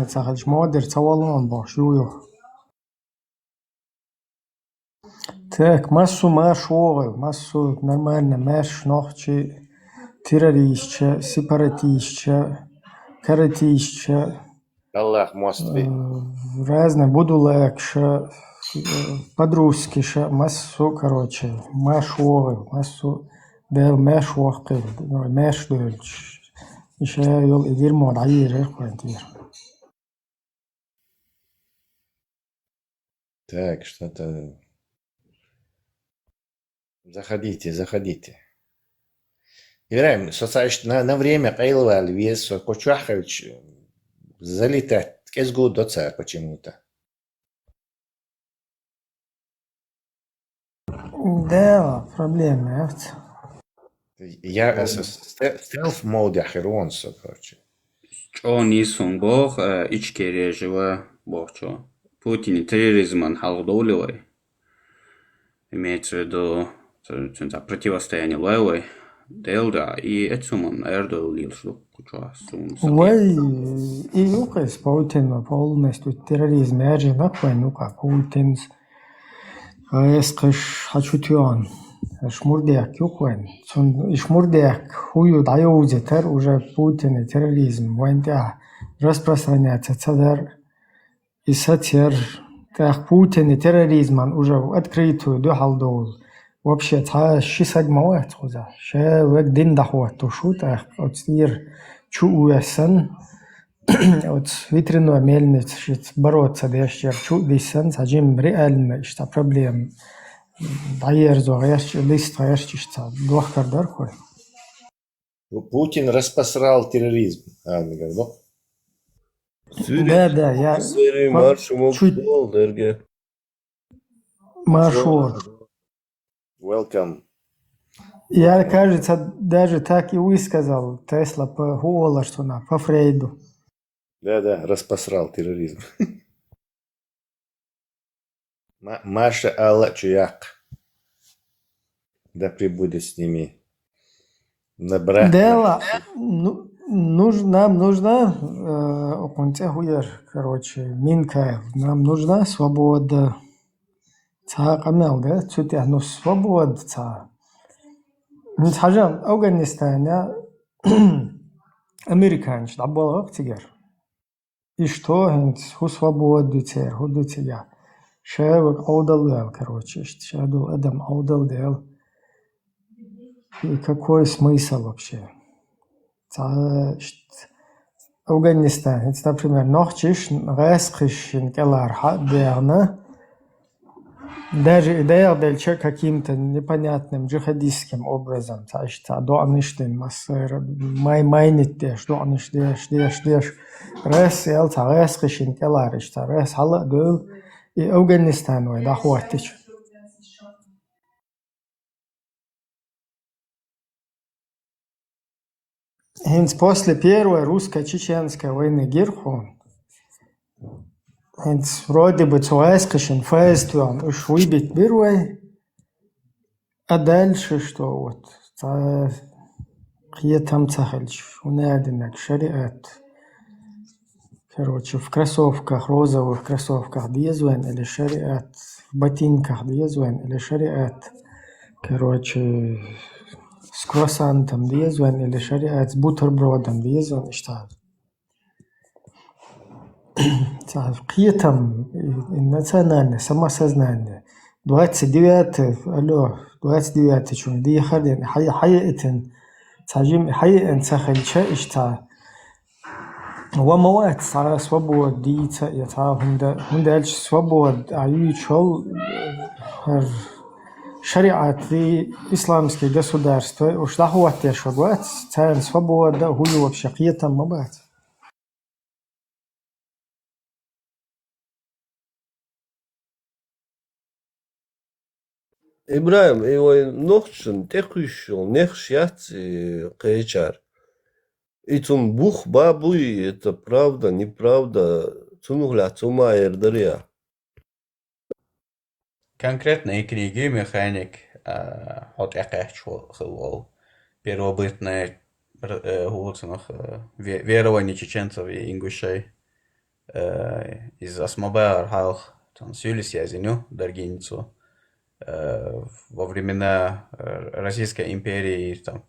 Цагалж модер цавалон бош юю. Так, массу маршовый, массу нормально, марш ногчи, террористча, сепаратистча, каратистча, Аллах мостві. разные будулакша, подрусскиша, массу, короче, маршовый, массу дел марш вахкы, марш дольч. Еще يول إدير مود عير إخوان. Так, что-то... Заходите. Ибраим, соцаешь на время Кайлва Альвес, Кочуахович залетать. Кез год доца почему-то. Да, проблемы, авт. Я стелф моде ахеронсо, короче. Чони сунгох ичкере жива бохчо. Путин терроризман халгдоуливай. Имеется в виду противостояние левой. Делда и Эцуман Эрдо Лилшу Кучуасун. Ой, и юкас Путин полностью терроризм, я же нахуй, ну как Путин, эскаш хачутюан, шмурдяк юкуэн, сон шмурдяк хую даюзитер уже Путин терроризм, ванта распространяется цадар и сатир, так Путин терроризман уже открытую духалдол. Вообще, та шисад مواد خوزه. شه وقت دین دخواه تو شد. اتیر چو اویسن. ات ویترینو میلنیت شد برات سدیشتر چو دیسن سجیم ریال نشتا پرابلم. دایر زوغیرش لیست غیرش چیستا دوخ کردار خواه. Путин распространял терроризм. Ну. Да, я... Маршал дерге. Маршал. Welcome. Я, кажется, даже так и высказал Тесла по голосу, по Фрейду. Да, распространял терроризм. Маша Алла Чуяк. Да пребудет с ними. Дело, нам нужна, короче, Минкаев, нам нужна свобода. Камел, да, цутя, ну свобода. Мы скажем, Афганистане американцы, да, было активер. И что, ху свободу тер, худу тя. Шевок аудал, короче, шедул Адам аудал дел. И какой смысл вообще? Афганистан, это, например, ночиш, рескишин, келар, хадерна. Даже идея дальше каким-то непонятным джихадистским образом. До аныштин массер, майнит деш, до аныштеш. Рес ялта рескишин, келар, рес хала дол. И Афганистан, ой, да хватит. Хинц после Первой русско-чеченской войны Гирху, хинц вроде бы цуэскашин фэстуан уж выбить первой, а дальше что вот? Там цахальч, унадинак, шариат. Короче, в кроссовках, розовых кроссовках диезвен или шариат, в ботинках диезвен или шариат. Короче, с круассантом диезвен или шариат, с бутербродом диезвен, что? Там национальное самосознание. 29 чун дي خدين حقيقة تعجم حقيقة سخلشة إشتا ومواد صار свобод دي يتا هندا إلش свобод عيوشل شريعة في إسلامские государства уж дохватит шагват царь свобода хую вообще قيتم мабат. Ибраим, его ногчен текущий, нехшят кечар. И тун бух бабуй, это правда, неправда, тунугля тума эрдария. Конкретно икриги механик от экач хлоу. Первобытное верование чеченцев и ингушей. из СМБ Архал Сюлисязиню Даргиницу во времена Российской империи, там,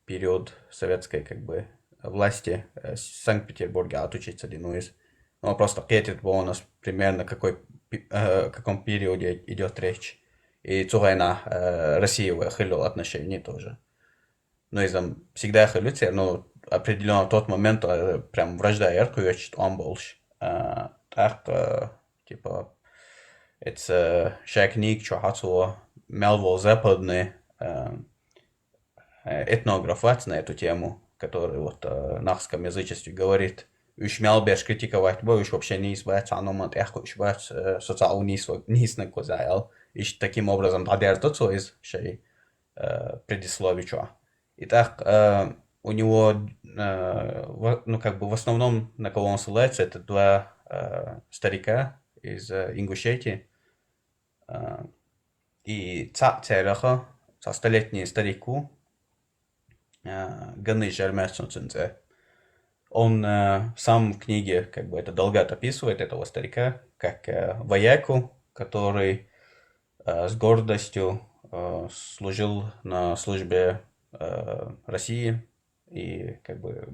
период советской как бы власти в Санкт-Петербурге отучиться Линуис. Ну, просто кетит у нас примерно каком периоде идет речь. И Цугайна Россия выхилил отношения тоже. Ну, и там всегда хилюция, но определенно в тот момент прям вражда яркую, он больше. Так, типа, это шайкник, что хацу мелвол западный этнограф на эту тему, который вот о нахском язычестве говорит. Уж мелбеш критиковать, бо уж вообще не избавиться, оно мат эхо уж бать социал низ на козайл. И таким образом дадер тот из шей предисловича. Итак, у него, ну как бы в основном, на кого он ссылается, это два старика из Ингушетии. И цареха, столетний старику, Ганы Жермерсонцинце. Он сам в книге как бы это долгато описывает этого старика как вояку, который с гордостью служил на службе России и как бы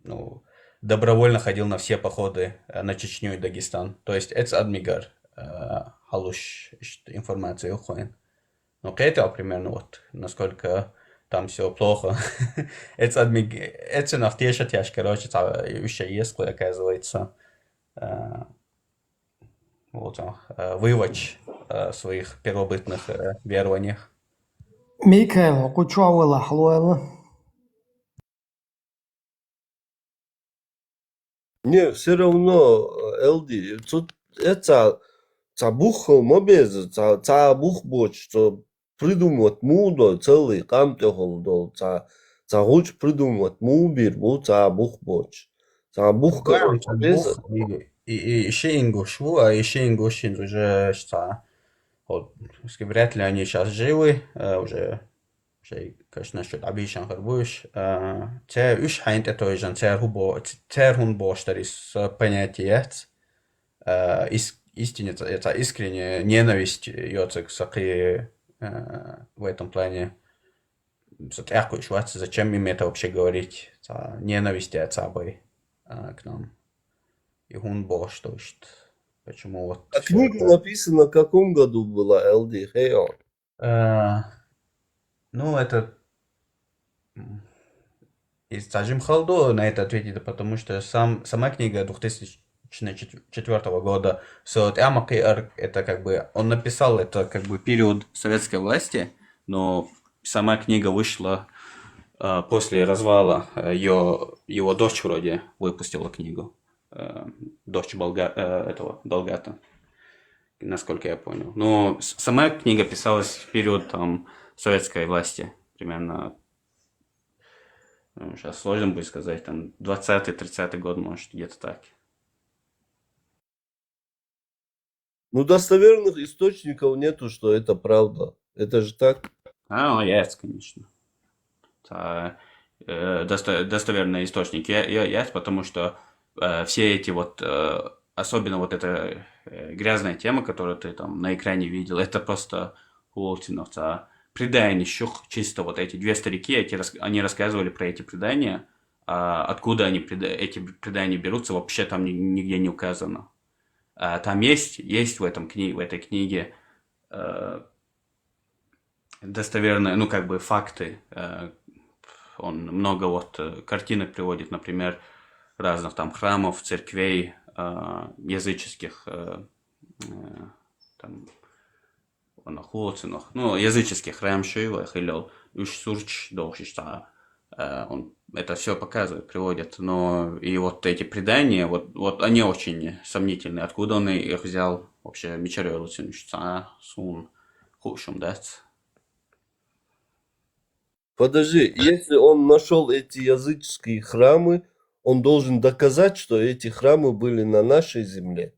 ну, добровольно ходил на все походы на Чечню и Дагестан. То есть это адмигар халуш информацию уходит. Но к этому примерно вот насколько там все плохо. Это нафтеша тяжко, короче, еще есть, оказывается, вот вывоч своих первобытных верованиях. Микаэл, кучуауэла, халуэла. Не, все равно, Элди, тут это бух мобез, бух боч, что придумывать мудо целый камтехол, гуч придумывать мубир, бух боч. Бух мобез. И еще ингушу, а еще ингушин уже что, вот, вряд ли они сейчас живы, уже, конечно, насчет обещан харбуш. Те уж хайнт это уже церхун боштарис понятиет, истинно это искренняя ненависть йоцек саки в этом плане. Зачем им это вообще говорить? Ненависть отца бы к нам. И он бош, то есть почему вот... А книга написана в каком году была, Элди? Хейон? Ну, это... И Саджим Халдо на это ответит, потому что сама книга 2004 года Сот Амакер, это как бы... Он написал это как бы период советской власти, но сама книга вышла после развала. Его дочь вроде выпустила книгу. Дочь этого Долгата, насколько я понял. Но сама книга писалась в период там советской власти, примерно, сейчас сложно будет сказать, там 20-30 год, может, где-то так. Ну, достоверных источников нету, что это правда. Это же так? Есть, конечно. Достоверные источники есть, потому что все эти вот, особенно вот эта грязная тема, которую ты там на экране видел, это просто предания, чисто вот эти две старики, они рассказывали про эти предания, откуда эти предания берутся, вообще там нигде не указано. Там есть в этой книге достоверные, ну как бы факты. Он много вот картинок приводит, например, разных там храмов, церквей, языческих, там, ну, языческих храм Шива, Хилел, Уж Сурч, Долшишта, он это все показывает, приводит, но и вот эти предания, вот они очень сомнительные, откуда он их взял, вообще, Мичарё Луцинушта, Сун, Хушум, да? Подожди, если он нашел эти языческие храмы, он должен доказать, что эти храмы были на нашей земле.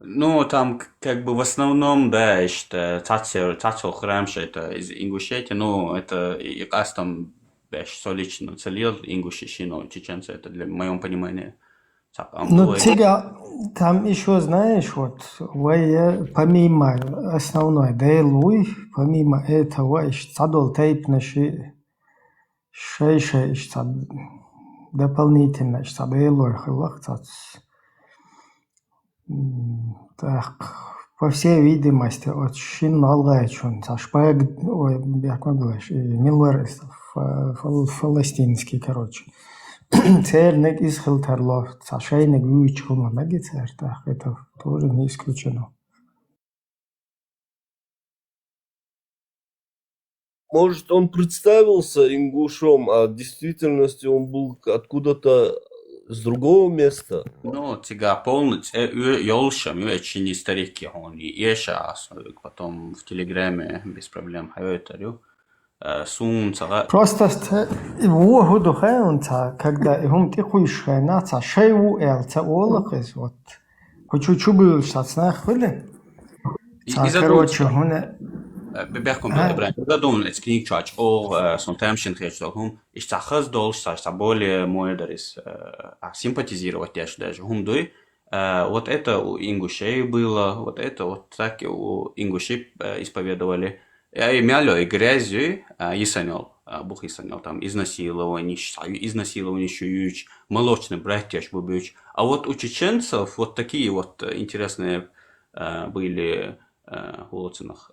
Ну, там как бы в основном, да, я считаю, Цацел храм, что это из Ингушетии, ну, это и раз там, я что лично целил Ингушетии, но чеченцы, это для моего понимания, Ну, тебя там еще, знаешь, вот, помимо основной дейлуй, помимо этого, еще цадол тейп наши шейша, еще дополнительно, еще дейлуй хылах, так, по всей видимости, очень алгайчун, шпаг, ой, как говоришь, Миллер, фалестинский, короче. Церник из Хилтерлов, Сашейник Вючхума, Магицертах, это тоже не исключено. Может, он представился ингушом, а в действительности он был откуда-то с другого места? Ну, тебя полностью, ёлшам, очень историки, он и ешас, потом в Телеграме без проблем, хайотарю. Просто его гудухаунца, когда им тихуишь наца, шейву элца олахис, вот. Хочу чубил шатсна хвили. Короче, он... Бебехком Ибрahim, когда думал, это книг чач, сон темшин хечтохум, ich сахаз долш, сахаз более мойдарис, симпатизировать даже, дуй, вот это у ингушей было, вот это вот так у ингушей исповедовали. Я имел и грязью, исанел, бух исанел, там изнасилование, шуюч, молочный братьяш бубюч. А вот у чеченцев вот такие вот интересные были в Лоцинах.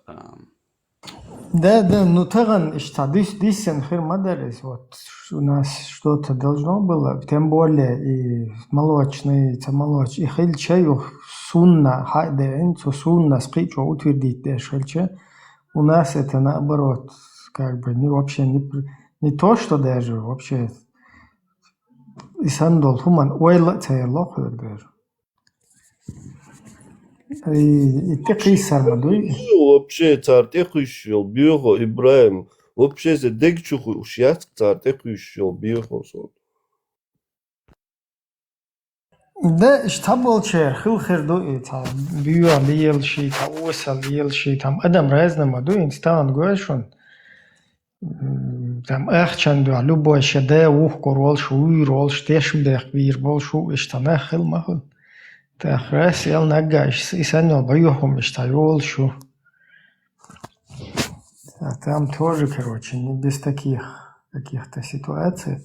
Да, ну таган, дисен хирмадарис, вот у нас что-то должно было, тем более и молочный, и хильчаю сунна, хайде энцо сунна, спричу утвердить дешельче. У нас это наоборот, как бы вообще не то, что даже вообще и сандол хуман ойла цейлох даже. И такие сармадуй. Вообще цартеху еще бюро Ибрahim. Вообще за дегчуху ушьяц цартеху еще бюро сон. Да, что болчер, хилхерду это бюро лиелши, та осал лиелши, там адам разным мадуй инстан гуэшон. Там эхчанду любой шеде ух корол шуй рол штешмдех вир бол шу иштанах хил махул. Так раз ел нагаш, и санел боюхом иштайол шу. А там тоже, короче, не без таких каких-то ситуаций.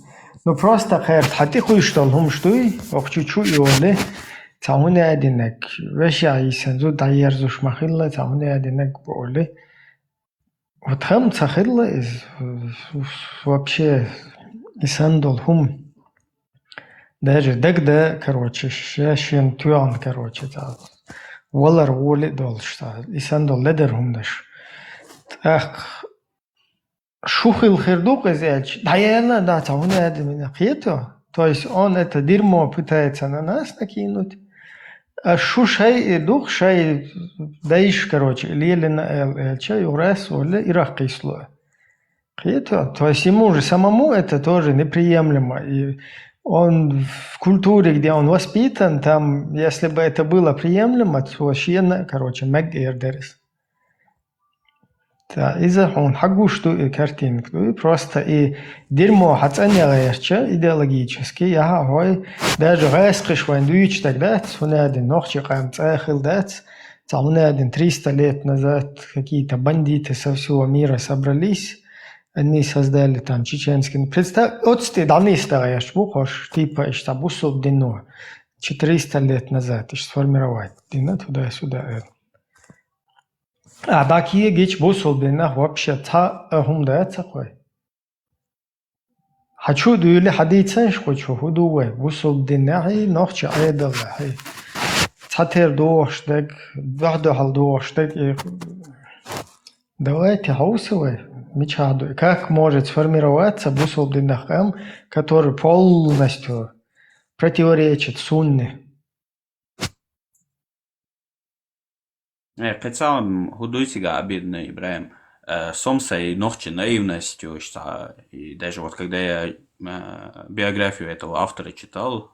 Ну просто хайрт, хати хуй штолхум штуй, охчучу и оле, цамуне одинек, веша исензу дайерзуш махилла, цамуне одинек боле. Вот хам цахилла вообще исендолхум. Даже дегда, короче, шешен тюан, короче, волар воли долшта, исендол ледерхум даш. Ах, шухил хердук изяч, дайерна, да, цамуне одинек, хето. То есть он это дерьмо пытается на нас накинуть. А шушай и дух шай даиш, короче, лелена чай урас оле иракисло. То есть ему же самому это тоже неприемлемо. И он в культуре, где он воспитан, там, если бы это было приемлемо, то вообще, короче, мэгдердерис. Да, из-за он хагушту и картинку, и просто и дерьмо хацанялаерча идеологически, я хой даже рэскиш вандуич тогда, он один нохчикам цехил дать, там один 300 лет назад какие-то бандиты со всего мира собрались, они создали там чеченский, представь, вот ты давно стараешь, бухош, типа, что бусов дено, 400 лет назад, сформировать, дина туда-сюда. А такие геч бусол бинах вообще та хумдается кой. Хочу дуйли хадицен хочу худуwe бусол бинахи нохче айдалахи. Цатер доштег, вахду хал доштег. Давайте хаусовой мечаду. Как может сформироваться бусол бинахам, который полностью противоречит сунне? В целом, худуйся обидно, Ибрahim. Сомсой ногче наивностью, что и даже вот когда я биографию этого автора читал,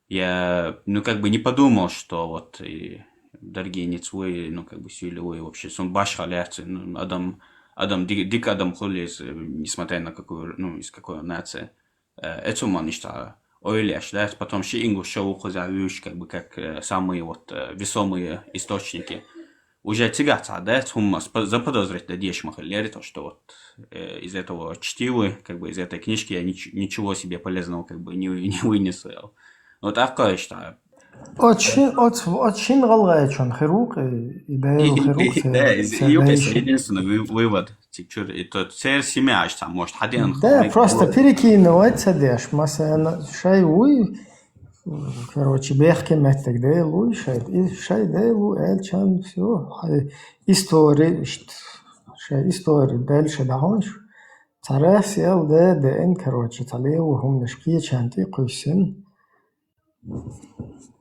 я, ну, как бы не подумал, что вот и дорогие ницвы, ну, как бы силовые вообще, сон баш халяцы, ну, дик адам хулис, несмотря на какую, ну, из какой нации. Это ман, что ойляш, да, потом ще ингуша ухозявюш, как бы, как самые вот весомые источники. Уже тягаться, да, заподозрить да дешь махалери, то, что вот из этого чтива, как бы из этой книжки я ничего себе полезного как бы не вынесу. Вот так я считаю. Очень غلغة خروق إدايل خروق Да, سردايش. единственный вывод. И тот царь семяш, там, может, один Да, просто перекинуть садишь. مثلا شيء وي короче بيحكي مثلك ده لوي شيء ده لو قال كان все история شيء история дальше дahonш царя сел ده إن короче عليه وهم نشكي كانتي قيسن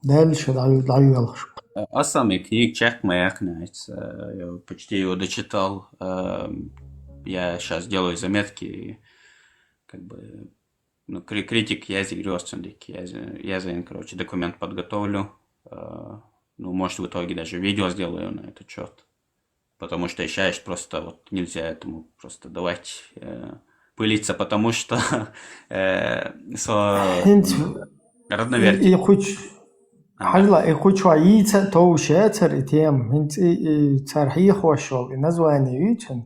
дальше даю А самый книг Чек Мэкнайт, я почти его дочитал. Я сейчас делаю заметки, как бы, ну, критик Язи Рёстендик. Я, короче, документ подготовлю. Ну, может, в итоге даже видео сделаю на этот счет. Потому что я считаю, что просто вот нельзя этому просто давать пылиться, потому что родноверие. И хоть حاجة يخوي شوية توشاتر إتيام هنت ترحيح وشغل النزواني يوتن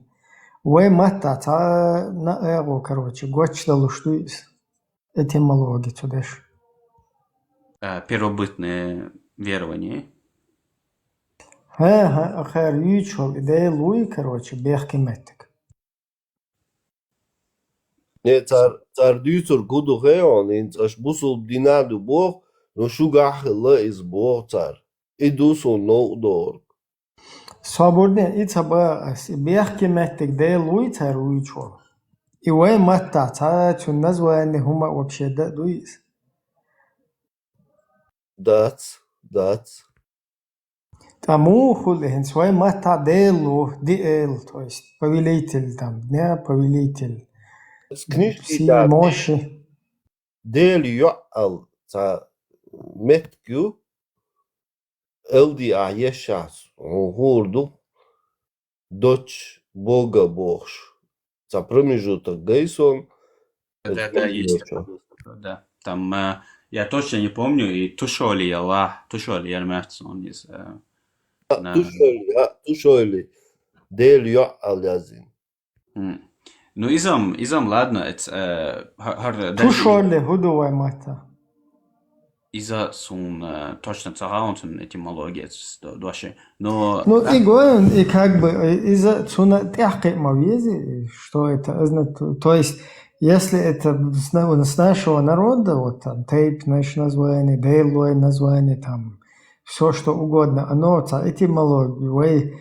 ومتى تا نأغو كروتش قوتش دلوشتويس этимология тудеш. Первобытное верование. خير يوتشول إداي لوي كروتش بيحكي متك. Ne, țar duițor gudu heon, аж busul dinadu boh, no shugah la is boh țar. Idusul no dor. صابورني إتبا بيحكي متك داي لوي تار يوتشول. إيوه متى تا تنزواني هما وبشدة دويس. Daц. Тому хулихин свой мата делу диэл, то есть повелитель там, дня повелитель. С книжки Все да, мощи. del yo'al ца metkü eldi a yaşas. Hurdu дочь Бога Бог. Ца промежуток Гейсон. Да, есть. Да. Там я точно не помню, и Тушоли Ярмятс, он из... Тушоли. Del yo'al yazın. Ну, изам, ладно, это... Тушоли худовая мата. Иза сун точно цагаунтун этимология доши, но... Ну, и говорю, и как бы, из-за цуна тяхкой мавези, что это, то есть, если это с нашего народа, вот там, тейп, значит, название, дейлой название, там, все что угодно, оно, этимология,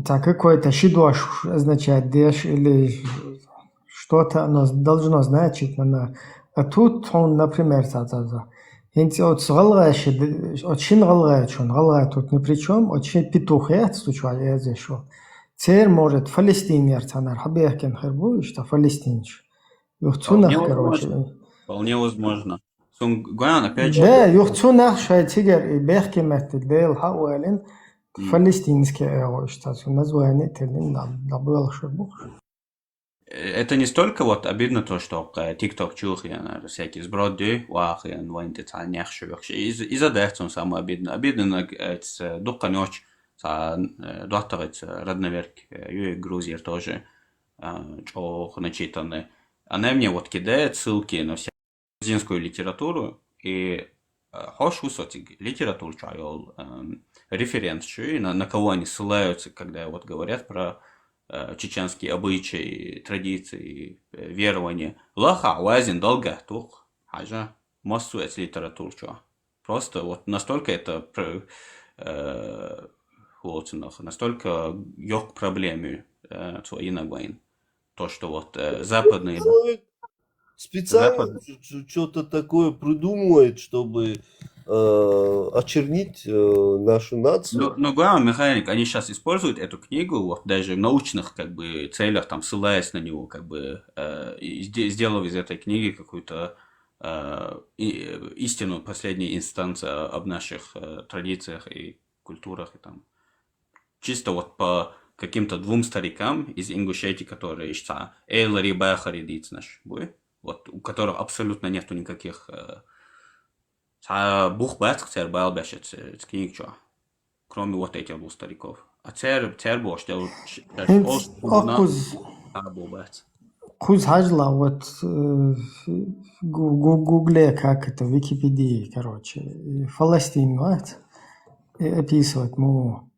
какой-то шидош означает деш или что-то оно должно значить, а тут он, например, очень غلغة тут ни при чем, очень петухет стучал я здесь шел. Цер может фалестинер цанар, хабехкен хербу, что фалестинч. Юхцунах, короче. Вполне возможно. Сунгуян, опять же... Да, юхцунах шайтигер и бехкен меттик дейл хауэлин фалестинский эго, что название телин набыл шербу. Это не столько вот обидно то, что TikTok чухи, всякие сброды, вахи, войны цальняхши, из-за этого самое обидно. Обидно, это духка ночь, доктор, родноверк, и Грузия тоже, что начитаны. Она мне вот кидает ссылки на всякую грузинскую литературу, и хош высотик литературу чаял, референс, на кого они ссылаются, когда вот говорят про чеченские обычаи, традиции, верования. Лаха, уазин, долго, тух, хажа, массу эти литературу, чё. Просто вот настолько это настолько ёк проблеме иногвайн. То, что вот западные... Специально что-то такое придумывает, чтобы очернить нашу нацию. Но главное, механик, они сейчас используют эту книгу, вот даже в научных как бы целях, там ссылаясь на него, как бы сделав из этой книги какую-то истину последней инстанции об наших традициях и культурах и там. Чисто вот по каким-то двум старикам из Ингушетии, которые Эйлари Бахари Дицнаш, вот у которых абсолютно нету никаких Бух бацк цер байлбешет книг чё. Кроме вот этих двух стариков. А цер бош, те Хинц окуз был бац. куз хажла вот гугле, как это, Википедии, короче. Фаластин, вот, описывать му.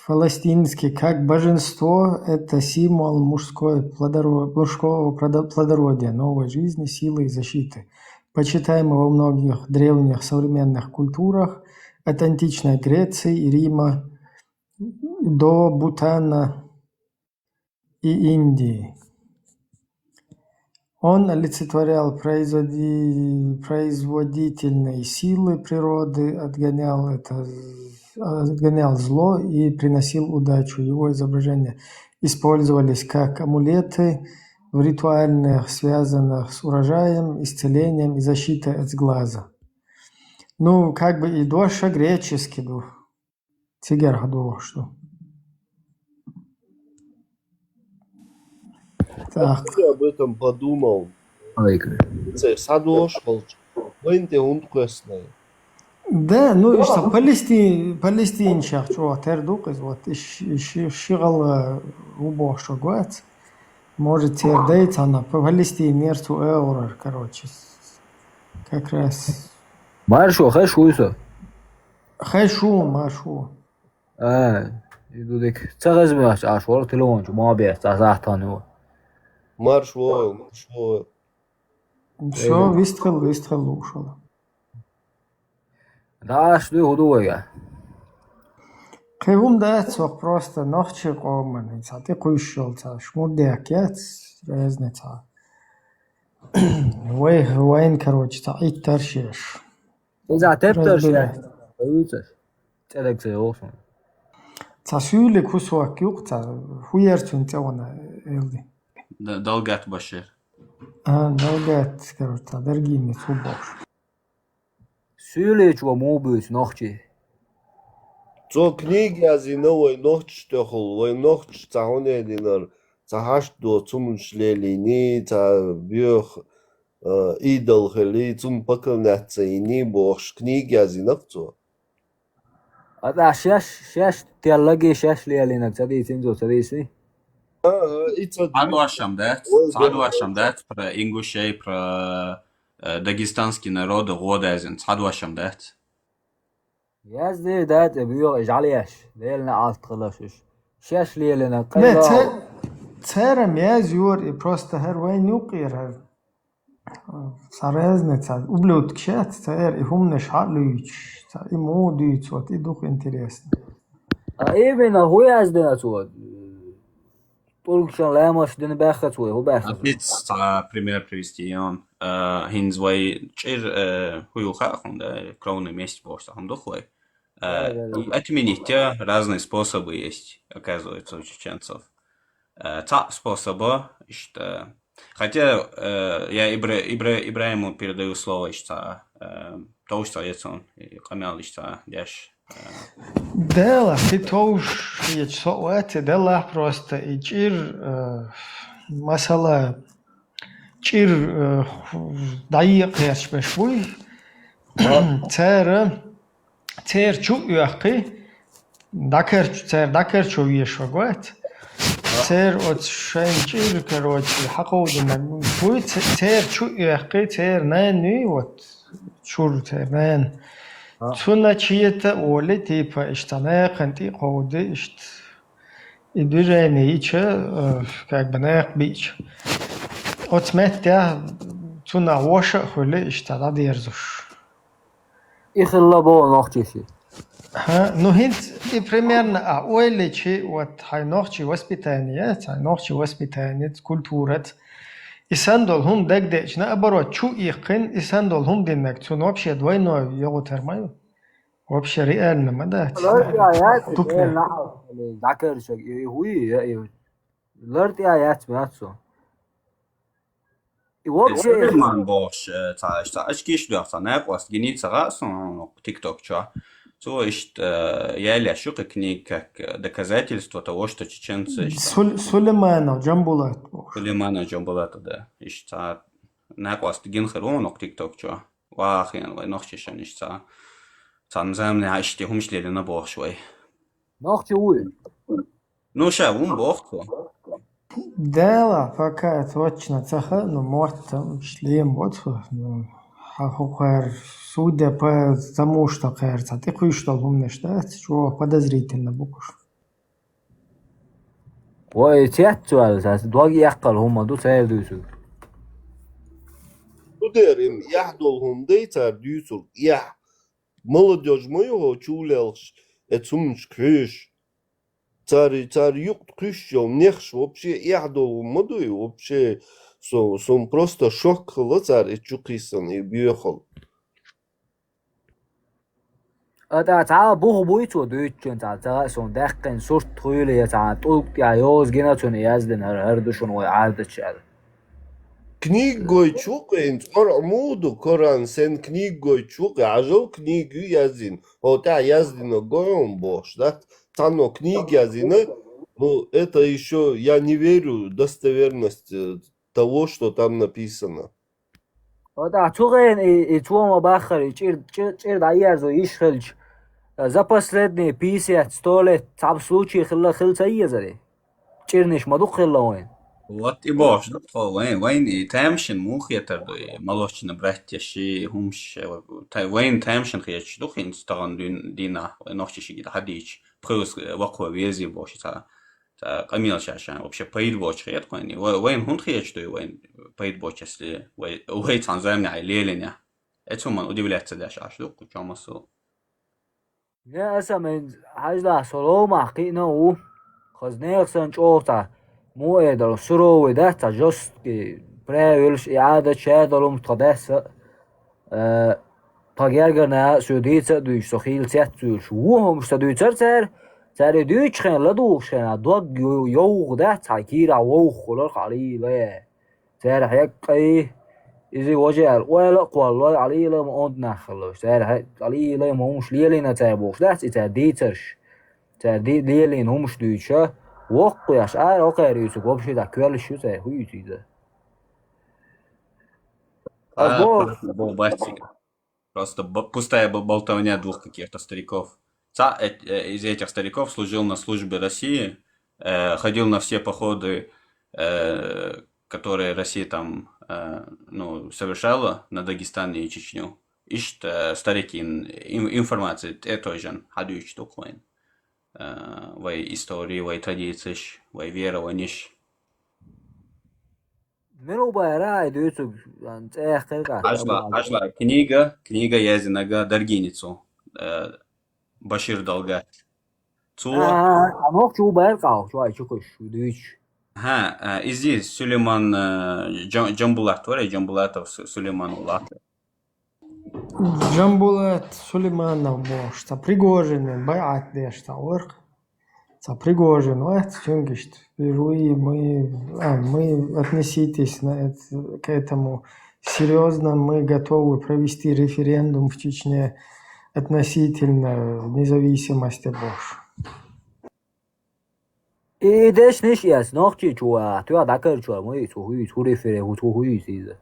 Фаластинский как божество – это символ мужского плодородия, новой жизни, силы и защиты. Почитаемый во многих древних современных культурах от античной Греции и Рима до Бутана и Индии. Он олицетворял производительные силы природы, отгонял зло и приносил удачу. Его изображения использовались как амулеты в ритуальных, связанных с урожаем, исцелением и защитой от сглаза. Ну, как бы и доша греческий дух. Цигер гаду, что. Так. Я об этом подумал. Садош, венте унтквесне. Да, ну и что, палестинчах, что, тердук, вот, шигал убох, что гуац. Может, тердейц, она по палестинерцу эурор, короче. Как раз. Маршу, хайшуйсо. Хайшу, машу. Идудик. Цагазмаш, ашвар телончу, мабес, захтану. Марш воин. Все, выстрел ушел. Да, что худуя. Кривум дается просто ночи коман, ты кушал, шмудек, разница. Вайн, короче, и торчишь. Иза тептер, Целекция олsun. Сүйли кусуак юк, хуярчун цауна элди. Долгат башер. Долгат, короче, дорогими субош. Сүйли чуа мобус нохчи. Цо книги азиновой нохчтехол, вой нохч цахонединар, цахашто цумшлелини, ца бьёх идол хели, цум пакалнацини бош книги азинавцо. Ада шаш теология шаш лиалинак цадисинзо цадисни. Цаду ашамдат про ингушей, про дагестанский народ, годазин. Цаду ашамдат. Yazdi dat buyuq ijaliyash. Delna alt qilasish. Shash lelina Не, qila. церам язюр и просто хервайн юқир. Саразница, ублюдки шат, цер, и хумнеш халуич, и модуич, вот, и дух интересно. Even hoe yazdi atwa. Туркшан лямаш ден бахатwa, hoe бахат. Отлиц пример привести. Он хинзвай чир хуюха, кровный месть просто, он духлый. Отменить разные способы есть, оказывается, у чеченцев. Та способа, что... Хотя я Ибраиму передаю слово, что то, что он камел, что дяш. Дела, ты тоже, я часовать, дела просто, и чир, масала, чир, дайق яш бешвуй, цер чу юахки, дакер чу ешвагуат, цер от шенчир, короче, хакоудина, фуй, цер чу юахки, цер нэн, вот, чур цер нэн. Цуна чьи-то оли, типа, иштана, ханти, хоуды, и движение, ича, как бы, нэх, бич. От сметя, цуна воша, хули, иштана, дерзуш. Ихилла бо нохчиши. Ну, и примерно, ойличи, вот, хай нохчи воспитание, культура, и сандол хум дэгдэч, наоборот, чу ихкин, и сандол хум диннак, цун вообще двойной его термаю. Вообще реально, да. Тупне. Закерчак, и хуи, лърти аят мяцо. И вообще... Man bosh, очки шлёхта, не просто геница раз, тикток, чё. То есть я лящу книг как доказательство того, что чеченцы... Сулейманов, Джамбулат. Сулеймана Джамбулата, да. И что не просто генхеронок тикток, чё. واخيان ونخششن إشتا تنظام نعيشتي همش ليلنا بوخ شوي ناخش وي نوشا وون بوخ Да, пока точно цеха, но может там шлем вот, ну, хахухар, судя по тому, что кажется, ты хуй что думаешь, да, чего подозрительно букуш. وي تياتو على اساس دواقي يقل هم دو سيردوسو Ну, дерем, я долгом дейцар дюсур, я. Молодежь моего чулелш, сумч крыш. Царь юг крыщел, нехш вообще, я долгом модую, вообще, сом просто шок царь чукисан и бьехал. تا بوه بويتو دويتشن تا سون دقن سورت طويلة تا طولك يا يوز جناتون يازدن هردشون ويعادتش على Книгой чукаем, моду Коран сен книгой чукай, а жил книгу язин. Вот я яздина гоем бош, да? Тано книги язина, ну это еще, я не верю в достоверность того, что там написано. تا توغين تو ما باخر چير دايرزو يشخلج за последние 50-100 лет там случаи خلص يزري چيرنش مدوق خلا وين Вот и бош, да, вайн и тамшин мух ятар малошчина братьяши хумш вайн тамшин хияч духин стаган дина нохчиши гида хадич прус ваква вези бош та камил шашан вообще пейд бош хият кони вайн хун хияч ду вайн пейд бош если вай танзамня леленя это man удивляется даже аж дук чамасу يا اسمن حاجة سلوما قينا و خزنيخسن چوتا مو ادر سرو ده تا جست كي بريولش اعادة شادلوم تدس تاگرگنا سوديت دوش سخيل سيتوش وهم شتدوتر تر دوش خن لدوش خن دوغ يوغ ده تاكيرا وو خلال قليل تر حقي إذا وجه ولا قوال عليه لما أنت نخلوش تر عليه لما همش ليلين تابوش ده تديترش تدي ليلين همش دوشة وقياش أوكي ريسو قبشي ده كل شو ده هو يجيده был батик. Просто пустая болтовня двух каких-то стариков. Из этих стариков служил на службе России, ходил на все походы, которые Россия там совершала на Дагестан и Чечню. Ишт старики информации это же ходуч туклайн. Вай истории, вай традиции, вай верования. منو بايرا دوتو انت اخر Ажла книга Язинага Даргиницу. Башир Далга. амок чу байр кау чу ай чукуш دوич И здесь Сулейман Джамбулат, Джамбулатов Сулейман Улат. Джамбулат Сулейманов бош, та Пригожин, байат дешта орк. Та Пригожин, вот чунгишт. Мы относитесь к этому серьезно, мы готовы провести референдум в Чечне относительно независимости бош. и деш ниш яс нохчи чуа туа дакар чуа мы чу рефере ху хуи сиза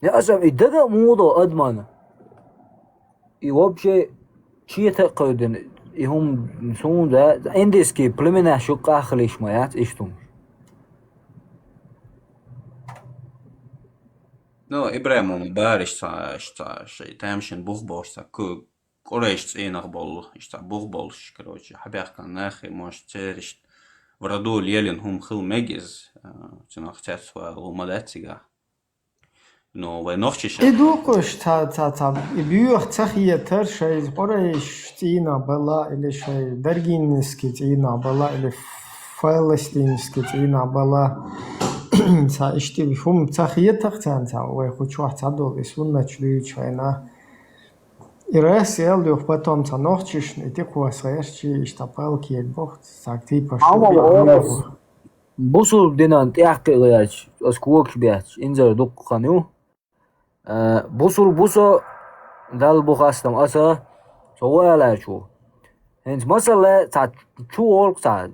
я асам идага мудо адман и вообще чьи-то قدن и هم سون ده индийский племена шука хлиш маят иштум Ибраимом Бариш, что Тамшин Бухбош, Курейш Цинах был, что Бухболш, короче, Хабяхка Нахи, может, Цериш, в роду Лелин Хум Хил Мегиз, Цинах Церсва Лумадатига. Но войновчище. Идукуш та бьюх цахия терша из Курейш Цина была или шей Даргинский Цина была или Фалестинский Цина была. Са ишти хум цахиетах цанца ой хочу цадо висунна члючайна ирас елдох потом цанохчиш эти куасаешчи штапалки бог сакти пошел бусул динан тяхкыгач оскуок бяч инзер дуккану бусо дал бухастам аса соалачу хенс масала та чуол та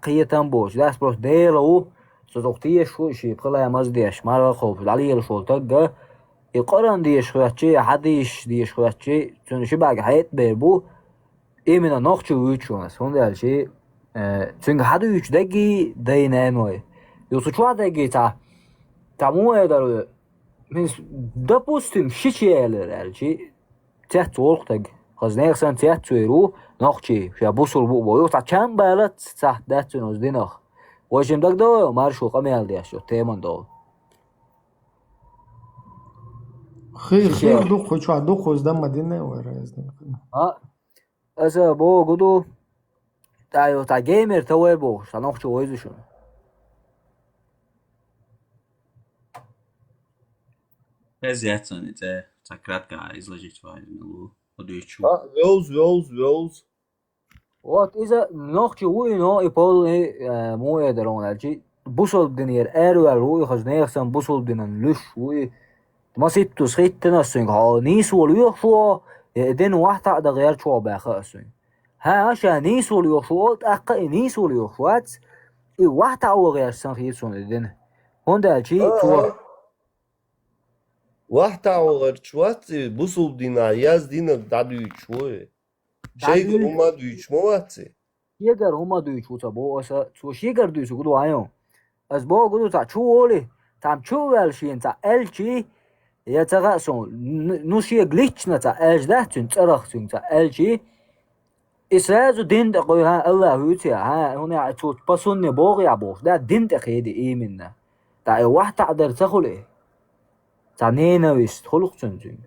қиетан бош дас просто дело صدقتي شو شيء بخلا مزديش مرة خوف علي الشولتة يقارن ديش خواتشي حديش ديش خواتشي çünkü belki hayat bir bu emine nokçu uçuyor son derece çünkü hadi üçdeki değinen o yoksa çoğadaki tamu eder men допустим şişeler elçi teht oluktak hazneysen teht söylü nokçu ya bu sol bu yoksa çam balat sahdet özdinak o şimdi de marşu kamel diye şu teman da خير دو خوش دو خوز ده مدينة ورازن ha asa bu gudu ta gamer tawel bu sanokçu o yüzü şunu Bezjátszani te kratka izložiť važnú odviču. Vjoz. وقت إذا نقطة وينو يقول مو يدرون الشيء بوصل دنير أروى روي خزنة يخسن بوصل دنير لش وي ما سيبتو سخيت نسين ها نيس وليخشوا دين واحد عدا غير شو بخاسين ها عشان نيس وليخشوا أقا نيس وليخشوات واحد أو غير سن خيسون دين هون ده الشيء تو Вахта оғарчуатsi бусул дина яз дина дадуючуе. Шейгер умадуючмоватsi. شيجر هما دويشو تبو أسا تو شيجر دويشو قدو عيون أس بو قدو تا شو أولي تام شو والشين تا ألشي يتغاسون نوشي glitchنا تا أجدهتون ترختون تا ألشي إسرائيل دين دقوي ها الله هوتيا ها هنا تو بسوني بوغي عبوش دا دين دقيدي إيمنا تا واحد تقدر تخلي تا نينا ويست خلق تنجين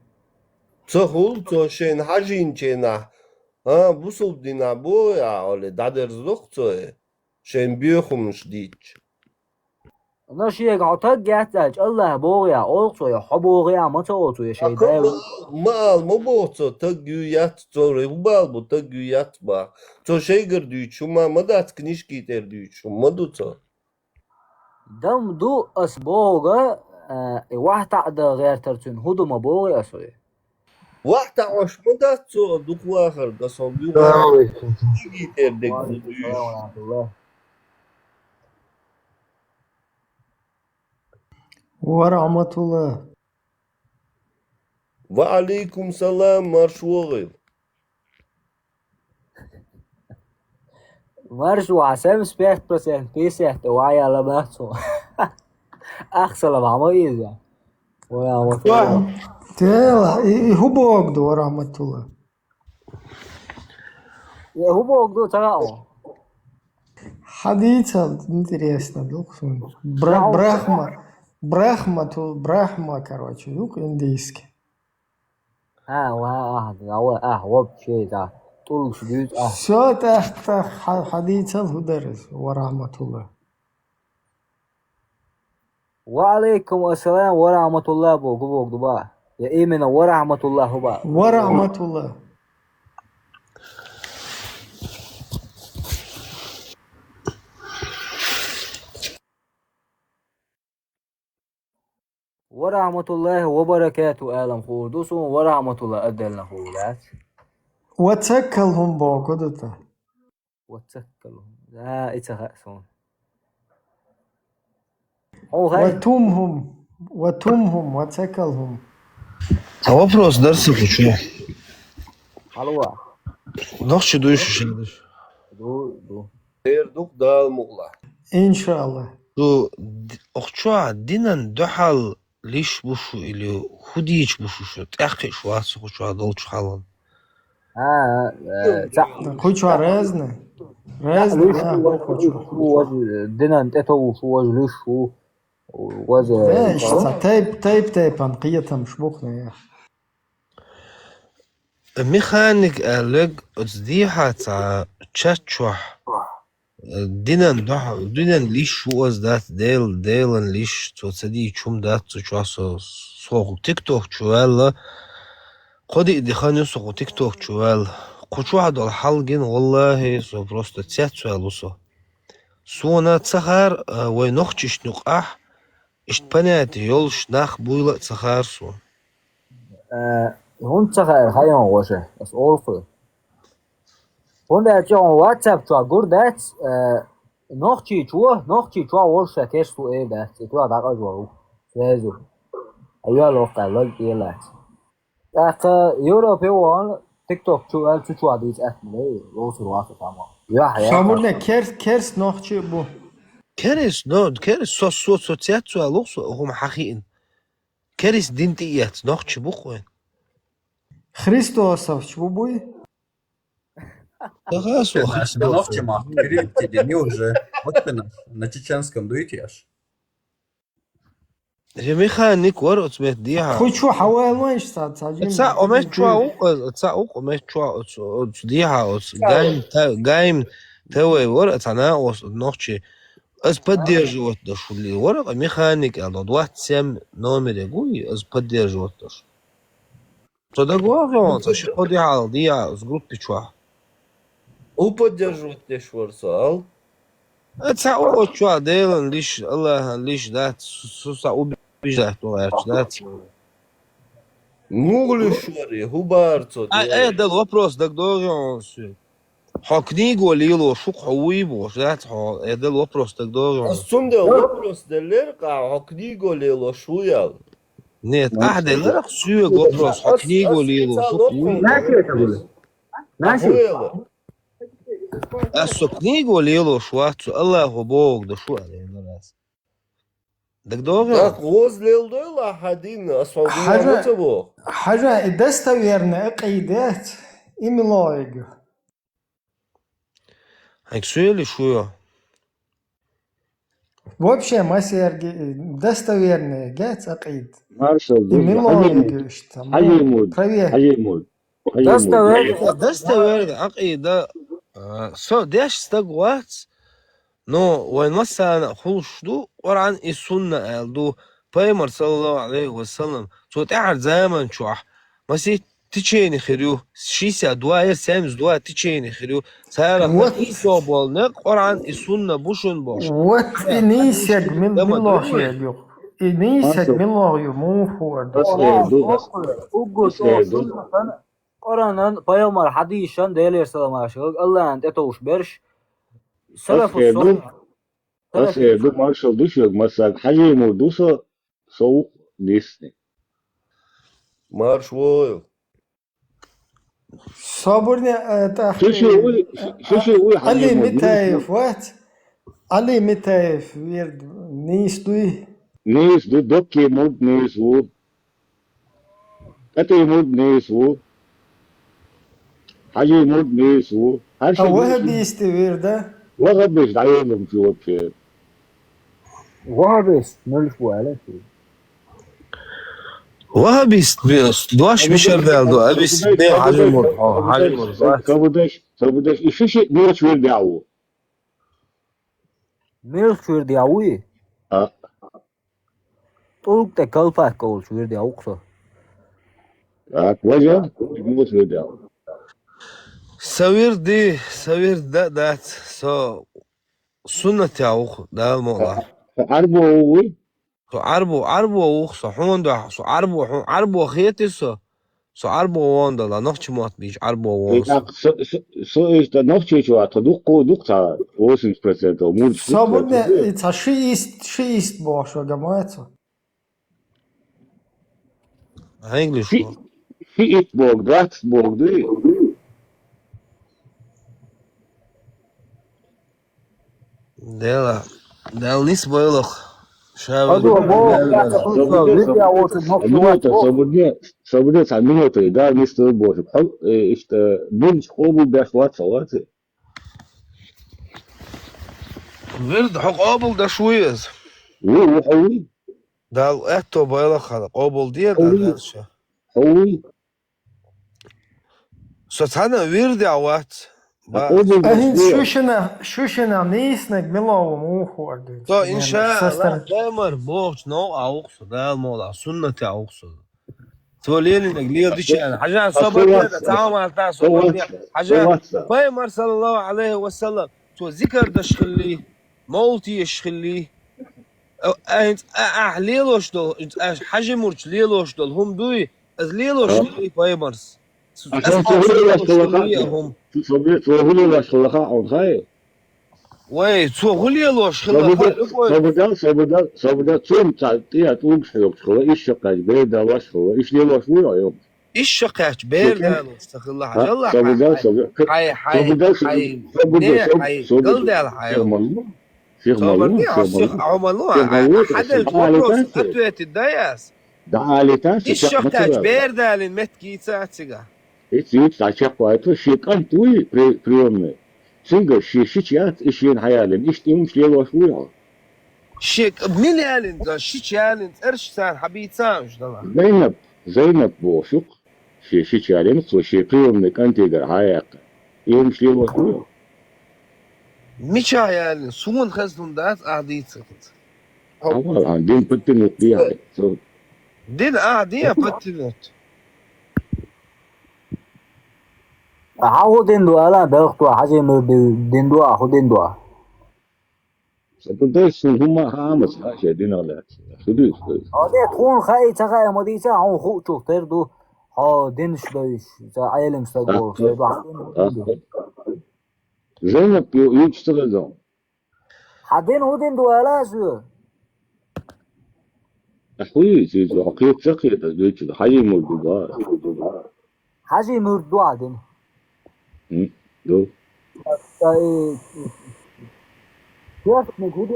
Цохул цошен хажинчена. Бусул дина боя, оле дадерздохцое. Шен бьехумш дич. ناشي قاعد جاتج الله بوغيا أوصو يا حبوغيا ما توتو يا شيء ده Mal moboco tagüyat zore ubal bu tagüyat ba. Co şeyger düçuma madat knişki ter düçum maduco. دم دو أسبوعة واحد تعدى غير ترتين هدو ما بوغي أسوي Vahta oş madat co dukvahar da son bir knişki ter dek düç. ورحمة الله Ve aleykum selam marşuğil. مرش وعسام سبيحت برسين بيسيحت وعيا لبناتو أخسر لبعمو إيزا ويا مطلع تلا هو بوغدو ورحمة الله يا هو بوغدو تراو حديثة интересно доксон брахма короче юг индийский ها واحد وب شيء ده طول شديد все تحت حديثة هدرس ورحمة الله وعليكم السلام ورحمة الله بوغدو با يا إيمنا ورحمة الله با ورحمة الله ورحمة الله وبركاته آلم خودوسون ورحمة الله أدلنا خودات وتسكلهم بوغدتا وتسكلهم لا إتغاسون أو هاي وتمهم وتسكلهم Вопрос, Дарси, хочу. حلوة Нахчи дуйшу şimdi. دو Erduk dal muğla. إن شاء الله Ду охчуа динан духал лиш бушу или худич бушу что. Тяхи швац хочуа долчу халан. хочу разное دينا انتو شو واج ليش شو واج ايش تايب انقيتها مش بخنا يا اخي ميخانيك الگ ازديحة تاع تشاتشوح دينان ليش شو از دات ديلن ليش تو تسدي چوم دات تو چواسو سوق تيك توك چوال قدي دخاني سوق تيك توك چوال قوچو هذا الحلقين والله سو просто تسوالوسو سونا تسخر وينخچش نقح اشت понятие يولش نخ بويلا تسخر سو هون تسخر خيون وشه بس اولفل هون ده جو واتساب تو غور دات نوختي شو ورشة كيستو إيه ده تتوا دقا جوارو سيزو أيوة لوفتا لوج إيلات أخا يوروبي وان تيك توك شو عديد أثمني روسو رواسو تاما يا حياة Şamurda kers nohçu bu. كارث صوت صوتيات لوصو هم حقيقين كارث دينتيات نوخش بوخوين Христосович bu bu. خلاص Да ногтема. Переведите, не уже. Вот ты на чеченском дуете аж. ميخانيك ورقت مهديها Хуй şu havayalmayış sadece. تسا ومش شو تسا ومش شو ديها جايم توي ورقت انا نوخشي از поддерживать دش اللي ورقه ميخانيك على ضوات سم نومر يقول از поддерживать دش تدقوا شو خدي على ديها از جروب بيشوا Поддерживать те шварцал. تسا وشو ديلن ليش الله ليش ذات سوسا убеждать ذات Муглю швари, губарцо. ده الوبروس ده دور حكنيجو ليلو شو حويبو ذات ده الوبروس ده دور Aslında вопрос derler ka haknigo lelo şuyal. нет أحد لا سوى وبروس حكنيجو ليلو شو ماشي أسو كنيجو ليلو شو الله هو بوق ده شو عليه الناس ده دور Так возле la hadin asfaltına bu. Haja desta yerine قيدات imloygu. هيك سؤالي شو Вообще масерги достоверные гец акид. Маршал, Имлоygu işte. Хажимуд, Проверь. Хажимуд. دستورد عقيدة سو ديش استقوات نو وين مثلا خلش دو ورعن السنة دو بايمر صلى الله عليه وسلم سو تعر زمان شوح مسي تيجيني خريو شيسا دواير سامز دوا تيجيني خريو سارة إيسو بولنق ورعن السنة بوشن بوش Вот нисек милохиягу. И нисек милохию муфур. Koran'ın Peygamber hadisen değerli Aleyhisselam aşık Allah'ın etoş berş Selefus son Du Marshall düşüyor masak Hajimud duso soğuk Disney. Marş voy. Sabırne Şu Ali Mitayev what? Ali Mitayev wird nistuy. Nis du dokki mud nis vu. Ati mud nis vu. Hajimud nis vu. Her şey. Wahabisti wird. Vagabis dayalım şu şey. Vahabis nölş bu hele وهابيست دواش بشر دو أبيس بيه حجمور Sabudeş işi şey ne çver davu. Milk şur diye uy Ha. Toluk da kalpak kol şur diye uksa Ha, vaja ne çver davu. سوير دات سو سنة يعوخ ده الموضوع Arbo oğul. سو عربو ووخ سو حون ده سو عربو خيتي سو عربو وان ده لا نخش موت بيش عربو وان So işte nokçe şu atı dukta 80% o mur. Sabırne это шиист boşu gamayetso. هينجلي شو Fiit borg, drat borg değil. ده النسبة يلخ شاب Sabırda sen minutayı da Mr. Boş. İşte bunç obul beş watt salatı. ورد حق قابل ده شويز Vu hawi. ده الاتو بيلخ هذا قابل دي ده شا Hawi. سوتانا ورد عوات Obul Ahin beş. şuşena nisnek milovu muhur. تو إن شاء الله دايما بوش نو أوقص ده الموضوع سنة أوقص تولين نقليل دي شيء حاجة صبر كده تعاون مع الناس حاجة بايمر صلى الله عليه وسلم تو ذكر دشخلي موتي يشخلي أنت ليلوش دول حاجة مرش ليلوش دول هم دوي از ليلوش دول بايمرس هم. Sabırda çoğulu başkalığa on hayır. وي تو غلي لوش صبدا ثم تعطيها توقف هو ايش شقاش بيدا واش هو ايش لي واش ويا يوم ايش شقاش بير دالو استغل ها جل حي ني حي قل دال شيخ حيو ملمون شيخ صبر ملمون دي شيخ عصيخ ملمون عملو شيخ ملمون حد الجوبروس اتويت الدايس دعالي تاسو ايش شق شقاش مثلا بير دال مت كيتا تيغا ايش تعشق وايتو شيكان توي بريوم سينجر شيشيات ايشين حيالين ايش تيمش لي واش ويا شيك مليان دا شيشان ارش سان حبيتان مش دلا زينب بوشق شيشيالين سو شي بريوم كانتيجر هايق يمش لي واش ويا ميشا يعني سون خزن دات قاعديتت اول عندين بتن بيها سو دين قاعدية بتنت هاو دندو ألا بيختو حاجة دندو هاو دندو سبدس هم هامس هاشا دينا لا سدوس هذا تكون خاي تغا مديتا هون خو شو تردو ها دينش دويش تا عيلم استقبل استقبل زينب يشتغل زون حدين هو دندو ألا شو أخوي زيزو عقيد سقيت أزويتش حي مردوبات حاجة مردو عدين دو كيف نقول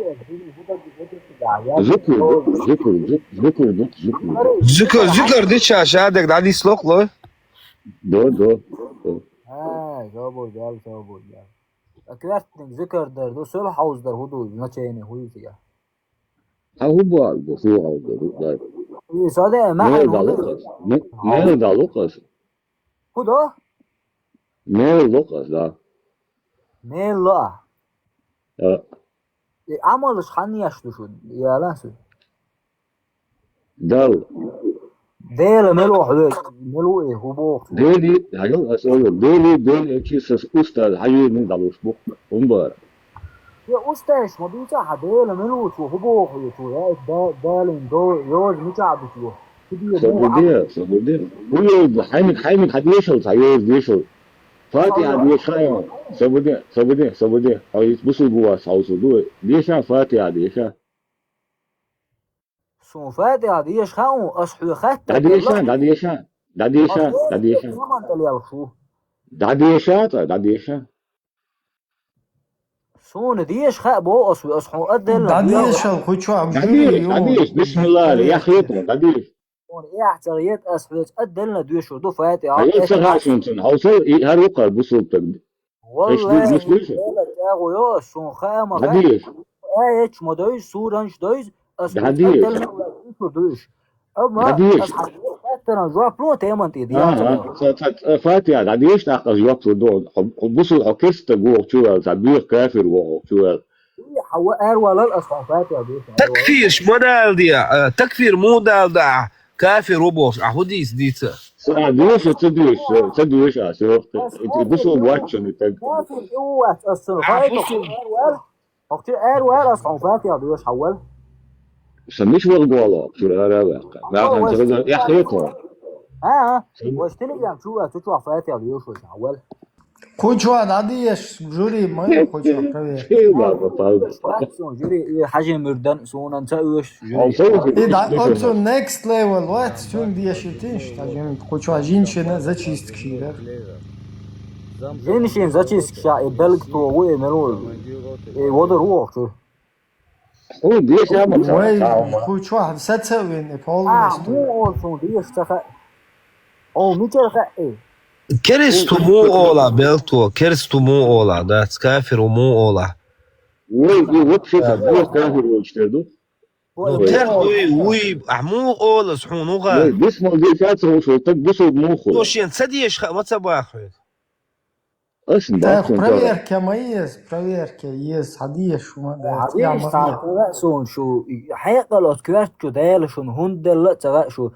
ذكر دي شاشاتك دا دي سلوك لو دو جابور جال كيف ذكر در دو سول حوز در هدو نچيني هوي فيها هو بسوع ساده ما مين دا لوكاس هدو مين لوكاس لا مين لا عملش حني يشتشون يا لاسو دال ديل ملو حلوك ملو ايه هو ديلي هاجل أسأل ديلي كيسس أستاذ حي من دالوش بوك أمبار يا أستاذ ما بيجا ديل ملو شو هو شو يا دالين دو يوز ميجا بشو سبودية هو حيمك حديشل سايوز ديشل فاتحة ديشا سبودية هاي بسوا جوا ساوسو دو ديشا فاتحة ديشا سو فاتحة ديش خاو أصحو خات داديشا سون ديش خا بو أصحو أدل داديش الخوشو داديش بسم الله يا خيطون داديش سون إيه احتريت أصحو أدلنا ديش دو فاتحة هاي سغاشون هاوسل هاروقا بسوا والله تاغو يو سون خا داديش ايش مدويش سورانش دويش داديش دويش اما ترى جوا بلو تيمنتي دي فاتحة داديش تاقص يوقف دون بسوا حكست جوا شو تعبير كافر وشو حوا ولا الاصلا فاتحة دي تكفير مودال دي تكفير مودال دا كافر وبوش اهوديس ديتا ديش تدويش عشان بسوا بواتشن كافر اوات اصلا فاتحة وقت ولا اصلا فاتحة ديش حول مش والله شو هذا ما كان يا خيطه واشتري يعني شو تطلع فاتحة ديش وش حول خوشو داديش جوري ما خوشو جوري حاجة مردن سون انت ايش also next level what شون ديشتينش تاجين خوشو جينشنا зачистки شيء جينشين зачистки شا بلغ تو وي ملول ودر روح شو هو ديش ما خوشو ساتسوين بولنس مو سون ديش تخ او ميتر كرستو مو اولا بلتو كرستو مو اولا دا كافر مو اولا وي وقفت كافر واشتردو وي مو اولا سحون وغا بسمو دي فاتر شو تبسو بمخه توشين سديش ما تباخذ اصلا проверка проверка есть حديش وما ده سون شو حيقلت كوارت شو دايل شو هندل تغا شو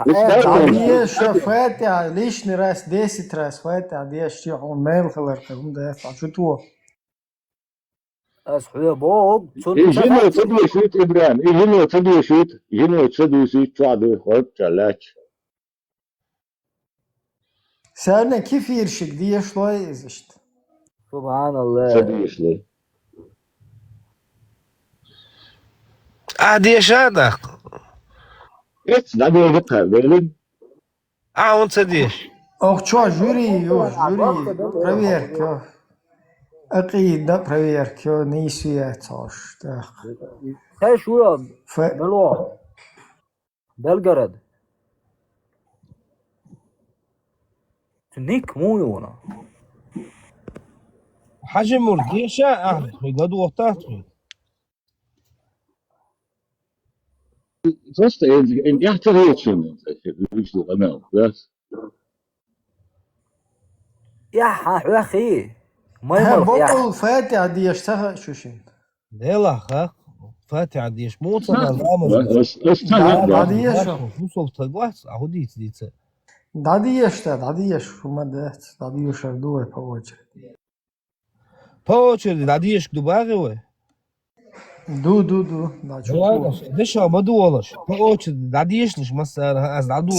داديش فاتحة ليش نراس ديسي تراس فاتحة ديش تيحون ميل خلرت هم ده شو تو أصحى بوق يجينا تدوي شوت إبراهيم يجينا تدوي شوت تعدو خد تلاش سألنا كيف يرشك ديش لا يزشت سبحان الله تدوي شلي ديش هذا ده بيبقى بيلين وانت ديش Ох, чё, жюри, проверка. أكيد проверка, не سويتاش. هاي شو يا ف بلوع بلقرد تنيك مو يونا حاجة مرديشة قد وقتها Först en hjärterhetskännelse. Bäst. يا أخي ما ها يمرق يا بطل فاتح دي اشتغل شوشين. ديلا فاتح ديش موت انا دادي شو وصل تقواس اهو ديت دادي شو ما دات دادي شو دوه بوجه. Poćer, da diješ dubagove. دو دا شو دش بدو والله poćer, da diješ نش مسار از عدو.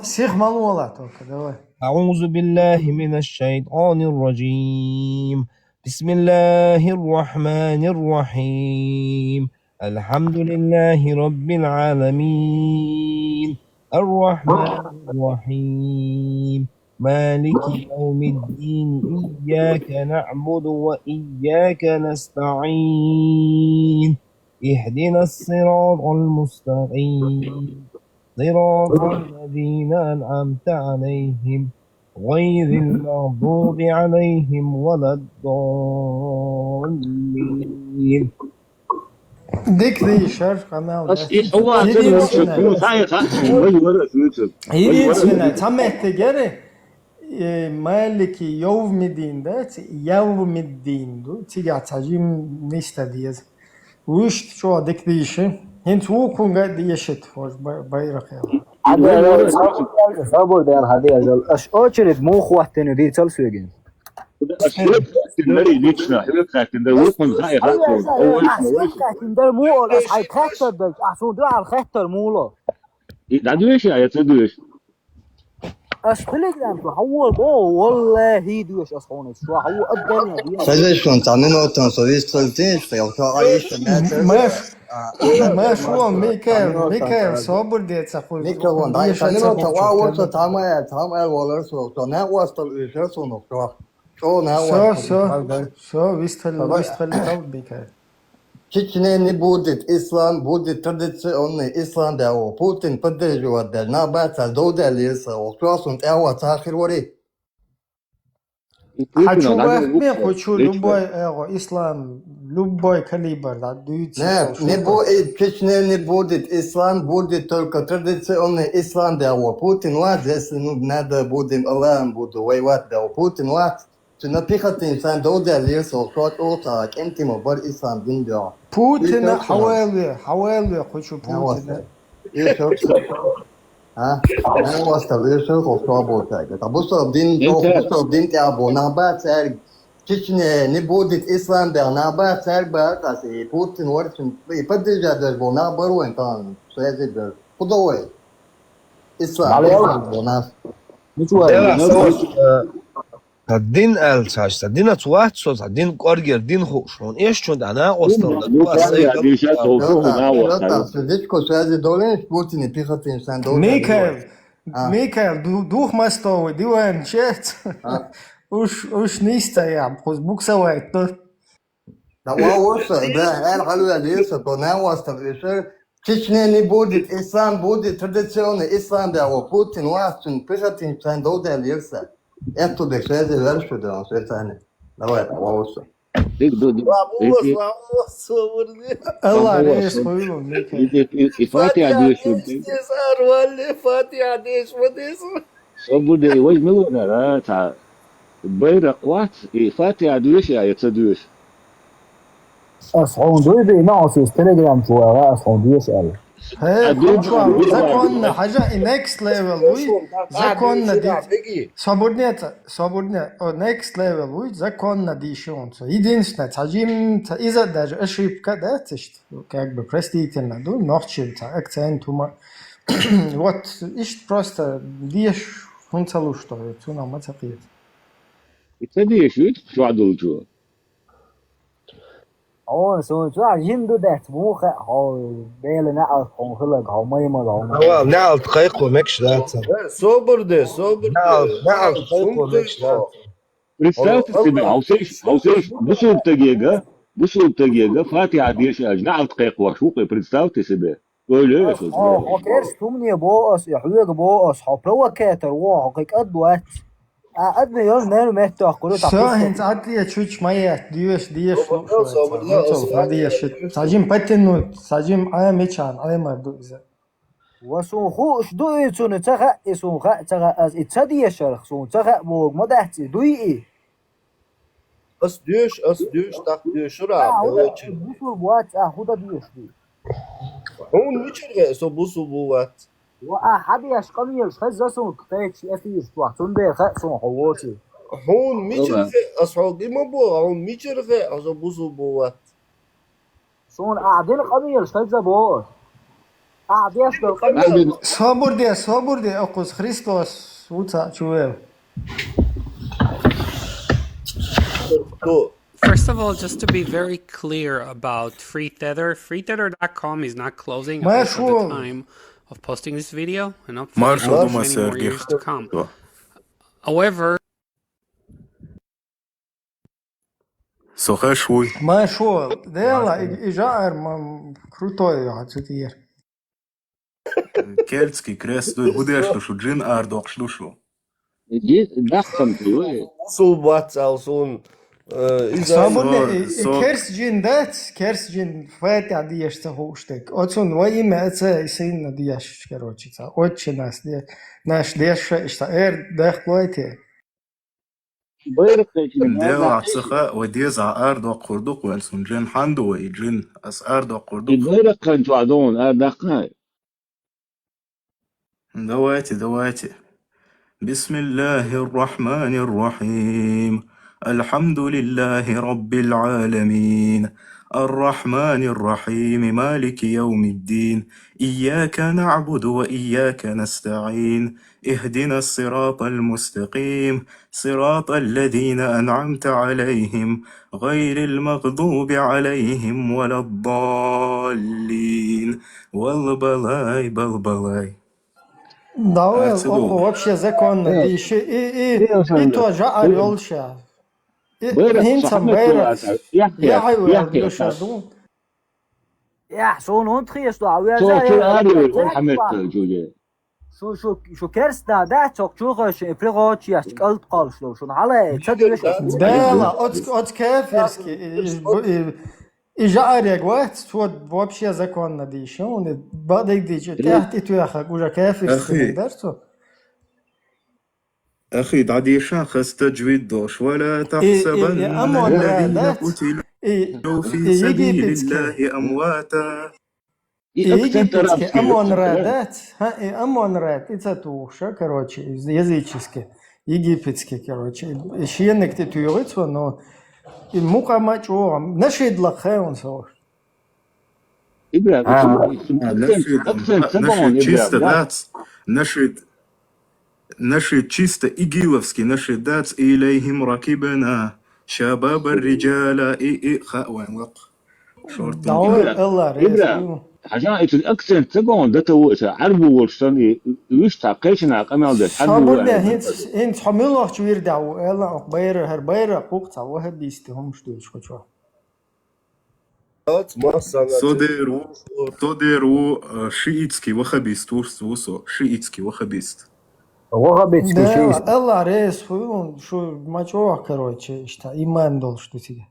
سيخ ما ولا تو كده. أعوذ بالله من الشيطان الرجيم. بسم الله الرحمن الرحيم. الحمد لله رب العالمين. الرحمن الرحيم. مالك يوم الدين. إياك نعبد وإياك نستعين. اهدنا الصراط المستقيم. صراط الذين أنعمت عليهم غير المغضوب عليهم ولا الضالين. ديك ذي شرف قناة единственное самое тегере مالك يوم الدين ده يوم الدين دو تيجي تعجيم نيستا ديز وش شو ديك ديشه هنت هو كون قاعد يشت فوز بايرق صبر ده هذه أجل أش أشرد مو خواتين دي تلسوجين ده مو أش هاي خطر ده أحسن ده على الخطر مولا ده دوش يا تدوش أش تلقى هو والله دوش أصلا شو هو الدنيا دي فليش كنت عاملين تنصريس تلتين فيوقع عايش ما شو ميكال صبر دي تقول ميكال ده عاملين تواصل تعمل ولا سو نواصل الإشارة ونقطع شو نواصل شو ويستفل ميكال Čečne ne bude islam, bude tradicionalni islam da ovo Putin podržava da nabaca dodali se o krosom evo tahir vori. Хочу вахме, хочу любой ислам, любой калибр, да, дуется. Не будет, Чечне не будет ислам, будет только традиционный ислам да ovo Putin власть, если надо будем Аллахом буду воевать да Putin власть. نبيخت إنسان دودة ليس وصوت أوتاك أنت مبار إسلام دين دا بوتين حوالي خوشو بوتين أنا وصل إيشو وصوت بوتاك تبصر دين تعبو نابات سارق كيشني نبودت إسلام دا نابات سارق بارتاسي بوتين ورشن يبدجا در بونا برو إنتان سيزي در خدوي إسلام بوناس الدين الساجس الدين اتوات صوت الدين قرجر دين خوشون ايش شون انا وصل ميكال دوخ ماستوي ديوان شات وش نيستا يا بخوز بوكسوات ده وصل ده قالوا ليس طنا وصل Чечне не будет ислам, будет традиционный ислам да во Путин властен пихат инсан дода лирса. Это да связи вершу да он связаны. Давай, вауса. الله ريس خويلو ميكال فاتحة ديش وديس صبر ده وش ملونا لا تع بيرق وات فاتحة دوش يا تدوش أصحون دوي بي ناقص تليجرام شو أصحون دوي سأل زكون حاجة next level وي زكون دي свободнее next level وي زكون دي شون единственное تعجим إذا даже ошибка да тишь как бы простительно да нохчит акцент ума вот ищ просто дишь функцию что это нам отсапит تدوش شو عدل شو سون شو عجين دو ده موخة هو بيل نقل خلق هو ميمة هو هو نعل دقيق ومكش ذات صبر ده صبر نعل ده دقيق ومكش ذات. Представьте себе, Аусеш, бусул тагега, Фатиха дешаж, نعل دقيق وشوقي, представьте себе. Öyle هو كيرس تومني بوقص يحويق بوقص حبروا كاتر وحقيق قد وقت قد مليون مال مهتو أقولوا ساهن عدلية شوش مية ديش صبر ده ديش ساجين باتنو ساجين عام ميشان عام مردو إذا وسون خوش دوي سون تغا سون غا تغا از اتسادي شرخ سون تغا بوغ مدحت دوي ايه أس ديش تاق ديش راه بوصل بوات هودا ديش دي هون نيشرغ سو بوصل بوات حد يشقمي يشخز سون كتايش افيش توحتون بيه خا سون حواتي هون ميشرغ أصحابي ما بو هون ميشرغ أصو بوصل بوات سون قاعدين قمي يشخز بوات قاعدين قمي صبر دي أقص خريستوس وطا شوال First of all, just to be very clear about FreeTether, FreeTether.com is not closing as of the time of posting this video, and hopefully many more years to come. However, ما شو ديلا إجار ما كروتوي عطيتير Кельтский крест, гудеш душу, джин ардок шлушу. دخم في بوصل بوات أو سون صابون كيرس جين دات كيرس جين فاتي عديش تهوشتك أتون وين ما أتى يسين ديش كروتشي تا أتش ناس دي ناش ديش إشتاير داخل ويتي ديو عصخة وديزع أردوك قردوك والسون جين حندو ويجين أس أردوك قردوك البيرق كان جوعدون أردقنا دواتي بسم الله الرحمن الرحيم الحمد لله رب العالمين الرحمن الرحيم مالك يوم الدين إياك نعبد وإياك نستعين اهدنا الصراط المستقيم صراط الذين أنعمت عليهم غير المغضوب عليهم ولا الضالين والبلاي داوي вообще закон ديش и то جاء يولشا هنسم بيرك يحيى يشادون يا سون هون تخيش دو عويا شو أريد حملت جوجي شو كيرس دا تشوك شوغش إفريقيا ياشك قلت قال شلون على تصدق دالا от كافرسكي إجارك وقت تود вообще закон ديش он بعدك ديش تحت توياخك وجا كافرسكي درسو أخي دعديشان خس تجويد دوش ولا تحسبن الذين قتلوا في سبيل الله أمواتا египетский Амон-Ра, Амон-Ра, это тоже, короче, языческий, египетский, короче, щенок ты туюется, но и мука мачо, наши длахе он сор. чисто дац, наши чисто игиловский, наши дац إليهم ركبنا شباب الرجال وين وق شورت حاجات الأكسنت تبعون ده توقع عربو ورشتني ويش تعقيشنا قمال ده صابرنا هنت حمله شوير دعو يلا أقبير هربير قوقت واحد بيستهم شدوش كشوا توديرو شيئتسكي وخبيست وسو شيئتسكي وخبيست وخبيتسكي شيء الله ريس فيون شو ما جوا короче إشتا إيمان دول شو تيجي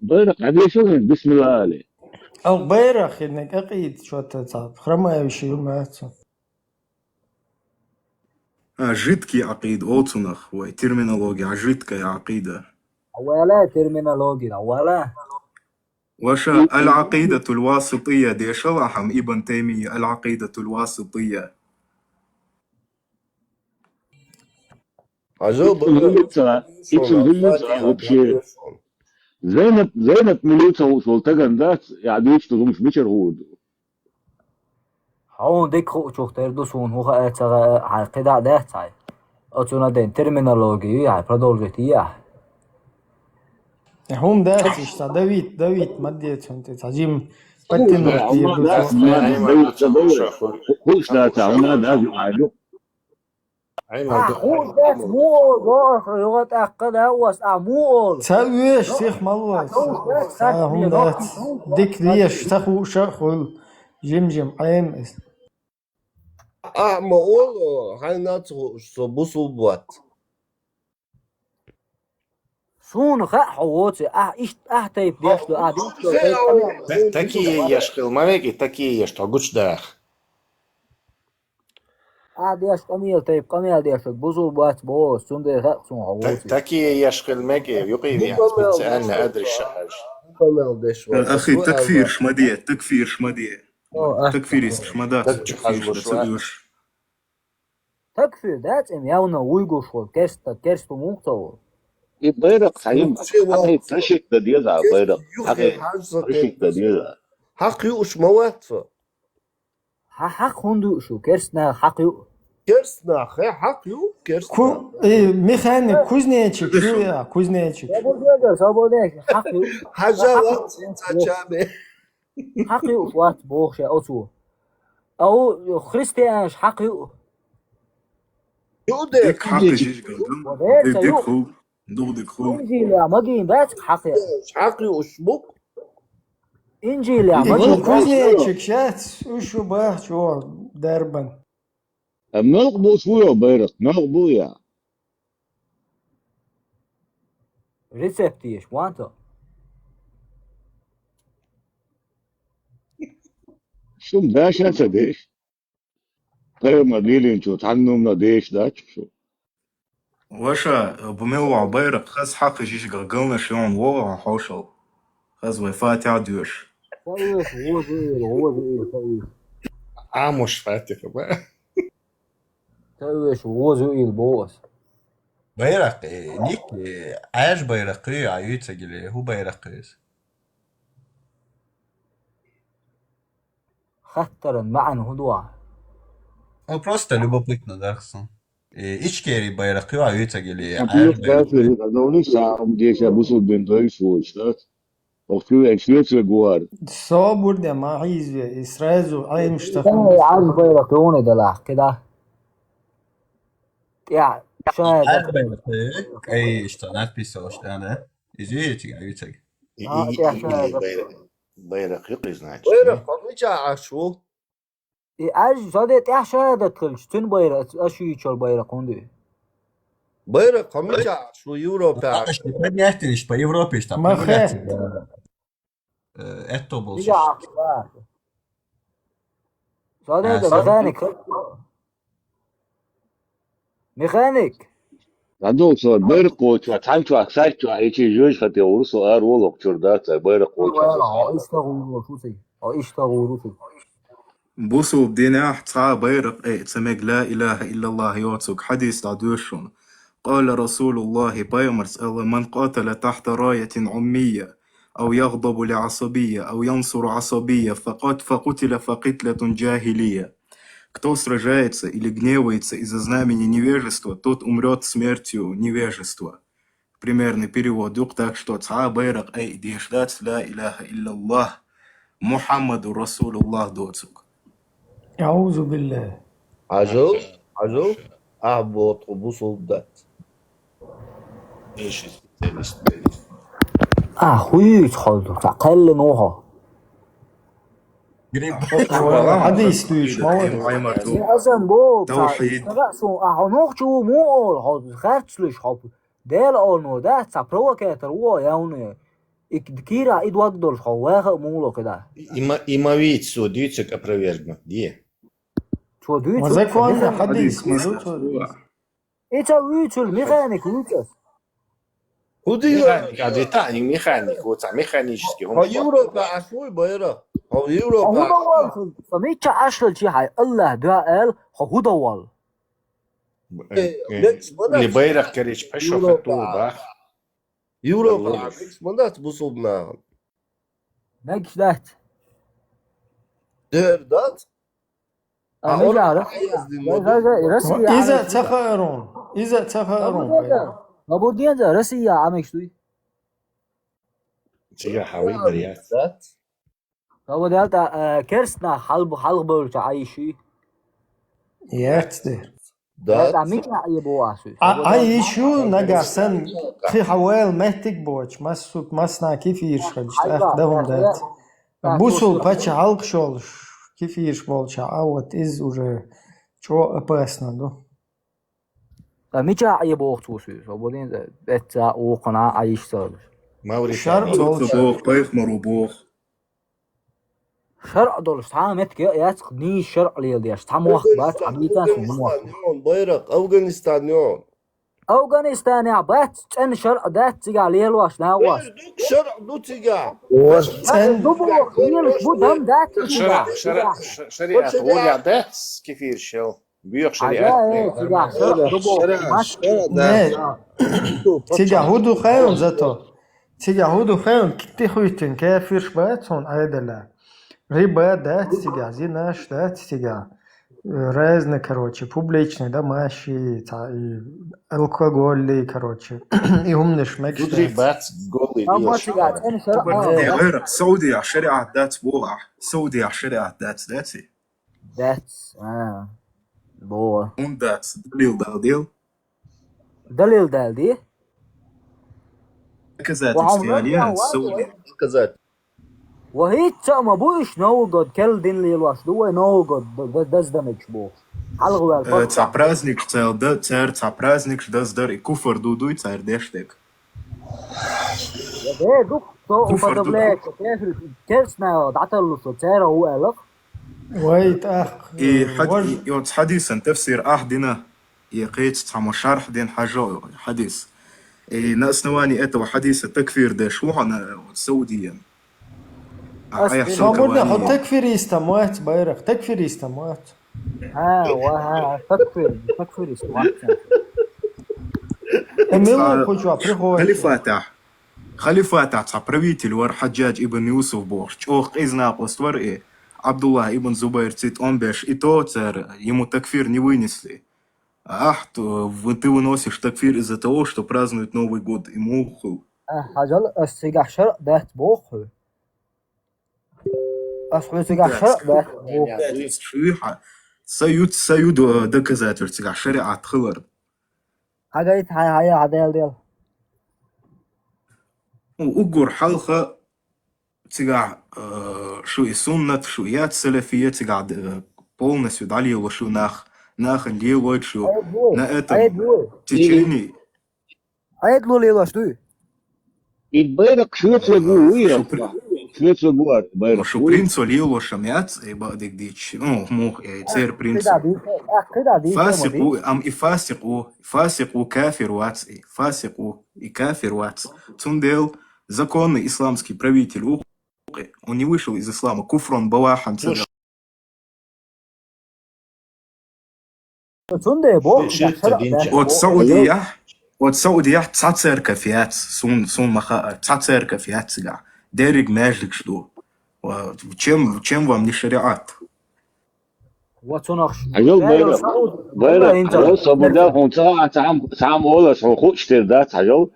بيرق عدي شو بسم الله عليه أو بيرق إنك أقيد شو تتصاب خرما يمشي ما أتصاب жидкий عقيد أوتونخ وترمينولوجيا жидкая عقيدة ولا ترمينولوجيا ولا وشا العقيدة الواسطية دي شرحهم ابن تيمية العقيدة الواسطية زينب ملوتها وصولتها ذات يعدوش تقومش بشر هود هون ديك خو شوخ تردوس هون هو عقيدة ده تاي أتونا دين ترمينولوجيا برادولجيا هم ده işte David مديت انت تعجيم بتن Allah da hoş da ona da ayrı. أيمن خوش دست مول باش يغط أقل أوس أمول تسوي ايش سيخ ملوس هم ده ديك ليش تخو شخول جمجم عيم Ama oğlum hani nasıl bu subat. شون خا حواتي إيش تيب ديش له Такие يشقل مالك такие يش تقولش داخ ديش قميل تيب قميل ديش بوزو بات بوس شون ده خا شون حواتي такие يشقل ماجي يقيم يعني سألنا أدري الشهر أخي تكفير شمدية تكفير شمدية تكفيريست شمدات تكفير بتسويش تكفير دات إم ياونا ويجو شو كرست مقطع Bayrak sayın. Hakikaten taşık da diyor da bayrak. Hakikaten taşık da diyor da. Hak yuş mavatı. حق هندو شو كرسنا حق يو Kersna hak yok kersna. ميخانيك كوزنيتشيك شو يا كوزنيتشيك سابوديك حق يو Hacavat saçabe. حق يو وات بوخش أوتو أو خريستيانش حق يو Yude. ديك حق جيش قلدم ديك خو ديك خو إنجيل يا مجين بات حق Hak yuş buk. إنجيل يا يقول مجين كوزنيتشيك شات وشو باه شو دربن Mılk bu suyo bayrak. Mılk bu ya. ريسبتيش وانتو Şum daşarsa deş. Kayma dilin şu tannumla deş da şu. واشا بموع بيرق خاص حق جيش قلقلنا شلون وضع حوشل خاص وفات عدوش سويش هو زويل سويش عامش فاتح بقى سويش هو زويل بوس Bayrak Nick عاش bayrakı ayıtsa gele hu bayrakız. خطرا معا هدوء O просто любопытно, да, Хасан? İçkeri bayrakı ayıtsa gele Yapıyor kafir. Adamın sağım diye şey bu sul ben doy şu işte. Okuyor ekşiyor guar. الصوابور ده ما عايز إسرائيل عايم كان اشتغل يعرف بيرقوني دلع كده يا شاهد Her bayrakı işte natpis o işte ne? İzleyecek ayıtsa. بيرق يقي значит Bayrak kalıca aşu. عايز صادق يا شاهد تخلش تن بيرق اشو يشول بيرقون دي Bayrak kalıca aşu Avrupa. İşte ben yahtin işte Avrupa işte. ما خير Etto bol. يجي عقبات صادق ميخانيك ميخانيك Hadi sonra bayrak koçu tam şu aksay şu içi yüz katı olursa ağır ol okçurda bayrak koçu. اشتغلوا شو سي اشتغلوا شو بوسو بديناح تسعى بيرق تسميك لا إله إلا الله يوتسوك حديث تعدوشون قال رسول الله بايمرس الله من قاتل تحت راية عمية أو يغضب لعصبية أو ينصر عصبية فقتل فقتلة جاهلية. Кто сражается или гневается из-за знамени невежества, тот умрет смертью невежества. Примерный перевод. Так что цаа байрак дешдат ла иляха иллаллах Мухаммаду Расулуллах доцук. أعوذ بالله Acıl. Abot bu soldat. ايش سبيشاليست خويش خالد قل نوها حديث دويش ما يا أزم بو توحيد. ترأسو أحنوخ شو مول هاد خرطلش حب ديل أولنو ده تبروا كاتر هو ياوني كيرا إيد وقدر حواها مولو كده имовит судицик опровергнут где شو دويت وزكوان حديث إيتا ويتل ميخانيك ويتل Bu diyor. механик механик вот механический Ha Avrupa aşu bayrak. Ha Avrupa. هدوال فميتش أشل شي هاي الله دعال هدوال اللي بيرق كريش بشو خطوبة Avrupa. Mandat bu soldan. ماكش دات Derdat. أنا جارة إذا تخيرون أبو ديان رسية عمك شوي تيجا حوي بريات صابودي هلتا كرسنا حلق بولش عايشي ياتدر هلتا ميكا يبواسو عايشو نجاسن في حوال مهتك بوش مسنا كيف يرشلش تاخدهم دات بوسول باتش حلق شولش كيف يرش عاوت إز уже شو أباسنا دو ميكا يبوختوسو صابودين بيتا وقنا عايش سالش موري شرق دولش بوخ بيخ مرو بوخ شرع دولش تعال متك ياتق ني شرع ليديش تعال موخ بات عبيتان سموخ بيرق أفغانستانيون أفغانستان يا بات تن شرع دات تيجا ليلواش ناواش دوك شرع دو تيجا دوبوخ ليلش بودهم دات شريعة ولع داتس كيف يرشل بيوخ شريعة تيجا شرع دوبوخ تيجا هودو خيون زاتو تيجا هودو خيون كتي خويتن كافيرش باتون عيدلا ريبا دات تيجا زيناش دات تيجا разные, короче, публичные, домашние, и алкогольные, короче, и умный шмек. ريبات قولي غير سعودية شريعة دات بوغ سعودية شريعة داتي داتس بو اون دات دليل دالدي كذات استياليات سعودية كذات وهي تسمى بوش نوغد كل دين ليلواش دوه نوغد دزدمج بو حلغوا تاع праздник تاع تاع праздник دزدر и куфар дудуй تاع دشتك يا دوك تو فدبلك كيرسنا دعتلو تاع هو الف ويت اخ حديثا تفسير احدنا يقيت تاع شرح دين حاجه حديث ناس نواني اتوا حديث التكفير ده شو انا سعوديا صابرنا حط تكفير يستموت بايرق تكفير يستموت وها تكفير يستموت خليفة تاع правитель ور حجاج ابن يوسف بورش اوخ ازنا поствор и Абдулlah ибн Зубайр цит он беш и то царь ему такфир не вынесли. ты выносишь такфир из-за того, что празднуют Новый год и муху. حاجة السيجا شرق ده بوخ أصل سيجا شرق ده بوخ سيود доказательств شريعة خلر حاجة هاي عدال ديال وأقر حلقة تقع شو سنة شو يات سلفية تقع полностью داليو شو ناخن ليلو شو на этом течении عيد ليلو شو البيرق شو بيرق شو принцу ليلو شميات بعد ديش موخ تصير принц فاسق وكافر واتس فاسق وكافر واتس تندل законный исламский правитель он не вышел из ислама куфрон бавахан от Саудия цацерка фиат сун маха цацерка фиат сга дериг мэжлик что чем вам не шариат عجل بيرق صبدا هون تعم ولا خوش تردات عجل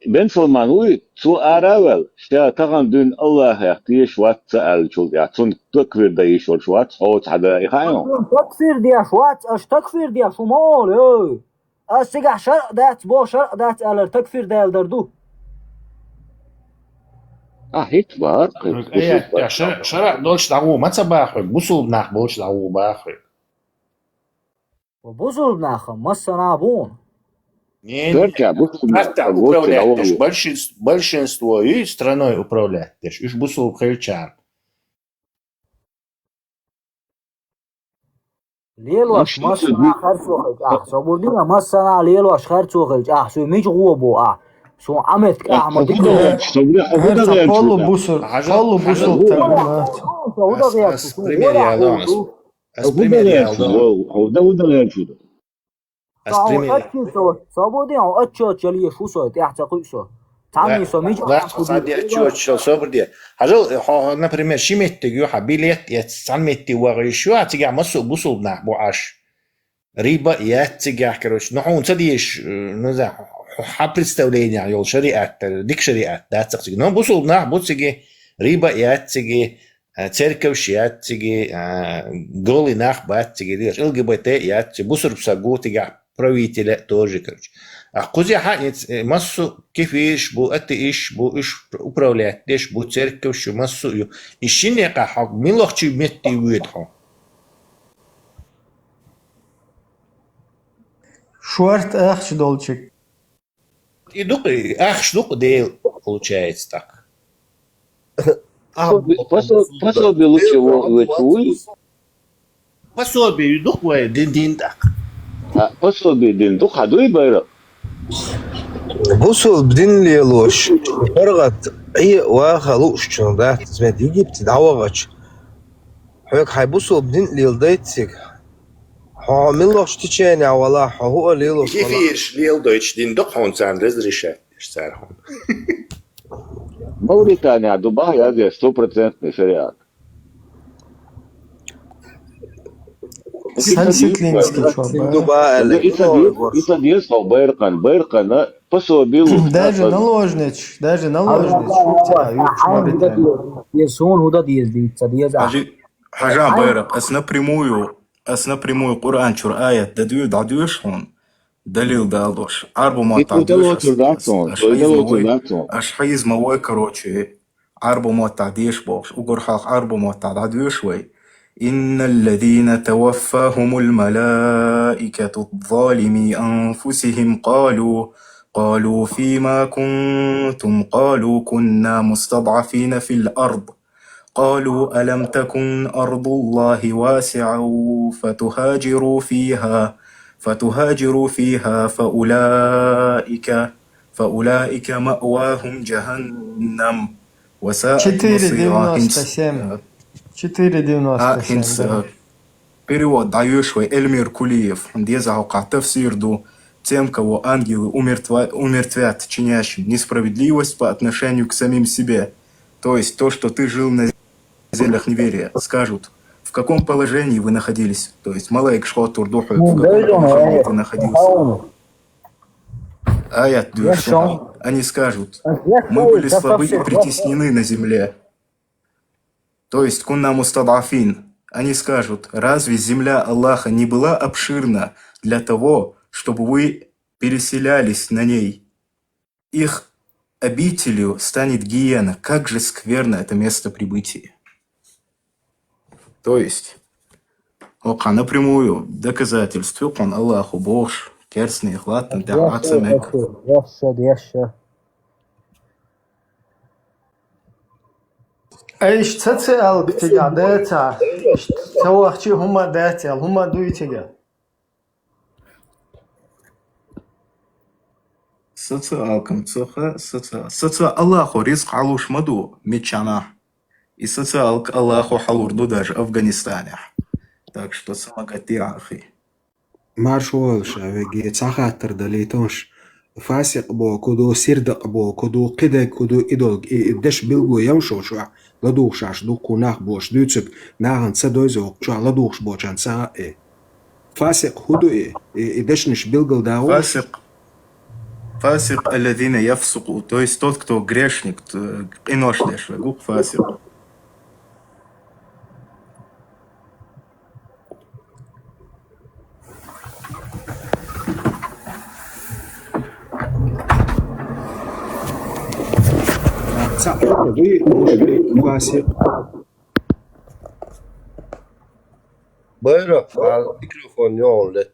بن فلمانوي تو أراول شتا تغن دون الله يحتي شوات سأل شو يعطون تكفير دي شوات هو هذا يخاينو تكفير دي شوات اش تكفير دي شو مول اسيغ شرق دات بو شرق دات ال تكفير دال دردو هيك بار شرع دولش دعوه ما تباخر بوصل بناخ بولش دعوه باخر وبوصل بناخ مسنابون большинство и страной управляет. Иш бусул хельчан. ليلواش مسنا خرسوخج صبودينا مسنا ليلواش خرسوخج سو ميج غوبو سو عمت احمد قالوا بوصل تمامات صابودين اتشوت يلي شو صوت يحتقي شو تعمي سميج صادي اتشوت شو صبر دي حاجه например شيمت يوحا بيليت يتسميتي وغيشو تيجا مسو بوصلنا بوعاش ريبا ياتيجا كروش نحون تديش نزا представление يول شريعة ديك شريعة ده تسقسي نو بوصل نح بوتسجي ريبا ياتسجي церковь ياتسجي голый нах баттсجي ليش ЛГБТ ياتسجي بوصل بسقو تجا правителя тоже короче قوزي حقنيت مسو كيفيش بو إيش بو إيش управлять ليش بو церковь شو مسو يو إشيني قاحق من لوحشي متي ويدهم Шуарт ахч долчик. И духи, ах, штука дел получается так. Пособие лучше вы Пособие дух вы дин так. пособие дин дух хадуй байра. بوصل بدين ليلوش فرغت اي واخلوش شنو ده تسمع يجيب تدعوغش هيك حيبوصل بدين ليلدايتك من لوش تشيني ولا هو ليلوش كيفيش ليل دويتش دين دوخ هون سان разрешать صار هون Мавритания, Дубай, Азия, 100% шариат. Сансиклинский чувак. И содействовал Байркана пособие лучше. Даже наложнич. يسون هو ده ديز حاجة بيرق أس напрямую Кур'ан чур аят дадуешь он دليل دالوش عربو ما تعديش أشحيز موي كروتشي عربو ما تعديش بوش وقرحاق عربو ما تعديش وي إن الذين توفاهم الملائكة الظالمي أنفسهم قالوا فيما كنتم قالوا كنا مستضعفين في الأرض قالوا ألم تكن أرض الله واسعة فتهاجروا فيها فأولئك مأواهم جهنم وساءت مصيرا 4.97. Перевод дающий Эльмир Кулиев, где заукал тafsir до тем, кого ангелы умертвят, чинящим несправедливость по отношению к самим себе. То есть то, что ты жил на землях неверия, скажут, в каком положении вы находились. То есть малайк шхотур духу, в каком положении ты находился. Аят души. Они скажут, мы были слабы и притеснены на земле. То есть кунна мустадафин. Они скажут, разве земля Аллаха не была обширна для того, чтобы вы переселялись на ней? Их обителью станет гиена. Как же скверно это место прибытия. То есть, напрямую доказательство, он Аллаху Бог, керсный, хлатный, да, ацамек. ايش تسأل بتجا داتا سوى شيء هما داتا هما دويتجا Социалкам Аллаху ризк алуш маду мечана. И социалк Аллаху халурду даже Афганистане. Так что самогати ахи. Маршал шавеги цахатер далитонш فاسق بو كدو سردق بو كدو قدق كدو إدوغ إدش بلغو يمشو شو لدوغشاش دوكو ناخ بوش دوتسك ناغن سدوزوغ شو لدوغش بوشان سا فاسق هدو إدش نش بلغل داو فاسق الذين يفسقوا, то есть тот, кто грешник, инош деш, гук фасик. Bayrak al mikrofon يعلن.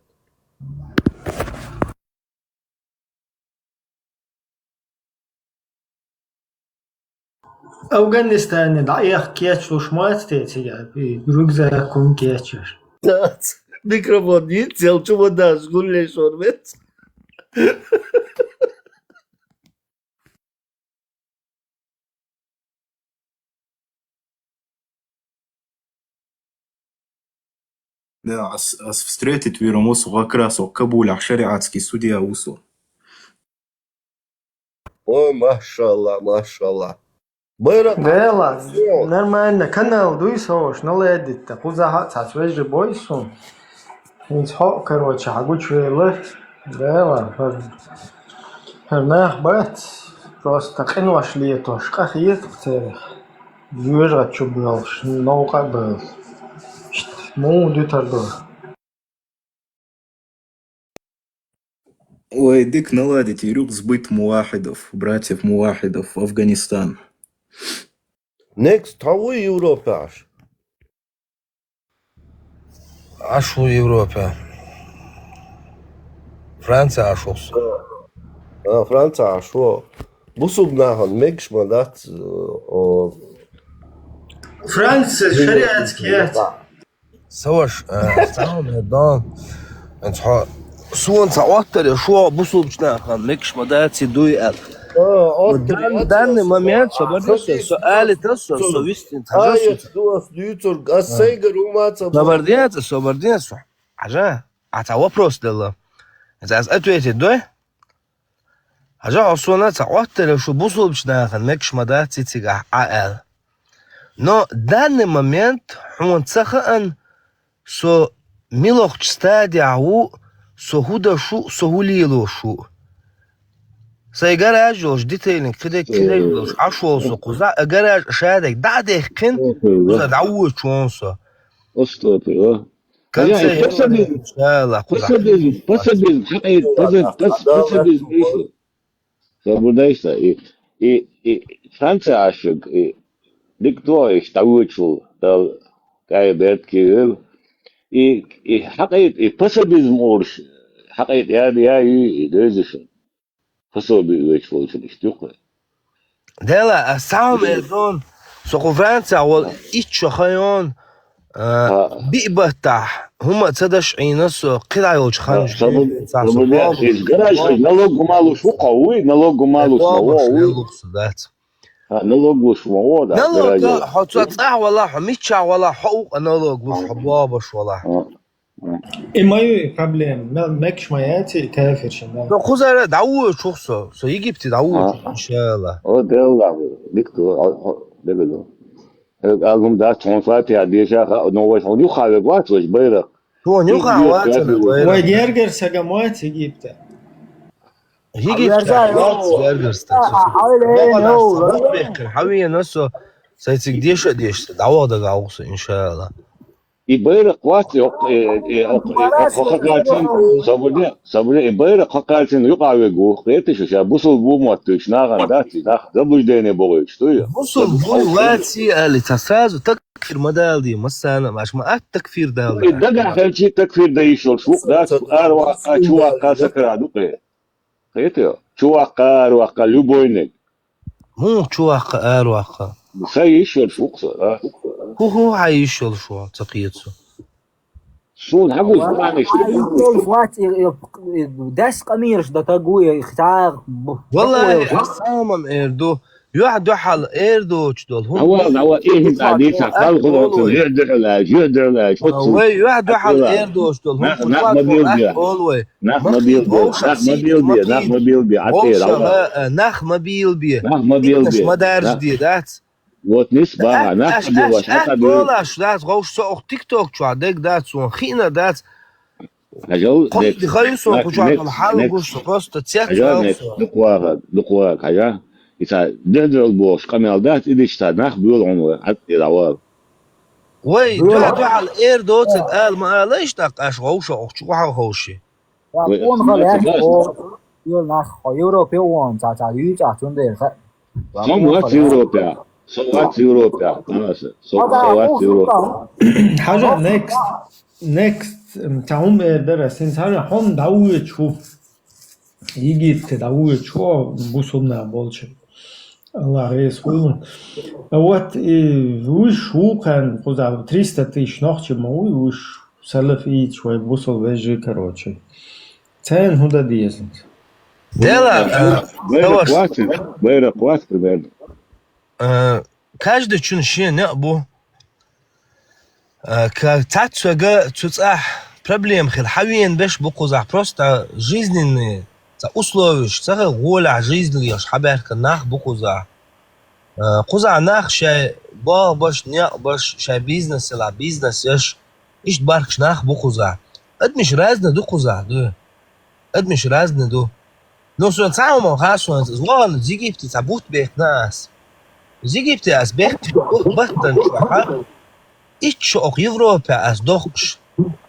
أفغانستان دعيق كياتشلوش مات تيتيا رجزا كون كياتشر Mikrofon yitzel çubuğundan gülle sorbet. Да, встретить Виромусу Вакрасу, Кабуля, шариатский судья Усу. Ой, машалlah. Bayrak. Дела, нормально, канал дуйсош, наледит, пузаха цачвежи бойсун. Инс хо, короче, агучвелы, дела, Hernach băiat, просто qinvash lietosh, qahiet qterich. Využat čo byl, nouka byl. Mu dytar byl. ويديك наладить يروق сбыть муахидов, братьев муахидов в Афганистан. Next, tavu Европаш. عشو Европа. Fransa aşos. Franța aşo. Bu subnahan megşma dat o Fransa şeriatskiyat. سواش ساهم هدان انت سوون تعوتر شو بوصل بشناخن مكش مداتي دوي ال دان момент собордес سؤال تسو سويستين Hayır, duas dütor gassaygar umaca. собордес حاجه ata вопрос дела اذا ответить دوي حاجه اصلا تعوتر شو بوصل بشناخن مكش مداتي تيغا ال но данный момент он цахан со милох стадиау со худашу со гулилошу سيجراج ديتيلينج كده عشوة سقوزا جراج شادك دعده كن دعوة شونسا أسطوري كان فسبيزم فسبيزم فبدا işte Fransa aşık diktor işte uçul da kaybet ki حقيقة فسبيزم أورش حقيقة ya iyi dözüşün فسبيزم uçul işte yok. دلا سام ازون سقو فرنسا والإيش خيون بيبتح هم تصدش عينسو قطع يوش خانج جراج налог мало шо قوي налог мало شو налог وش مو ده налог حتصح والله ميتشا والله حقوق налог وش حبابش والله إماي problem ماكش ماياتي كافر شنو. خذ دعوة شخصه سيجي بتدعوة إن شاء الله. ده الله دكتور ده بلو. أقوم ده تونسات يا ديشا نوش هنيو خالق واتش بيرق. هو نيو خالق. ويجرجر سجمات يجيبته. هيجي يجرجر حوي نفسه سيتك ديش دعوة ده قاوس إن شاء الله. İbayrak var yok sabırlı İbayrak hakartın yok abi bu yetiş ya busul bu muhattış nagan dati da bu dene boğuyor işte busul bu vati اللي تفاز وتكفير مدال دي مثلا مش ما التكفير ده ده حالتي تكفير ده يشول شوق ده اروا شو قاسكرا دوقه خيتو شو قار وقالو بوينك مو شو قار وقا خيشول شوق هو عايشول شو تقيته شو نقول يعني داس قميرش ده تقوي اختار والله حسام اردو يحد حل اردو تشدول هو ايه بعدين شغال خلاص يقدر لا هو يحد حل اردو تشدول نحن بيلبي مدارج دي دات вот несба أش دات غوش سوق تيك توك شو عندك دات سون خينا دات أجل خد خلي سون كوش على الحال وش بوست تسيح دقوق حاجة إذا دندر البوش كمال دات إذا اشتناخ بيقول عنوه حتى العوار وي دو على الإير دوت قال ما ليش تقاش غوش أو شو غوشي وون خلاص يقول ناخ يوروبي وان جا يجا جندر سموات أوروبا سوات أوروبا سوات أوروبا حاجة next تعوم درس إنسان هم دعوة شو يجي تدعوة شو بوصلنا بولش الله يسوون وات وش هو كان خذ 300 тысяч نخش موي وش سلف إيد شوي بوصل وجه كروتشي تين هدا ديزنت دلا بيرق وات примерно каждый чин ши не бу كتعتسوغا تتصح проблем خل حوين باش بقوزع просто жизненные условия صار غولع жизненные حبارك ناخ بقوزع قوزع ناخ شي باش نيا باش شي بيزنس لا بيزنس ايش باركش ناخ بقوزع اد مش رازنا دو قوزع دو اد مش رازنا دو Ну, so تعمل خاصة زوال زيجيبت تبوت بيت ناس زيجيبت أس بيت بطن شوحة إيش أو يوروبا أس دوخش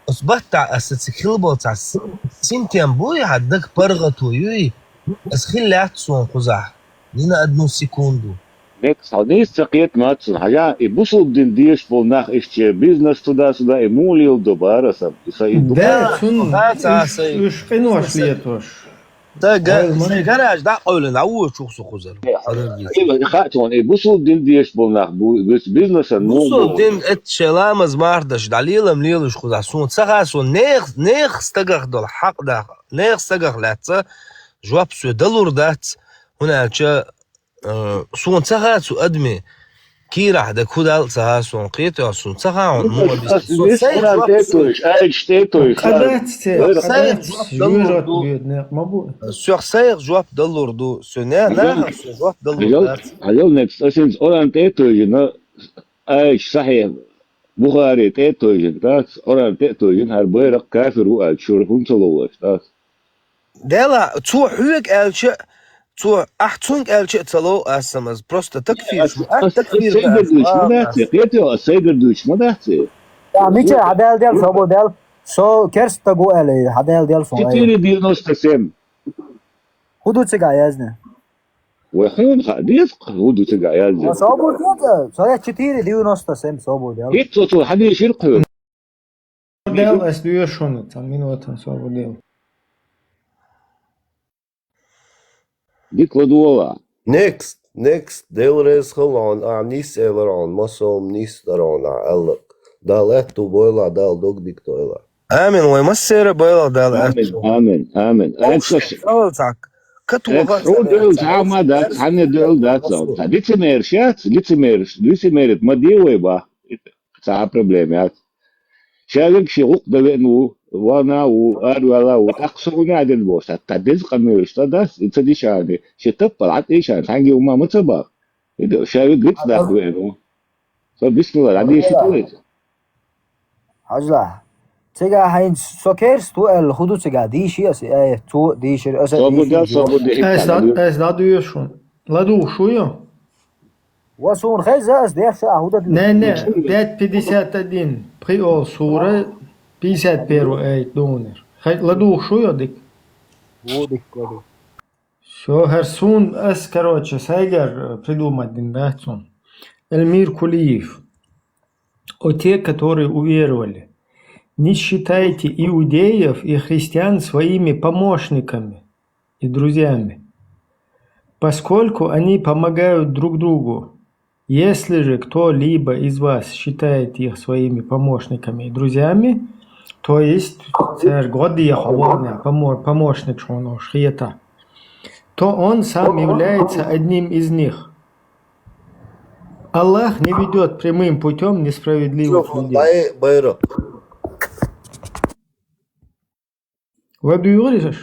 أصبحت أس تسكيلبوت أس سنتين بوي عدك برغتو يوي أس خلات سون خزح لينا أدنو سيكوندو Neks, hadis sakiet matsun, haja i busul din dies vol nach ische business sуда i mulil do barasam. Isa i ده شن إيش قنوش ليتوش ده جراج ده قولنا أول شو خزر Iba khaton i busul din dies vol nach business an بصوا دين اتشلام زماردش دليلم ليلش خزر سون سغاسون نيخ استقر دول حق ده نيخ استقر لاتsa جواب سو دلور دات هناك سون سغاسو أدمي كيرا ده كودال سغاسون قيتو سون سغاون مو This oran tetoish, tetoish. Sur serre جواب دلور دو سنة لا جواب دلور دات Hallo next, since oran tetoish na صحيح بخاري تetoish dat oran tetoish har bayrak kafir u al shurhun tolosh dat. دلا تو حوك الش تو أحسن الش تلو أسمز بروست تكفير تكفير سيدردوش ما دحتي يا ميتشي هدال ديال صوبو ديال سو كيرس تقو علي هدال ديال صوبو كتير ديال نص تسم هدو تسقع يازنا وحين خديس هدو تقع يازن صوبو ديال صايا كتير ديال نص تسم صوبو ديال هيك صوتو حدي يشرقه ديال أس ديوشون تامين وطن صوبو ديال ديك ودولا Next, deelreis gewoon aan nis everan, masom nis daron elk. Dalet tu boila dal dog diktoila. آمين ويمسر بيلا دال آمين أولتك كتوغا دول تعما دات حنا دول دات صوت ديتمير شات ديتمير ما ديوي با تاع بروبليمات شالك شي غق دلنو وانا واروالا وتقصوني عاد البوس تدز قميرش تدس انت دي شاني شي طلعت ايش حاجه وما متبا شالك قلت داك وينو فبسم الله عادي شي تويت حجلا تيجا هين سوكيرس تو الخدو تيجا دي شي تو دي شي صابو دي أس دا ديوشون لا دو شوية وسون خيزاس ديال شاهودة نه 551 بريو صورة 51 ايت دونر لا دو شوية ديك وديك كودو Все, Херсон, короче, Сайгер придумать Диндахцон. Эльмир Кулиев. О те, которые уверовали. Не считайте иудеев и христиан своими помощниками и друзьями, поскольку они помогают друг другу. Если же кто-либо из вас считает их своими помощниками и друзьями, то есть помощник, что он шхиета, то он сам является одним из них. Аллах не ведет прямым путем несправедливых людей. What do you read?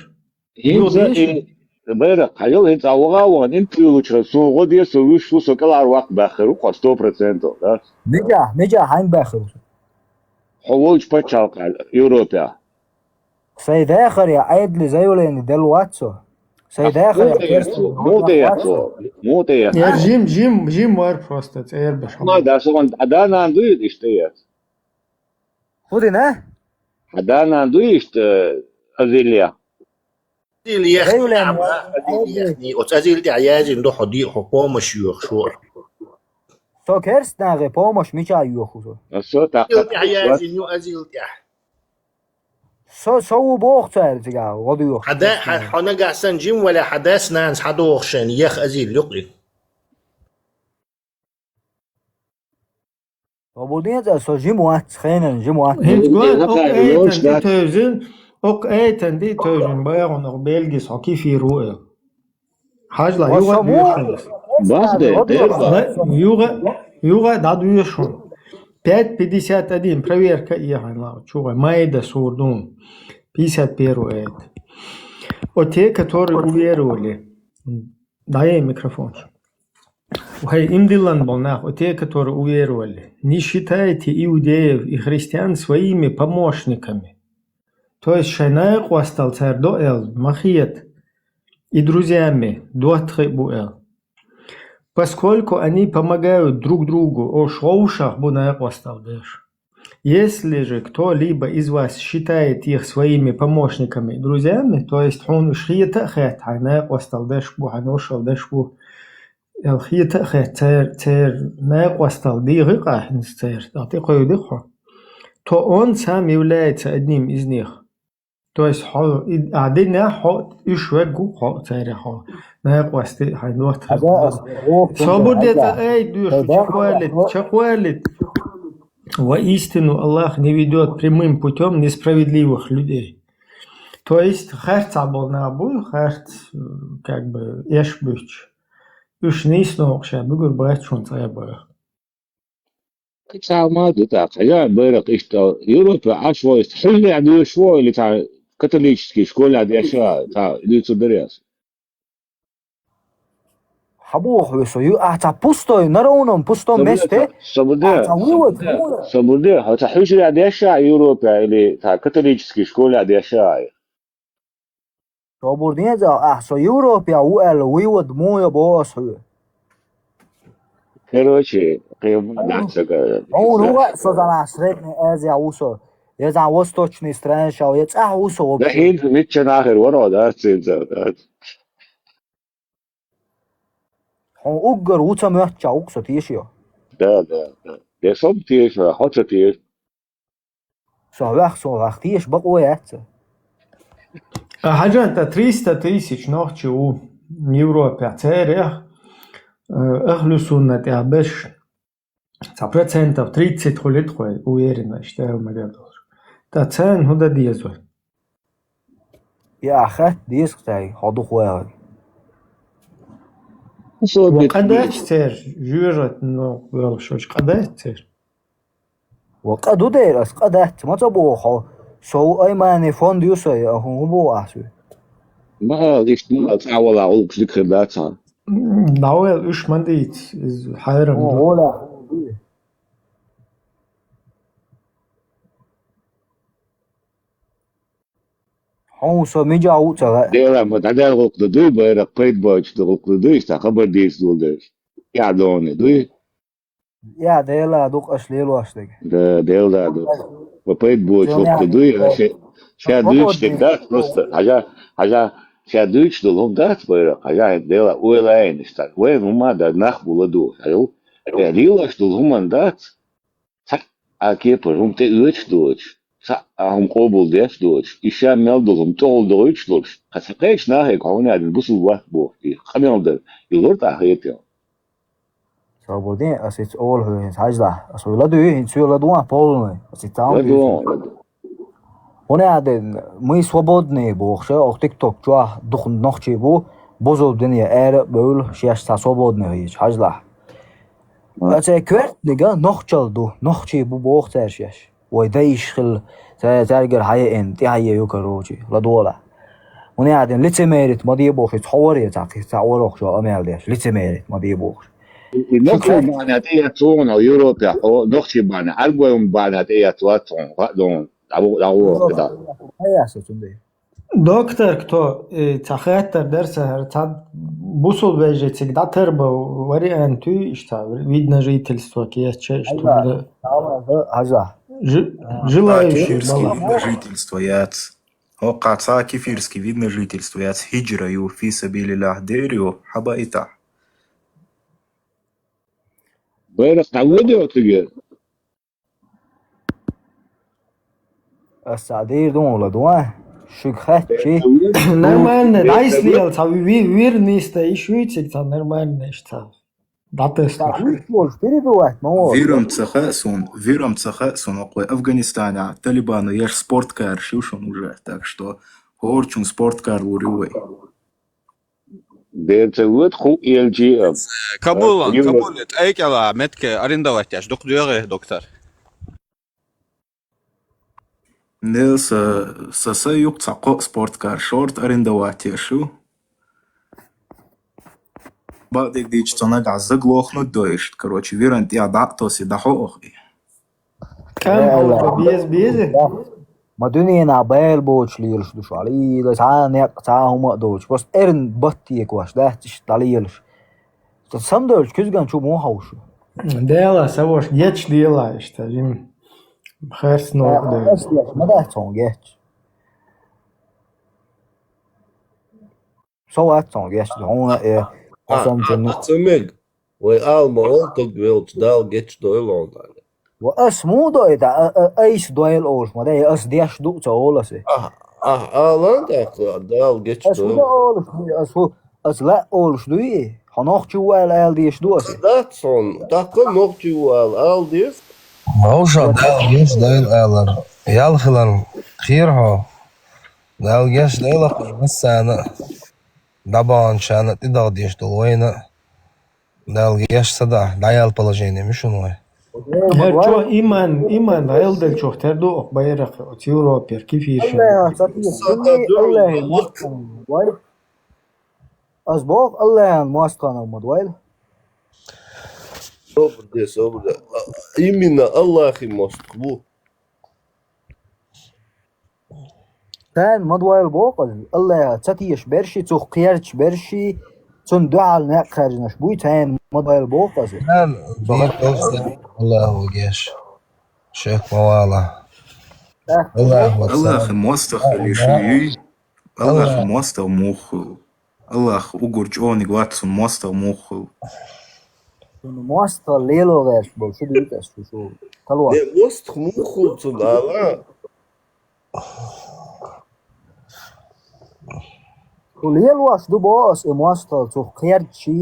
bayrak hayal hit awaga wan intu chraso godiya sowish fu sokal arwaq bakhiru qas 100% da نجا هاين باخر حولج بتشالق اوروبا سيد اخر يا عيد لي زيولين ديال واتسو سيد اخر مو ده يا جيم وار просто تسير باش ما ده سوان adana عنده işte خذنا adana عنده işte azilya سوكرس ناغي بومش ميجا يوخوزو سو بوختر تيجا ودو يوخ حدا حنا قاعسن جيم ولا حداس نانس حدوخشن يخ ازيل يقري وبودين سو جيموات خينن جيموات Ok eiten die teuzen bayern nog Belgisch hockey في رؤية حاجة يوغا دادو يشون 551 проверка ехала чуга майда сурдун 51 эт о те которые уверовали дай микрофон Хай им дилан болнах о те которые уверовали не считайте иудеев и христиан своими помощниками. То есть шайнай қуастал царь доэл махиет и друзьями d'autres буэр. Поскольку они помогают друг другу, о шоушах бунае осталдеш. Если же кто-либо из вас считает их своими помощниками и друзьями, то есть он шхиета хэт, ханае осталдеш бу, ханошалдеш бу, الخيط تر ناقصتал дырка то он сам является одним из них. То есть один ишвегу царехо нاقصتي хайнот. Свободет эй душ чакуалит. Воистину Аллах не ведет прямым путем несправедливых людей. То есть харца был на обои, харц как бы эшбüч. Üç neyse okşa, bugün bayat çoğunca bayat. كتاب ما دتا خيال بيرق إشتا يوروبا عشوائي حلي عدو شوي اللي تاع كاتوليكي شكول عدي أشياء تاع ليتو درياس حبوخ بسو أحتا بوستو نرونم بوستو مستي صبودي هتا حوشي عدي أشياء يوروبا اللي تاع كاتوليكي شكول عدي أشياء صبودي جا أحسا يوروبا وقال ويود مويا بواسو Короче, هو صدنا سرتني ازي اوسو يزع وستوچني سترانشا يصح اوسو الحين ميتش اخر ورا دارت زاد هو اوغر وتا ماتشا اوكسو تيشيو ده صوب تيش حط تيش صح تيش بقويات حاجة انت 300,000 نوخشي و يوروبا تاريخ أهل سنة أبش 100% 30 خليت خوي уверенно считаю магадор. Та цен هذا ديزو. يا أخي ديسك تاعي هادو خويا وقداش تير جورت نو والشوش قداش تير وقدو ديرس قدات ما تبوخو سو أي ماني فون ديوسا هو بو أحسو ما ليش ما تعول على كل خدمات ناويل إيش منديت حيرم ولا هون سميجا أوتها ديرا ما تعدل غلط دوي بيرق بيت باج غلط دوي استخبر ديس دولدش يا دوني دوي يا ديلا دوق أشليل واشتك ديلا دو وبيت باج غلط دوي شا دويش تقدر просто حاجة شا دويش دولهم دات بيرق حاجة ديلا ولا إنشتاق وين هما دا نخبو لدو أيو ديلا دولهم دات تك أكيد هم تقولش دوش هم قبول ديش دوش إيشا ملدهم تقول دوش دوش خسقيش ناهيك هوني عاد البصل واحد بوه خميون ده يلور تاخيتيو صابودين أسيت أول هو هاجلا أسوي لدو ينسوي لدو أبولني أسيت تعمل هنا عاد مي свободный بوخشة أو تيك توك جوا دخل نخشي بو بوزو الدنيا آر بقول شيش تا свободный هيج هاجلا أتى كورت نيجا نخشل دو نخشي بو بوخ ترشيش ويدايش خل تارجر هاي إن تهاي يوكروجي لدولا هنا عاد لتميرت ما دي بوخ تصوري تاقي تعورخ شو أمال ديش لتميرت ما دي بوخ نخشي معنا تيا تون أو يوروبيا أو نخشي معنا ألبوم معنا تيا تواتون قدون دعوة كده هيا سوتندي دكتور كتو تخيط درس هرتاد بوصل بيجيتك دا تربة وري أنتو إشتا видно жительство киече что هاجلا желающие видно жительство яц وقع كيفيرسكي видно жительство яц هجرة يو في سبيل الله ديريو حبايتا بيرق تعودوا تجي السعدير دون ولا دوان شكخت شي нормально дайслил та верный стоишь видите та нормально что датеста виром цехесун окой Афганистане Талибану еш спорткар шушун уже так что хорчун спорткар уривей بيتزود خو ELGM Kabul ايكلا متك арендовать яш доктор Нес юк цако спорткар шорт арендовать яшу بعدك ديش تناق عزق لوخنو دويش короче вирант я дактоси дахо охи كم بيز ما دنيا بال بوش ليلش دوش علي ده تعاهم دوش بس ارن بطيك واش ده تشتاليلش تصندلش كزغان شو مو هوشو ديلا سووش جيتش ديلا اشتاجين بخير سنو ما ده تون جيتش سو اتون جيتش هون قسم جن أتمنى وألما أولتك بيلش دال جيتش دويلون واس مو دوي دا ايش دويل اولش ما ده اس ديش دو تولسي ألان دال جيتش اس دويلون اولش اس لا اولش دوي هنوخ جوال ال ديش دوسي Datsun, tako noktuval aldis. موشا دال جيش دايل آلر يالخلن خيرها دال جيش دايل بس أنا دبان شانت إدغ ديش دلوينة دال جيش صدا دايل بلاجيني مشونوي هرچو ایمان دایل دل چوختر دو اقبایرق اتیورو پیر كيف يرشن الله أسبوع الله ماسكان المدويل Sobre. Именно Аллахи мостку. كان مدويل بوقل الله تتيش برشي تخيرش برشي تون دعال ناق خارجناش بوي تان مدويل بوقل كان الله جيش شيخ موالا الله موستخ اللي شيء الله موستخ موخو الله ugur oni glatsun mosta muhu. Mosta lelo veš, bo še vidiš, što kalua. Ne, most muhu cudala. Lelo aš du bos e mosta tu kherchi,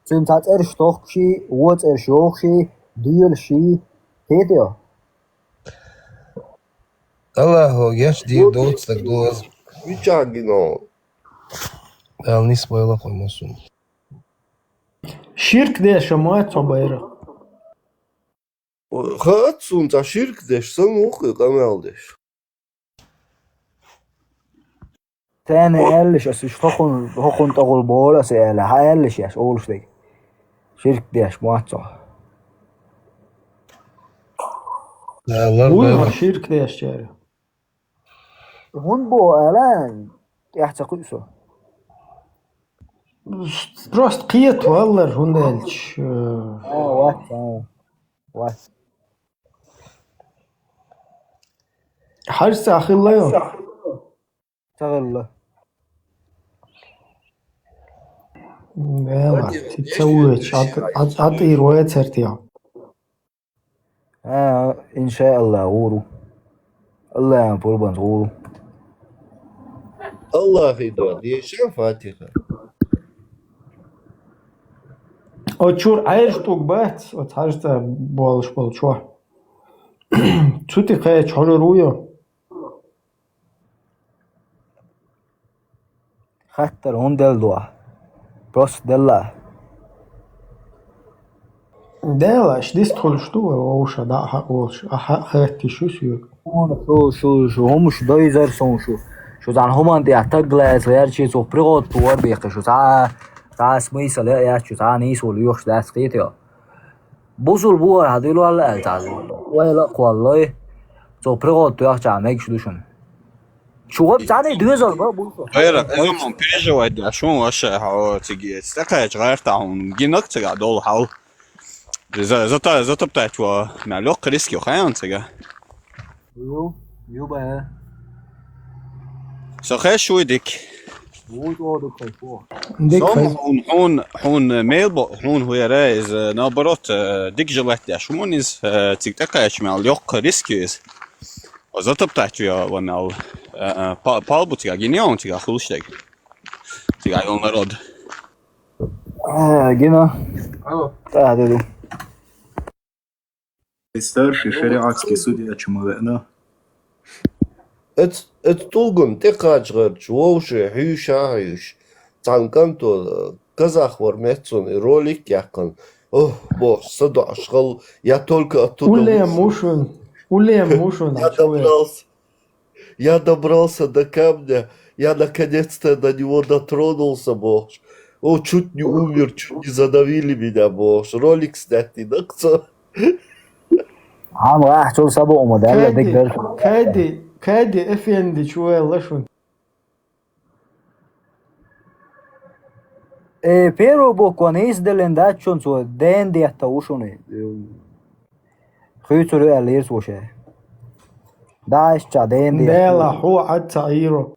zum tat stochchi, wat shochi, duelchi, hedio. الله جيش دي دوت دوز. Vichagino. قال نسبة يلا قمصون شرك ده شماعت صبايرة خاتسون تا شرك دش سموخ قمال دش تاني قالش اس هخون تقول بولا سيلا قالش ياش اولش دي شرك ديش مواتو بوي شرك ده شارع هون بو الان يحتقيسو Просто قيت والله هندلش وات حرس أخي الله يوم تغلى يلا تتسويش عطي رواية ترتيع إن شاء الله غورو الله ينفر بنت غورو الله يدور دي شان فاتحة أشور عايش توك بات وتحاجت بالش بالشوا تسوتي قاية شهر رويا خطر هون دل دوا بروس دلا دلاش ديست خلش تو ووش دا حقوش خاتي شو سيوك شو هم مش دايزر سون شو زان هم انت اعتقلت غير شيء تو بريغوت تو بيق شو تا سميس لا يا شو تا نيس وليوش دا سقيتيا بوصل بو هذيلو على تعال ولا والله تو بريغوت تو يا ميك شو دوشن شو غب تعالي دوزر بو غير هم بيرجوا دا شو واش هاو تيجي استقاج غير تاعهم جينك تاع دول هاو زت بتاعت و معلوق ريسكي وخيان تاع يو بقى سو خير شو ديك هون ميل هون هو رايز نابرات ديك جلات يا شو مونيز تيك تاكاش معلوق ريسكيز وزت بتاعت يا ونال بالبو تاع جينيون تاع خلوشتك تاع يوم رد جينا تعالوا Старший шариатский судья Чумавена. Tulgun tekaj gărci, oușe, hüș, țancanto, казах вормецун, ролик яхан. Бог, саду ашгал, я только оттуда... Улем мушун. Я добрался до камня, я наконец-то до него дотронулся, Бог. О, чуть не умер, чуть не задавили меня, Бог. Ролик снять не накцо. عم راح تقول سبق ومدلة ديك Kadi efendi şöyle şun. Pero bokonis delenda chun so den de ta ushuni. Khuytsuru alir swoshe. Dash cha den de. Dela hu at ta'iro.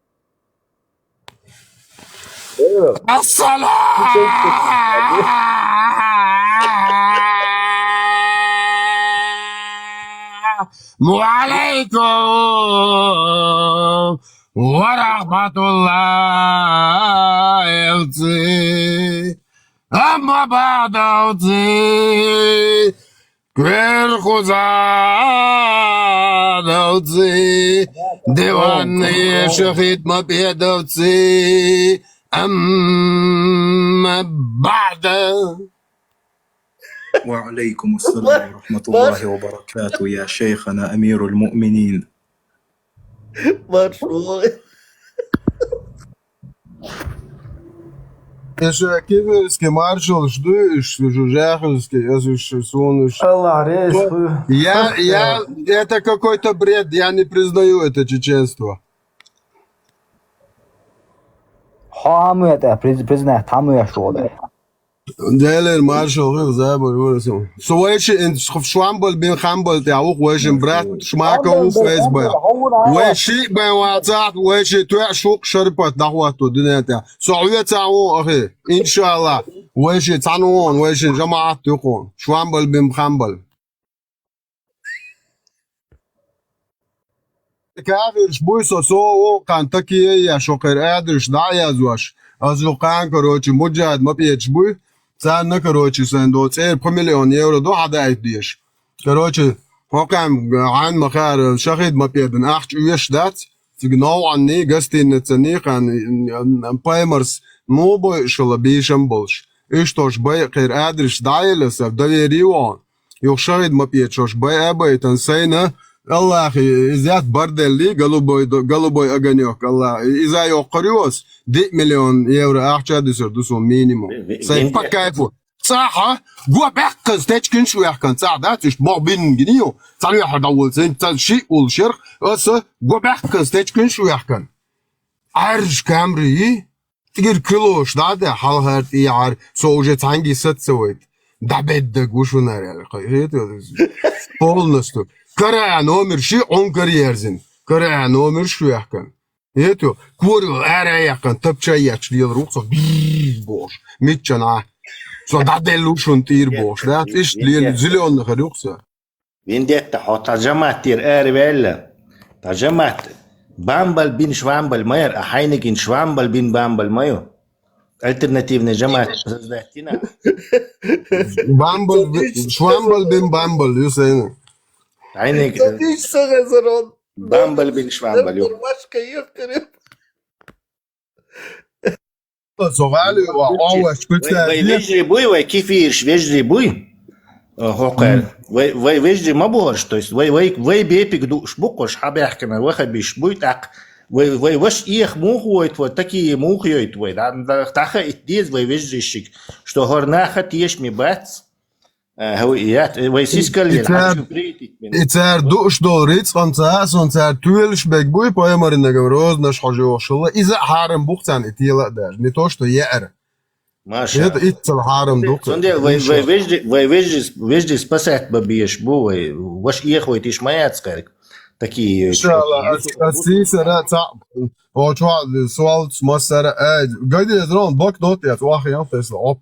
عليكم ورحمة الله يغطي أما بعد أغطي كل خزان أغطي ديواني شخيط ما بيد أغطي أما بعد. وعليكم السلام ورحمة الله وبركاته يا شيخنا أمير المؤمنين. Kivski maršals duš, Жужаховский, Сунуш. Это какой-то бред, я не признаю это чеченство. Hamu это признать, таму я шода. Deler maršal, забор, выросил. Суэчи, швамбол, бин хамбол, ты аух, уэшин брат, шмака у фейсбэк. Уэши, бэн ватсат, уэши, туя шук шарпат, дахуату, динета. Суэчи, цаун, ахи, иншалла. Уэши, цануон, уэши, жамаат, тюкун. Швамбол, бин хамбол. Каверш, буйсо, соу, кантакия, шокер, эдриш, дая, зуаш. Азлукан, короче, муджад, мапьеч, буй. Цена, короче, сендоц, по миллион евро, до хадайт диш. Короче, حكم عن مخار شهيد ما بيدن أخش ويش دات تجنو عني قستين تنيق عن بايمرس مو بيشلا بيشم بولش إشتوش باي غير أدرش دايلس بدي ريوان يو شهيد ما بيتشوش باي أبي تنسينا الله أخي إذا بردلي قالوا باي أغنيوك الله إذا يقريوس 10 مليون يورو أخش أدسر دوسو مينيموم سيبا كيفو صح جوا بحقز تشكن شو يحكن صح ده تش بابين جنيو صار يحد أول سنة شيء والشرق أصلا جوا بحقز تشكن شو يحكن عرج كامري تقدر كيلوش ده حال هرت يعر سوجة تانجي ست سويت ده بدك وشو ناري خيرت بولنستو كرا نومر شيء عن كريرزن كرا نومر شو يحكن يتو كورو أرا يحكن تبشي يشلي الروح بوش ميتشنا Så dat de lushun tir boş. Dat is liel zilyon khaduksa. Vindet ha tarjamat tir ervella. Tarjamat bambal bin shvambal mayer a haynikin shvambal bin bambal mayo. Альтернативный жамат создатина. Bambal shvambal bin bambal yusayn. Haynik bambal bin shvambal yo. سؤالي وأول قلت ويجري بوي وكيفيش ويجري بوي هوقال ويجري ما بورش то есть وي بيبك دوش بوقش حاب يحكي ما واخد بيش بوي تاق وش إيخ موخويت وتكي موخيويت وي تاخا إتديز ويجري شيك что горнаха тيش مي بات هويات ويسيسكال إتار دوش دوريت خمسة سنتار تويلش بيجبوي بايمرين نجمروز نش حاجة وشلا إذا حارم بوقتان إتيلا داش نتوش تو يأر ما شاء الله إتل حارم دوك سندي ويجري спасать ببيش بو وش إيخ ويتيش ما يتسكرك такие إن شاء الله أسيسة صعب هو شو سؤال مسألة قاعد يدرون بوك دوت يا واخي ينفس الأوب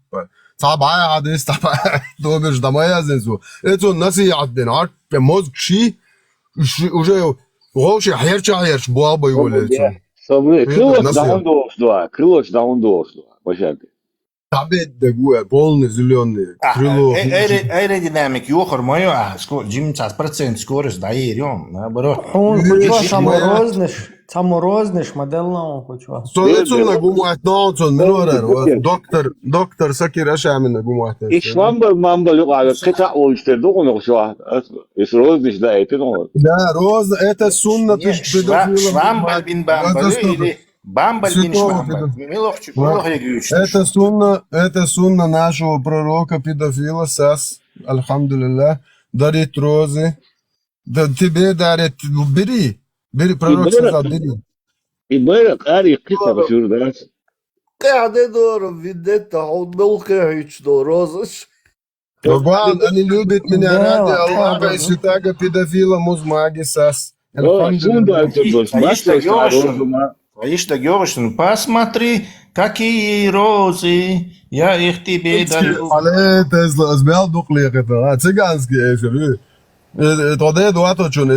صعب على حديث طبعا تو مش دمايا زنزو إتو الناس يعدين عارف موز شيء وجاي وهوش حيرش بوابا يقول كلوش داون دوش بشكل تعبد دقوة полный зеленый крыло аэродинамик يوخر мое جيم 90% скорость дает يوم наоборот саморозниш моделно хочу Sonuçta gumuyat nağıtın mirorer doktor sakir aşamına gumuyat İşmambal yok abi kıta o işte doğru şu an İsroz işte eti doğru Да роз это сунна швамбал бин бамбал или бамбал бин швамбал это сунна нашего пророка педофила сас альхамдулилlah дарит розы да тебе дарит бери Biri prorok сказал, biri. И Берек Ари Киса Башурдас. قاعد دور فيديتا حوض القاعد دورازش. Рогван, они любят меня ради Аллаха и святаго педофила музмаги сас. Таишта говоришь, ну посмотри, какие розы, я их тебе даю. Але Тесла, азмял дуклих это, цыганский эфир. Тогда дуато чун,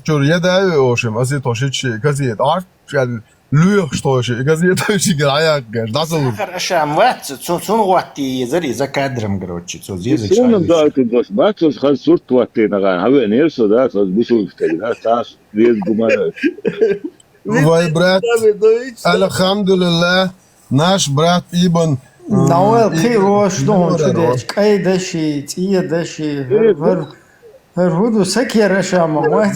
чур еда ошим, ази тошичи, казиет, арчал, люх штоши, казиет тоши грая, дасл. Хорошо, вот, сон вати, за кадром, короче, so здесь. Сунам да это гош, бачос хал сурт вати наган, хаве нерсо да, сос бусул стега, тас, вез гумана. Вай брат, алхамдулилlah, наш брат Ибн. Науэл кирош дон чудеч, кай даши, тия даши, هرهودو سكر شام واحد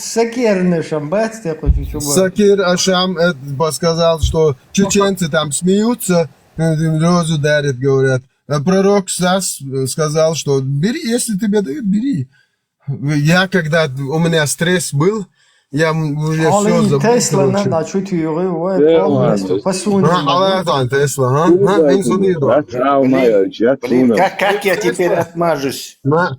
سكر нешам бать Сакир Ашам сказал, что чеченцы там смеются, розу дарят, говорят. А пророк Стас сказал, что бери, если тебе дают, бери. Я когда у меня стресс был, я уже все забыл. Тесла на чутюры, Тесла, Как я теперь отмажусь?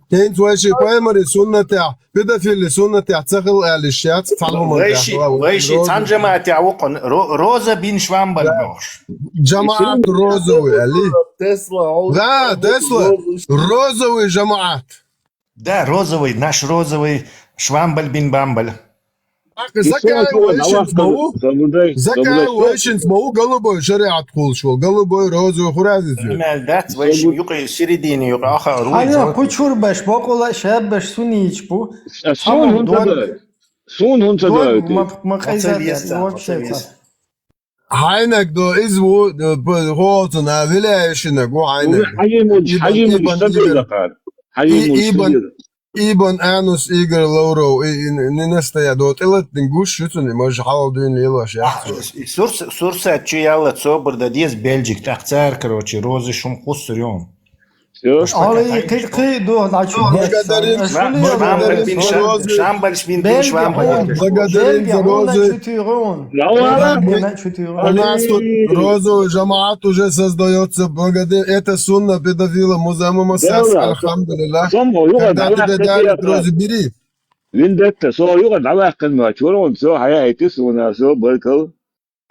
Кент вайши паймари суннатя, педофили суннатя, цахил алишят, Вайши танжама тяукон, роза бин швамбал бош. Джамаат розовый, али. Тесла. Да, Тесла, розовый джамаат. Да, розовый, наш розовый швамбаль бин бамбаль. Закай очень смогу голубой шариат кулшвал, голубой розовый хуразицу. That's why she юка середине юка аха руй. Ана кучур баш бакола шаб баш сунич бу. Сун хун тада. Макайзат вообще. Хайнак до изву хоцу на виляющина го хайнак. Ибн Анус Игорь Лауров не настоя до телет гуш шуту не може халдын лилаш я. Сурса чуяла цобр да диес Бельгик тахцар, короче, розы шум хусурём. Але кай до начу. Благодарим Шамбаль швин бин швамбаль. Благодарим за розы. У нас тут розовый жамаат уже создается. Благодарим. Это сунна педофила Музама Масас. Алхамдулилlah. Когда тебе дарят розы, бери. Виндетта, со юга давакын ма чорон со хаяйты суна со баркал.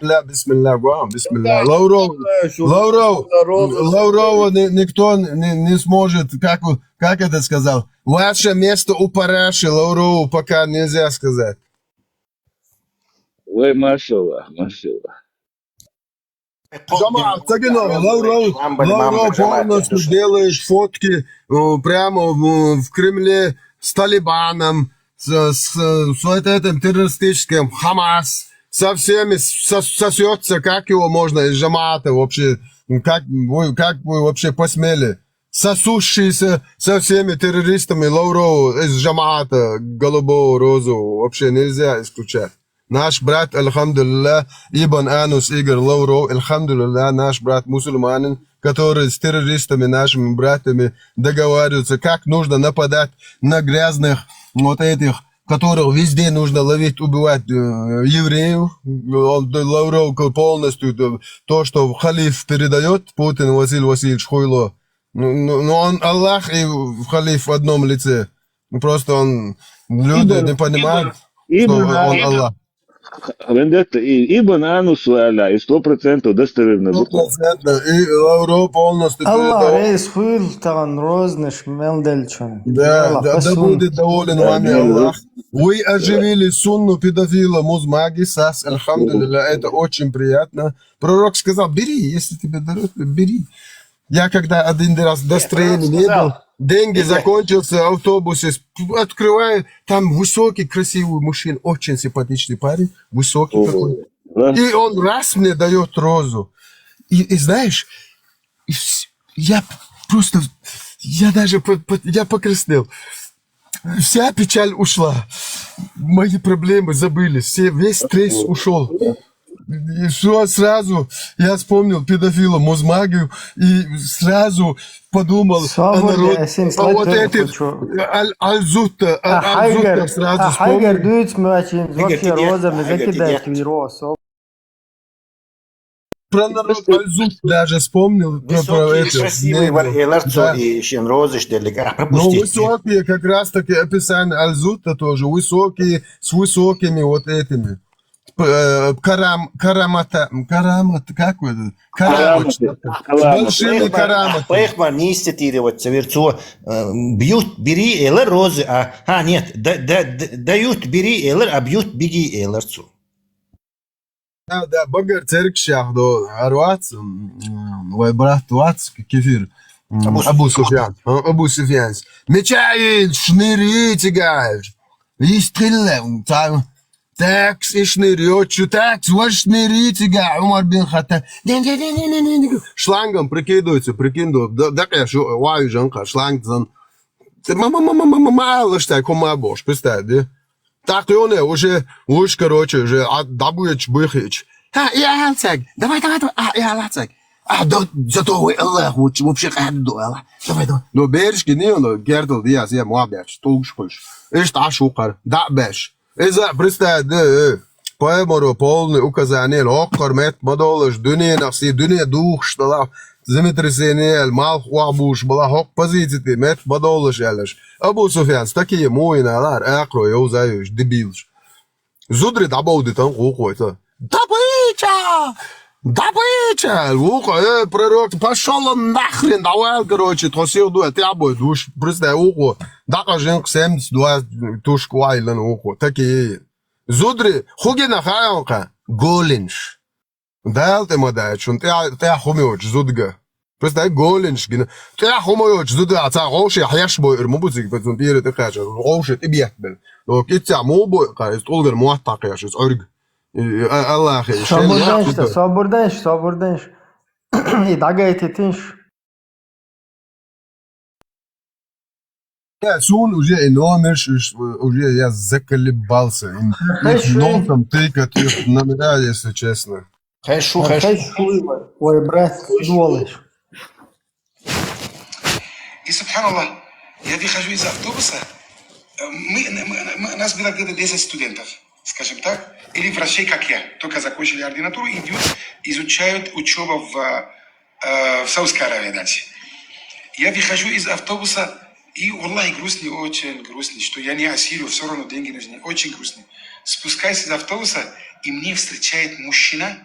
لا بسم الله قوام بسم الله Лаврова никто не сможет, как это сказал, ваше место у параши Лаврову пока нельзя сказать. Ой, машаллах, машаллах. Лавров полностью делает фотки прямо в Кремле с Талибаном, с этим террористическим Хамас. Со всеми сосется, как его можно из жамаата вообще, как вы вообще посмели, сосущиеся со всеми террористами Лаврова из жамаата, голубого, розового, вообще нельзя исключать. Наш брат, альхамдулилlah, Ибн Анус Игорь Лавров, альхамдулилlah, наш брат мусульманин, который с террористами, нашими братьями договариваются, как нужно нападать на грязных вот этих, которых везде нужно ловить, убивать евреев. Лавров полностью то, что халиф передает, Путин Василий Васильевич Хуйло. Но он Аллах и халиф в одном лице. Просто он, люди не понимают, что он Аллах. Ибн Анус и 100% достоверно. 100%. И Лавров полностью Аллах рейс хуйл таган рознеш мелдельчон. Да будет доволен вами Аллах. Вы оживили сунну педофила Музмаги Сас, альхамдулилlah, это очень приятно. Пророк сказал, бери, если тебе дают, бери. Я когда один раз до строения не был, деньги закончился, автобус открываю, там высокий, красивый мужчина, очень симпатичный парень, высокий такой. И он раз мне дает розу. И знаешь, я просто, я даже, я покраснел. Вся печаль ушла, мои проблемы забылись, весь стресс ушел. И все сразу, я вспомнил педофила Музмагию и сразу подумал о народе, вот эти Аль-Зутта сразу حاجة вспомнил. دوت ماشين زوكي روزا مزكي ده كبيروس Про народ Аль-Зут даже вспомнил. Про Высокие, это. красивые варьеларцо и щенрозыш Ну, пропустить. высокие, как раз таки описание Аль-Зутта тоже, высокие, с высокими вот этими. Карамата, как это? Карамат. С большими караматами. Поехмар не цитировать, соверцо. Бьют, бери, элер розы, нет, дают, бери, элер, а бьют, беги, элерцу. Да, Багар Церкшах, до Аруац, vai брат Туац, кефир. Абу Суфьян. Абу Суфьян. Мечает, шныри, тягаешь. И стрелы, там. Такс и шнырёчу, такс, вот шныри, тяга, Умар бин Хаттаб. Шлангом прикидывается, да, конечно, ваю жанка, шланг, мало что, как умабош, представь, да? Так и он уже, короче, уже добуешь быхич. Я лацак, давай, я лацак. Зато вы Аллах, вообще кайду Аллах. Давай. Но бережки не он, гердл, я муабяч, толкшпыш. Ишь ташукар, да беш. إذا представь, поэмору полный указание, локкар мет модолыш, дюне нахси, дюне дух, шталав, землетрясение, малх уабуш, была хок позиции, мет модолыш, ялыш. Абу Суфьян, такие мои налар, экро, я узаюш, дебилш. Зудри дабауди там какой-то. Добыча! Ухо, пророк, пошел он нахрен, давай, короче, тросил дует, я бой, душ, представь, ухо, дака женк 72 тушку айлен, ухо, такие. Зудри, хуги нахаянка, голенш. Дал ты модач, он ты хумёч, зудга. Представь, голенш, ты хумёч, зудга, а ца роши, хяш бой, мубузик, потом пиры ты хача, роши, ты бьехбел. Но китя мубой, кайст, олгер муаттак яшис, орг. Allah sabırdanış. İdaga etetinş. Я сон уже номер, уже я заколебался. Носом тыкать их номера, если честно. Хэшу. Ой, брат, сволочь. И, субханаллах, я выхожу из автобуса, нас было где-то 10 студентов, скажем так, или врачей, как я, только закончили ординатуру, идут, изучают учебу в Саудовской Аравии дальше. Я выхожу из автобуса, и, аллах, грустный, очень грустный, что я не осилю, все равно деньги нужны, очень грустный. Спускаюсь из автобуса, и мне встречает мужчина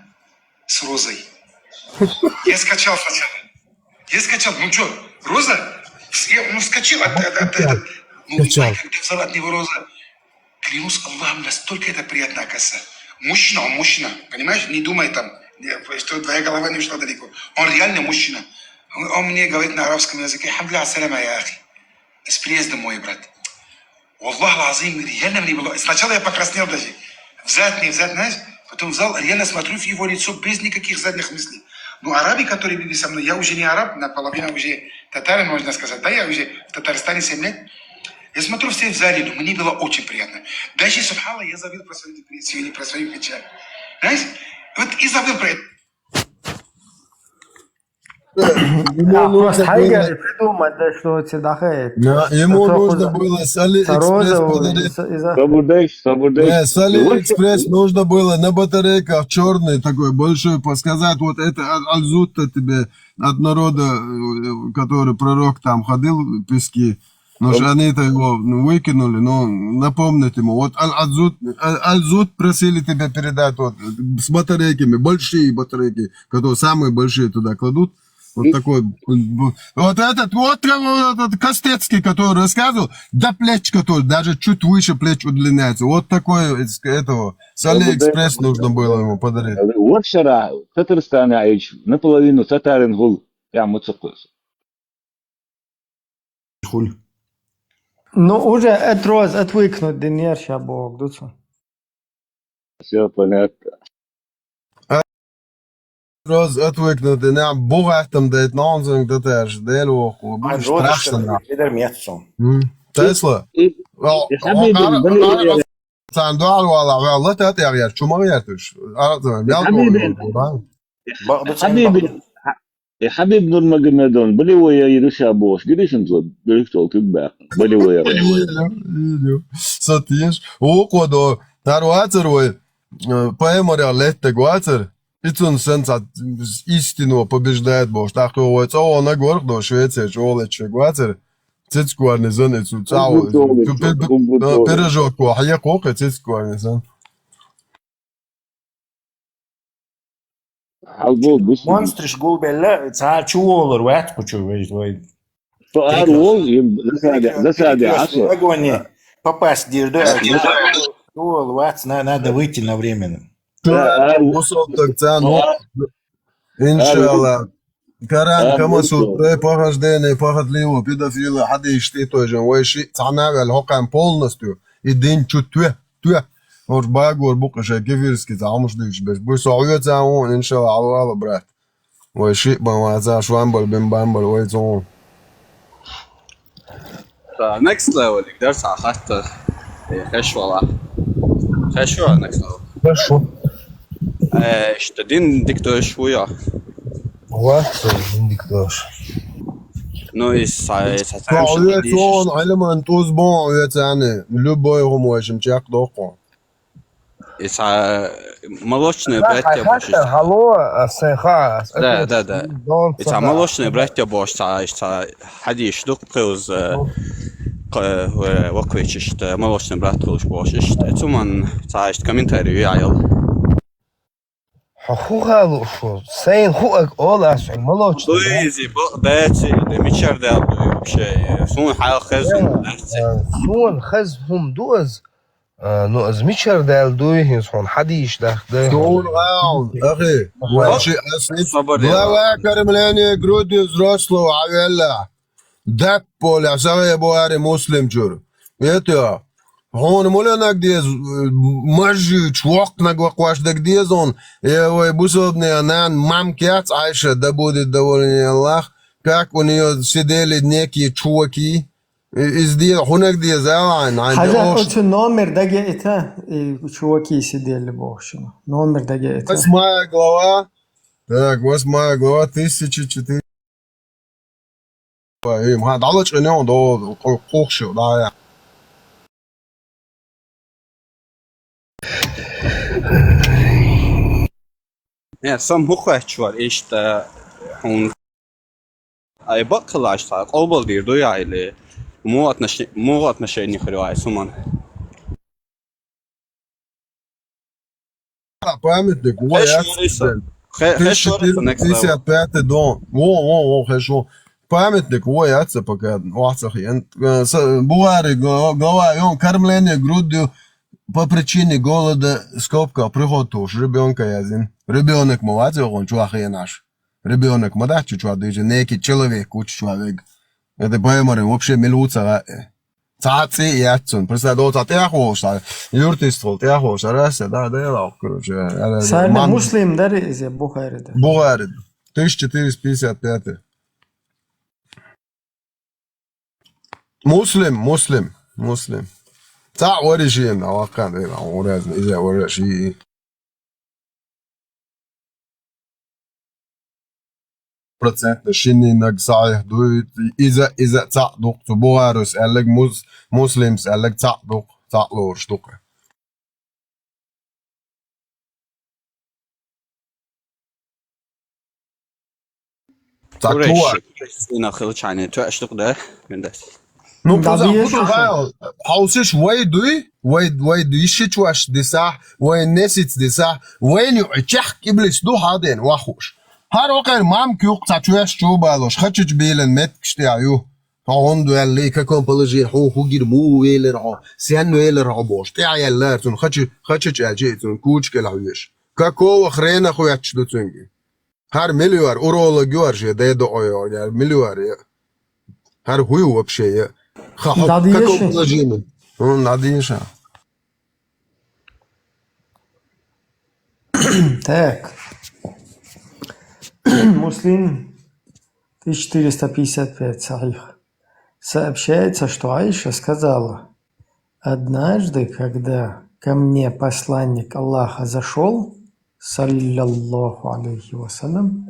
с розой. Я скачал сначала. Ну что, роза? Я вскочил когда взял от него роза. Клянусь Аллахом, настолько это приятно, оказывается. Мужчина, понимаешь? Не думай там, что твоя голова не ушла далеко. Он реально мужчина. Он мне говорит на арабском языке: «Хамдулилля, ассаляма, я ахи». С приездом, мой брат. Аллах лазим, реально мне было. Сначала я покраснел даже. Взять, знаешь? Потом взял, реально смотрю в его лицо без никаких задних мыслей. Ну, араби, которые были со мной, я уже не араб, наполовину уже татарин, можно сказать. Да, я уже в Татарстане 7 лет. Я смотрю все в зале, но мне было очень приятно. Даже, субхалла, я забыл про свою депрессию или про свою печаль. Знаешь? Вот и забыл про это. Просто Хайгер придумать, что цедахает. Ему нужно было с Алиэкспресс нужно было на батарейках черный такой большой подсказать, вот это Аль-Зутта тебе от народа, который пророк там ходил в пески. Но же они-то его выкинули, но напомнить ему. Вот Аль-Зут просили тебя передать вот с батарейками, большие батарейки, которые самые большие туда кладут. Вот такой, вот этот Костецкий, который рассказывал, до плеч, который даже чуть выше плеч удлиняется. Вот такой, этого, с Алиэкспресс нужно было ему подарить. Вот вчера в Татарстане наполовину татарин гул, я муцакус. Хуль. Ну, уже отвыкнуть, Денер, Шабок, дуцу. Все понятно. Роз отвыкнути, не богатым дает нонзинг, да теж, дело, будешь страшно. Тесла? sen doğal valla ve Allah tat yer çuma yertüş. Aratma. Yal حبيبي doğru. حبيبي يا حبيب نور مجمدون بلي ويا يروش ابوش قديش انت قلت تبع بلي ويا Satış. O kodo. Taruacer ve поэморя летте гуацер. Ицун сенца истину побеждает Бог. Так то вот о на горх до Швеция жолече гуацер. Цицку гарнизон ицу цау. Пирожок ко хая кок цицку гарнизон. Monstrish gulbella تعال olur وقت بچو وای فقال وول ده ساعة 10 огонь попасть дирдо гол ват надо выйти на временно Бусолтак цану. Иншалла. Каран камасу порождение похотливого педофила حد يشتي توجن ويشي تعنا الحكم полностью и день чутве туе اور باغور بوقشه كيفيرسكي تعمش ديش بس بسعودية تعاون ان شاء الله على برات وشي بمازا شوامبل بن بامبل ويزون next level يقدر حتى خش والله خشوا next level خشوا اشتدين دكتور شوية وات دكتور نويس سعودية علما انتوز بون يعني لبويهم واشم تشاك دوقون молочные братья Bosch. Да. Это молочные братья Bosch. Хади штук плюс ваквич, что молочный брат Bosch. Это ман цаишь комментарий яел. حقوق شو سين حقوق أولاش الملوش دويزي باتي ميشار ده بشيء سون حال خزهم سون خزهم دوز نوز ميشار دال دوي هون حديش ده سون أخي وشي أصلي لا واكر ملاني جروديز روسلو عيلا دبول عساوي بواري مسلم جور يتيا هون مولانك ديز مجي تشوقنك وقواش دك ديزون يا بوسودني أنا مام كيات عايشة دبودي دورني الله كاك ونيو سيدلي نيكي تشوكي إز دي هناك دي زعلان حاجة قلت نومر دقي إتا تشوكي سيدلي بوشنا نومر دقي إتا بس моя глава так بس моя глава 1400 ما دعوتش إنهم دو قوخشوا ده Ja, sam hochwärts var işte hon ay bakılaş ta olbol dir do ya ile mu отношения хрюай суман. памятник памятник вояться пока Буари говорил кормление грудью по причине голода скобка приготовишь ребенка язин. Ребенок молодец, он чувахи наш. Ребенок молодец, чувак, даже некий человек, куча человек. Это поймали вообще милуца. Цацы и отцун. Просто до цатя хоша. Юртиствол, тя хоша. Раз, да, да, короче. Сами муслим, да, из Бухарида. Бухарид. 1455. Муслим. Та оригин, а вакан, да, оригин, из-за оригин. процентно шининag صحيح دوت إذا تعدق تبوارس قالك مسلمس قالك تعلور شتوقة تعكوا إن خلص عني تواشتق ده من ده Ну, хаусиш وي دوي شتواش دساح وي نسيت دساح وين يعشق إبليس دو هادين واخوش هر وقت مام كيوق تاتوش جوبالوش خدش بيلن متكشتي عيو هون اللي ككون بلجي هو غير مو ويلر هو سين ويلر هو بوش تاع يلار تون خدش اجيتون كوچ كلاويش كاكو خرينا خو ياتشدو تونغي هر مليار اورولو جورجي ديدو اويو مليار هر هو вообще كاكو بلجي надеюсь Так. Муслим 1455, сахих. Сообщается, что Аиша сказала: однажды, когда ко мне посланник Аллаха зашел, саллиллаху алейхи вассалям,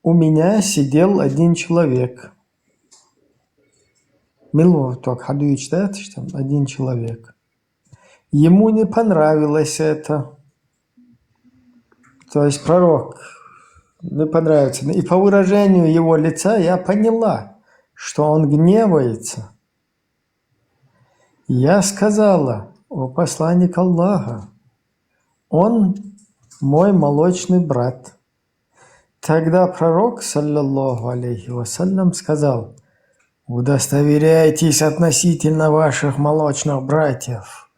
у меня сидел один человек. Милов только хадию читает, что там один человек. Ему не понравилось это. То есть пророк не понравится. И по выражению его лица я поняла, что он гневается. Я сказала: о посланник Аллаха, он мой молочный брат. Тогда пророк, саллаллаху алейхи вассалям, сказал: удостоверяйтесь относительно ваших молочных братьев.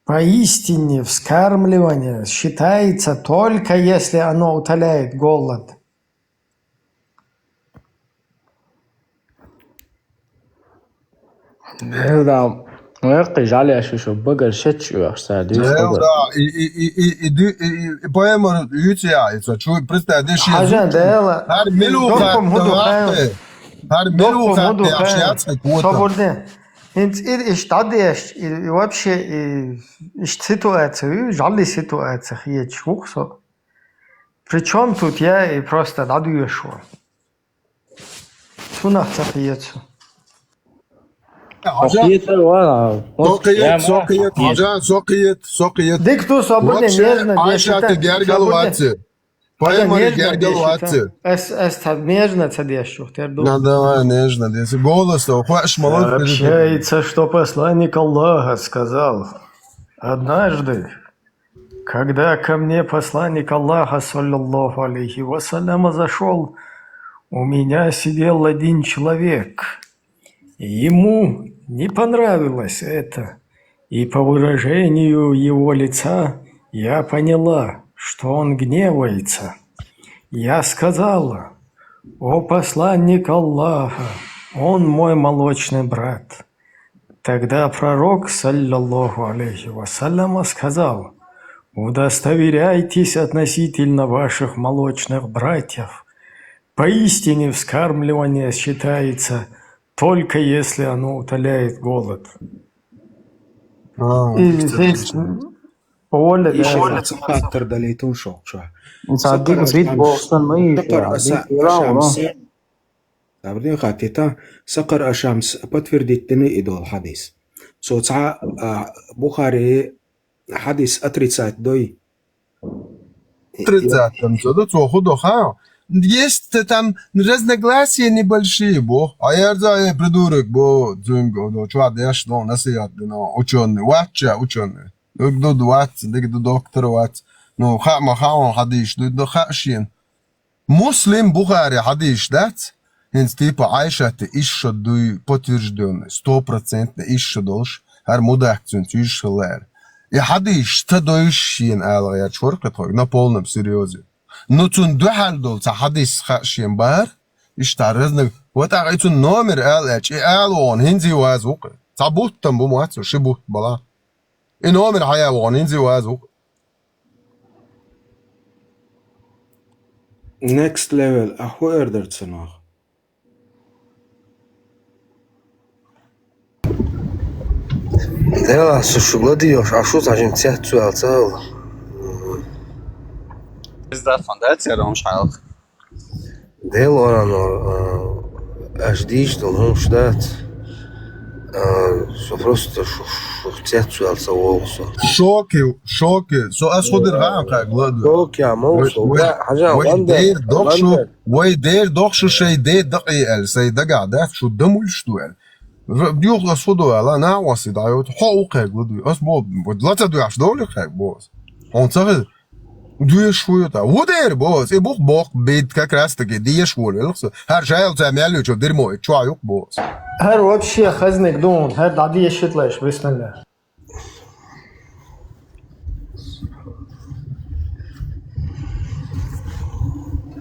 Поистине вскармливание считается только если оно утоляет голод. ويرقج على شو بقر شتش وأحسن Поема юция, чуй, представь, حاجة ديلا دوكم هدو خير свободны. Иш тадеш и вообще ситуация, жали ситуация есть чухсо. Причем тут я и просто дадую шо. Сунах цахиецу. Сокиет. Дикту свободны нежно. Айша ты гергалуатцы. Поема гергалуатцы. Эс нежно цадешу. Ну давай нежно. Если голос, то хочешь молод. Сообщается, что посланник Аллаха сказал: однажды, когда ко мне посланник Аллаха, саллаллаху алейхи вассалям, зашел, у меня сидел один человек. Ему не понравилось это, и по выражению его лица я поняла, что он гневается. Я сказала: о посланник Аллаха, он мой молочный брат. Тогда пророк, саллаллаху алейхи вассалям, сказал: удостоверяйтесь относительно ваших молочных братьев. Поистине вскармливание считается только если оно утоляет голод. И здесь Оля, да. Фактор далейтун шокча. Абдин хатита сакар ашамс подтвердительный идол хадис. Соца Бухари хадис отрицать дой. Отрицать там что-то худо ха. Есть там разногласия небольшие, бо. А я за придурок, бо, дзюнго, до чувак, я что, насыят, но ученый, ватча ученый. До ват, до доктора ват. Ну, хама хаон хадиш, до хашин. Муслим Бухари хадиш, дат? Инс типа Айша ты ища дуй подтвержденный, 100% ища долж, ар мудакцин тюш лэр. И хадиш та дойшин, ала я чворка твой, на полном серьезе. Но тун духальдол ца хадис хашин бар, иштарезны, вот агайтун номер элэч, и элвон хинзи вазук. Ца буттам бумуатсу, шибут бала. И номер хаявон хинзи вазук. Next level, аху эрдерценах. Да, слушай, Владимир, а что зачем тебя цел? Is фундация Ромшайлх? Дело оно, аж дичь, ну что что просто тебя цел волосы. Шоки. Со асходер гам как Владимир. Шоки, а молсо. ويدير دوخشو شي دير دقيقة سيدقع ده شو دمول شتوال بيوغ أصفدو على نعوصي دعيوت حقوقك بدوي أصبو لا تدوي دولك هيك بوز هون دوی شویتا و دیر بوز ای بوق بید که کراسته که دیه شویل لخصه هر شایل تعملی چو دیر موی چو عیوق بوز هر وبشي خزنك دون هر دعدية شتلاش بسم الله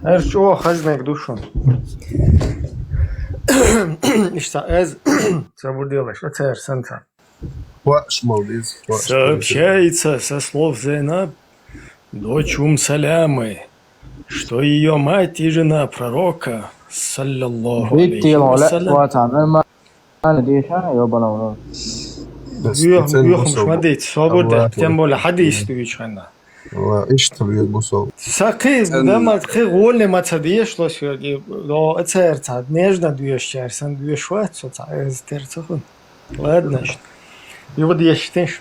هر شو خزنك دوشون اشتا از забур делаешь вот царь санта сообщается со слов Зейнаб, дочь Салямы, что ее мать и жена пророка, саллаллаху алейхи вассалям, بيوخم شمديت صابر تم ولا حد يستويش عنا ايش تبي بوصل ساقي لما تخي غول ما تصديش لو شو لو اتسير تعد نجنا دويش شارسن دويش وقت شو تعز ترتخن ладно يودي يشتنش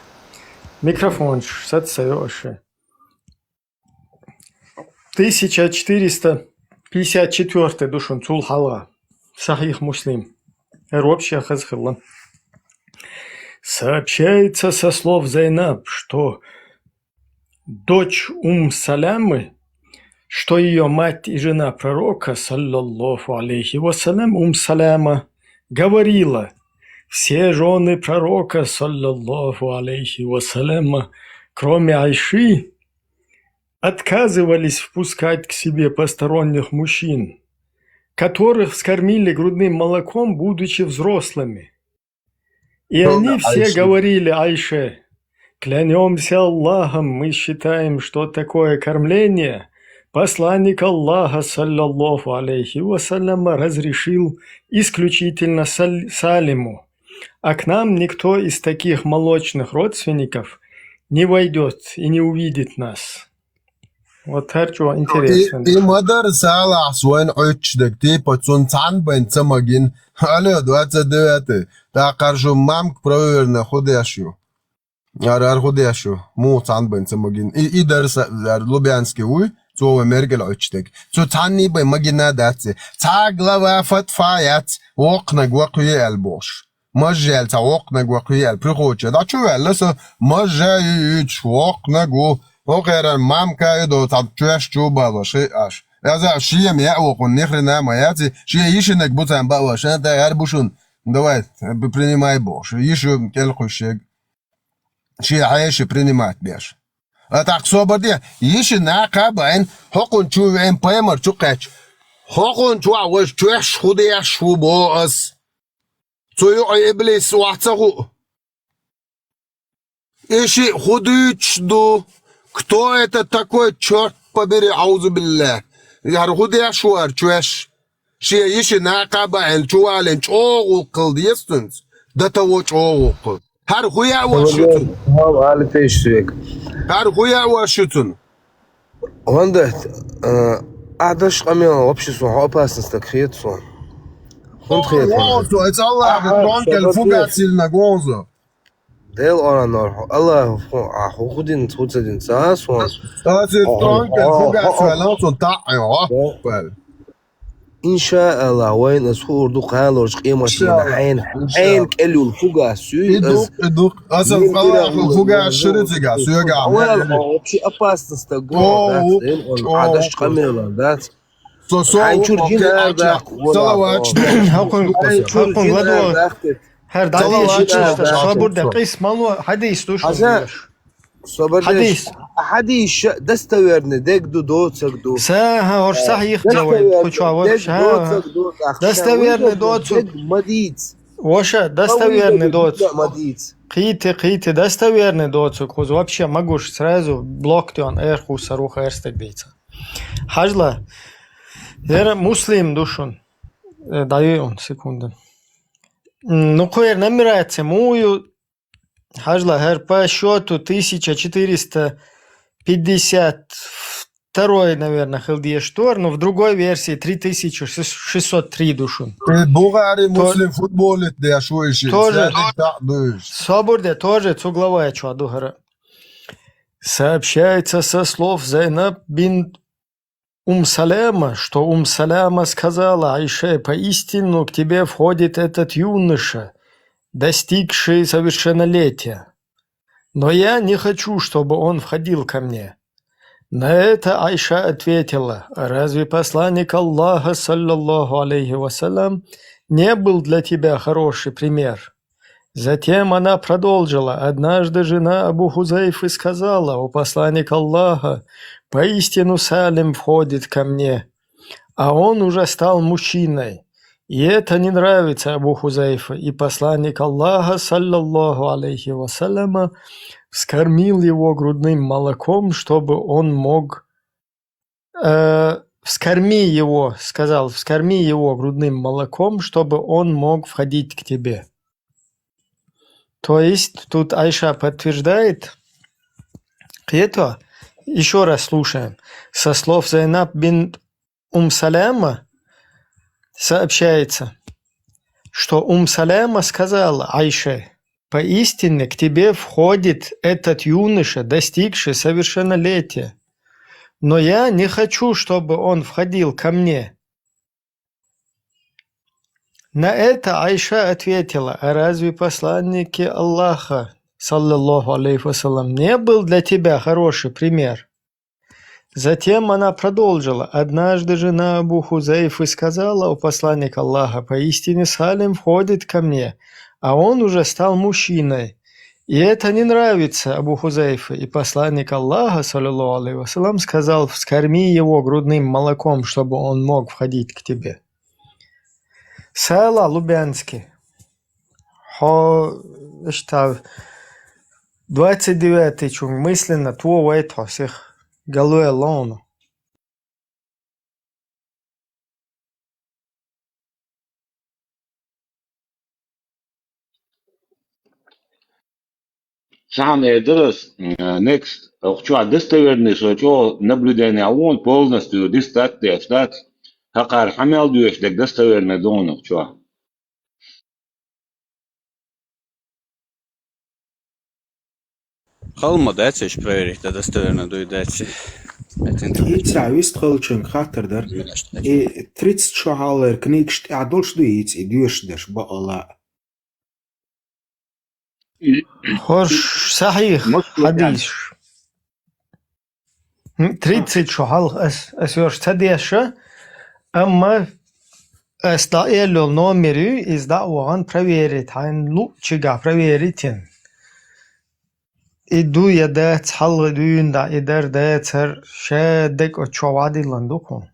микрофон сад саёши 1454 душун цул хала Сахих Муслим вообще хазхилла. Сообщается со слов Зайнаб, что дочь Салямы, что ее мать и жена пророка, саллаллаху алейхи вассалям, Саляма, говорила: все жены пророка, саллаллаху алейхи вассаляма, кроме Айши, отказывались впускать к себе посторонних мужчин, которых вскормили грудным молоком, будучи взрослыми. И они все говорили Айше: клянемся Аллахом, мы считаем, что такое кормление посланник Аллаха, саллаллаху алейхи вассаляма, разрешил исключительно Салиму, а к нам никто из таких молочных родственников не войдет и не увидит нас. Вот это интересно. И мадер сала свен очдек ти пацун цан бен цамагин. Алло, 29. Та каржу мамк проверно ходящу. Арар ходящу. Му цан бен цамагин. И дерс Лубянский уй. So Merkel очдек. So цанни бен магина датсе. Та глава фатфаят. Окнаг вакуе албош. Мажел та окнаг вакуе ал. Прихоче. Да чу алло мажел окнаг وغير مام كايدو تابتشوش جوبا وشي اش هذا شيء مياو نخرنا ماياتي شيء يشنك بوتان باوا شان تا غير بوشون давай принимай бош еще келхушек شيء عايش принимать беш а так сободе еще на кабайн хокун чуэн паймар чукач хокун чуа ваш чуэш худея шубоас цою иблис вахцагу иши худучду. Кто это такой, черт побери, аузубилля? Я рухудя шуар, чуэш. Шия иши накаба эн чуален чоғу қыл дейстіңіз. Да того чоғу қыл. Хар хуя вашутун. Хар хуя вашутун. Ванда, адаш камел общество опасность так хрецо. Гонзо, это Аллах, гонкел фугат сильно гонзо. Del oranlar Allah hukudin tutsadin sas var. Tazir tonkel fugat falan son ta'yo. İnşallah وين اسخور دو قالورش قيمتين عين كلو الفوقا سوي ادوق اصل قال الفوقا شريتيغا سوغا ولا شيء опасность такого عادش قميل ذات عين شرجينا صلوات حقن غدوه هر داديش صابر دقيس مالو حديث دوش حديث دستورن دك دو تسقدو ساها هور صحيح جواب خوشوا وش ها دستورن دوت مديت وش دستورن دوت مديت قيت دستورن دوت كوز вообще могуш сразу блокти он эрху саруха эрстек дейца хажла ер муслим душун даю он секунду. Ну, кое набирается мою, хажла, по счету 1452, наверное, хелдиештор, но в другой версии 3603 душу. Бугари муслим футболит, да, шо еще? Тоже, Соборде тоже цугловая чуадугара. Сообщается со слов Зайнаб бин Саляма, что Саляма сказала Айше: поистину к тебе входит этот юноша, достигший совершеннолетия. Но я не хочу, чтобы он входил ко мне. На это Айша ответила: разве посланник Аллаха, саллаллаху алейхи вассалям, не был для тебя хороший пример? Затем она продолжила: однажды жена Абу Хузайфы сказала: о посланник Аллаха, поистину Салим входит ко мне, а он уже стал мужчиной. И это не нравится Абу Хузайфа. И посланник Аллаха, саллаллаху алейхи вассаляма, вскормил его грудным молоком, чтобы он мог... вскорми его грудным молоком, чтобы он мог входить к тебе. То есть тут Айша подтверждает это. Еще раз слушаем. Со слов Зайнаб бин Саляма сообщается, что Саляма сказала Айше: поистине к тебе входит этот юноша, достигший совершеннолетия. Но я не хочу, чтобы он входил ко мне. На это Айша ответила: а разве посланник Аллаха, саллаллаху алейхи вассалям, не был для тебя хороший пример? Затем она продолжила: однажды жена Абу Хузайфы сказала: у посланника Аллаха, поистине Салим входит ко мне, а он уже стал мужчиной. И это не нравится Абу Хузайфе. И посланник Аллаха, саллаллаху алейхи вассалям, сказал: вскорми его грудным молоком, чтобы он мог входить к тебе. Села Лубянский. 29 чунг мысленно твоего этого всех галуя лону. Сам Эдрос, next, что достоверный, что наблюдение, он полностью дистакция, стат, хакар хамел дуешь, так достоверный донок, что. خلما داتش بريري تا دستورنا دوي داتش Ица вистхолчен хаттердер и 30 шахалер книгшт адолш дуиц и дюшдеш баала. Хош صحيح حديث 30 шахал асёрш тадеша, amma оставил номеру из он проверит, айн лучшего проверить. Иду я дать халга дюнда идер дать сер шедек очвади ландуку.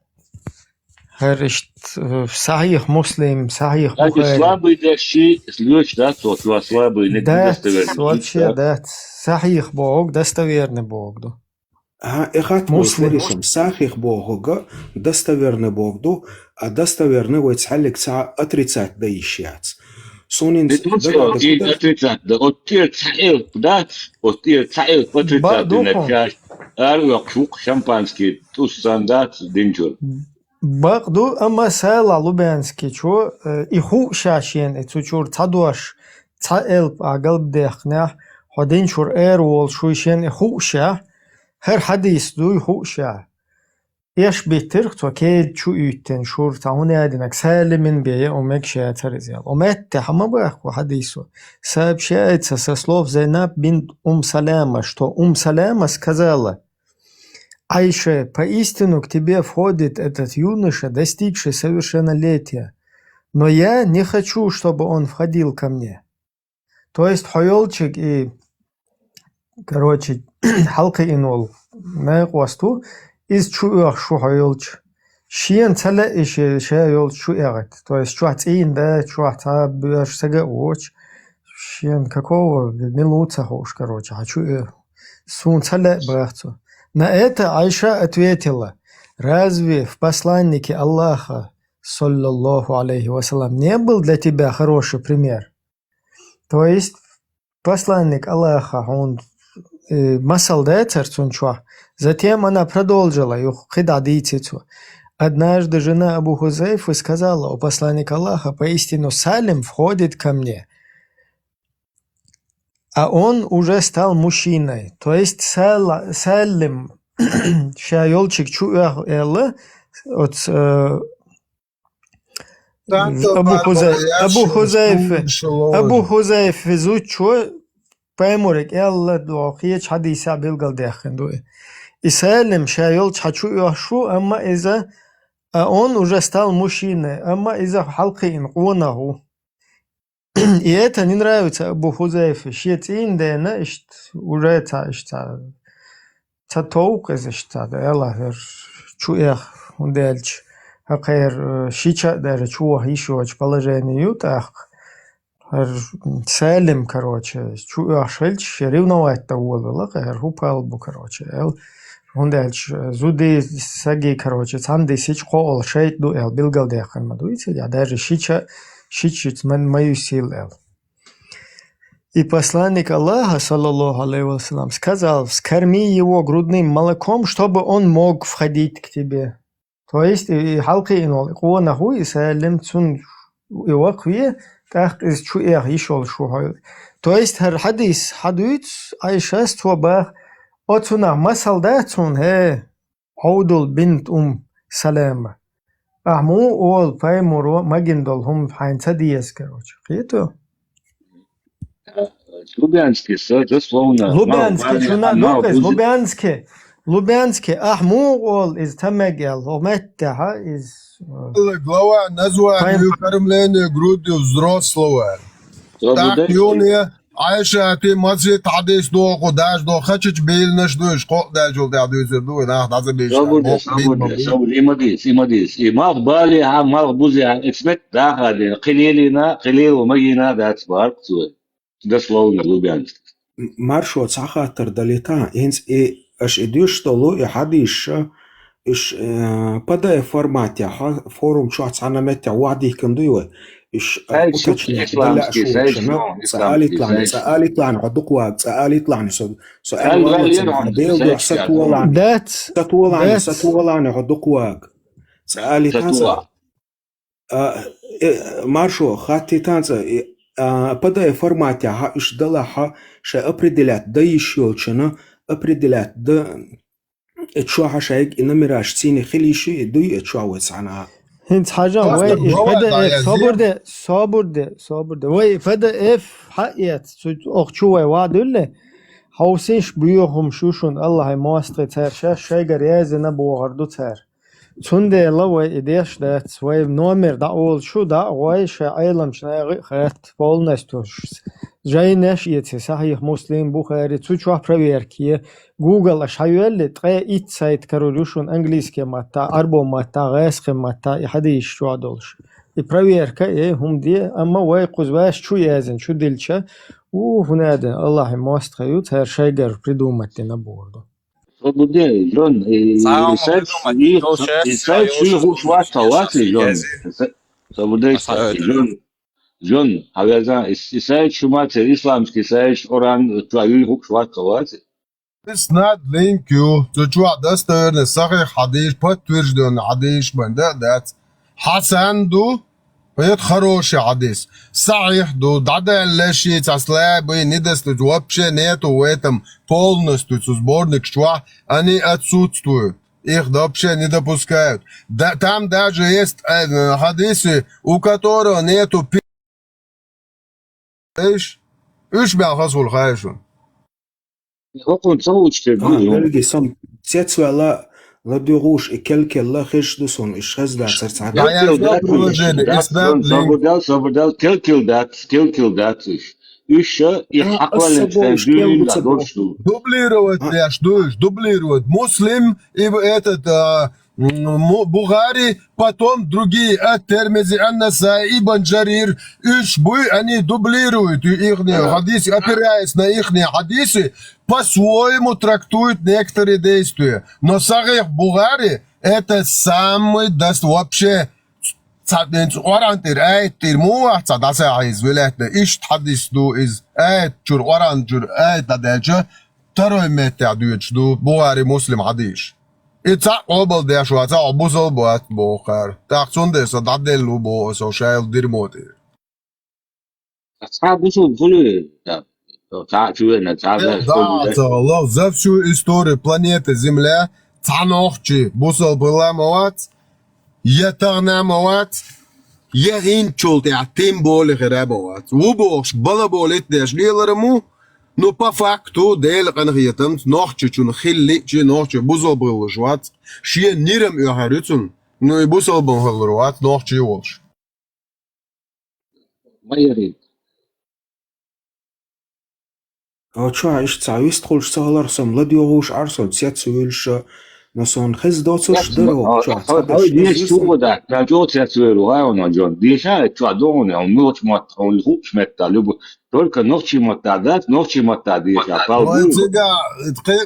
Херишт صحيح مسلم صحيح بخاري. слабый даши слёч, да, то слабый не достоверный. Вообще дать صحيح бог, достоверный бог, да. Эхат муслим сахих бога, достоверный бог, а достоверный вот салик са отрицать да ищец. Сонин отрицать, да, оттир цаил, да, оттир цаил, отрицать, да, начать. Арвакшук, шампанский, туссандат, динчур. Багду, ама села Лубянский, чё, и ху шашен, и цучур цадуаш, цаил, агалб дехнях, ходинчур эрвол, шуишен, и ху шах, هر حديث دوی خوشه ایش بهتر تو که چو ایتن شور تاونه ادینک سالمن بیه اومک شاید رزیال اومت همه باخو حدیثو ساب شاید سسلوف زینب بنت سلامة что Саляма сказала: Айше, поистину к тебе входит этот юноша, достигший совершеннолетия, но я не хочу, чтобы он входил ко мне. То есть Хоёлчик и короче, halka inol ne qostu из чуах шу хоёлч шиен цала иши шаёл чуагат, то есть чуатин да чуата бёш сага оч шиен какого минута хош, короче, хочу сун цала брахцу. На это Айша ответила: разве в посланнике Аллаха, саллаллаху алейхи вассалям, не был для тебя хороший пример? То есть посланник Аллаха, он масал дает цунчуа. Затем она продолжила, однажды жена Абу Хузайфы сказала: у посланника Аллаха, поистину Салим входит ко мне, а он уже стал мужчиной. То есть Салим шаёлчик чуях элла от Абу Хузайфы зучу паймурик элла дуахиеч хадиса билгал дехендуи. И Салим шаёлч хачу яшу, amma из-за он уже стал мужчиной, amma из-за халки инкунаху. И это не нравится Абу Хузайфе. Шиетин дена уже цатоук из элла чуях ундельч. Хакер шича даже чуах ишуач положению так. Салим, короче, чуях шельч ревновать того было, хакер хупалбу, короче. Он дальше зуды саги, короче, цанды сич коол шейт ду эл билгал дехан мадуйте, я даже шичит мою сил эл. И посланник Аллаха, саллаллаху алейхи вассалям, сказал, скорми его грудным молоком, чтобы он мог входить к тебе. То есть, и халки инол, куа наху, и салим цун иwaqwie, так из чуэр ишол шухой. То есть, хадис, хадуит, айшас туабах, отуна масалдатун, عودل بنت سلامة. أحمو أول فايمورو ماجندل هم حينتا دياز كروش. قيتو؟ Лубянский, дословно. Лубянский, شونا لوكس لوبянский. لوبянский أحمو أول إز تمجل ومتها إز. Глава название кормление грудью взрослого. Так, Юния, Айша, ты мацет хадис до кудаш до хочешь бельнаш до школ дажул дадуй зерду на хаза беш. Сабуд имадис. И мал бали мал бузи эксмет да хадин قليلنا قليل ومجينا دات بارك дословно Лубянский. Маршрут сахатер далита инс и аш идешь толу и хадиш إيش بدأ فورمات يا فورم شو عنا متى وعدي كم دوي إيش لا شو سألي طلعني عدق واق سألي طلعني سؤال بيل ستولعني عدق واق سألي تانسا مارشو خاتي تانسا بدأ فورمات يا إيش دلها شا أبردلات دايشيل شنا أبردلات دا اتشوا حشايك إنما راشتيني خليشي دوي اتشوا وسعنا هنت حاجة وي فدا صابر ده وي فدا اف حقيت اخشوا وادله هاوسيش بيوهم شوشون الله ماستر تر شايگر يازنا بوغردو تر تونده الله وي اديش دات وي نومر دا اول شو دا وي شا ايلم شنا خات полностью جايناش يتي صحيح مسلم بخاري تشوا проверки Google ашаюэлли тгэ ит сайт королюшун английский матта арбо матта гэсхэ матта и хады ищу адолш. И проверка хумди амма вай кузваш чу язен чу дилча хунаден Аллах мост хают хэр шайгар придумать на борду. Свободе, Джон, и сайт чу хушвата лати, Джон. Свободе, Джон, авязан, и сайт чумате исламский сайт оран твою хушвата лати. It's not link you to try the stern صحيح حديث بتوجدون حديث من ده حسن دو بيت خروش حديث صحيح دو دادا لشي تسلا بي ندست вообще нету в этом полностью сборник что они отсутствуют. Их вообще не допускают. Там даже есть хадисы, у которого нету ايش بيعرفوا الخايشون Hopun savuştur. Belki sam tsetsuela la duruş kelke la khishdusun ishaz da sertsar. Sabordal kelkel dat. Еще их аквалент дошли. Дублировать, дублировать. Муслим и этот Бухари, потом другие от-Термизи, Ан-Насаи, Ибн Джарир, они дублируют их хадисы, опираясь на их хадисы, по-своему трактуют некоторые действия. Но Сахих Бухари это самый вообще орантир айтир муахца дасаиз вилетне иш хадисду из айтчур оранжур айтадача второй методичду Бухари Муслим хадис. It's all there شو هذا أبوزل بات بوخر تأخذون ده صدق لو بو سوشيال ديرمودي. أبوزل كله تعرفون الله за всю историю планеты Земля танохчи бусел была моват يتغنى موات يغين تشولت تيم بول غرابوات وبوش بلا بولت داش ليلرمو но по факту дел конкретно ночью чун хилли чи ночью бузол был жват шие нирем юхарютун но и бузол был жват ночью волш майори а чё иш цавист холш салар сам ладиош арсон сятсуэлш насон хездоцош дро чё есть чудо да жётся цвелу он Джон диша чудо он ночь мат он хуч метта любо только ночью мотадать ночью мотадить а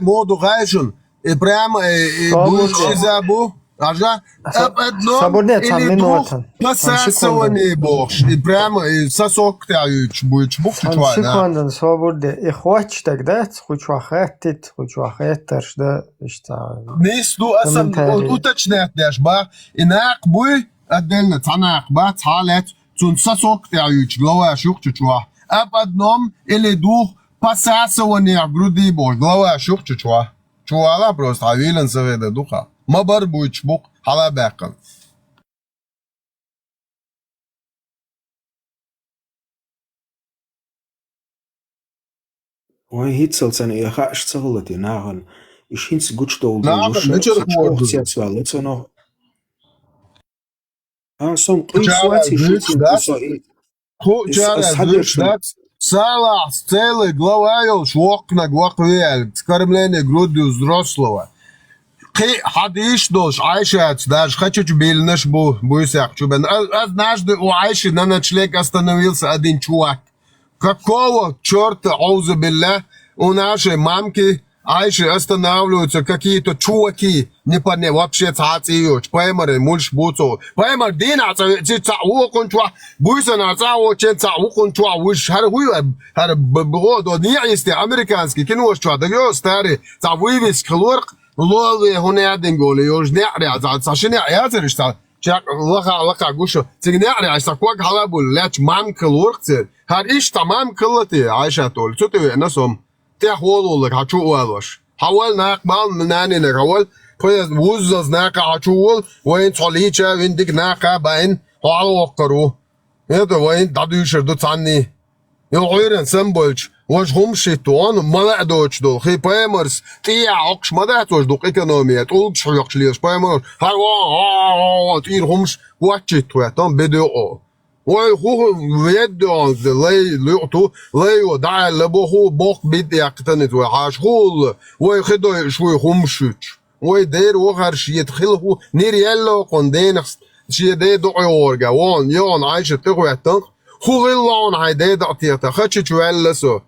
моду гайшун и прямо и будешь забу Ага, одно Свободнее, там или двух минута. посасываний бог. И прямо и сосок тяют, будет чбук чуть-чуть, да. Секунду, свободе. И хочешь тогда, хочу ахетит, хочу ахеттерш, да, что... Нисту асам уточнять дашь, ба, инак буй, отдельно цанак, ба, цалет, цун сосок тяют, глава шук чуть-чуть. Об одном или двух посасываний груди бог, глава шук чуть-чуть. Чуала просто, а вилен заведа духа. Мабар будет чбук, хала бэкан. Ой, hitselsen ja hash tsallet nagen. Ich hins gut stol Nagen, nicht er geworden. jetzt wel, let's noch. Ah, som Чара присвати дышдат, сала целый главайл швокна гваквель, скормление грудью взрослого. Ты хадиш дольш, Айшат, даже хочу бельнеш буйсак чубен. Однажды у Айши на ночлег остановился один чувак. Какого черта, аузу билля, у нашей мамки Айши останавливаются какие-то чуваки, не понятно, вообще цацию, поймали, мульш буцу, поймали, дина, цау кончуа, буйса на цау, цау кончуа, уж хар богоду, не есть американский, кино, что, да я старый, цавывис, хлорк, лолы, гунядин голи, уж не ряд, сашиня, я зришься, чак, лака, гушу, цигняри, а саквак халабул, ляч мам хлоркцер, хар иш тамам кыллати, Айша тол, что ты насом? تحولوا هتشوالش حول ناق مال ناني نقول كويس وزز ناقة هتشوال وين صليتشا وين ديك ناقة باين حالو وقرو هذا وين دادوشر دو تاني يغيرن سمبلش وش هم شيطان ما دوتش دول خي بايمرز تيا عقش ما داتوش دوك ايكونوميا تقول شيوخ ليش بايمر هاو تير همش واتشي تواتان بدو وای خوب ویدیان لیتو لیو دای لبوه باق بیدی اقتنیت و هاشول وای خدای شوی خمشوچ وای دیر و هرشیت خیلی نیریلا کندینخ شیء ده دعیورگا وان یان عایش تقویتن خویلان هایده دعتیتا خچ چوالسو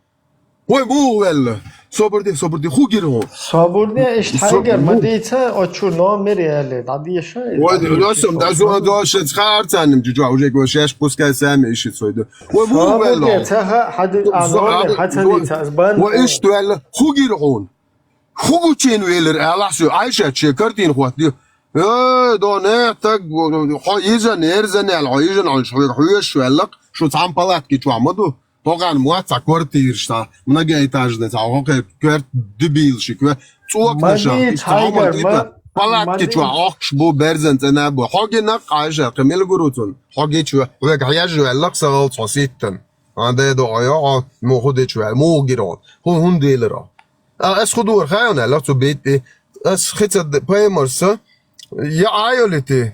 وای بو ول صبردی خوگیرو صبردی اشتاگر مدیته آچو نامری علی دادی شاید وای لازم دازو داشت خارتنم جو اوجه گوشش پوسکا سام ایشی سویدو وای بو ول صبردی ته حد آنور حتی دیت از بند و ایش تو ول خوگیرون خوگو چین ویلر الاسو عایشه چه کردین خود دی دونه تک خایزن ارزن العایزن عن شویش ولق شو تعم پلات کی تو عمدو طبعا مواتع كورتيرشتا من جاي تاجنا تعو كورت دبيل شكوى صوك نشا تعمل بلاد كيتوا عقش بو برزنت انا بو حاجه نق عايشه كمل جروتون حاجه شو وك حياجو لقصه صوتن هذا دعاء مو خدتشو مو جيرون هو هنديلرا اس خدور خاينا لا تو بيت اس خيت بايمرس يا ايولتي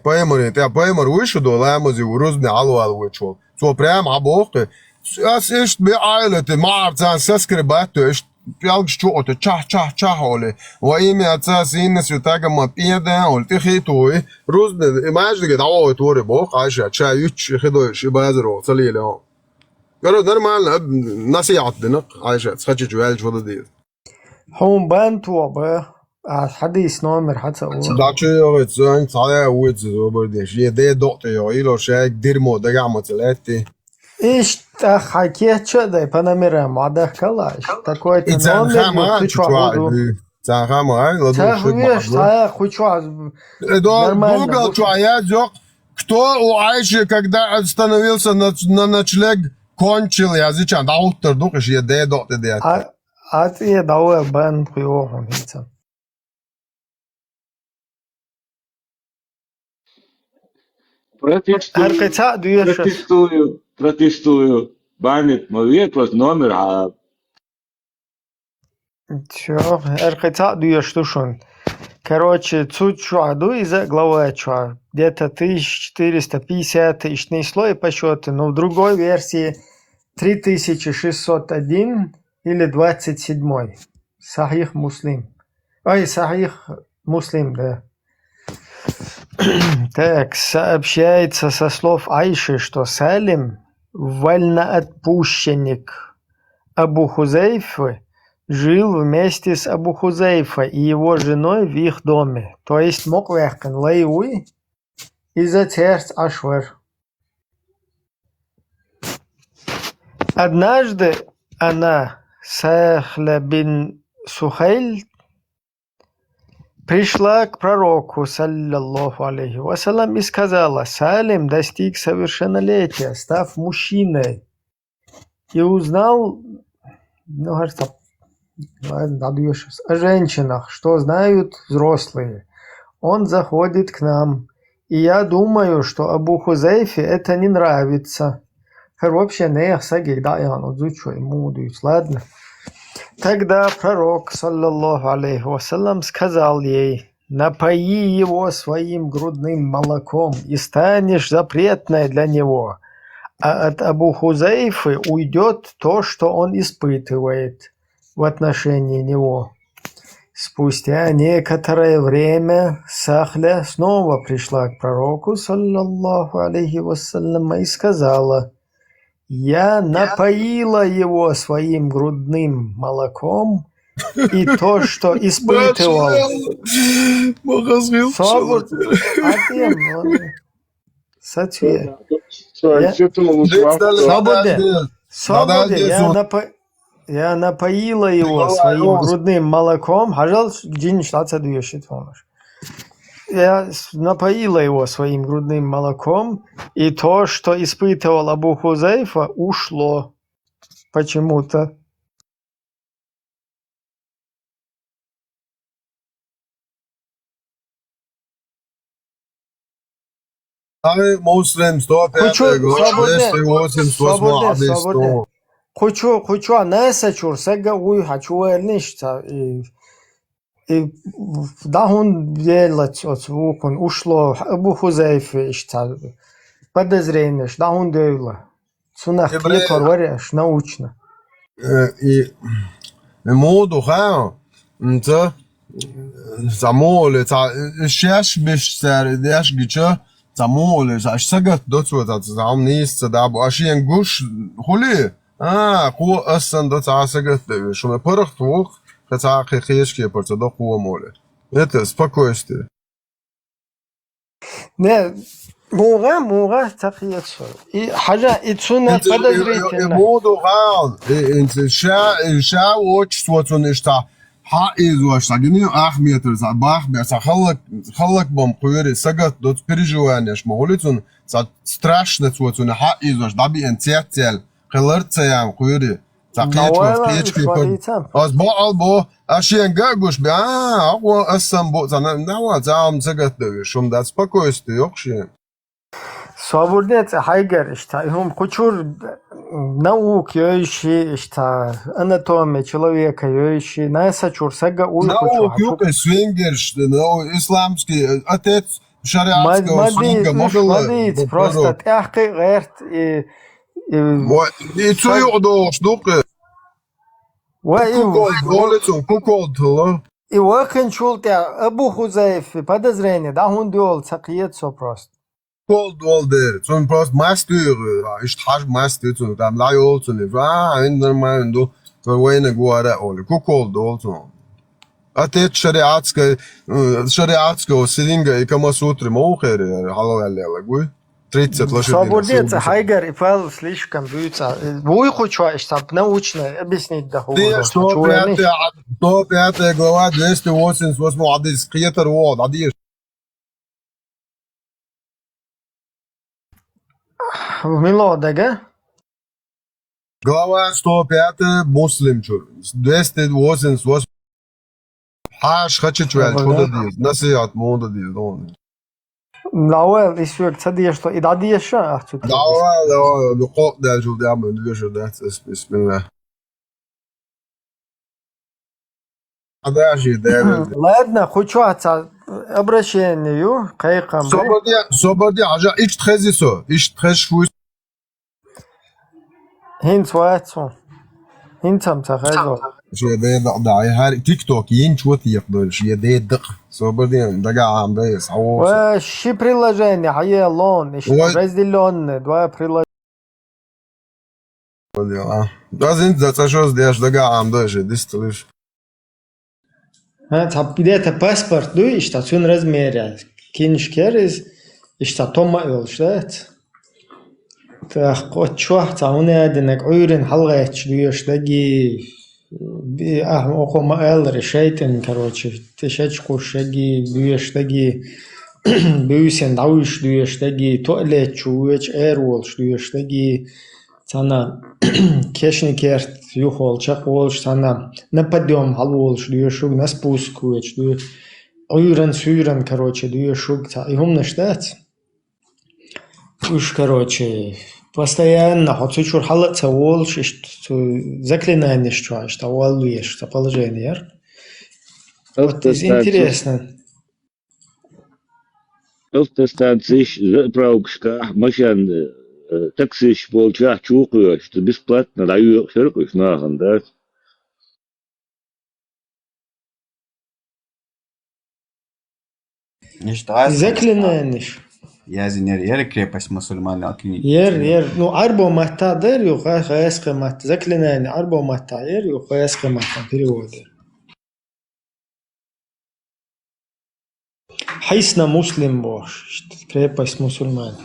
بايمر وش دو لامزي وروزني علو وشو سو برام عبوق Es ist beeilt, Martin Saskribato ist Pialgstuote, Chahole, wo ihm jetzt sehen, dass wir Tage mal Piede und Tichitoi, Rusne, imagine get all to the book, I shall try you, Shibazero, Salilo. Pero normal, Nasiatna, I shall such a jewel for the deal. هم بانتوا بقى حديث نامر حتى داچه it's ein Zahle with over the she de doctor ilo shek dirmo da gamatelete. ايش حكيت شده بناميرا ما ده كلاش такой номер ты что Google человек, кто у Айши, когда остановился на ночлег, кончил язычан, да утр духаш я де доты де. А ты давай бан хуёвым hitsa. Протестую. Банит мой просто номер. Чё, РКЦ дуешь что шон. Короче, тут чуаду из-за главы чуа. Где-то 1450 тысячный слой по счету, но в другой версии 3601 или 27. Сахих Муслим. Ой, Сахих Муслим, да. Так, сообщается со слов Айши, что Салим, вольноотпущенник Абу Хузейфы, жил вместе с Абу Хузейфа и его женой в их доме. То есть мог вехкан лайуи из-за терц ашвар. Однажды она, Сахля бин Сухайль, пришла к пророку, саллаллаху алейхи вассалям, и сказала: Салим достиг совершеннолетия, став мужчиной, и узнал, кажется, о женщинах, что знают взрослые. Он заходит к нам, и я думаю, что Абу Хузейфе это не нравится. Вообще, не сагик, да, я изучу ему, ладно. Тогда пророк, саллаллаху алейхи вассалям, сказал ей: напои его своим грудным молоком, и станешь запретной для него, а от Абу Хузейфы уйдет то, что он испытывает в отношении него. Спустя некоторое время Сахля снова пришла к пророку, саллаллаху алейхи вассалям, и сказала: я напоила его своим грудным молоком, и то, что испытывал... Я напоила его своим грудным молоком. Я напоила его своим грудным молоком, и то, что испытывал Абу Хузейфа, ушло почему-то. Хочу, не сачур, сега уй, хочу ништа. И да он делать отзвуком ушло Абу Хузейфе ишта подозрение, да он делал. Сунах клетор варяш научно. И моду ха, то замоле, шаш бешсар, даш гича, замоле, аш сагат доцвата, зам нист, да башин гуш хули. Ху асан доца сагат, что мы порохтвух. Это хихешки порцадо хуамоле. Это спокойствие. Не, муга тахиешо. И хажа ицуна подозрительно. Моду ган. Инт ша оч свотун ишта. Ха изуаш тагни ахметр за бахбер за халак бом куери сагат дот переживаниеш моголицун за страшно свотун ха изуаш даби энцертел. Хелерцеям куери. Az balbo, asien gagush be, agua assambo, nawa zam zagatdövüşüm, da spokojствие okşi. Свободец хайгер, işte, кучур наук, ёющий, işte, анатомия человека, ёющий, найсачур, сага уй кучур. Наук, юка, свингер, исламский, отец, шариатского свинга, Мадиц, просто тяхкой герт, и цуюдо, штука. И вахен чултя Абу Хузейфе подозрение, да он делал цакиецо просто. Kolder, zum prost mastüre, ich tasch mastü zum da lai olsun, in der mando, so wene guara ole, kukoldo zum. Atet шариатского сидинга и камасутры моухер, халавалlela, гуй. 30 лошадей. Свободец, хайгер и пал слишком бьются. Вы хочу, чтобы научно объяснить да хуй. 105 глава 288 адис киетер вод, адис. Милодага? Глава 105 муслимчур. 288 Хаш хачичвел, куда дис, насият мода дис, дон. Лауэл исвек цадия что и дадия ша ахчу. Лауэл, луқоқ да жу да мы движу да, бисмилlah. Адажи да. Ладно, хочу обращению кайкам. Сободи, ажа ич тхезисо, ич тхешфуис. Хинцвацо. Хинцам цахазо. شيء ده هاي تيك توك ينشوت يقدر شيء ده دق صوبدين دقا عم ده يسعو وشي приложение هي لون ايش разделённые два приложения Da sind das schon der Schläger am Deutsch, das ist بداية باسبورت دو اشتاتون размере كينش كيرز اشتاتوما إلشتات تأخذ شو تعونا دنك عيرن حلقة شديش دقي أقوى ما قال رشيتن كروتش تشج قرشجي ديش دقي بيوسن دعوش ديش دقي تقلت شويش إيرولش ديش دقي تانا كيشني كيرت يوخول شقولش تانا نبديهم حلولش ديشوق نسبوس كويش دي عيرن سيرن كروتش ديشوق تايهم نشتات وش كروتش постоянно хочу чур халат савол что заклинание что валуешь что положение вот интересно Öftestens sich brauchst du machen taxisch wohl ja chuqosh du besplatno dayu shirkosh nahan das заклинание Я зинер крепость мусульман акни. ну арбо мата дер ю хаэска мат заклинание арбо мата ер ю хаэска мата перевод хайсна муслим бош крепость мусульман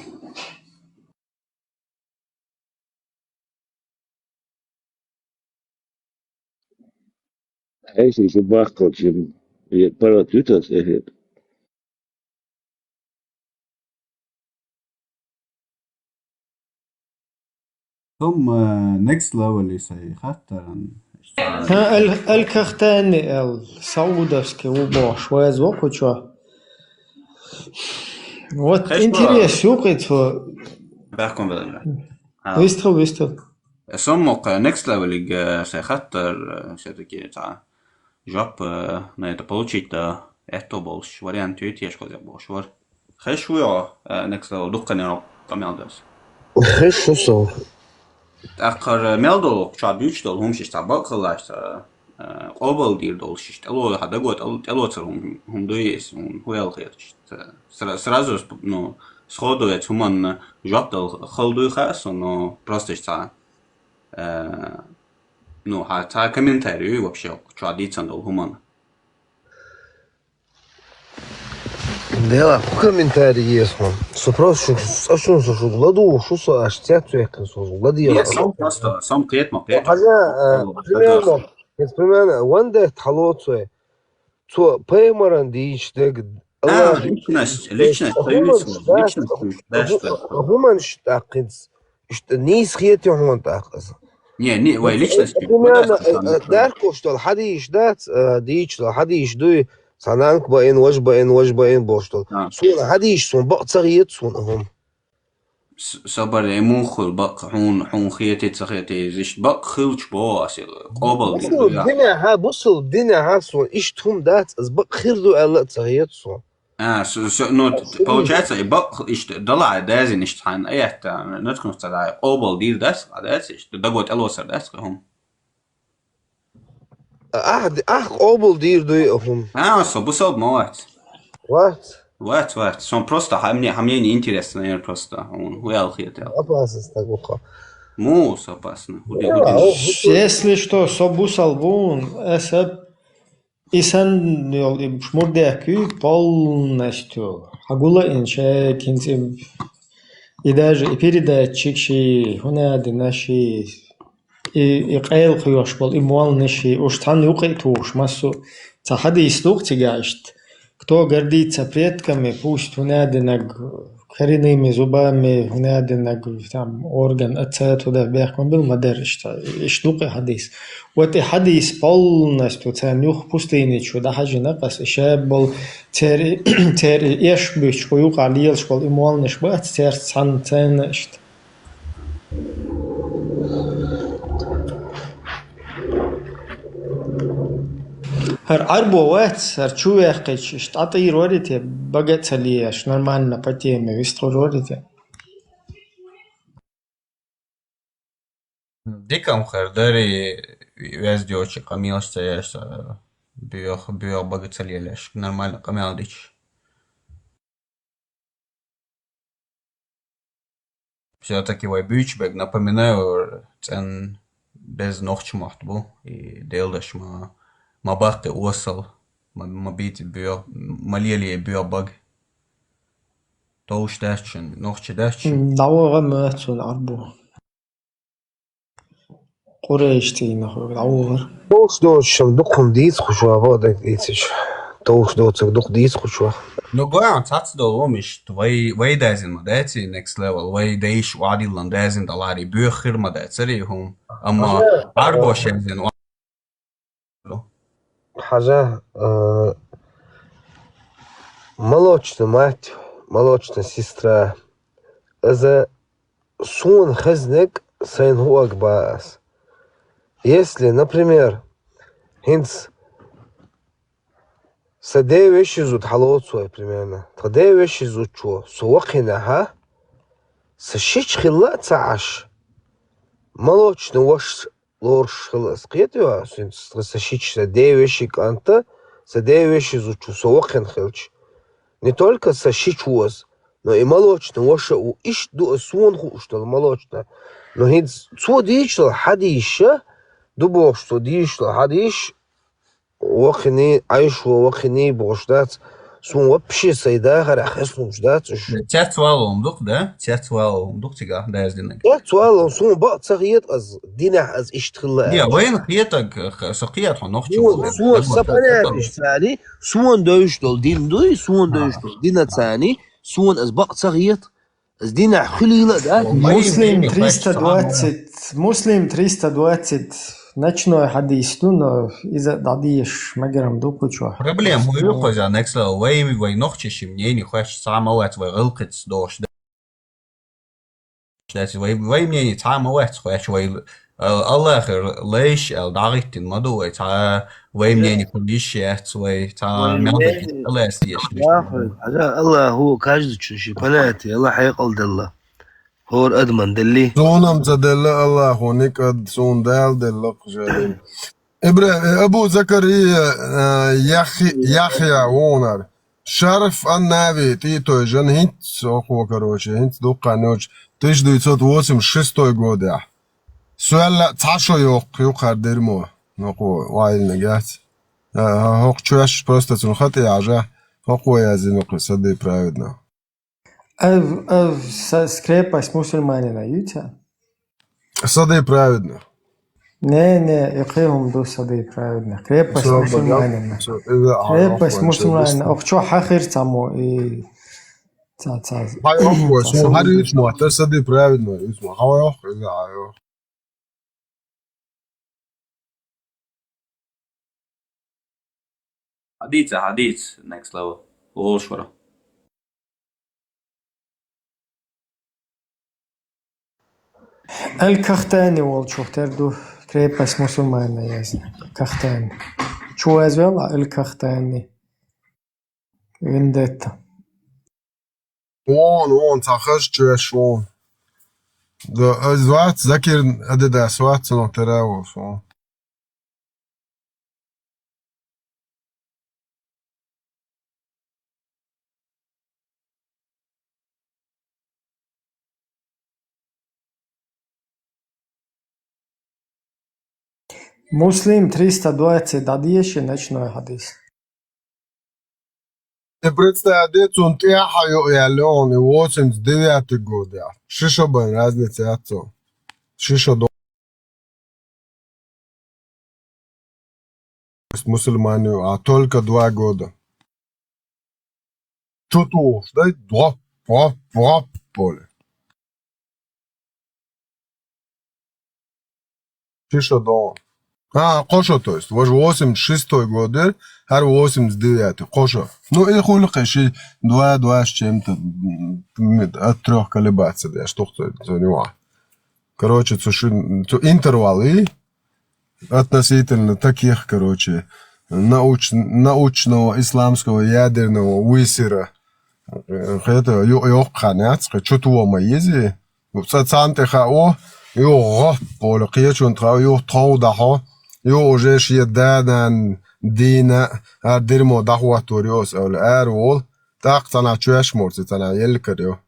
heißt ich gebachelt im Paratütas erhebt. ثم next level يسي خطر ها الكختاني السعودовский убош وازوق وشو вот интерес юқит بحكم بدل выстрел سمق next level يسي خطر все-таки job на это получить это больше вариант тяжко больше خشوية next level دقني كمالدس خشوصو آخر ملدول شاد بیشتر هم شش تابع خلاص قابل دیر دول شش تلو هذا قط تلو ترهم هم دویس هم هویل خیرش سرازو نو سخودویت همان جاب دل خالدوی خاص نو پرستش تا نو حتی کامنتاری вообще شادیتن دل همان Dela, cu comentarii ies, mă. Să prost și așa să șu gladu, și să așteaptă e că să gladu. Ja, sam kliet ma kliet. Примерно, ванде талоце. То пеймаран дичтег. Личность, Гуман штакиц. Что не схиет он такас. Не, ой, личность. Примерно, дарко что хадиш дат, дич, хадиш дуй. سانانك باين واش باين بوشتل سون هاديش سون بق صغيت سون هم صبر يموخل بق حون خيتي تخيتي زيش بق خلش بواسي قابل الدنيا ها بصوا الدنيا ها سون اشتهم دات از بق خيردو الا صغيت سون نو получается и бак иште дала дези ништхан аята наткнув цада قابل دير дас адас иште дагот алосар дас هم قابل دير دوي هم بصوب موات وات son просто мне не интересно наверное просто он хуял хител опасно так уха мус опасно если что собусал вон эсэп исан шмурдяки полностью агула инше кинти и даже и передатчик ши хунады наши и قيل خيوش بول إموال نشي وشتان يوقيتوش مسو تحدي يسلوق تجاشت кто гордится предками пусть هنادنك коренными зубами هنادنك там орган отца туда бяхком был мадерш штука حديث вот и حديث полностью ценюх пустыничу да хажи напас шаб бол тер еш бич хуюк алиел школ имуал неш бат тер сан ценешт هر арбоват هر чуяхкич штаты родите богаталиеш нормально по теме вистро родите Дикам хардери вездиочи камилстояш био богаталиеш нормально камилдич все-таки Вайбючбек, напоминаю, цен без ночмахт был, и делдаш ма бахты осал, ма бити бьё, малели бьё баг. Тоуш дашчин, ночи дашчин. دعوة غمات والعربو قريش تينا خوي دعوة دوش دقهم ديس خشوا بعدك ديتش دوش دوتك دق ديس خشوا Ну гоян цацдол омиш, вай дазин мадати next level, вай дейш вадиллан дазин далари бюхир мадатсари хум, amma арбош язин حاجة молочная мать, молочная сестра. إذا сун хазник сайн хуак баас. Если, например, хинц садей вещи зуд халот свой примерно, тадей вещи зуд чё, суахина ха, сашич хилла цааш, молочный ваш лорш хилла скетва, сашич садей вещи канта, садей вещи зуд чё, суахин хилч. Не только сашич воз, но и молочный ваш у иш ду сун ху что молочный, но хинц цо дичл хадиша, дубок что дичл хадиш. وخني عايش وخني بغشدات سون وبشي سيدا غير خصهم جدات تاتوالهم دوق ده تاتوالهم دوق تيغا داز دينك تاتوالهم سون بقى صغير از دينا از اشتغل يا وين قيتك سقيت نوختي سون سبنا اشتغالي سون دوش دول دين دوي سون دوش دول دينا ثاني سون از بقى صغير از دينا خليله ده مسلم 320 مسلم 320 Ночной хадис, но из-за дадиш магерам докучу. Проблема у коза next level, вай нохчиши мне не хочешь самовать, вай рылкать дош. Вай мне не самовать, хочешь вай Аллах лейш ал даритин маду, вай та вай мне не подишет, вай та мядки Аллах съешь. الله هو каждый чуши, понятие, Аллах يقل دلله. هور أدمن دلي سونم زدل الله هونيك أد سون دال دل قجالين أبو زكريا يحيى وونر شرف النبي تيتو جن هنت أخو كروشي هنت دوقع نوش 1986 год я سؤال تعشو يوقع درمو نقو وايل نجات هوق чуешь просто цунхат яжа هوق язык сады праведно Скрепость мусульманина, видите? Сады праведно. Не, яким до сады праведно. Крепость мусульманина. Крепость мусульманина. Ох, что хахир само и ца. Хари исмо, это сады праведно. Исмо, хавай ох, Hadith, next level. Лошвара. الكختاني والشوف تردو كريباس مسلمان يازن كختاني شو ازولا الكختاني وينديتا وون تاخش تشوش وون ده ازوات ذكر ادد اسوات سنو تراو وون Muslim 320 дадиеши ночной хадис. Представляете, он тяхаю ялон и 89 год. Шишо бен разница отцу. Шишо до мусульманию, а только 2 года. Что-то, дай 2 поле. Шишо до قشو то есть, вож 86 год, хар 89, قشو. Ну и хулка ши 2 с чем-то от 3 колебаться, да, что за него. Короче, интервалы относительно таких, короче, научного исламского ядерного высера. Это ёханец, что-то моизи. Цанте хао, ё поле, кьечун трау, ё трау дахо. Jo уже шьедан дина дермо дахуаториос ал арвол так тана чуаш морти тана елкарио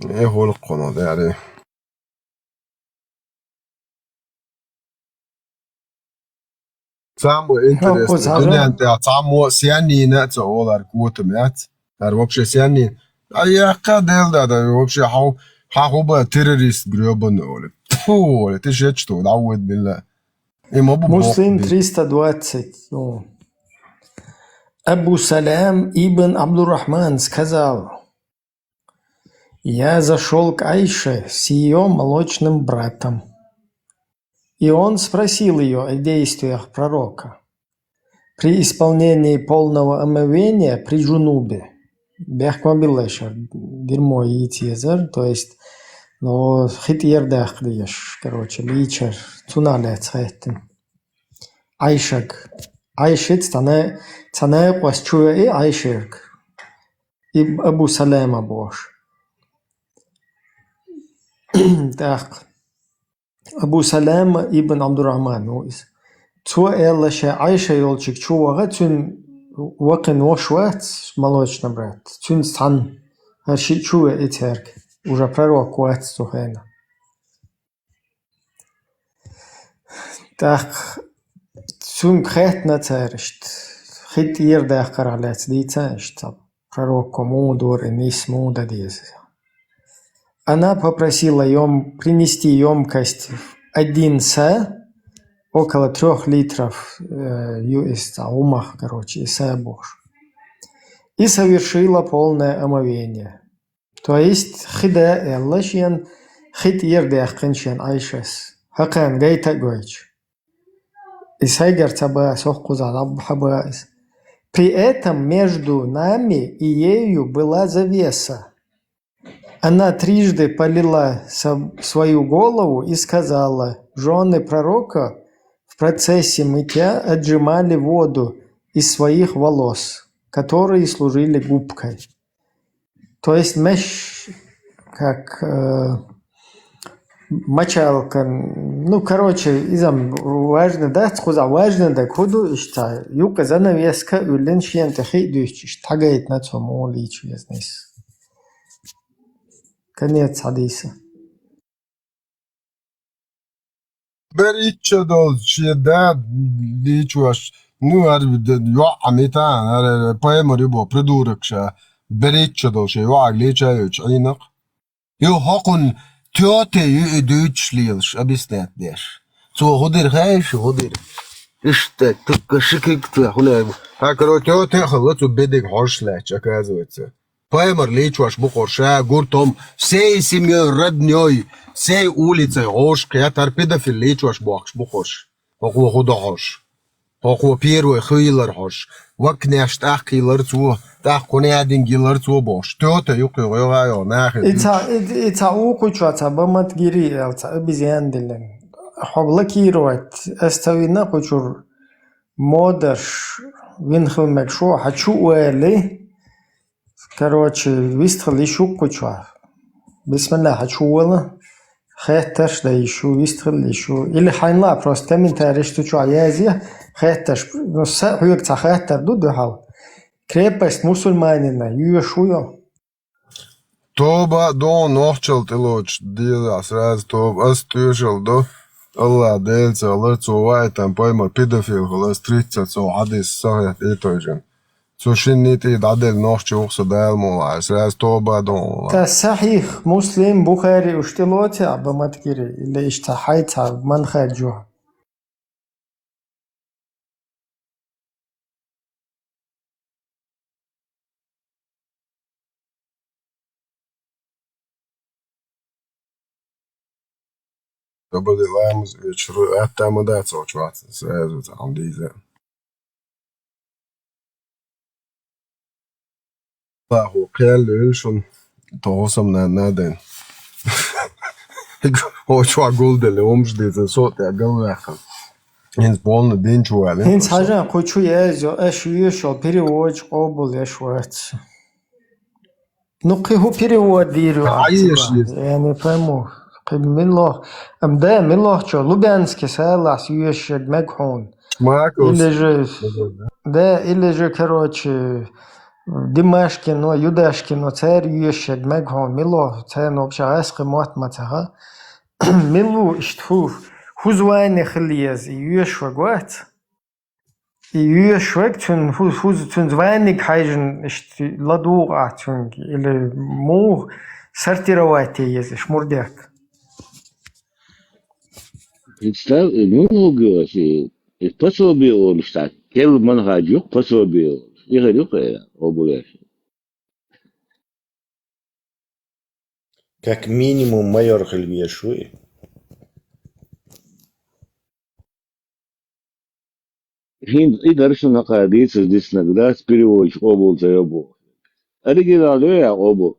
ايه هو القناة ده يعني Samo interesne. Dunjan te samo sjani neco olar kutem jat. Jer uopće sjani. A ja kad da uopće ha terrorist gröben ole. Puh, ole, ti šeć to, da uved billah. Muslim 320. Abu Salam ibn Abdurrahman сказал: «Я зашел к Айше с ее молочным братом, и он спросил ее о действиях пророка. При исполнении полного омовения при джунубе, дерьмо и тезер, то есть, но хит ердах даешь, короче, личер, цуналец хайтен. Айшак, Айшит цане пасчуя и Айширк, и Абу Салема бош. Так, Абу Салам ибн Абдуррахман. Цо эллаше Айша ёлчик чувага цун вакен ошват молочный брат. Цун сан арши чуя этерк. Уже пророк ват сухена. Так, цун кхет на цершт. Хит ердах каралец дицешт. Пророк кому дор нис муда диз. Она попросила принести емкость 1 са, около 3 литров умах, короче, и сабуш. И совершила полное омовение. То есть хида эллашьян хит ердях кеншьян айшес. Хакан гайта гойч. И сайгар цаба сохкузал абхабаис. При этом между нами и ею была завеса. Она трижды полила свою голову и сказала: жены пророка в процессе мытья отжимали воду из своих волос, которые служили губкой. То есть как мочалка, ну короче, важно, да, важно, да, куду ишта, юка занавеска, улен шьянта хейдущ, тагает на цому личу, я знаю. Конец хадиса. Берича дол шеда личуаш. Ну, амитан, поэма рибо, придурокша. Берича дол ше, лича инак. Хакун тёте дүйчлилш, объяснять деш. Цо ходир хайш, ходир. Иште, только шикикта, хуля. Тёте халацу бедик хошлач, оказывается. Поэмер личуаш бухорша, гуртом, сей семьей роднёй, сей улицей ошк, я торпедофил личуаш бухорш. Хоху худохош. Хоху первый хилар хош. Вакнеш так хилар цу, так коне один гилар цу бош. Тёте юки гойгайо, нахи. Ица укучуаца бамат гири элца, обезьяндилен. Хоблаки роет, эставина кучур модаш, винхл мекшо, хачу уэли. Короче, вистрел еще куча. Бисмилlah, хачуала. Хетташ да еще вистрел еще. Или хайнла просто комментарий, что чё язия. Хетташ. Ну, хуйкца хеттар дудахал. Крепость мусульманина. Юешуё. Тоба до нохчал тилоч. Дила сразу тоба. Астюшал до. Allah дельца. Allah цувай там пойма педофил. Allah стритца цу хадис сахят и тойжен. Сушинити дадел нохчи ухса дал мола, сраз тоба дон. Та сахих муслим бухари уштилоти абаматкири или иштахайта манхаджу. Добрый ламз вечер, это мы да цочваться, сразу там дизе. هو قال ليلشون تواصل نادين هو شو أقول ده اليوم جديد الصوت أقول لك إنت بولنا دين شو عليه إنت حاجة قلت شو يازو أش يشو بريوج قبل يشوات نقي هو بريوج ديرو يعني فهمو من الله أمدا من الله شو لبنانسك سالس يشد مجحون معك إلى جو ده إلى جو كروتش Dimashkin, Yudashkin, Cer, Yusheg, Megho, Milo, Cer, Obshask, Mot Mataha, Milu, Istfu, Huzwane Helias, Yushwagot, Yushweg, Tun Zwanig Hajan, Ladu Atung, Ile Mo, Sartirawati, is Schmurdiak. представь, ну, говорю, пособие он что, кел мангаджук пособие, и говорю, обуяш. Как минимум майор Хельвешуи. И дальше находится здесь иногда с переводчик обул за обул. Оригинальный обул.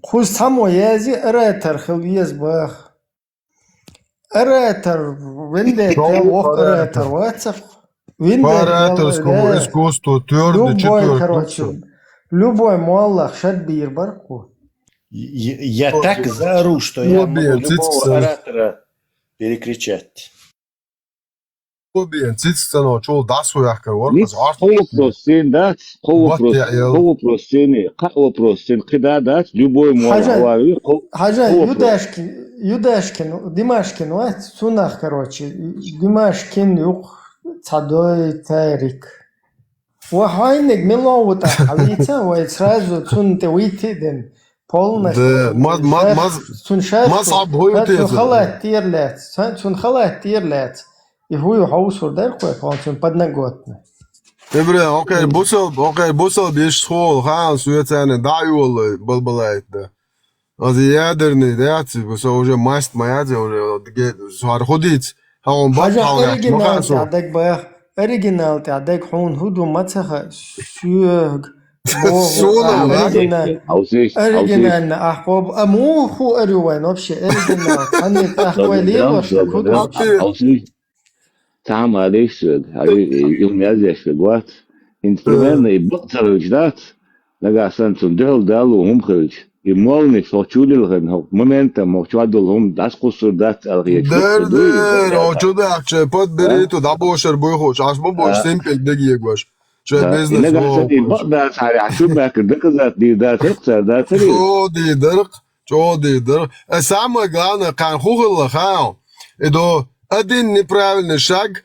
Хуз само язи, Ретер Хельвес Бах. Ретер, Винде, Ох, Ретер, Вацах. Ораторскому искусству твердый четвертый. Любой моллах шадбир барку. Я так заору, что я могу любого оратора перекричать. Цицкано, чул дасу яхкар Nic полупростен, да, полупростен, когда, да, любой моллах. Хажа, Юдашкин, Димашкин, вот, сунах, короче, Димашкин, юх, цадой, тарик. وهاينك ملوطة حبيتها ويترازو تون تويتدن полностью. مصعب هو تون خلات تيرلات تون خلات تيرلات يهوي حوصر دركو تون بدنقوتنا. إبراهيم أوكي بوصل بيش سخول خان سويتان دعيو والله بالبلايت ده. أزي يادرني دياتي بس أوجه ماست ما يادي أوجه سوار خديت هون بطحال يحكي مخانسو. عدك باه أريجينال تعدك حون هدو متخ سيوغ أريجينال أحباب أمو خو أروان أبشي أريجينال خانيت أحوالي وشك هدو تعم عليه سوغ يوم يازيش في الوقت انت كمان يبطل الجدات لقى سنتون دالو هم خرج يمولني فوتشولي لغن مومنتم وشوادلهم داس قصر دات الغيش در اوچوده اخچه پاد بری تو دابوشر بوی خوش عشما باش سیمپل بگیه گوش شاید بزنس هو دات على عشو باكر دقزات دي دات اقصر دات چو دی درق سامه گانه کان خوغل خاو ادو один неправильный шаг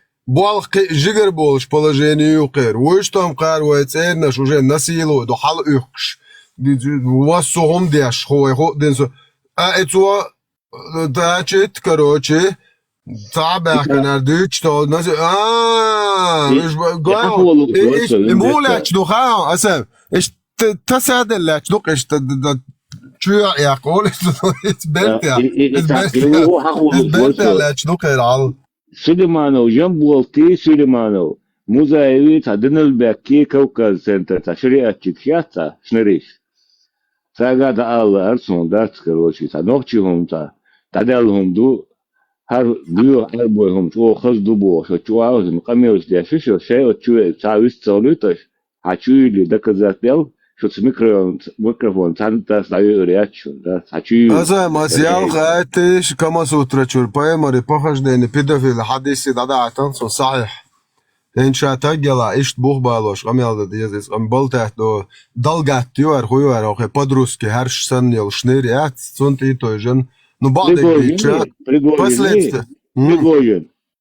жигер болш положению قير وش там قار ويتسيرنش уже насилу до хал ухш у вас согом деш хо денсо это дачет короче تعبك نردوش تو ناس مولك دو خاو اسم ايش تسادلك دوك ايش شو يقول لا شنو العرض سليمانو جنبولتي سليمانو مزايوي تعدن الباكي كوكب سنتر تشريع تشيكياتا شنريش ساقاد الله أرسون دات كروشي تنوخشيهم تعدلهم دو هر بيو أربوهم تو خزدو بو شو عاوز مقاميوش دي شو شيء شو تعويس توليتش هاتشوي اللي دكزات ديل شو ميكروفون تانتا ستايو رياتشون да هاتشوي هذا مازيال غايتش كما سوترتشور بايمري بخشدين بيدوفيل حديثي دادا عتنسو صحيح إن شاء تجلا إيش بوخ بالوش قميل ديزيس بلته دو دلقات تيوار خويوار أو بدروسكي هرش سن يلشنيريات سنتي توجن نبعد الجيشة بسلت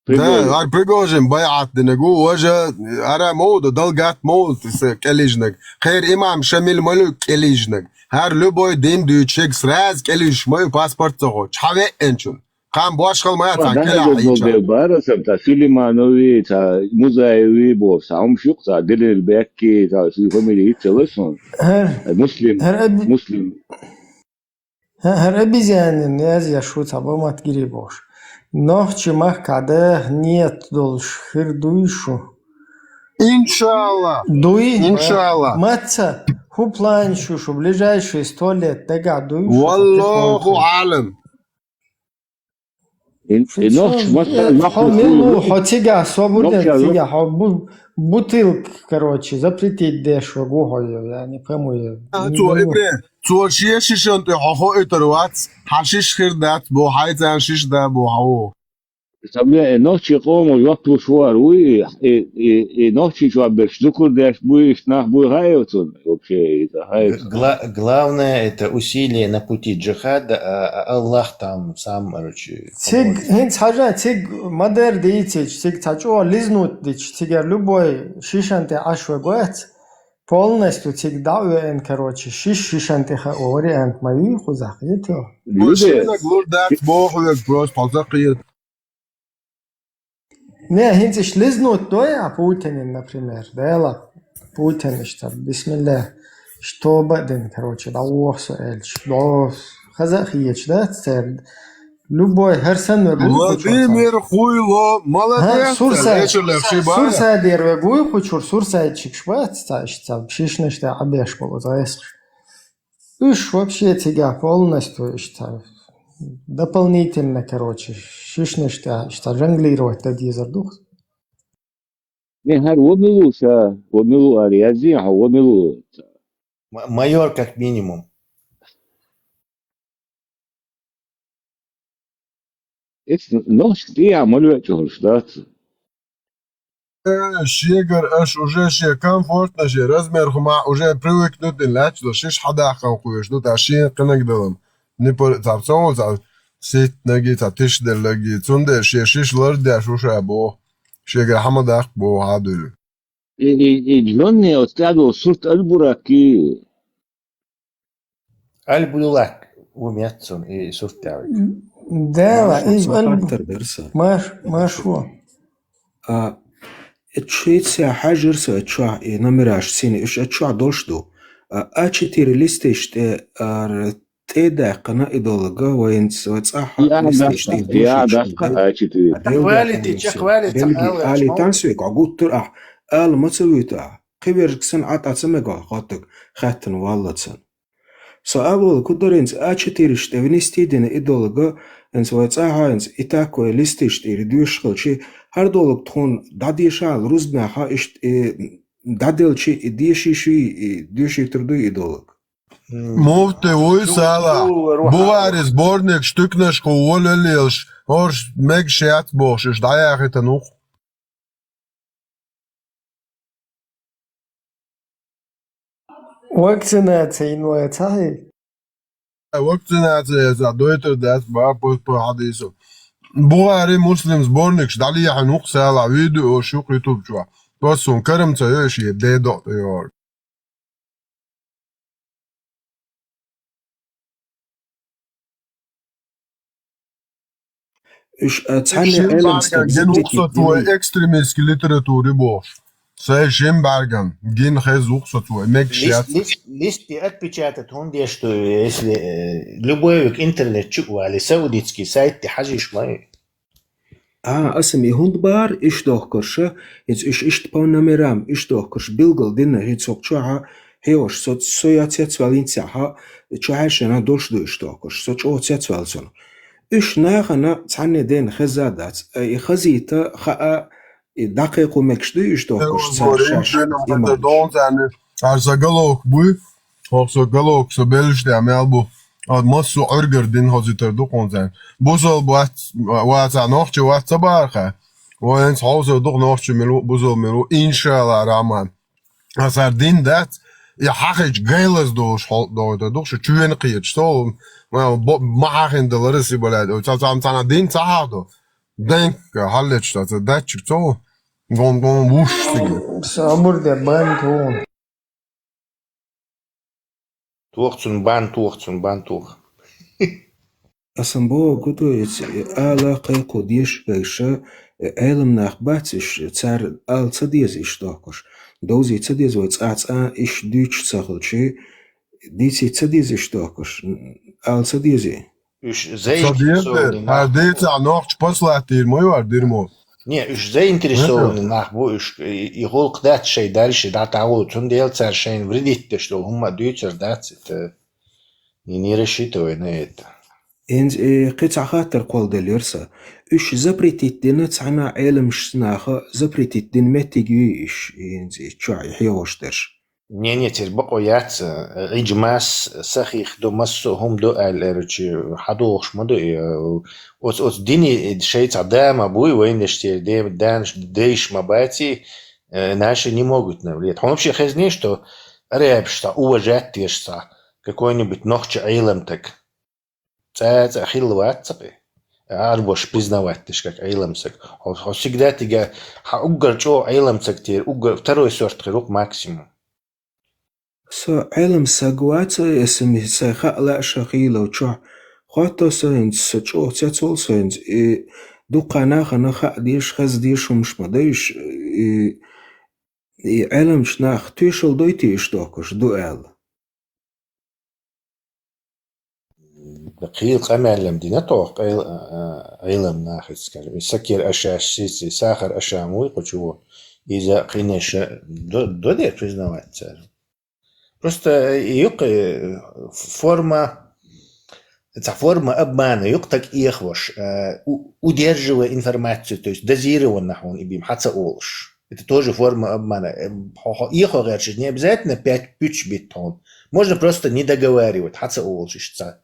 Да, Пригожин بايعت دنجو وجه أرا مود دلقات مود كليجنك خير إمام شامل ملوك كليجنك هر لبوي دين دوتشيك سراز كليش مايو باسبورت تغوش حوي إنشون قام باشخل ما يتعن كلا عيشة بارسم تا سليمانوي تا مزايوي بو ساهم شوق تا دل الباكي تا سيفاميلي تلسون مسلم هر أبيزان يا شو تبا ما تجري باش نحكي معك كده نيت دولش خير دويشو إن شاء الله دوي إن شاء الله متى هو بلان شو ближайшие 100 лет تقعد دويشو والله عالم хотига свободно тига бутылк короче запретить дешево гохою я не пойму تو شیشون تو هاو اتروات هشیش خیردات بو هایزن شیش دا بو هاو سبلا نوتشي قوم ويوقتوا شوار وي نوتشي شو بشتكر داش بويش نах бой гайцун вообще это гайц. Главное это усилие на пути джихада, а Аллах там сам, короче. Циг хин цажа циг мадер дейцич циг цачо лизнут дич цигер любой шишанте ашве гоец полностью циг давен, короче, шишанте ха ориент маю хузах это. Не, хинциш лизнут доя Путин, например, дела Путин что бисмилlah что баден, короче, да ох эльч, да хазахиеч, да цер любой херсен Владимир Хуйло, молодец. Сурса дерве гуй хочур сурса чикшват стачца шишне что абеш было заэс. Уж вообще тебя полностью что дополнительно, короче, шишне что жонглировать до дизердух. Не, хар вомилу ариази, а вомилу. Майор как минимум. Нож ты амалю чурштат. Шегар аш уже ше комфортно ше размер хума уже привыкнут лач до шиш хада хан куеш до таши кнагдалам. Не по запсо за сет наги татиш дерлаги цунде ше шиш ларда шуша бо шегар хамадах бо хадул. جلوني أستاذ صرت البراكي Аль-Булак умятцун и суртявик. Да, ما شو تشيتسا حاجرس اتشع نمراش سيني اش اتشع دولشدو اتشتير ليستيش تيدا قنا ايدولغا وينس وتصح ليستيش علي تانسويك عقود ترح ال ما تسويتا خبركسن عطاتسمغا قاتك خاتن والاتسن سأقول كدرينس أشتريش تفنستيدين إدولغا إنس واتساها إنس إتاكو ليستيش تيردوش خلشي هردولغ تخون داديشال روزبناها إشت دادلشي إديشي شوي دوشي تردو إدولغ Mufti Uysala, Buvari zbornik stukneš ko voleliš, orš meg šet boš, dajahite nuh. وقتنا ويتاهي وقتنا za doiter das ba po hadiso. Buvari muslim zbornik dajah nuh sala video o shuk YouTube čua. Bosun karam tsayosh je dedo yor. إيش تعني علم экстремистский литературе бош. Sei Schimbergen, gehen Gesuchsatue, meg Лист отпечатать, он где что, если любой интернет чуку, или саудитский сайт, ты хажишь мой. اسمي هوند بار إيش دوكرش إيش تبون مرام إيش دوكرش بيلغل دينا هي تسوقشها هيوش صوت سوياتيات والينتها تشعشنا دولش دو إيش دوكرش صوت أوتيات والسون إيش ناخنا تعني دين خزادات خزيتا خاء دقيق ومكشدو إيش دوكرش صارش galok bu, också galok så belste melbo. Ad masso örger din haziter do konzen. Buzol wat nog je wat tabarga. Wens hauser doch nog je melo buzol melo inshallah rahman. Asar din dat ja hagich geiles dos do doch je tuen qiyet so ma hagen de larisi balad. Tsam tsana din tsahado. Denk hallet dat chito. Gon wush. Sabur de ban Tuch. أصلا قدو آلا قيقو ديش بيشا علم ناخباتش تار آل تديز إش داكوش دوزي تديز ويتقاعد إش ديش تساقلشي ديتي تديز إش داكوش آل تديزي إش هرديت عنوخ بسلات ديرمو يوارديرمو Не, уж заинтересованы нахбу, уж и гол кдать шей дальше, да того, он делает шейн вредит, что ума дьютер дать, это не рассчитывай на это. إنز قطع خاطر قول دليرسا إش زبريتيت دينات عنا علم شناخا زبريتيت دين ماتيجي إش إنز تشعي حيوش درش Не, теперь бакоят, иджмас сахих до массу هم دو الارچ حدوش مدو اوس ديني شيء عدام ابوي وين اشتي دي دانش ديش مباتي наши не могут навлиять. Он вообще хезней, что рябшта, уважатишься, какой-нибудь нохче айлем так. Це хилват цапи. Арбош признавать, как айлемсек. Он всегда тига угар чо айлемсек тир, угар второй сорт рук максимум. علم سقوات اسمي سخاء شخيلة وشع خاطر سينس شو تطول سينس دو قناخ خا ديش خز ديش ومش مديش علم شناخ تيشل دويتيش دوكش دو دقيق قمع دينا توق علم ناخذ كلام سكر أشياء سيسي ساخر أشياء موي قشوا إذا قيناش دو ده признавать царь. Просто форма обмана, так и ехвош, удерживая информацию, то есть дозированно он и бим, хаца олш. Это тоже форма обмана. Ехо не обязательно 5 битон. Можно просто не договаривать, хаца олшишца.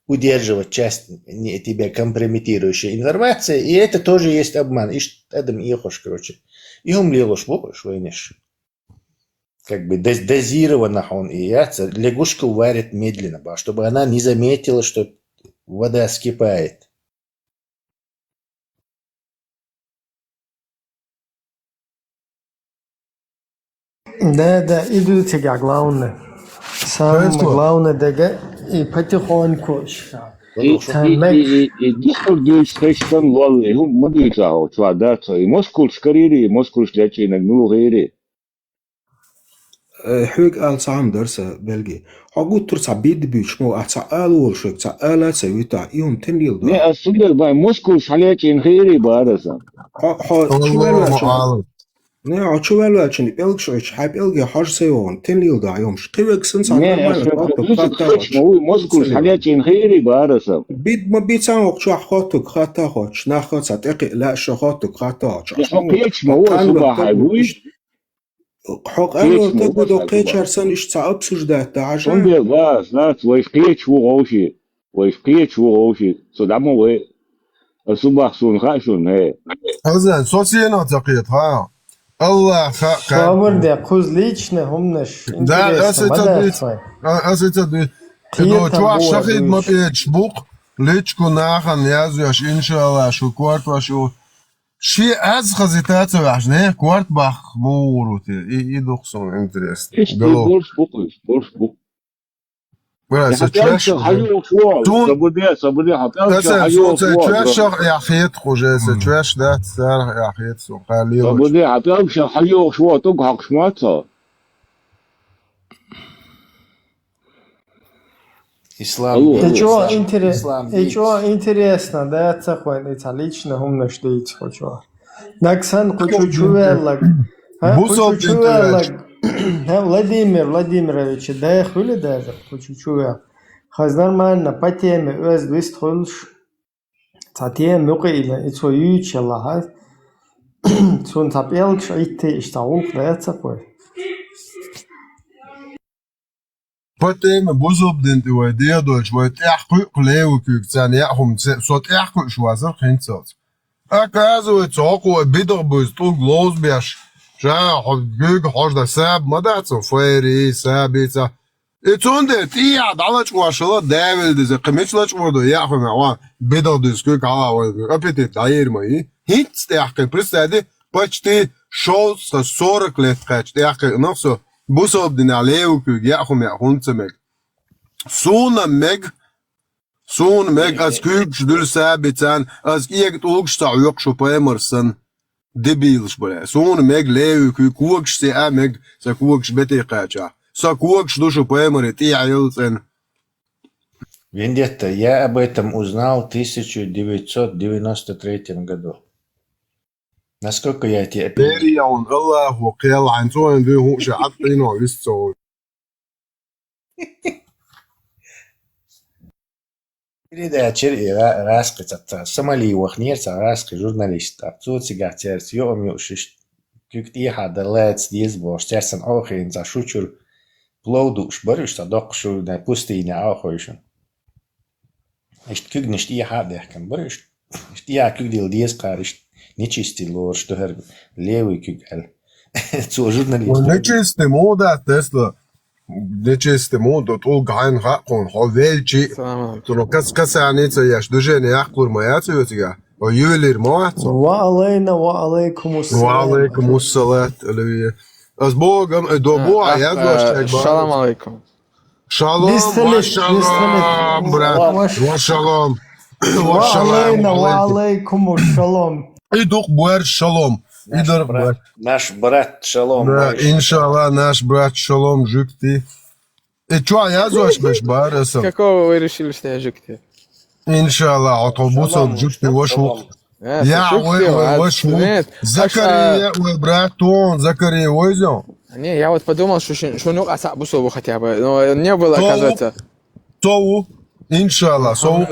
Удерживать часть тебя компрометирующей информации, и это тоже есть обман. И это ехош, короче. И умлилош, бокош, войнеш. Как бы дозированно он и яйца, лягушка варит медленно, чтобы она не заметила, что вода скипает. Да, идут тебя главное. Самое главное, да, и потихоньку. И дискурдуешь хэштан валли, هم مديرها وتوعدات موسكو شكريري موسكو شلاتي نقولوا غيري حوج آل صعم درسة بلجي حقود ترسع بيد بيش مو أتسأل والشيك تسأل سوي تاع يوم تنيل ده نه أصدق باي موسكو شلاتي غيري بارسا نه شو ولا عشان بيلج شو حاب بيلجي حاج سيون تنيل ده يوم شقيق سنس نه موسكو شلاتي غيري بارسا بيد ما بيد سان شو خاطك خاطا خاطش ناخذ تقي لا شو خاطك خاطا حقيقة ما هو صباح هايوش حق أنا تقول دقيقة شرسان إيش تعب سجدة تعجب. عندي لا ويفقيت شو غوشي ويفقيت شو غوشي صدامه وي الصباح سون خاشون هي. هذا سوسينا تقيت ها. الله خا. Самыр де куз лично хумнаш. Да, это бит. Это чувак шахид мапет шбук личку нахан язуяш иншалла шу кварт вашу. شيء أزخز تاتوعش نه كوارت بخ موروتي يدخسون انترست إيش بورش بوك ولا ستشوش تون صبودي ستشوش يا خيط خوجة ستشوش ده تسار يا خيط سو قالي صبودي عطاك حيو شو تقحق شماتا Ислам. И что интересно, да, это хвалится лично умно штейц хочу. Наксан хочу чувеллак. Владимир Владимирович, да я хвили даже хочу чувел. Хаз нормально по теме өз двист хулш. Та теме мукила и цо ючела хаз. Цун тапелк шайты иштаулк да это хваль. Потом бузоб дент уйдя дольш вот яхку леукук цан яхум сот яхку швазер хинцот. Оказывается, около бидер буз туг лозбяш. Жа гуг хожда саб мадацо фэри сабица. И цунде тия далач вашла девил диз кемичлач вордо яхум ава бидер дискук ава апетит дайр мои. Хитс яхке представьте почти 40 лет кач яхке носо بوسوب دين عليه ياخم ياخون تمك سون مeg as kuk شدول سابتان as irgend ogsta yok scho pemersen debils bole سون meg leu kuk se meg sa kuk bete qacha sa kuk do scho pemer ti ayilsen Вендетта, я об этом узнал в 1993 году. Насколько я тебе опять... Перион الله وقيل عن سوين ذي هو شعطينه يستوي. Передача рассказать Сомали вахнерца рассказать журналист. Абсолютно сигатер. Съем юшиш. Кюкти хада лец дизбош. Терсан охин за шучур Plauduš barış da dokşu da pustine ağoyşun. İşte kügniş diye hadehken barış. İşte ya kügdil diyes karış. Nečisти lor, što her levi kügel. Zu jurnalist. Nečiste moda Tesla. Nečiste moda tol gain hakon havelci. Tolo kas yani yaş döjene yaklur mayat ötüga. O yöler mayat. Wa alaykum selam. Wa alaykum salat. Öyle. Az bogam do bo ya doştak. Shalom aleyküm. Shalom. Shalom. Brat. Shalom. Wa alaykum shalom. Идух буэр шалом. Наш брат шалом. Да, иншаллах, наш брат шалом жукти. И чё, я зашмеш барасом? Какого вы решили, что я жукти? Иншаллах, автобусом жукти вашук. Я вашук. Закария, братон, Закария возьмем. Не, я вот подумал, что ну асабусову хотя бы, но не было, оказывается. Тоу. Иншаллах, соу.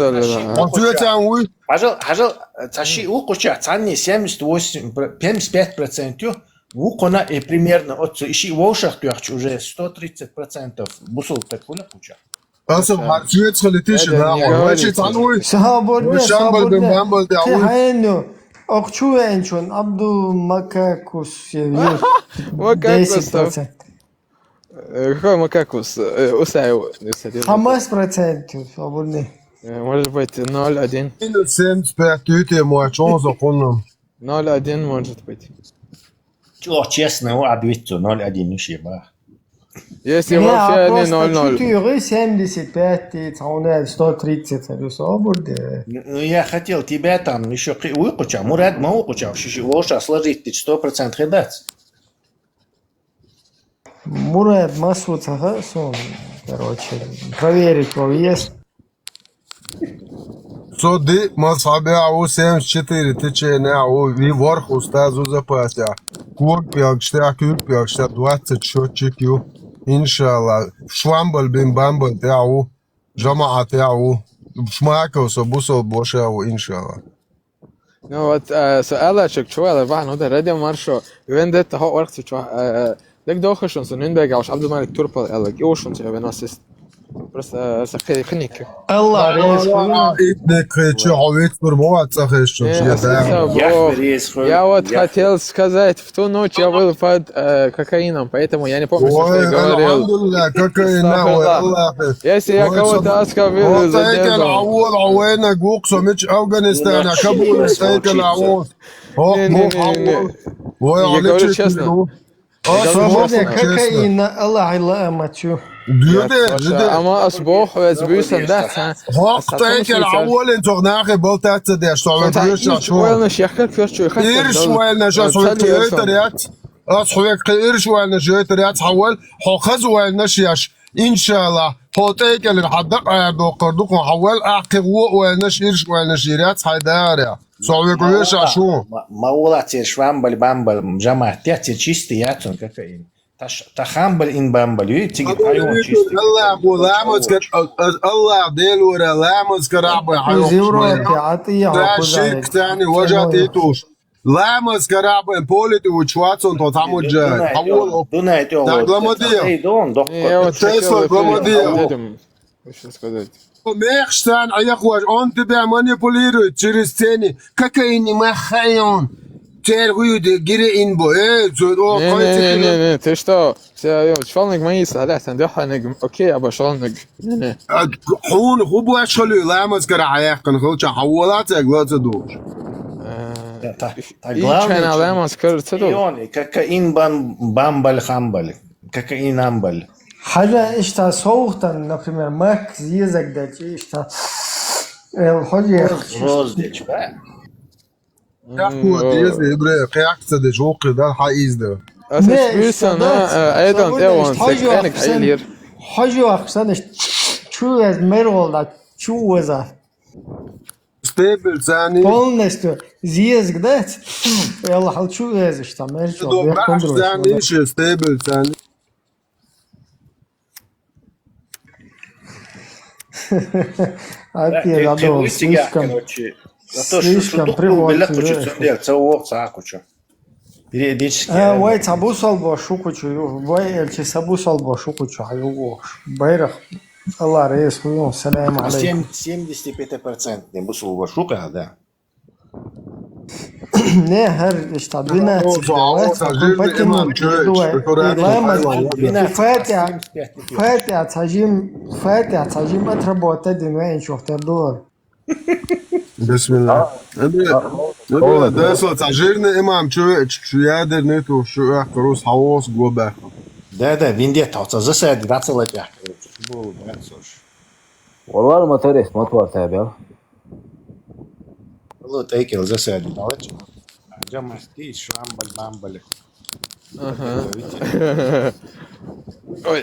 Хажал, цаши укуча, цанни 75%, укона и примерно от ищи вошах тюахч уже 130% бусул такула куча. Асов харчует халитиш да, вообще цануй. Сахаборне, Шамбал бен бамбал да. Хайну, окчуенчон, Абду Макакус. Макакус. Какой макакус? Усаев. 5%, свободный. Может быть 0,1. 75 муачонза конном. 0,1 может быть. Чё, честно, у ответил 0,1 еще ба. Если вообще не 0,0. 75, 130, свободный. Ну, я хотел тебя там еще выкуча, Мурат мы выкуча, воша сложить 100% хедать. Мурат Масуд Сахасон, короче, проверить его есть. Соди масабиау 74 теченау виворх устазу запася. Кук пиакшта 20 счетчикю. Иншаллах. Швамбал бин бамбал тяу. Жамаа тяу. Шмака собусол бошау иншаллах. Ну вот سؤالك شو هذا بعد هذا راديو مارشو ويندت هو وقت شو دك دوخ شون سنين عش عبد الملك توربل قالك يو شون تبي ناسست بس سخي خنيك الله ريس إتنك чеховец нормально цахешчу. Я вот хотел сказать, в ту ночь я был под кокаином, поэтому я не помню, что я говорил. Если я кого-то оскорбил из-за я говорю честно. Кокаин, Allah يلامتشو. Ama asboch het bussen dat. Hoogte الأول أنتو ناخي بلتات ده شو شوالنا شيخك كرشو إير شوالنا شوالنا ريات أصحوك إير شوالنا جويت ريات حول حخز والنا شياش إن شاء الله هوتيك اللي حدق عيدو قردوك حول أعقبو والنا شير شوالنا شيرات حيداريا صعوك ويش عشو ما ولاتي شوامبل بامبل جماعة تأتي чистый яцун кокаин. تخامبل إن بامبل يتيجي حيوان чистый. الله أبو لامز كر الله ديل ورا لامز كرعب حيوان. ده شيك تاني وجعتيتوش. لامز كرعب بوليتي وشواتسون توتامو جاي. حول. دونايتو. دغلمدية. تسلا دغلمدية. ميخشتان عيقواج أنت بمانيبوليرو تشريستيني كاكايني ما خايون. Тергуйде гире инбо зодо не ты что шалник мои салатан доханыг окей аба шалник не хун хубу ашхолу ламас кара аяқын хулча хавалат аглатадуш главное ламас карцадо кокаин бамбал хамбал кокаин амбал حاجة إشتا صوتا например ماك زيزك داك إشتا الحاجة روزديش بقى يحكوا ديزي إبراهيم قياكسة دي جوقي ده الحقيز ده أساس بيسانا أيضا إيوان سيكانك عيلير حاجة أخسانش شو از ميرول دا شو وزا ستيبل ثاني полностью زيزك دات يلا حال شو از إشتا ميرشو دوبراش ثاني إيش ستيبل ثاني Опять задал слишком приводит. Вай цабусал бошукучу, вай эльчи сабусал бошукучу, хайугош. Байрах. الله رئيس ويوم السلام عليكم 75% не бусул бошука, да. Не, هر اشتعبنا فاتح تجيم أتربو تدين وين شوف تدور بسم الله ده صوت تعجرني إمام شو يادر نتو شو أحكروس حواس جوبا ده فينديا تعطى زاد جراتس الله يحكي والله ما تريس ما توار تابع والله تاكل زاد نوتش جمع ستيش شو عمبل Ой.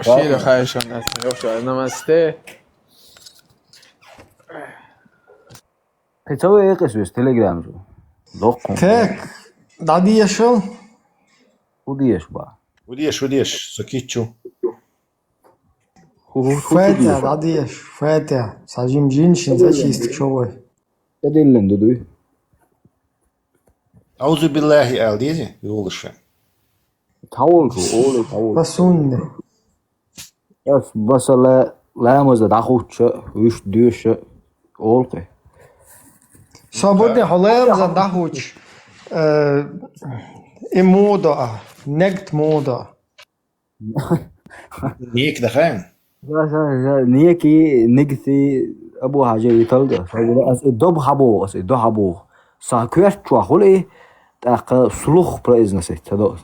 Широ хайшон ёша намасте. Пецове ეყესვეს ტელეგრამზე. ლოხკო. تك دادي يشل უდიეშ ბა. وديش سكيتشو فاتح داديش فاتح ساجيم جينشين زاشي استكشوه დედილენ დუდუი. أعوذ بالله ألديزي يقول الشيء თაულში ოლე თაულ. بسون ეს ბასალა ლამაზა დახუჩა ვიშ დიეშა ოლყე. صابودي حلام زندهوش موضة نكت موضة نيك دخان نيكي نيكتي ابو حاجه يتلد as دب حبو as دو حبو ساكوش چوخولي تاق سلوخ بريزنسي تدو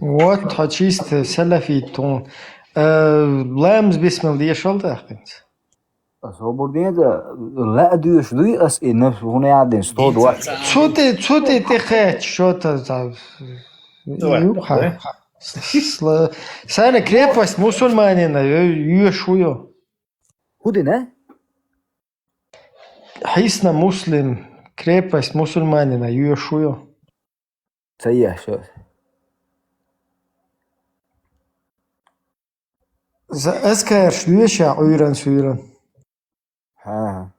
وات حچيست سلفي تون لامز بسم الله يشلد اخنت صابودي لا دوش دوي اس ان هنا عادن ستود واحد تشوتي تخيت شوتا Sana крепость мусульманина, юшую. Куда не? Хисна муслим, крепость мусульманина, юшую. Сая, что? Эскер шлюша уйран сюран. Ха.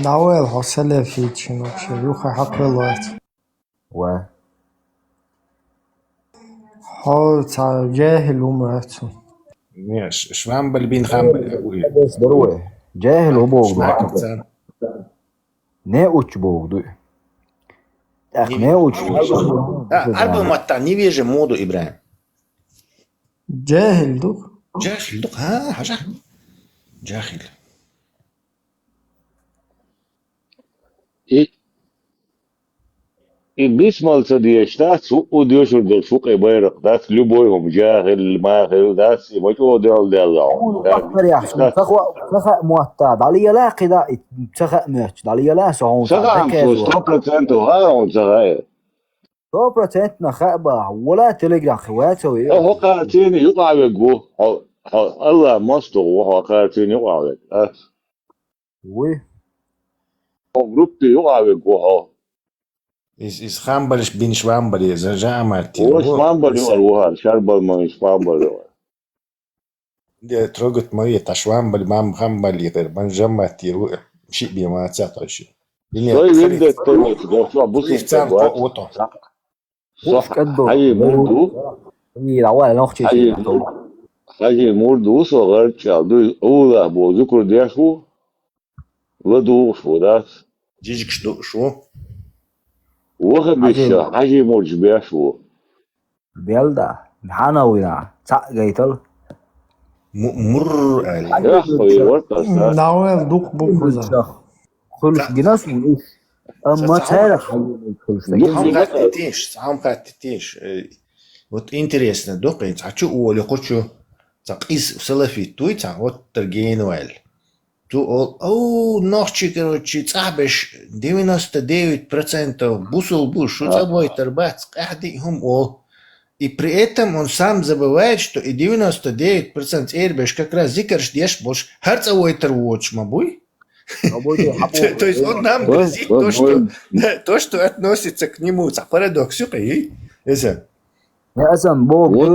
Науэл хосале фичин вообще, юха хапелуат. Ва. هو جاهل ومعتو ماشي شوامبل بين خامبل بس ضروري جاهل وبوغ не уч богду так не уч альбом отта не вижу моду Ибрахим جاهل دوك ها حاجة جاهل И бисмалца диешта су удешур дел сук и байрак дас любой хом жахил махил дас и мочо дел дел تخا معتاد علي لا قدا تخا ماتش علي لا سون سخا 100% ها سخا 100% نخبا ولا تليجرام خواتو هو قاتيني يقع بجو الله مستو وهو قاتيني يقع بجو وي هو جروبي يقع بجو is خامبلش بين شوامبل زرجا مارتي هو شوامبل هو شربل ما شوامبل دي تروجت مية تشوامبل مام خامبل يغير من جمعتي شيء بما تعطيش طيب يبدأ تقول شو بصي تام قوته صح هاي مردو هاي مردو صغير شادو أولا بوذكر ديشو لدو شو داس جيجك شو وخبيشة هاي مرج بيشو بيلدا نحنا وينا جايتل مر ناويل دوك بوكوزا خلص جناس وليش اما تعرف сам хотите вот интересно докать хочу оли хочу так из салафи туйца вот тергенуэль ту о ночи короче цабеш 99% бусул буш что забой тербац каждый хум о и при этом он сам забывает что и 99% эрбеш как раз зикрш деш больше харцовой тервоч мабуй то есть он нам грозит то, что относится к нему. Это парадокс. Бог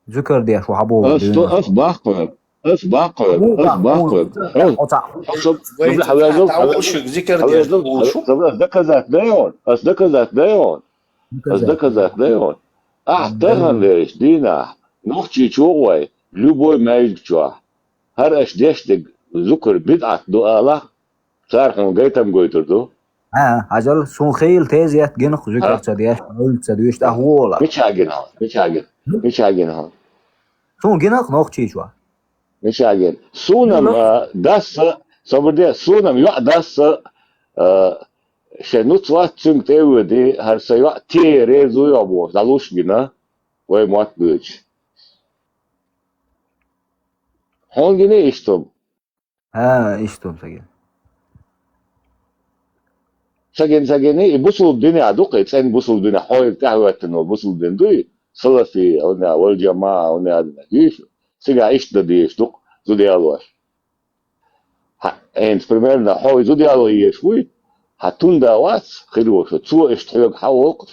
Зикр деш وحبوه اس باقر اس باقر وين تعوش ذكر ديال شو ذات دايون احترم ليش دينا نوختي شوي любой مايجوا هر اش ديشتك ذكر بدعة دو صار هم جيتم جويتردو عجل سون خيل تيزيات جنخ ذكر تدياش قلت تديش تهولا مش عاجنها سون جنخ نوختي شو مش عاجن سونم داس صبر دي سونم يا داس شنوت وات تشنگ تيودي هر سيوا تي ريزو يابو زالوش جنا وي موت بيج هون جني اشتم اشتم سجن بوصل الدنيا دوقي تسين بوصل الدنيا حوي بتاعه انه بوصل الدنيا دوي سلفي هنا والجماعه هنا يش سيجا ايش ديش دوق زودي الواش انت примерно حوي زودي الواش يشوي هتون داوات خلوش تسو اشتحيق حوق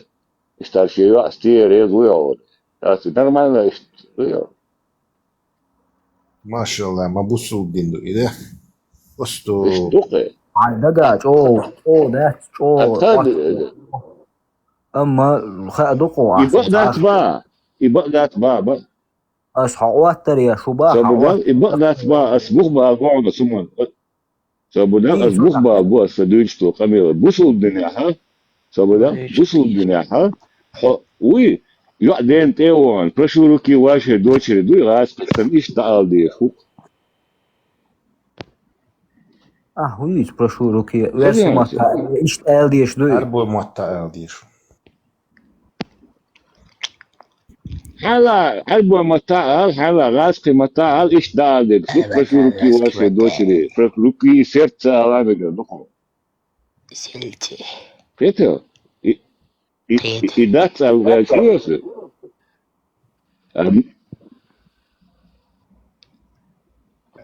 اشترشيوا استير يزوي بس نورمально ما شاء الله ما بوصل الدين إذا وستو اشتوقي دقا او ده اما خدقوا يبقى با اصحوات تريا شباح يبقى اسبوع با قاعد سمون سبدا اسبوع با بو سدوجتو قميل بوصل الدنيا ها سبدا بوصل الدنيا ها وي يقدين تيوان برشوروكي واشه دوشري دوي راس تمشي تعال دي فوق هويش برشوروكي ويسمع ايش قال ديش دوي هربو مطا ديش حالا هربو مطا حالا راسكي مطا ايش دال دي برشوروكي واشه دوشري برشوروكي سيرتا على دقو سلتي بيتو إدات الغاشوس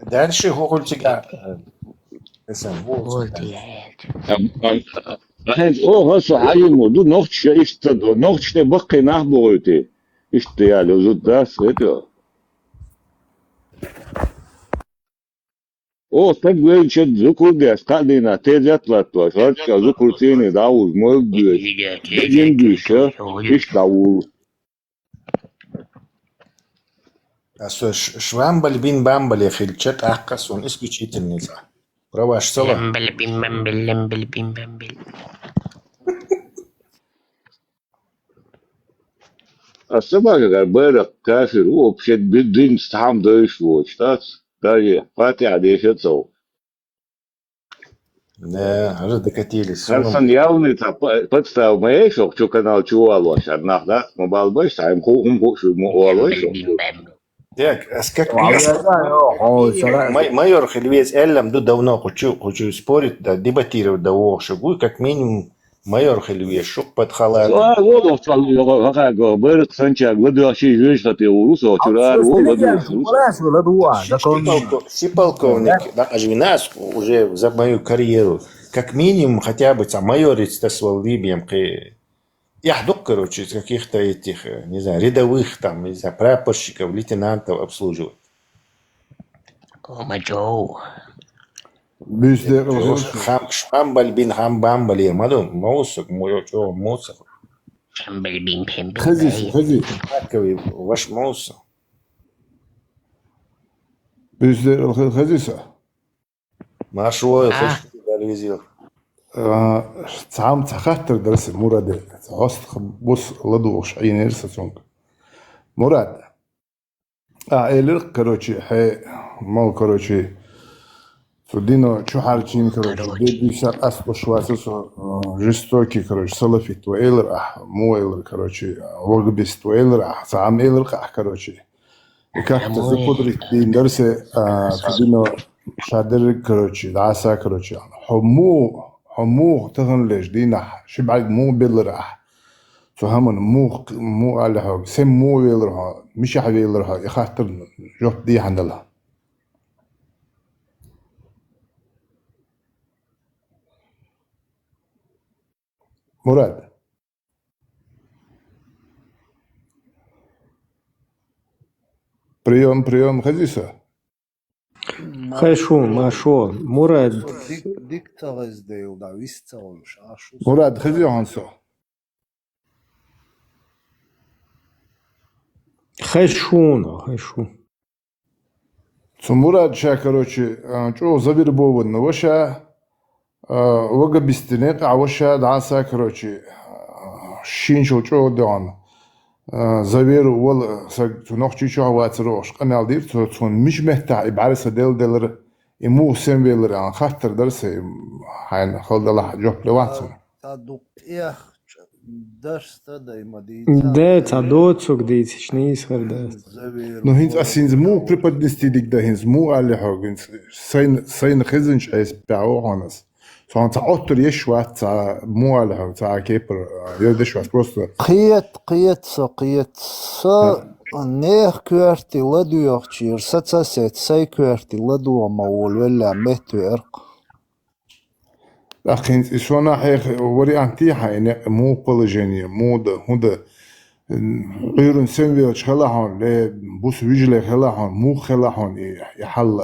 دارشي هو قلت اسم هو هسه حاجة الموضوع نوختش اشتدو نوختش بقي نحبوتي اشتيالو زود داس هيتو تقبل شد ذكر دي استقدينا تيجات لاتوا شارك ذكر تيني داوز موجود دين ديشة ايش داوز شوامبل بين بامبل يا اخي الشات احقس اسكي تشيت النزع رواش صلاة لمبل بين بامبل لمبل بين بامبل السبعة غير كافر هو بشد بالدين استحام دايش وشتات داي فاتح ديشة صو لا هذا دكاتيلي هرسن ياوني تفتاو ما يشوك شو كانال شو والوش ناخذ موبايل باش تعم هم شو مو والوش ديك اسكك ما يور خلويز эллам до давно хочу спорить да дебатировать да шагу как минимум майор خلويز шук под халат вот он бер санчак выдаши жишта урусо чурар си полковник да ажвинас уже за мою карьеру как минимум хотя бы там майориться в Либием яхдук, короче, из каких-то этих, не знаю, рядовых, там, не знаю, прапорщиков, лейтенантов обслуживать. Комаджоу. Шамбаль бин хамбамбаль, я маду, моусок, мойочо, моусок. Шамбаль бин пембин. Хази. Таковый, ваш моусок. بيصير خزيسة مشروع خش تلفزيون تعام تخاطر درس مراد هاست بص لدوش عين رساتونك مراد إلر كروتشي حي مال كروتشي فدينو شو حارجين كروتشي دي شر أصل شواسس جستوكي كروتشي سلفيت وإلر مو إلر كروتشي وقبست وإلر تعام إلر كروتشي كانت قدرة دين درس فدينو شادر كروتشي دعسا كروتشي حمو تغن ليش دينا شبعك مو بيلرح فهمن مو على سم مو بيلرح مش حبيلرح يخاطر جوت دي عندها مراد прием خزيسة خشو مراد ديكتورز ديو دا ويستوش عشو مراد خذي هانسو خشو مراد شا كروتشي شو زبير بوبن وشا وقا بيستنيق عوشا دعاسا كروتشي شين شو دون زبير وول تنوخشي شو واتروش قنال دير تون مش مهتع بعرس دلر يمو سنبيلر عن خاطر درسي هاين خلد الله جوب لواتسو تادوق إيخ درس تدا مدي ده تادوت سوق ديت شنيس خرده نو هينز اسينز مو بريبادنستي ديك ده هينز مو على حاجة سين خزنش ايس بيعو هانس سو انت اوتر يشوات مو على حاجة تا كيبر يدشوات بروستا قيت سو نيخ كوارتي لدو يخشير ستسات ساي كوارتي لدو مول ولا مهتو ارق لكن شونا حيخ وري انتي حين مو بولجيني مو ده هذا غير سنبيل خلاهم ل بوس ويجلي خلاهم مو خلاهم يحل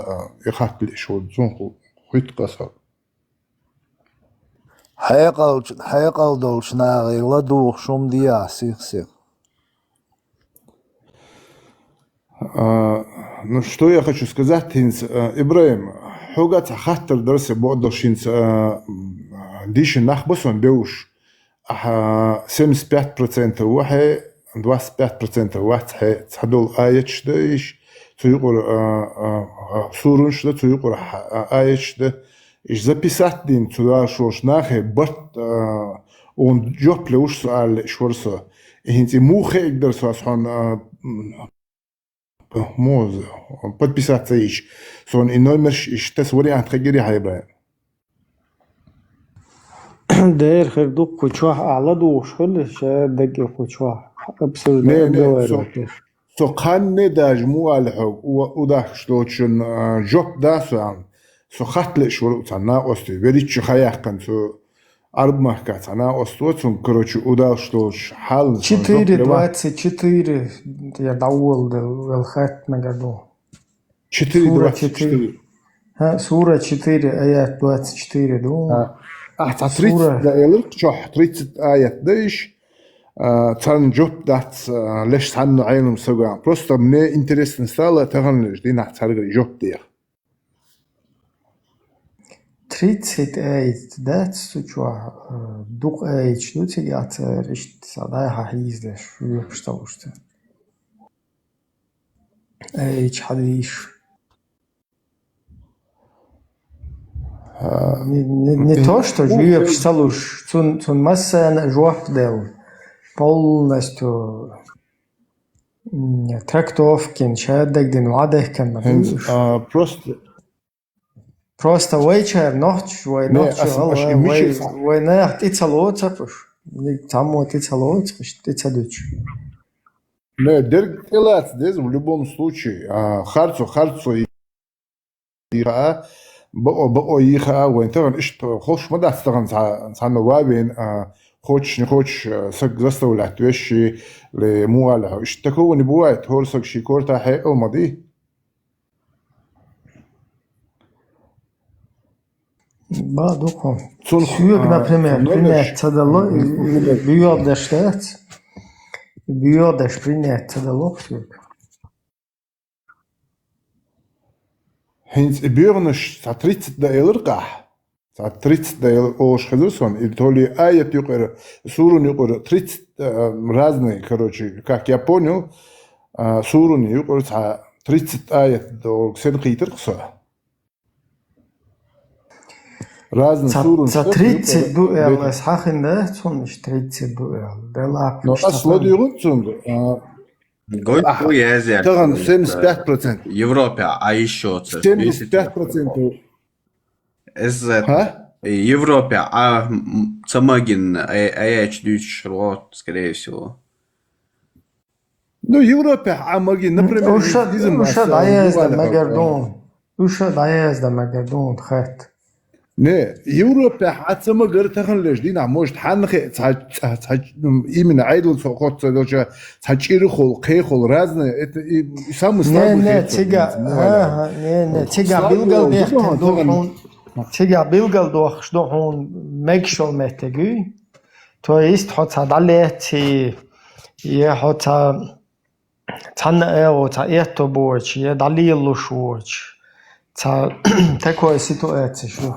يخاطل شو زنخو خيط قصر حيقل دولش ناغي لدو شوم ديا سيخ ну что я хочу сказать, Ибраим, حوجات خاطر درس بقدرشين ديش نخبصون بيوش 75% واحد 25% واحد تحدول آيش دايش تيقول سورونش ده تيقول آيش ده إيش записать دين تدا شوش ناخه برت он جوب لوش سؤال شورسه هنتي مو خيك درس أصلا موز подписаться ищ сон иной мерш иште свори антхагири хайбра داير خير دوق كوچوح اعلى دوش خل شاد دقي كوچوح ابسل نه سو قان نداج مو الحق ودا شلوچن جوب داسان سو خطل شو تنا اوستي وريچ خياقن سو арб махкат она остуцун короче удал что хал 4:24 я давол велхат магаду 4:24 сура 4 аят 24 ду 30 دقيقة شح 30 آيات دايش تان جوب دات ليش تان عينهم سوغا просто мне интересно стало таган دي نحترق جوب دير 38 ده سوچوا دوق ايش نو تيات رشت صداي حيزده شو بشتاوشته ايش حديش не то что жуя пшталуш цун масса жуап дел полностью трактовкин шаддагдин вадехкан просто вечер ночь война ицалоцапуш тамо ицалоцапуш ицадуч не дергелат дез в любом случае харцо иха بقوا يخا وين ترى إيش خوش ما ده ترى عن نوابين خوش نخوش سك زست ولا توشي لموالها إيش تكون بوات هول سك شيكور تاحي أو ماضي بعدكم شوية например تدلو بيودشتات بيودش принять تدلو هنز بيرنش 30 دقيقة رقح 30 دقيقة اوش خدرسون التولي آية يقرأ سورون يقرأ 30 разные короче как я понял سورون يقرأ 30 آية до сенقي ترقصة разные سورون 30 дуэл схахин да сон 30 дуэл дела но асло дюрунцун Гой язер. Таган 75%. Европе, а еще 75%. Европе, а Цамагин, АЯЧ Дюшрот, скорее всего. Ну, Европе, а Магин, например, Уша даяз да магардон. Уша даяз да магардон хат. نه يوروبا حتى ما قرت تخلش دينا موش تحنخ تحج إيمن عيدل سقط صدوشة تحجير خل قي خل رازن يسمى ستابو نه تيجا نه تيجا بيلقل بيحكي دوخون تيجا بيلقل دوخش دوخون مكشل مهتجي تو ist حتى دلتي يه حتى تنا أو تا إتو بوش يه دليل شوش تا تكوي سيتواتي شو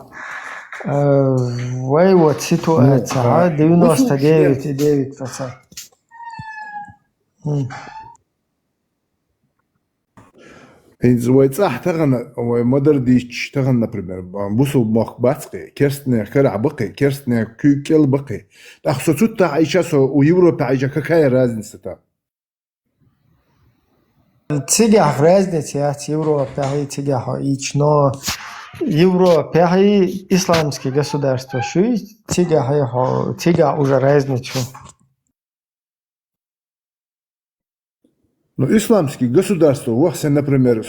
وات سيتواتي ها ديونوستا ديفيد فسا إنزويت صح تغنى ومدر ديش تغنى بريمير بوسو مخ باتقي كيرستني كرع بقي كيرستني كيل بقي أخصو توتا عيشة سو ويوروبا عيشة كاكايا رازن ستا تيجا رازنة Европа هي تيجا هايش но Европа هي исламские государства шуй тига хай тига уже разницу. Но исламские государства, например,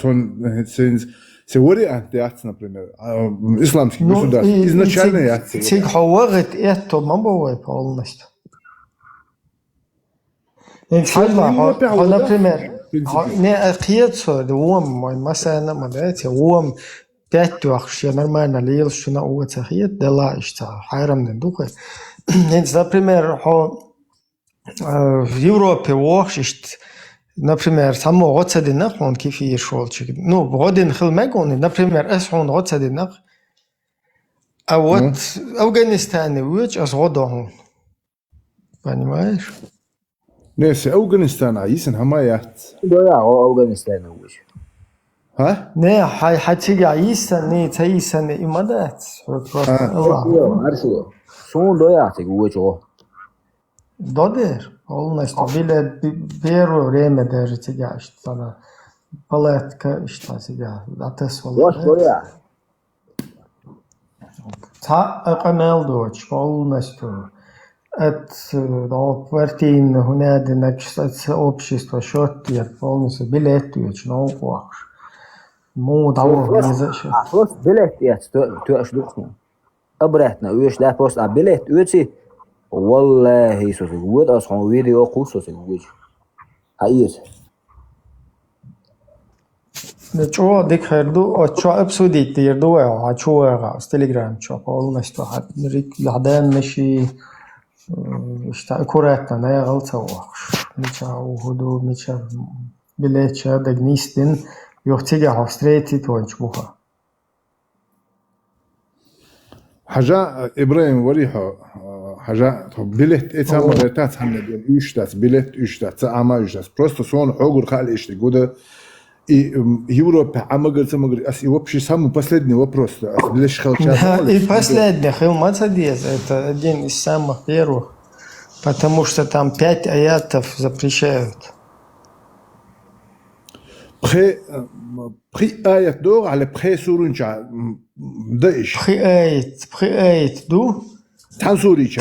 теория антиац, например, исламские государства изначально яцы. Тиг хавагет это мамбовый полностью. Например, не акиятсо дуам مثلا مدات هو بيتوخش нормально лил что на уцахиет дела что хайрам не духе. Например, в Европе вохшишь например, само غتصدنخ он كيف يشولчик. Ну, годин خلمكون, например, اسحون غتصدنخ вот Афганистане ويش أصغدهم. Понимаешь? ناس أفغانستان عايزين همايات. دويا أفغانستان ويش. ها؟ نه حتى عايزين نه تعيسين إمادات. الله. عارفه. شون دويا تقولوا. دادر. Полностью. Били первое время даже тебя что-то палатка что тебя отослал. Вот что я. Та أقمل دوش полностью. Это партийно гуняды на общество шотти полностью билет доч науку. Му даур не зашел. Просто билет я то аж духну. Обратно уж да просто билет уйти. والله سوسيجود أصلا فيديو قوس سوسيجود عايز نشوف ديك خيردو أشوف أبسودي تيردو أشوف على تليجرام شوف أول ما استوحت نريك العدم مشي اشتاق كورتنا نيا غلطة وخش مشاو هدو مشا بليتش هذا جنيستن يختيجي هفستريتي توجهها حاجة إبراهيم وريحه حاجة بلت إتسام مرتات هند يشتات بلت يشتات سأما يشتات просто сон حقور خالي إشتي года и Европа амагр самагр и вообще самый последний вопрос лишь холчат и последний хилмацадиз это один из самых первых потому что там 5 аятов запрещают при аят дор على при сурунча даиш при аят ду Тансурича.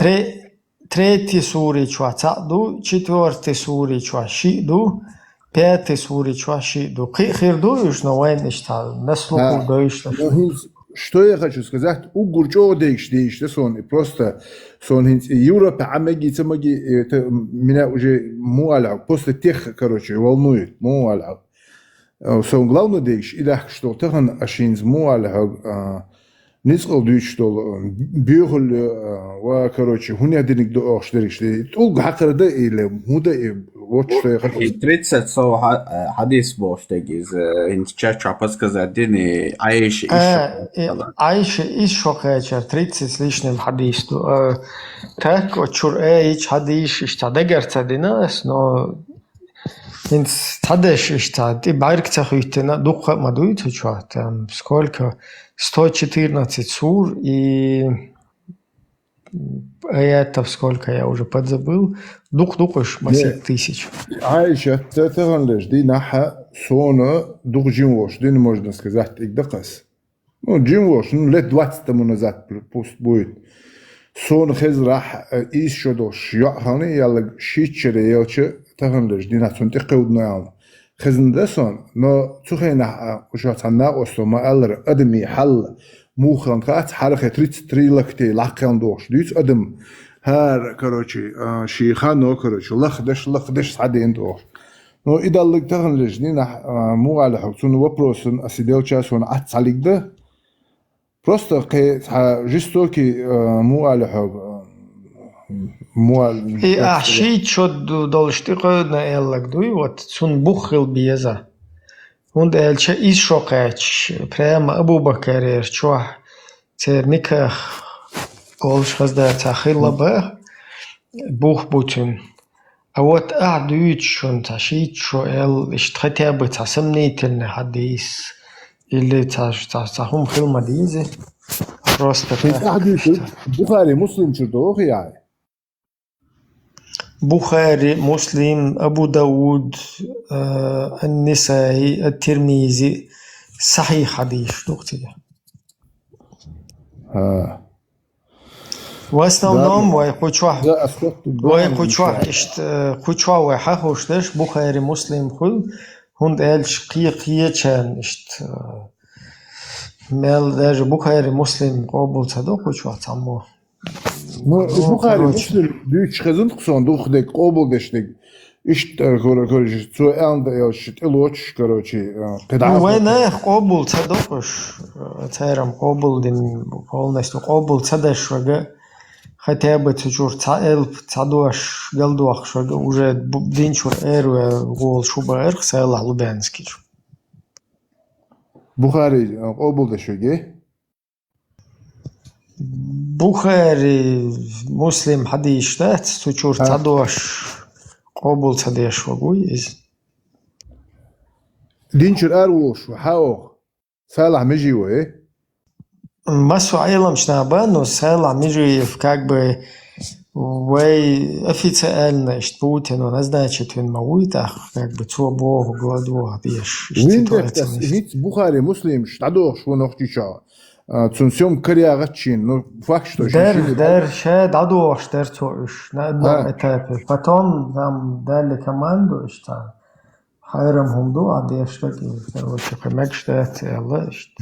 Третий сурича цаду, четвертый сурича шиду, пятый сурича шиду. Хирдуешь, но войны что на слуху даешь. Что я хочу сказать? У Гурчо дейш, сон просто сон Европа амаги цамаги это меня уже муаля после тех, короче, волнует муаля. Сон главное дейш, и да что тахан ашинз муаля نسقل دوش تول بيقول وكروتشي هنا دينك دو أخشريش تقول حقر ده إلى مودا واتش في 30 صو حديث بوش تجيز إنت تشرح بس كذا ديني عايش عايش إيش وقتها 30 с лишним حديث تو так отчур إيش حديث إشتادجر تديناس но إنت تدش إشتاد بعرك تخيتنا دقة ما دويت شو там сколько 114 сур и аятов сколько я уже подзабыл. Дух-духуш масик тысяч. Аиша, это лишь ди наха сона дух джинвош, ди не можно сказать их дакас. Ну джинвош, ну лет 20 тому назад пусть будет. Сон хезрах из шодош, я хани ялг шичере елче, это лишь ди на сон текудно ял. خزن دسون نو تخينا وشو تنا أصلا ما ألر أدمي حل موخان قات حركة تريلكتي لقيان دوش ديس أدم هار كروتشي شيخانو كروتشي لخدش سعدين دوش نو إذا اللي تغنلج نينا مو على حكسون وبروسن أسيديو تشاسون أتصاليك ده просто كي جستوكي مو على حب مو أحشي شد دولشتي قدنا إلك دوي وتسون بخل بيزا هند إلشة إيش شوقاتش بريم أبو بكر شوح ترنيك قولش خزدا تأخير لبا بوخ بوتون أوت أعدويت شون تشيت شو إل اشتخطي أبو تسمني تلني حديث اللي تهم خلما ديزي روستا أعدويت بخاري مسلم شردوخ يعني بخاري مسلم أبو داود النسائي الترمذي صحيح حديث دوختي واسنونهم ويخوشوا ويحوشتش بخاري مسلم خل هند إلش قيقية كان اشت مال داج بخاري مسلم قابل صدق خوشوا تمام بخاري مسلم دوش خزن خصون دوخ دك قابل دشتك اشت كورج تو اند يشت الوش كروچي قدعه وين قابل صدقش تيرم قابل دين полностью قابل صدش وجا хотя бы чур цаэл цадуаш галдуах шога уже дин чур гол шуба сел албанский بخاري قابل دشوگه بخاري مسلم حديث تات چور صدوش قابل صديش وگویز دينشر أروش وحاوخ صالح مجيوه مسو عيلم شنابانو صالح مجيوه как бы وي официально اشت Путин он значит он мауитах как бы цо бог году обеш هيت بخاري مسلم شتادوخ شو نختيشا تنسيوم كريا غتشين ну факт что در شاد عدوش در توش на этапе потом там дали команду что хайрам хунду адеш таки короче хэмэг штат ялаш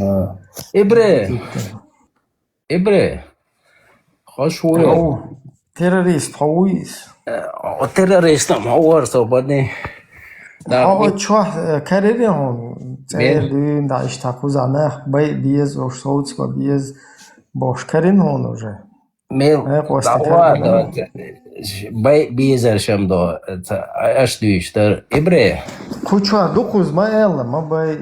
Ибре хош хуй террорист хауис террорист мауар собадни чё карери он цердин да иштакузанах бай биез ошсоуцка биез бошкарин он уже мел давар бай биезер шамдо аштуиштер ибре куча дукуз маэл мабай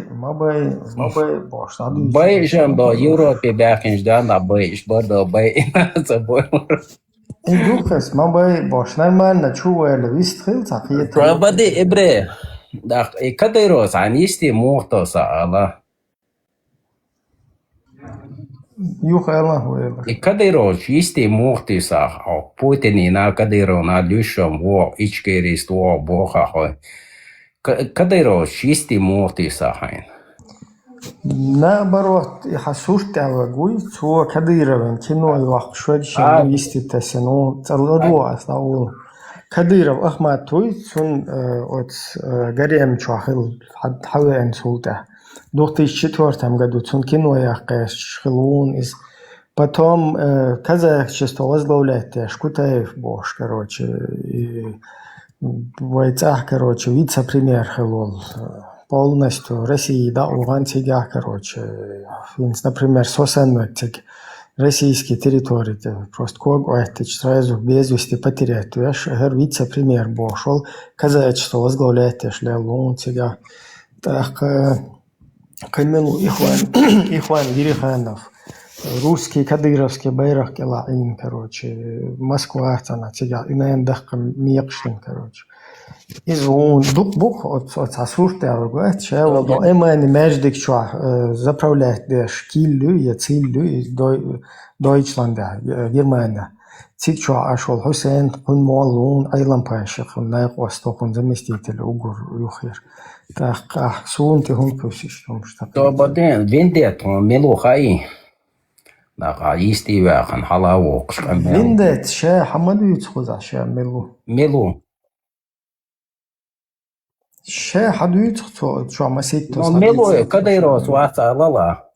бош бай шамдо европе бякинждан да бай бардо бай забой Дукас мабай бош нормально чувствовали вистрел такие пробади ибре да и кадырос анисти мухтоса ала юхала хуела и кадырос исти мухтиса а Путин на кадыро на душом во ичкерист во боха хой кадырос исти мухтиса хайн наоборот حسوشت أقول هو كديرة كأنه الوقت شوي شيء يستتسنو تلقوا أصلاً كديرة أحمد توي سون أت قريم شاخل حد أن سولته دوختي شتور تام قدو سون كأنه يقاش خلون إز потом казахчество возглавляет Шкутаев бош короче войцах короче вице-премьер хелол полностью России, да, уган тяга, короче, например, сосаннотик, российские территории, просто кого это сразу без вести потерять, то я вице-премьер бошел, казачество возглавляет Леон тяга, так, Камилу Ихван Гириханов, русский кадыровский байрак Келаин, короче, Москва, она тяга, и на эндахкам Мекштин, короче. Изон дух от асурте аргует шел до эмани междик чуа заправляет деш киллю я циллю из Deutschland Германия цик чуа ашол Хусейн кун молун айлам паших на востокун заместитель угур юхир так сунте хун пусиш том что то баден вендет мелухай да исти вахан халаво вендет ша хамаду юцхуза ша мелу شه حدود تو شو مسيت تو ملو كديروس واسع لالا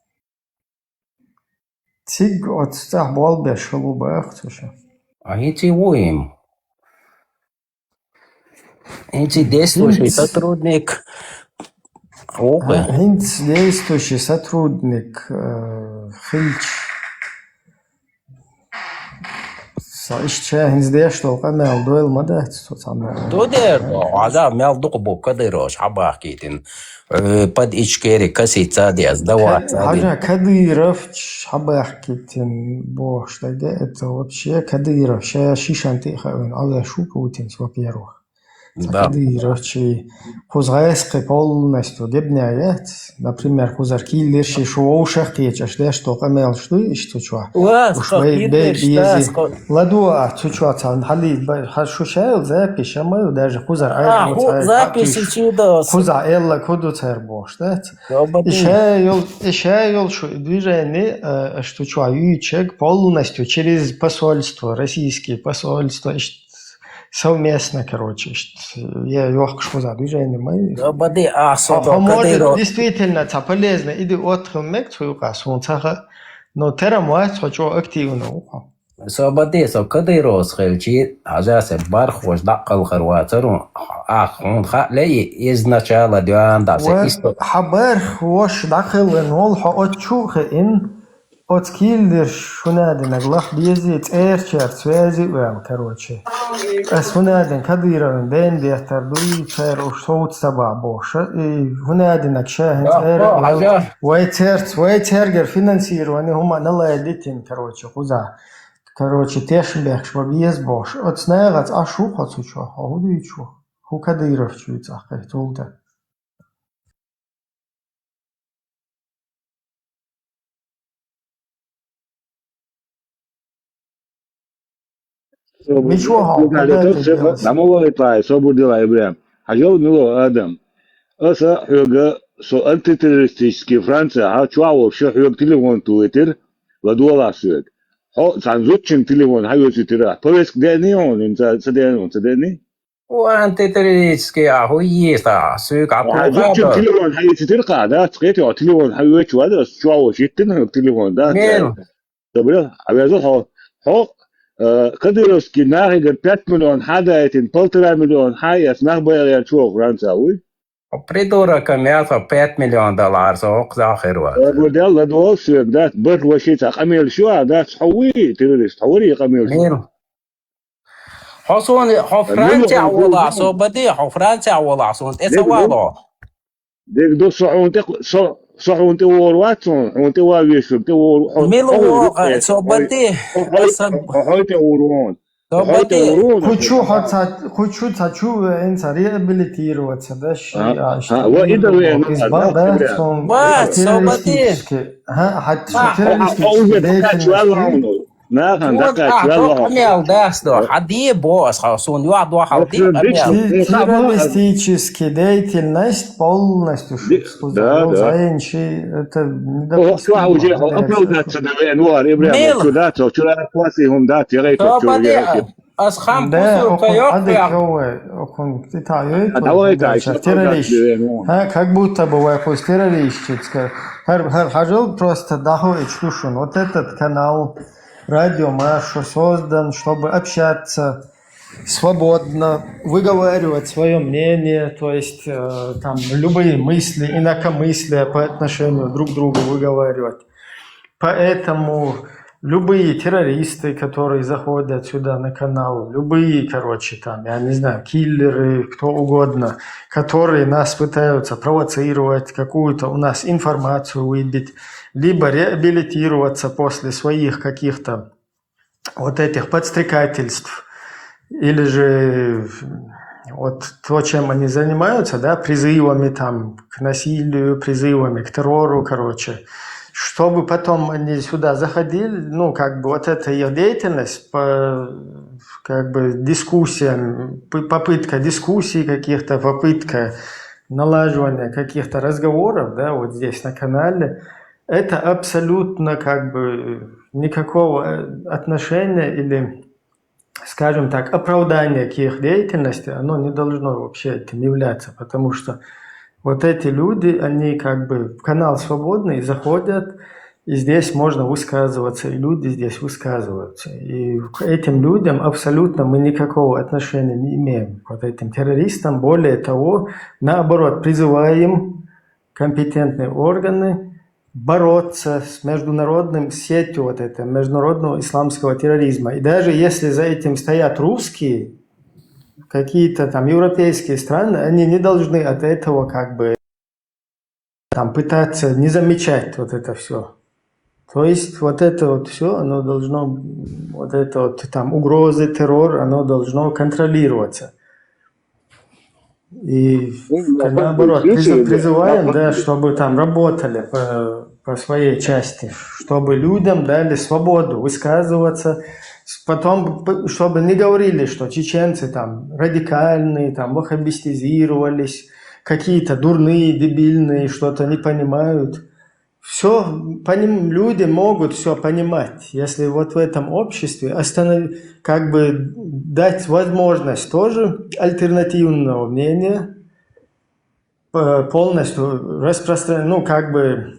Циг от стах болбе шелубах, слушай. А эти воем. Эти действующий сотрудник ОП. Хинц действующий сотрудник Хильч. Ища хинц что камел дуэл мадат соцамел. Тудер, аза мел дукбу кадырош хабахкитин. Под ичкери касица диас дават. Хажа Кадыров хабахкитин бош, да это вообще Кадыров, шишан тихавин, а шу Путин, во-первых. Кадыровчи хузгайсқи полностью дебняет, например, хузаркилерши шоушах течаш, да что камел что и что чё. Ладуа чё цан хали хашушайл запись, а мы даже хузар ай. Записи чудо. Хуза элла коду цербош, да? Еще что движение, что чё, ючек полностью через посольство, российские посольства, совместно, короче, я легко за движение мои. Может, действительно, это полезно. Иди отхмек твою кассу, но термоать хочу активно. Собади, со Кадырос хельчи, ажасе бархош дакал харватеру, он хлей изначально дюандase. Хабархош дакал нол хаотчух ин отскилдер шунаден аглах безит эрчер связи короче. Шунаден Кадыровын ден дехтер дуи цер ушоут саба боша и шунаден акшахен цер вайтергер финансирование хума налайдитин короче хуза. Короче, тешбех швабиез бош. От снегац ашу хацучо, а худичу. Ху Кадыров чуется, как толда. Намолы тай, собудила Ибрам. Хажал мило Адам. Аса хюга со антитеррористический Франция, а чуа вообще хюг телефон туитер, ладуала сюг. О, санзутчин телефон хайоси тира. Повеск дени он, инца цедени. О, антитеррористический, а хуиста, сюг апробado. Санзутчин телефон хайоси тирка, да, скрете, телефон хайоси чуа, да, чуа вообще телефон, да. Мел. Добре, а я зо Кадыровский нахигер 5 миллион хадайтин, 1,5 миллион хайяс нахбайя чуа Франция, уй. Придурок мясо $5 миллионов, сок захерва. Будел ладуал сюг, да, бэт вashita, камил шуа, да, хауи, террорист, хаури камил шуа. حصون فرنسا ولا صوبدي فرنسا ولا صون اسوالو ديك دو صحون تي وور واتسون وانت واويش تي وور ميلو صوبدي هايتي ورون Хочу инца реабилитироваться, да, واذا وين террористическая деятельность полностью أصحاب بصوا как будто бы террористическая. Хажал просто даху слушай, вот этот канал Радио Маша создан, чтобы общаться свободно, выговаривать свое мнение, то есть там любые мысли, инакомыслия по отношению друг к другу выговаривать. Поэтому любые террористы, которые заходят сюда на канал, любые, короче, там, я не знаю, киллеры, кто угодно, которые нас пытаются провоцировать, какую-то у нас информацию выбить, либо реабилитироваться после своих каких-то вот этих подстрекательств, или же вот то, чем они занимаются, да, призывами там к насилию, призывами к террору, короче, чтобы потом они сюда заходили, ну, как бы вот эта их деятельность, как бы дискуссиям, попытка дискуссий каких-то, попытка налаживания каких-то разговоров, да, вот здесь на канале, это абсолютно как бы никакого отношения или, скажем так, оправдания к их деятельности, оно не должно вообще этим являться, потому что вот эти люди, они как бы в канал свободный заходят, И здесь можно высказываться, и люди здесь высказываются. И к этим людям абсолютно мы никакого отношения не имеем, к вот этим террористам. Более того, наоборот, призываем компетентные органы бороться с международным сетью вот этого международного исламского терроризма. И даже если за этим стоят русские, какие-то там европейские страны, они не должны от этого как бы там пытаться не замечать вот это все. То есть вот это вот все, оно должно, вот это вот там угрозы, террор, оно должно контролироваться. И наоборот, призываем, да, чтобы там работали по своей части, чтобы людям дали свободу высказываться, потом, чтобы не говорили, что чеченцы там радикальные, там ваххабистизировались, какие-то дурные, дебильные, что-то не понимают. Все, люди могут все понимать, если вот в этом обществе как бы дать возможность тоже альтернативного мнения полностью распространять, ну как бы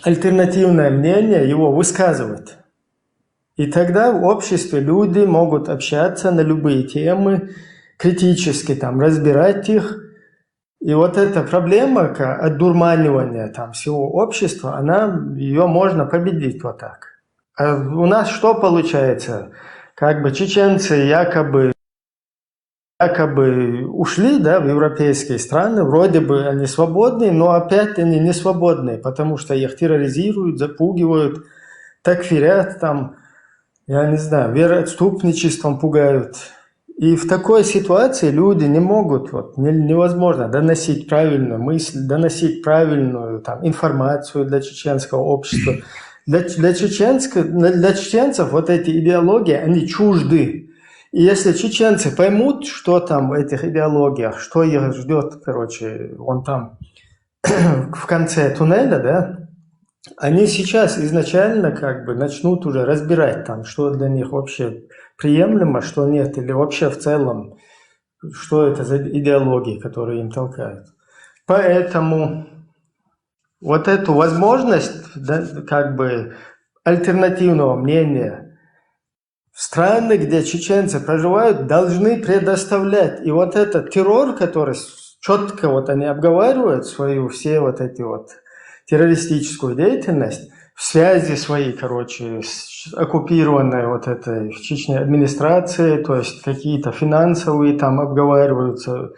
альтернативное мнение его высказывать. И тогда в обществе люди могут общаться на любые темы, критически там разбирать их. И вот эта проблема одурманивания там всего общества, ее можно победить вот так. А у нас что получается? Как бы чеченцы якобы ушли, да, в европейские страны, вроде бы они свободные, но опять они не свободные, потому что их терроризируют, запугивают, такфирят там, я не знаю, вероотступничеством пугают. И в такой ситуации люди не могут, вот, невозможно доносить правильную мысль, доносить правильную там, информацию для чеченского общества. Для чеченцев вот эти идеологии, они чужды. И если чеченцы поймут, что там в этих идеологиях, что их ждет, короче, вон там в конце туннеля, да, они сейчас изначально как бы начнут уже разбирать там, что для них вообще приемлемо, что нет, или вообще в целом, что это за идеологии, которые им толкают. Поэтому вот эту возможность, да, как бы альтернативного мнения страны, где чеченцы проживают, должны предоставлять. И вот этот террор, который четко вот они обговаривают свою все вот эти вот террористическую деятельность, в связи своей, короче, с оккупированной вот этой в Чечне администрацией, то есть какие-то финансовые там обговариваются,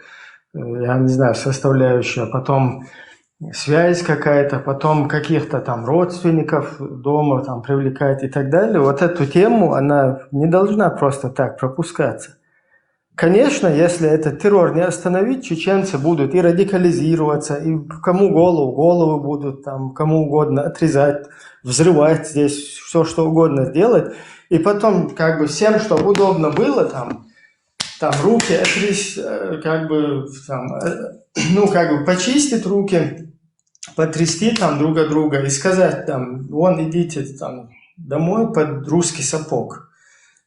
я не знаю, составляющие, потом связь какая-то, потом каких-то там родственников дома там привлекать и так далее. Вот эту тему, она не должна просто так пропускаться. Конечно, если этот террор не остановить, чеченцы будут и радикализироваться, и кому головы будут там, кому угодно отрезать, взрывать здесь, все что угодно сделать. И потом как бы всем, что удобно было, там руки отрезать, как бы, там, ну как бы почистить руки, потрясти там друг от друга и сказать там, вон идите там домой под русский сапог.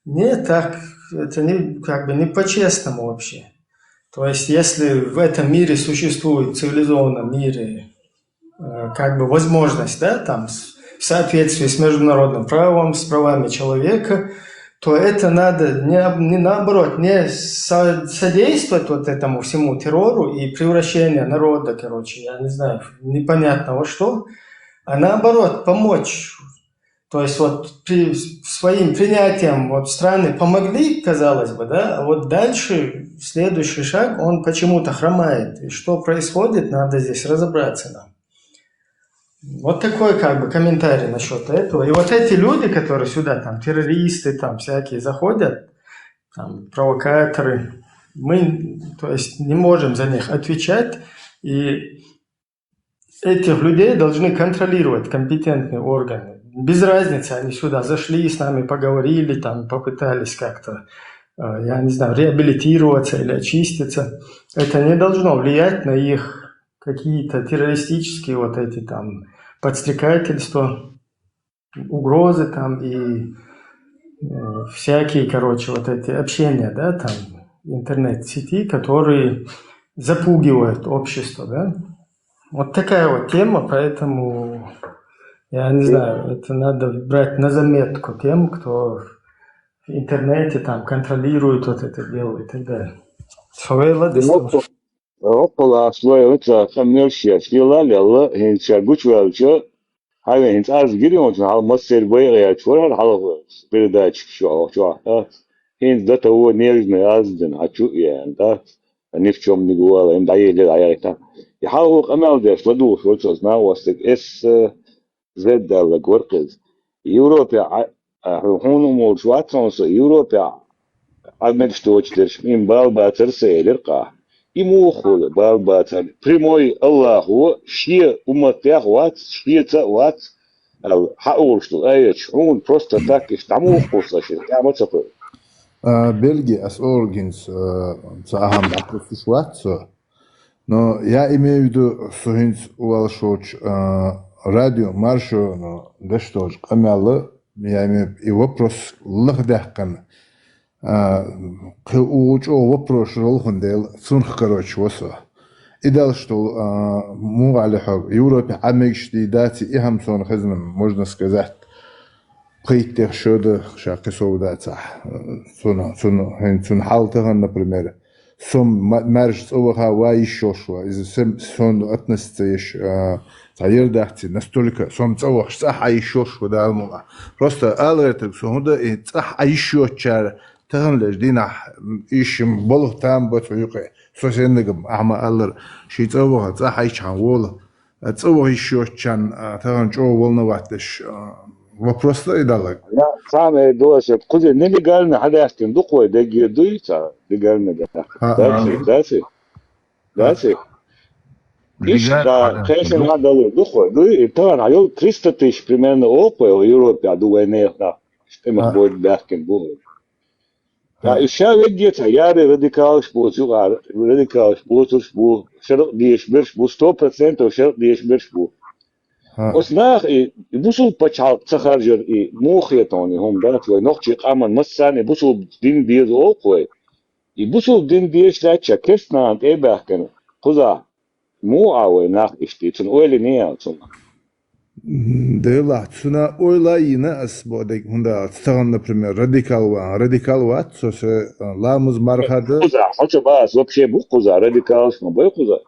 Нет, так это не, как бы не по-честному вообще. То есть, если в этом мире существует, в цивилизованном мире, как бы возможность, да, там, в соответствии с международным правом, с правами человека, то это надо не наоборот, не содействовать вот этому всему террору и превращению народа, короче, я не знаю, непонятного что, а наоборот, помочь. То есть вот своим принятием вот страны помогли, казалось бы, да, а вот дальше следующий шаг, он почему-то хромает. И что происходит, надо здесь разобраться нам. Вот такой как бы комментарий насчет этого. И вот эти люди, которые сюда, там, террористы, там, всякие заходят, там, провокаторы, мы, то есть, не можем за них отвечать, и этих людей должны контролировать компетентные органы. Без разницы, они сюда зашли, с нами поговорили, там, попытались как-то, я не знаю, реабилитироваться или очиститься. Это не должно влиять на их какие-то террористические вот эти там подстрекательства, угрозы там и всякие, короче, вот эти общения, да, там, интернет-сети, которые запугивают общество, да. Вот такая вот тема, поэтому Я не знаю, это надо брать на заметку тем, кто в интернете там контролирует вот это дело и так далее. Опа, свой это коммерция, сделали, Allah, hincha гучвалчо, хаве hincha аз гирион, хал массер байга чурар, хал передач шо, хинч дата его нежный азден, хочу я, да, ни в чем не говорил, им даели, это. И хал камел деш, ладу, что знал, вас так زد الله قرقز Европа هون مول شواتسونس Европа عملتوش درش من بالباتر سيلرقا يموخول بالباتر بريموي الله هو شيء أمتيخ وات شيء تأوات حقولشتو أيش هون просто так يستعموخ شيء يا ما تقول Бельгия as organs цахам акустишватсо, но я имею в виду, что хинц увалшоч радио маршо, но да что ж, камялы, я имею и вопрос лахдахкан, уч о вопрос ролхундел, цунх короче восо. И дал что му алихог Европе амекшти дати и хамсон хазман, можно сказать. Прийти шода шаки соудата сон халтаган, например, сом марш оваха ва еще шо из сон относится еще таердахти настолько сом цовах саха еще шо да алмуга просто алгетик сонда и саха еще чар таган леш дина ишим болох там батуюке сосеннигам ама аллар ши цоваха саха ичан вола цовах еще чан таган чо волноватыш вопрос и далек. Я сам думаю, куда нелегально хадяшкин духой, да гидуется, легально да. Дальше. Ишь, да, конечно, надо духой. Ну и то, на 300 тысяч примерно опыта в Европе, а думаю, не, да, что мы будет бяхкин будет. Да, и сейчас видите, я радикал шпуцу, шерк диешберш, 100% шерк диешберш. Оснах и бусул почал цахаржер и мухетони хом да твой нохчи аман массани бусул дин диез окой и бусул дин диез лача кестнант эбахкен куза му ауэ нах иштицун ойли не алцун Дела цуна ойла ина асбодек хунда цаган например радикал ват со се ламуз мархада куза хоча бас вообще бу куза радикал смо бой куза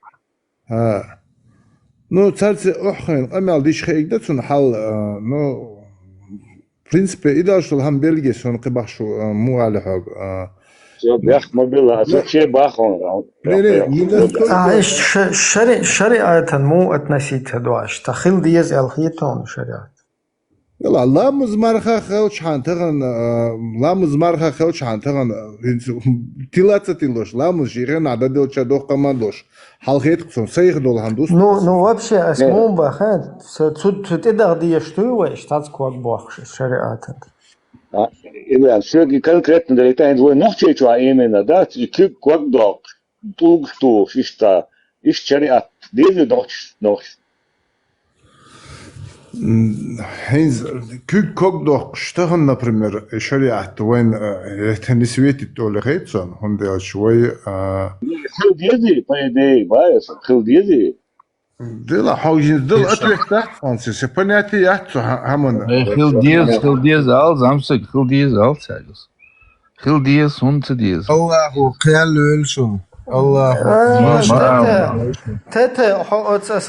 Ну, царцы охрен, амял дишхейк да цун хал, ну, в принципе, идал что хам Бельгия сон кебахшу му алихог. Все, бях мобила, а вообще бахон. شريعة مو относительно دواش تخيل ديز الخيطون شريعة. يلا لامز مرخا خلش حان تغن لامز مرخا خلش حان تغن تلاتة تلوش لامز جيرن عدد شادوخ كماندوش حلقيت قصون سيخ دول هندوس ну вообще اسمون بخان تقدر دي شتوي штат كوك بوخش شريعة. إذا سيرجي конкретно далетает двое ночей чего именно да и кик квак дог туг что шишта иш шариат дези ночь Хейнз кик кок дог штаган например шариат وين تنسويت التولغيتсон он делал شوي خلديزي по идее بايس خلديزي دل حاجين دل أتلك تحت فانسي سبناتي يحتو همون خلديز al zamsık خلديز al sergis خلديز huntsediz Allahu qiyal ölsün الله تاتا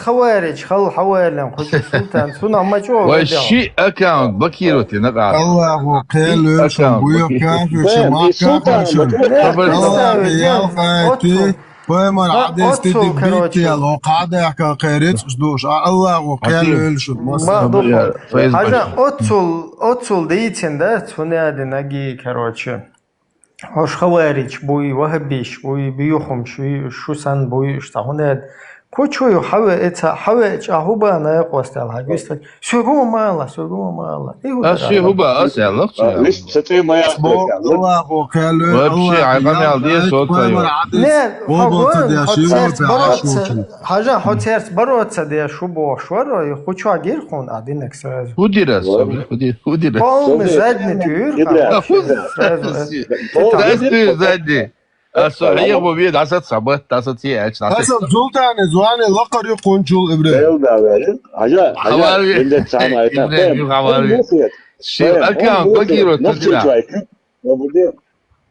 خوارج خل حوالم خش سلطان سونا ما جو والشيء اكاونت بكيروتي نقع الله قيل ölsün buyur kanka şuma kanka الله قيال وما عادست تبيتي لو قاعدة يحكي قيرت قدوش الله وقيال ölsün حاجة أتصل ديتين ده تونادي نجي كروتشي هاش خوارج بوي وهبيش بوي بيوخم شو سن بوي اشتهوناد كوچوي حوج اهوبا نا قوستال هاجست سوغو مالا هوبا اسال ليش ستي ما الله وقيال وبشي عقامي على صوت حاجه هوتيرت بروت دي شو بو شور خوچو اگير خون ادينك سراز هوديرس هوديرس قوم زادني تير زادني الصحية وبيد عسد صبت عسد سياج حسب سلطان زواني لقر يقونشول إبراهيم Değil de böyle. Haja millet sana yeter. İbrahim شيء أكان بكيرو تدنا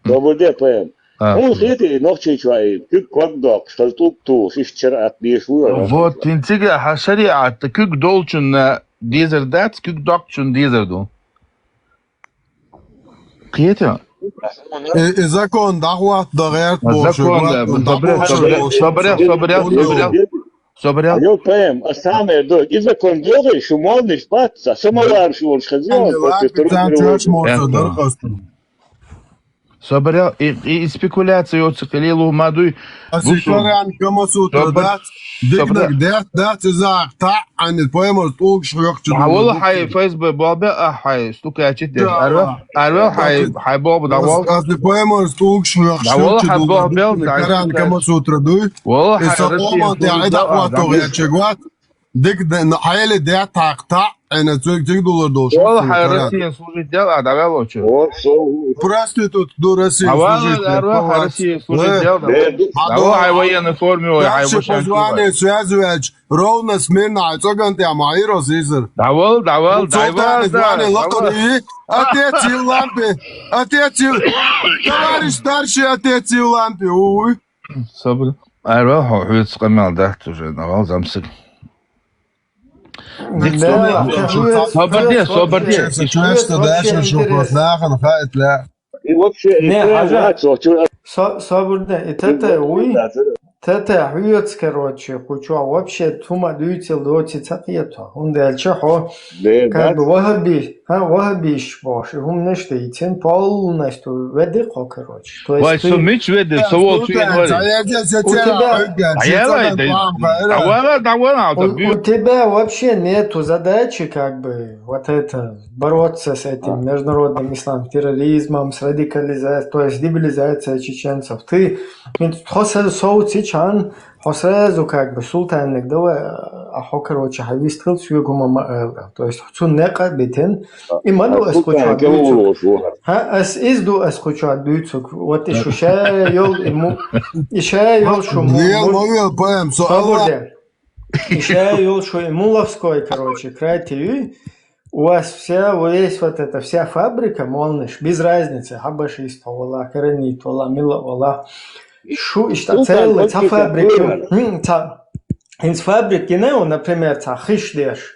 Добрый пэм. Он хити ночи чуай. Кик кваддок, шталтук ту, шишчер от дешуя. вот تنتجه شريعة كيك دولشن ديزر دات كيك دوكشن ديزر دو قيتها إذا كان دعوة ضغيرت صبريا Io pem, a same do. Iza kon doge shumolni spatsa, samolar shul shkhazion, صبريا и спекуляции от соколилу мадуй أسيكاريان كما سوتردات ديك دات إذا قطع عن البويمر طوق شريق والله حي فيسبوك بابا حي ستوكاتشت ديش أروح حي بابا دعوال أصل البويمر طوق شريق والله حي بابا كاريان كما سوتردوي والله حي إساقوما دي دعوة طوغيات شقوات ديك حيالي دي تقطع أنا $2 دوش والله حي روسيا служит дело دعوال Проститут до России والله Россия служит дело والله حي военной форме حي позвание связывать ровно смирно отсоган ты амаиро сизер دعوال звание лакори отец в лампе товарищ старший отец в лампе уй صبر أروح وحيد قمال دهت уже навал замсик صبر دي что дальше что просто нахает لا И вообще, Свободно. И это хуёц, короче, хочу, а вообще тума дуется лоти цапьето. Он дальше хо, как бы вахабиш баши, он нечто и тен полностью ведеко, короче. Вай, со меч веде, со вот у тебя вообще нету задачи, как бы, вот это, бороться с этим международным исламским терроризмом, с радикализацией, то есть дебилизацией чеченцев. Ты чан, сразу как бы султанник давай, а короче, хавистрил сюгума маэлга. То есть хочу нека битен, и маду эскучу адуйцук. Ас изду эскучу адуйцук. Вот еще шайол ему, и шайол шуму. И шайол ему ловской, короче, край тиви. У вас весь вот эта вся фабрика, молниш, без разницы, хабашист, вала, коренит, вала, мила, вала. Шу, ишта целый, ца фабрики, из фабрики, например, ца хишлеш,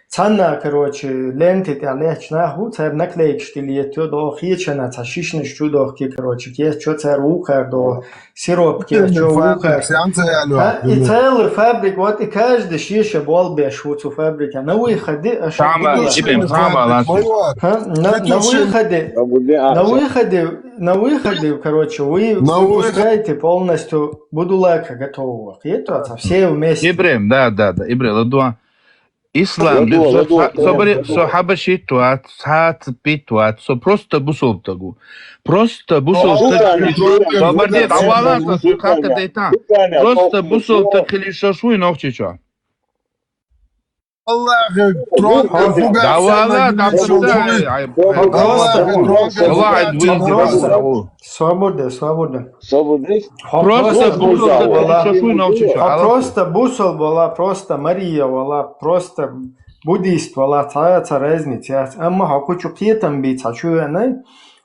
цана, короче, ленты, ты алечна, ху, ца наклейк, штили, тё до хичена, ца шишнеш чудохки, короче, есть чё ца рухар, до сиропки, чё рухар. И целый фабрик, вот и каждый шиша бол беш, вот у фабрики, на выходе, на выходе, короче, вы выпускаете полностью будулака готового. И это все вместе. Ибрем, да, Ибрем, ладуа. Ислам, со хабаши туат, саат пи туат, со просто бусол тагу. Просто бусол тагу. Бабарде, давала, как это и там. Просто бусол тагу шашу и ногчичо. الله ترون давала, Свобода. Просто бусол была, просто Мария была, просто буддист была, цаца разница. Amma хочу кетам бить, хочу я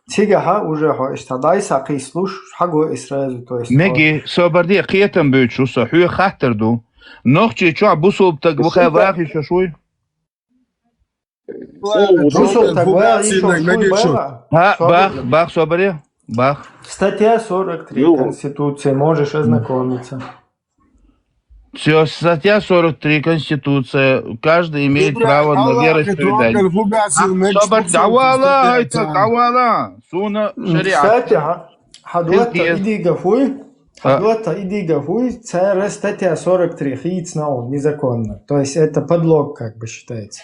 Тига уже дай саки слуш, хагу сразу, то есть. Меги соборди кетам бить, что хуй хаттерду. نوخشي شو بوصل تقبخ باقي شو شوي بوصل تقبخ ها باخ صبري باخ статья 43 Конституции, можешь ознакомиться. Все, статья 43 Конституция, каждый имеет право на вероисповедание. Давала, суна шариат. Кстати, хадуата иди гафуй, ЦР статья 43, хиицнау, незаконно. То есть это подлог, как бы считается.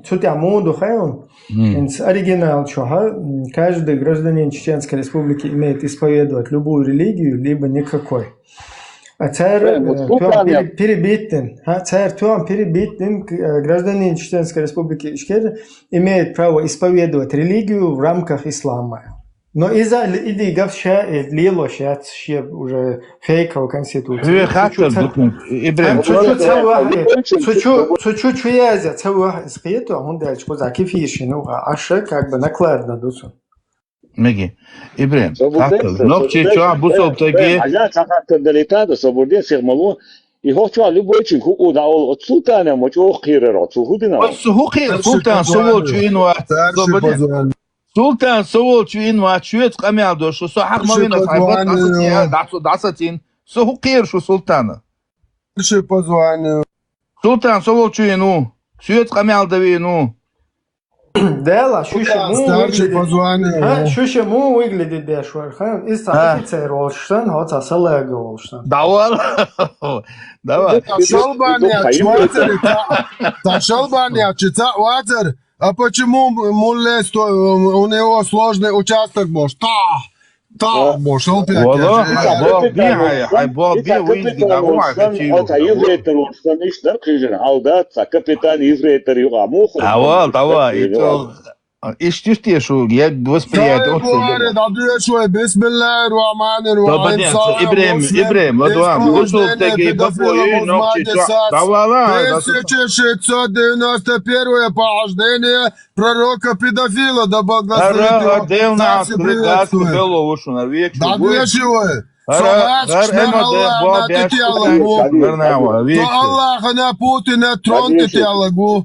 Цутя моду хайон, оригинал чуха, каждый гражданин Чеченской Республики имеет исповедовать любую религию, либо никакой. А царь перебитин, гражданин Чеченской Республики Ичкер имеет право исповедовать религию в рамках ислама. Но из-за идей шея лило шеец ше уже фейковая конституция. هو خاطر دوكم إبراهيم Чуть-чуть вязя целую схету, а он дальше куда кефиш, ну, а ше как бы накладно дусу. مگی إبراهيم خاطر نقطة شو بوصل تجي حاجات خاطر دليتاد صبردي سيغملو يهوتوا على بوتشين كو داول تسوتانا مو خيررو تسوهدنا بس هو خير سلطان سوول شو إنه سلطان سوول شو إنه شو تقامي على دوش سو حق ما بينا صاحبات دعستين سو هو خير شو سلطانة سلطان سوول شو إنه شو تقامي على دوينه Dela, šuše mu выглядит бешвархан, и сафицирован, хотя салегован. Давай. Шалбания, чица, ватер, а почему у него сложный участок может? Да, может, он опять. Ишти шо, я восприятие. Ибраим, ладуам, вышел таки бабой, ногти, давала. 1691 похождение пророка педофила, да благословит его. Да вешивай. Аллаха на Путина тронкет я лагу.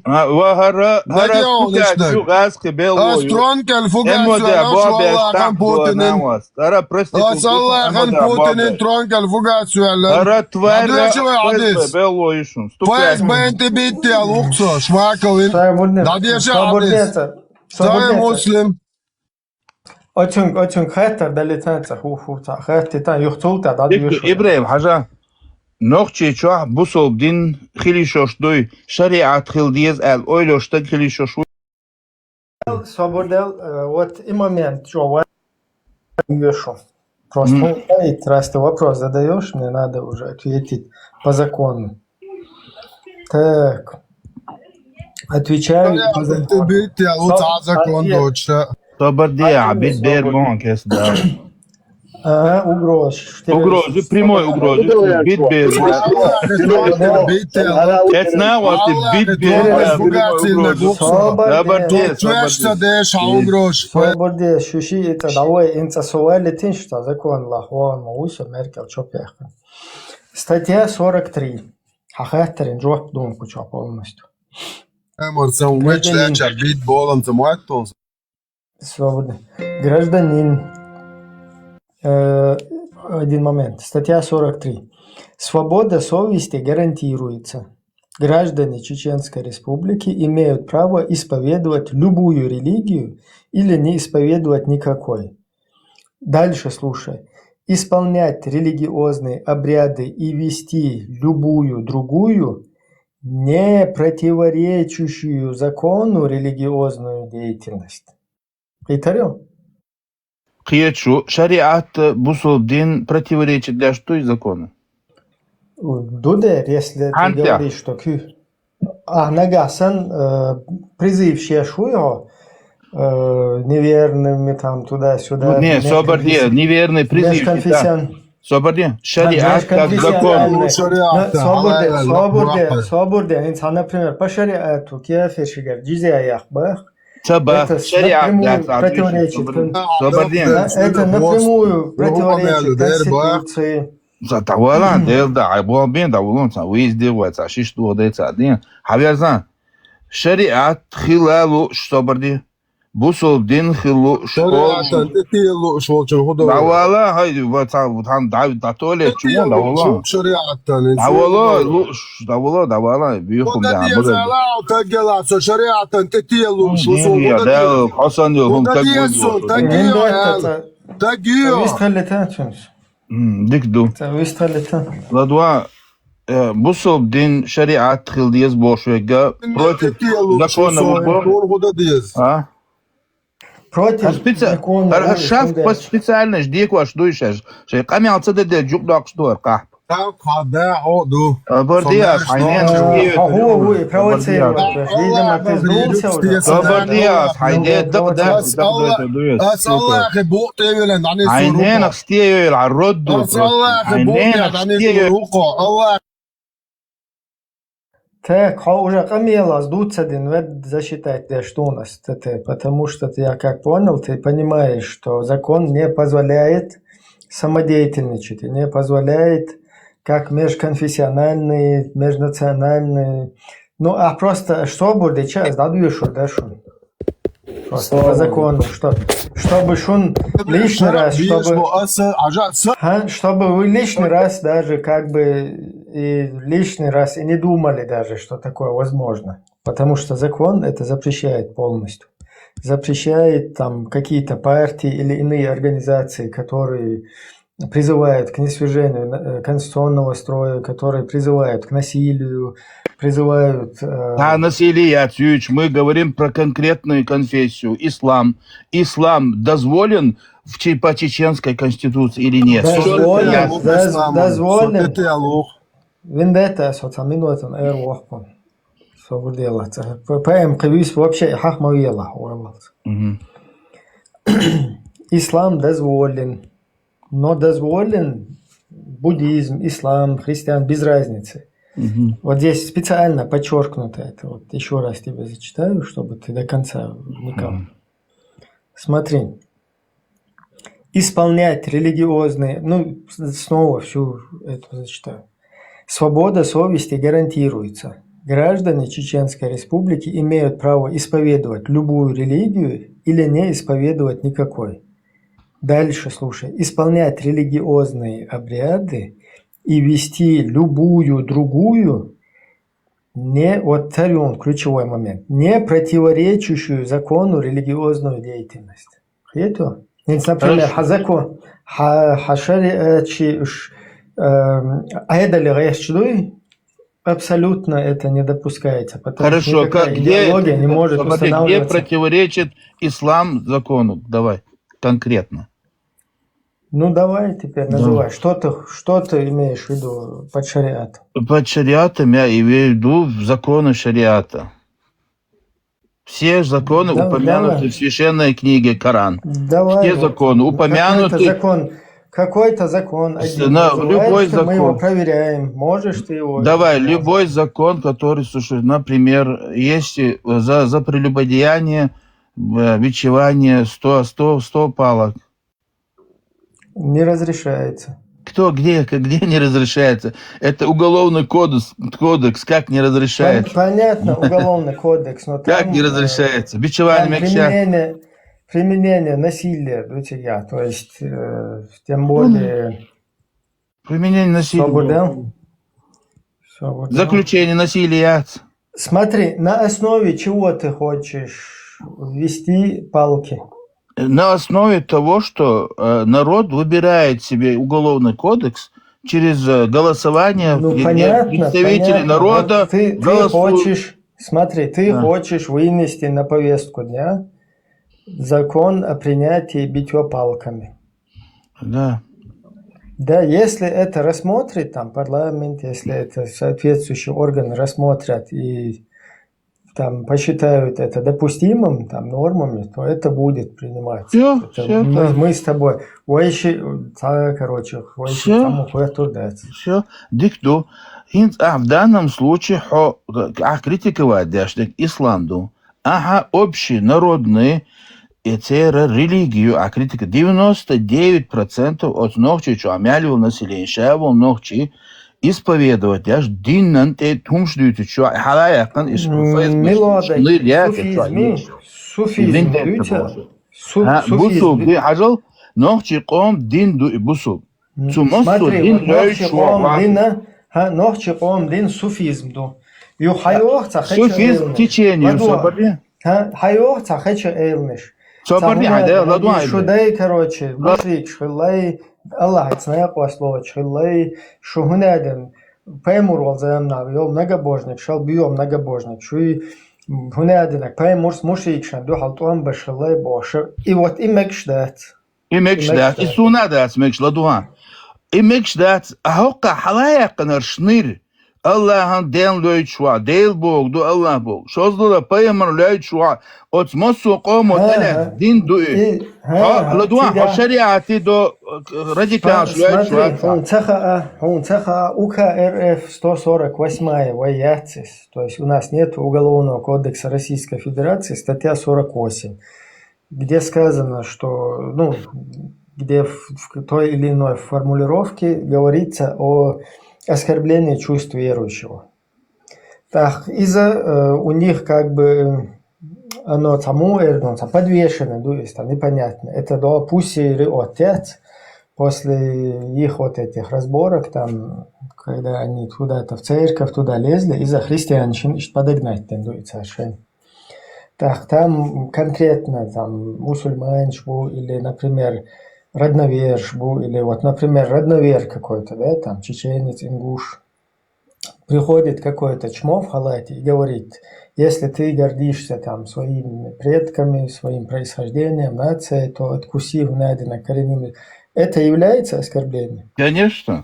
Стронкел фугасу Аллахам Путинин. Аллахам Путинин тронкел фугасу Аллахам. ФСБ ты битти алуксо шваковин. Да деша адис. Сай муслим. Очень хэтер далетанца хуфута хэтитан юхтулта дадюш. إبراهيم حاجة نقطة شو بوصل بدين خلي شوشدوي شريعة خل ديز ال أويلو شتى خلي شوشوي. Свободел вот и момент, что вешу. Просто раз ты вопрос задаешь, мне надо уже ответить по закону. Так. Отвечаю по закону. Соборди, عبيد بير بانك يا سدار. Угроз. Угрозы, прямой угрозы. Бит бир. Это не вот бит бир. Свободе, шуши это давай инца суали тин, что закон лахван мауса Меркель чопеха. Статья 43. Хахахтерин джоп думку чо полностью. Свободно. Гражданин. Один момент. Статья 43. Свобода совести гарантируется. Граждане Чеченской Республики имеют право исповедовать любую религию или не исповедовать никакой. Дальше слушай. Исполнять религиозные обряды и вести любую другую, не противоречащую закону религиозную деятельность. Повторю. Киечу, шариат бусол дин противоречит для что и закону? Дудер, если ты говоришь, что Нагасан призыв шешу его неверными там туда-сюда. Не, соборди, неверный призыв. Соборди, шариат как закон. Соборди, например, по шариату, кефешигар, джизия яхбах. Это напрямую противоречит Конституции. Tavalla da abo ben da ulun sa wiz de wa sa shish do de sa din havyazan shariat khilalu shtobardi busol din khilu shariatan tilu shvolchun hudo tavalla hay wa sa tan da tole chumon da ulun shariatan tavalla biyukhum da abo tagela so shariatan tilu shvolchun hudo da hasan yo hum tagio ديكدو لدوا بوصل دين شريعة خلديز بوشويجا против закона против закона шаф специально ждик ваш дуйшаш шей قامي على صدد جوب داكش دور قاح Бардиас, хайнен هو يبروتسيروت видимо ты сдулся Бардиас, хайнен بس الله اخي بوق تيولن عن хайнен ستيل على الرد بس الله اخي بوق عن الوقوع الله Так, уже камела сдуться вед засчитать что у нас, потому что я как понял, ты понимаешь, что закон не позволяет самодеятельничать, не позволяет как межконфессиональный, межнациональный, ну а просто что будет сейчас, дадуешь, да шун. Просто по закону, чтобы шун лишний раз, чтобы вы лишний раз даже как бы и лишний раз и не думали даже, что такое возможно. Потому что закон это запрещает полностью. Запрещает там какие-то партии или иные организации, которые призывают к несвержению конституционного строя, которые призывают к насилию, призывают... насилие, Артюч, мы говорим про конкретную конфессию, ислам. Ислам дозволен по чеченской конституции или нет? Дозволен. Вендетта, соцаминуатан, эрлохпан. Что делать? Поэм кавис вообще хахмавела. Ислам дозволен. Но дозволен буддизм, ислам, христиан, без разницы. Вот здесь специально подчеркнуто это. Вот еще раз тебе зачитаю, чтобы ты до конца вникал. Смотри. Исполнять религиозные... Ну, снова всю эту зачитаю. Свобода совести гарантируется. Граждане Чеченской Республики имеют право исповедовать любую религию или не исповедовать никакой. Дальше, слушай. Исполнять религиозные обряды и вести любую другую, вот царем ключевой момент, не противоречащую закону религиозную деятельность. Это, например, хазако, хашари, айдали абсолютно это не допускается. Хорошо, идеология не может где противоречит ислам закону? Давай, конкретно. Ну, давай теперь называй. Что ты имеешь в виду под шариатом? Под шариатом я имею в виду законы шариата. Все законы упомянуты в священной книге Коран. Все законы упомянуты. Какой-то закон один. Любой закон. Мы его проверяем. Можешь ты его... Давай, любой закон, который, слушай, например, есть за прелюбодеяние, бичевание 100 палок. Не разрешается. Где не разрешается? Это уголовный кодекс, как не разрешается? Понятно, уголовный кодекс, но там... Как не разрешается? Бичевание применение насилия, друзья, то есть, тем более... Применение насилия. Заключение насилия. Смотри, на основе чего ты хочешь ввести палки? На основе того, что народ выбирает себе уголовный кодекс через голосование представителей народа. Ты хочешь, смотри, ты хочешь вынести на повестку дня закон о принятии битья палками. Да. Да, если это рассмотрит там парламент, если это соответствующие органы рассмотрят и там посчитают это допустимым там нормами, то это будет приниматься. Мы с тобой. Все. Дикту. В данном случае критиковать исламду. Общенародные религию, критика 99% от ногчи, что амялил население, шавал ногчи, исповедовать аж диннан те тумшлюты, что халаяқан суфизм. Бусуб, ты ажал ногчи ком дин бусуб. Смотри, ногчи ком дин суфизм. Суфизм течение. Хайох цахача эйлниш. Шудай, короче, бусрик шхиллай, Аллах цная послова шхиллай, шухунаден, паймурвал заямнав, йол многобожник, шалбио многобожник, шуи хунаденак, паймурс мушрикшан, духал туам башхиллай боша. И вот и мекшдат. И сунадат мекшла дуа. имекш дат ахока халаяк нершнир. Allah'ın den löçwa, del bog, du Allah bog. Şozda payamar löçwa, ot mosu qomo tele din du. Ha, ladwa şeriatı do радикал löçwa. Он цеха УК РФ 148 вояцис. То есть у нас нет Уголовного кодекса Российской Федерации, статья 48, где сказано, что, ну, где в той или иной формулировке говорится о оскорбление чувств верующего. Так, из-за у них как бы оно само подвешено, то есть непонятно. Это до пусть отец после их вот этих разборок, там, когда они куда-то в церковь туда лезли, из-за христианщин подогнать тендует совершенно. Так, там конкретно там мусульманш был, или, например, родноверш был, или вот, например, родновер какой-то, да, там, чеченец, ингуш, приходит какой-то чмо в халате и говорит, если ты гордишься там своими предками, своим происхождением, нацией, то откуси в найдено коренными. Это является оскорблением? Конечно.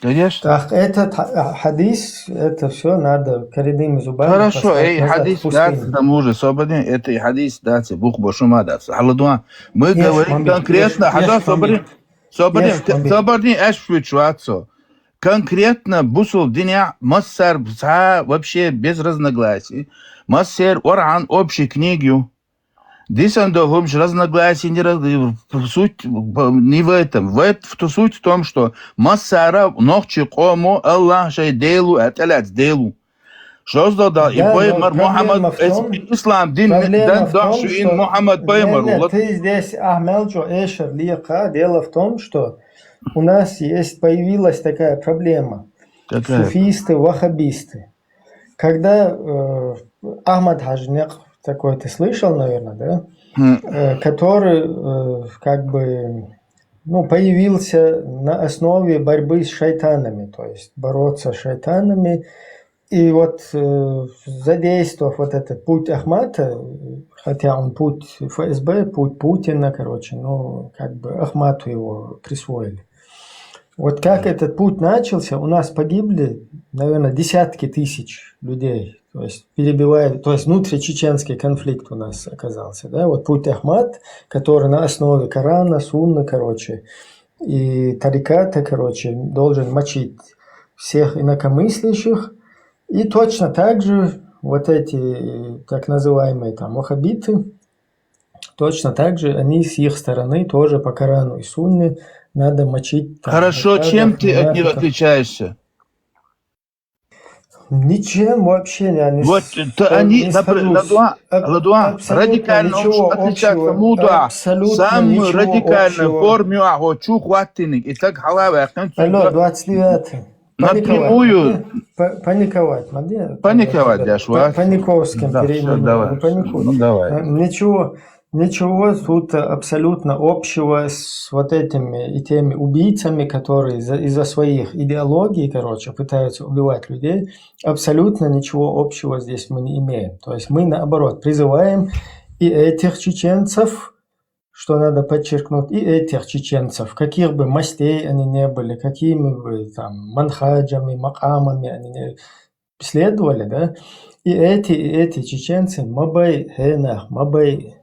Конечно. Так, этот хадис, это все надо коренными зубами. Хорошо, хадис дать тому же свободен, это хадис дать Бог бошума дать. Халдуа, мы говорим конкретно, свободен, эшвичуацо. Конкретно бусул дня массар вообще без разногласий. Массер оран общей книгу. Здесь он же разногласий суть не в этом. Суть в том, что массара ночи кому Аллах шей делу отелять делу. Что сделал? И поймар Мухаммад ислам дин дахшу ин Мухаммад поймар. Ты здесь Ахмелджо Эшер Лиха. Дело в том, что у нас появилась такая проблема. Суфисты, ваххабисты. Когда Ахмад Хаджнек, такой ты слышал, наверное, да? Который как бы, ну, появился на основе борьбы с шайтанами, то есть бороться с шайтанами. И вот задействовав вот этот путь Ахмата, хотя он путь ФСБ, путь Путина, короче, ну, как бы Ахмату его присвоили. Вот как этот путь начался, у нас погибли, наверное, десятки тысяч людей. То есть перебивает, то есть внутричеченский конфликт у нас оказался, да, вот путь Ахмат, который на основе Корана, Сунны, короче, и тариката, короче, должен мочить всех инакомыслящих, и точно так же вот эти так называемые там ваххабиты, точно так же они с их стороны тоже по Корану и Сунне надо мочить. Там, хорошо, чем ты от них отличаешься? Ничем вообще не. Вот они, Ладуа, радикально отличаются муда, самую радикальную форму, а чух ваттинник, и так халава. Алло, 29. Напрямую. Паниковать. Паниковать, да, швах. Паниковским переименованием. Ну, давай. Ничего тут абсолютно общего с вот этими и теми убийцами, которые из-за своих идеологий, короче, пытаются убивать людей. Абсолютно ничего общего здесь мы не имеем. То есть мы, наоборот, призываем и этих чеченцев, что надо подчеркнуть, и этих чеченцев, каких бы мастей они не были, какими бы там манхаджами, макамами они не следовали, да, и эти чеченцы, мабай хенах, мабай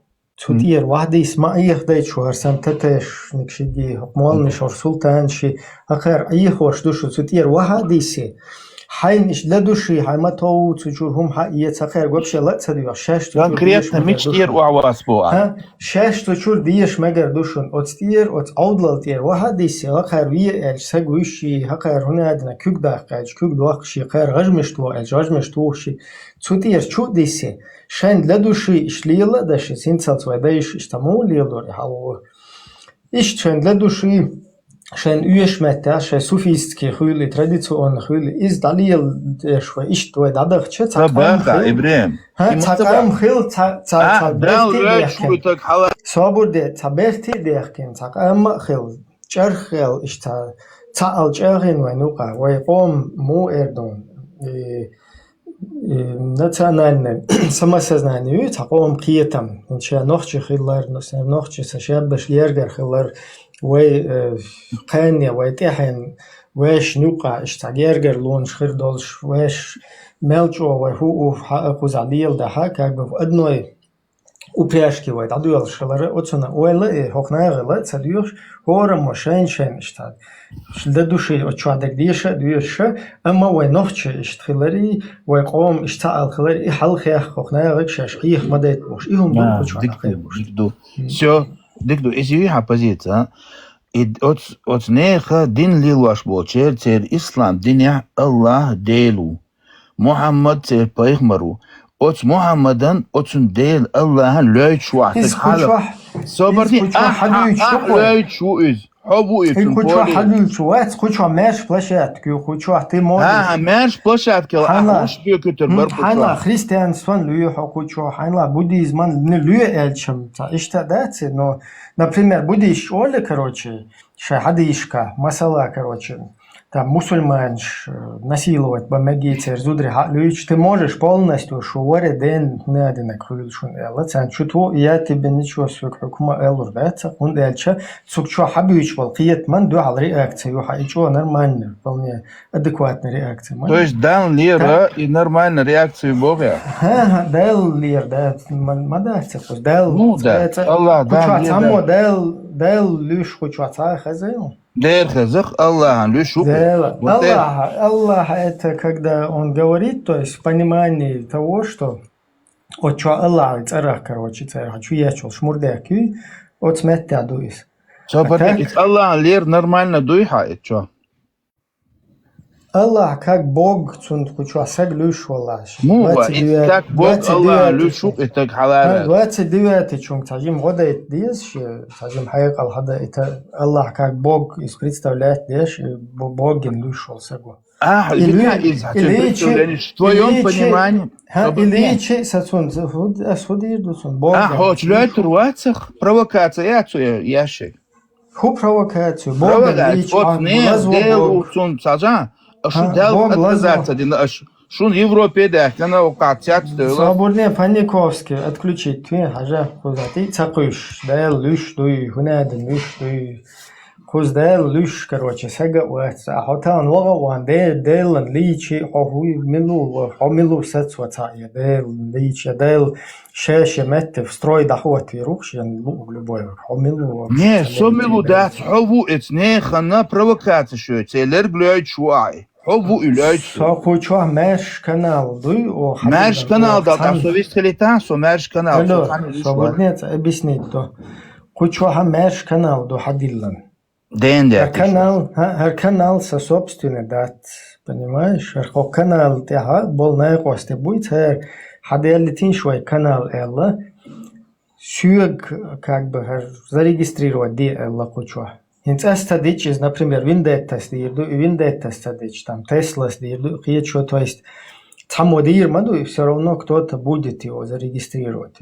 تطير واحدة يسمع يخدي شو هرسم تتش نكشدي مول مشور سلطان شي أخر أي خوش دوشو تطير واحدة سي حين إيش لدوشي حين ما تو تجور هم حقيقة أخر قبشة لا تصدق شاش تجور конкретно مشتير وعواس بوع ها شاش تجور ديش مجر دوشون أتطير أتعودل تير واحدة سي أخر ويا السجوشي أخر هنا عندنا كوك داخل كوك داخل أخر غجمش تو شي تطير شو ديسي شان لدوشي إشليلا داشي سينسال سويدايش إشتمو ليلور يحاول إيش شان لدوشي شان يوش متى شان سوفيستكي خيولي تراديسيون خيولي إز دليل شو إيش توي دادخ شة تبقى إبراهيم ها تقام خيل صابور ده تبختي دهكين تقام خيل جرخيل إيش تعال جرين ونوقع ويقوم مو إردون национальное самосознание таком киетам ночи хиллар ночи сашабаш ергар хиллар وي قانية ويتحن ويش نوقع اشتاجرجر لون شخير دولش ويش ملجو وهو حقق زعليل ده حق بف أدنوي وبيشكي ويد عدو الشلر أتسنا ولا هقنا غلط سديوش هو مشين شين اشتاد شلده دوشي أتشوا دقديشة دوش أما وينوفش اشتخلري ويقوم اشتعل خلري حل خيخ هقنا غلط شاشقيخ مدت بوش إيهم دو أتشوا دكتو все دكتو إيشي حبزيتا от неха дин лилваш болчер цер ислам диня Аллах делу Muhammed цер пайгмару от Muhammeden отун дел Аллах лойт шуахтак حالا صبرتي لойт شوئز حبو يتون كوچو حدو شوات كوچو ماش بلاشات كوچو تي مود ماش بلاشات كل اخوش بيو كتر بربط حنا خريستيان سون لو كوچو حنا буддизм не лю элчим ишта дать но например буддийский школе короче шахадишка масала короче там мусульманш насиловать бамагицы зудри луич ты можешь полностью шуоре ден надо на крыльшун лацан чуту я тебе ничего свекрукма элур дается он элча цукчо хабюч волкиет ман ду ал реакцию хайчо нормально вполне адекватная реакция то есть дан лира и нормальная реакция бога дал лир да мадаться пусть дал ну да Аллах дал луш хочуаца хазел Дер хазах Аллах, Аллах это когда он говорит, то есть в понимании того, что от что Аллах царах, короче, царах, хочу я чел шмурдяки, от сметя дуис. Аллах лер нормально дуйхает, что? Аллах как Бог цунд хочу асаг люш валаш. Ну, как Бог Аллах люшу, это халала. 29 чунг тажим года это дес, тажим хайкал хада это Аллах как Бог из представляет деш, Боген люш валсагу. Или в твоем понимании. Или сацун асудир дусон Бог. Хоч лёйт руацах провокация, ящик. Ху провокацию. Бог от не делу цун сажа. Шун дел отказаться, шун Европе да, на окатят. Свободные Паниковский отключить. Ты хажа кузати цакуш, дел люш дуй, хунаден люш дуй. Куз дел люш, короче, сега уэц. А хотан лога уан дел личи, хохуй милу сецваца, дел личи, дел шеше метте в строй дахот вирукш, я любой, хомилу. Не, сомилу дат, хову эц не хана провокация шо, целер глёйт шуай. Хову илёйт. Сохучо мэш канал, дуй о. Мэш канал да, там совесть летан, со мэш канал. Свободнец объяснить то. Хучо ха мэш канал до хадиллан. Дендер. Канал со собственной дат, понимаешь? Канал теха бол наекосте будет, хадиалитин швай канал элла, сюг как бы зарегистрировать ди элла кучу. Инц стадич из, например, Виндеттас дирду, Виндеттас стадич, там Теслас дирду, что, то есть самодир маду, и все равно кто-то будет его зарегистрировать,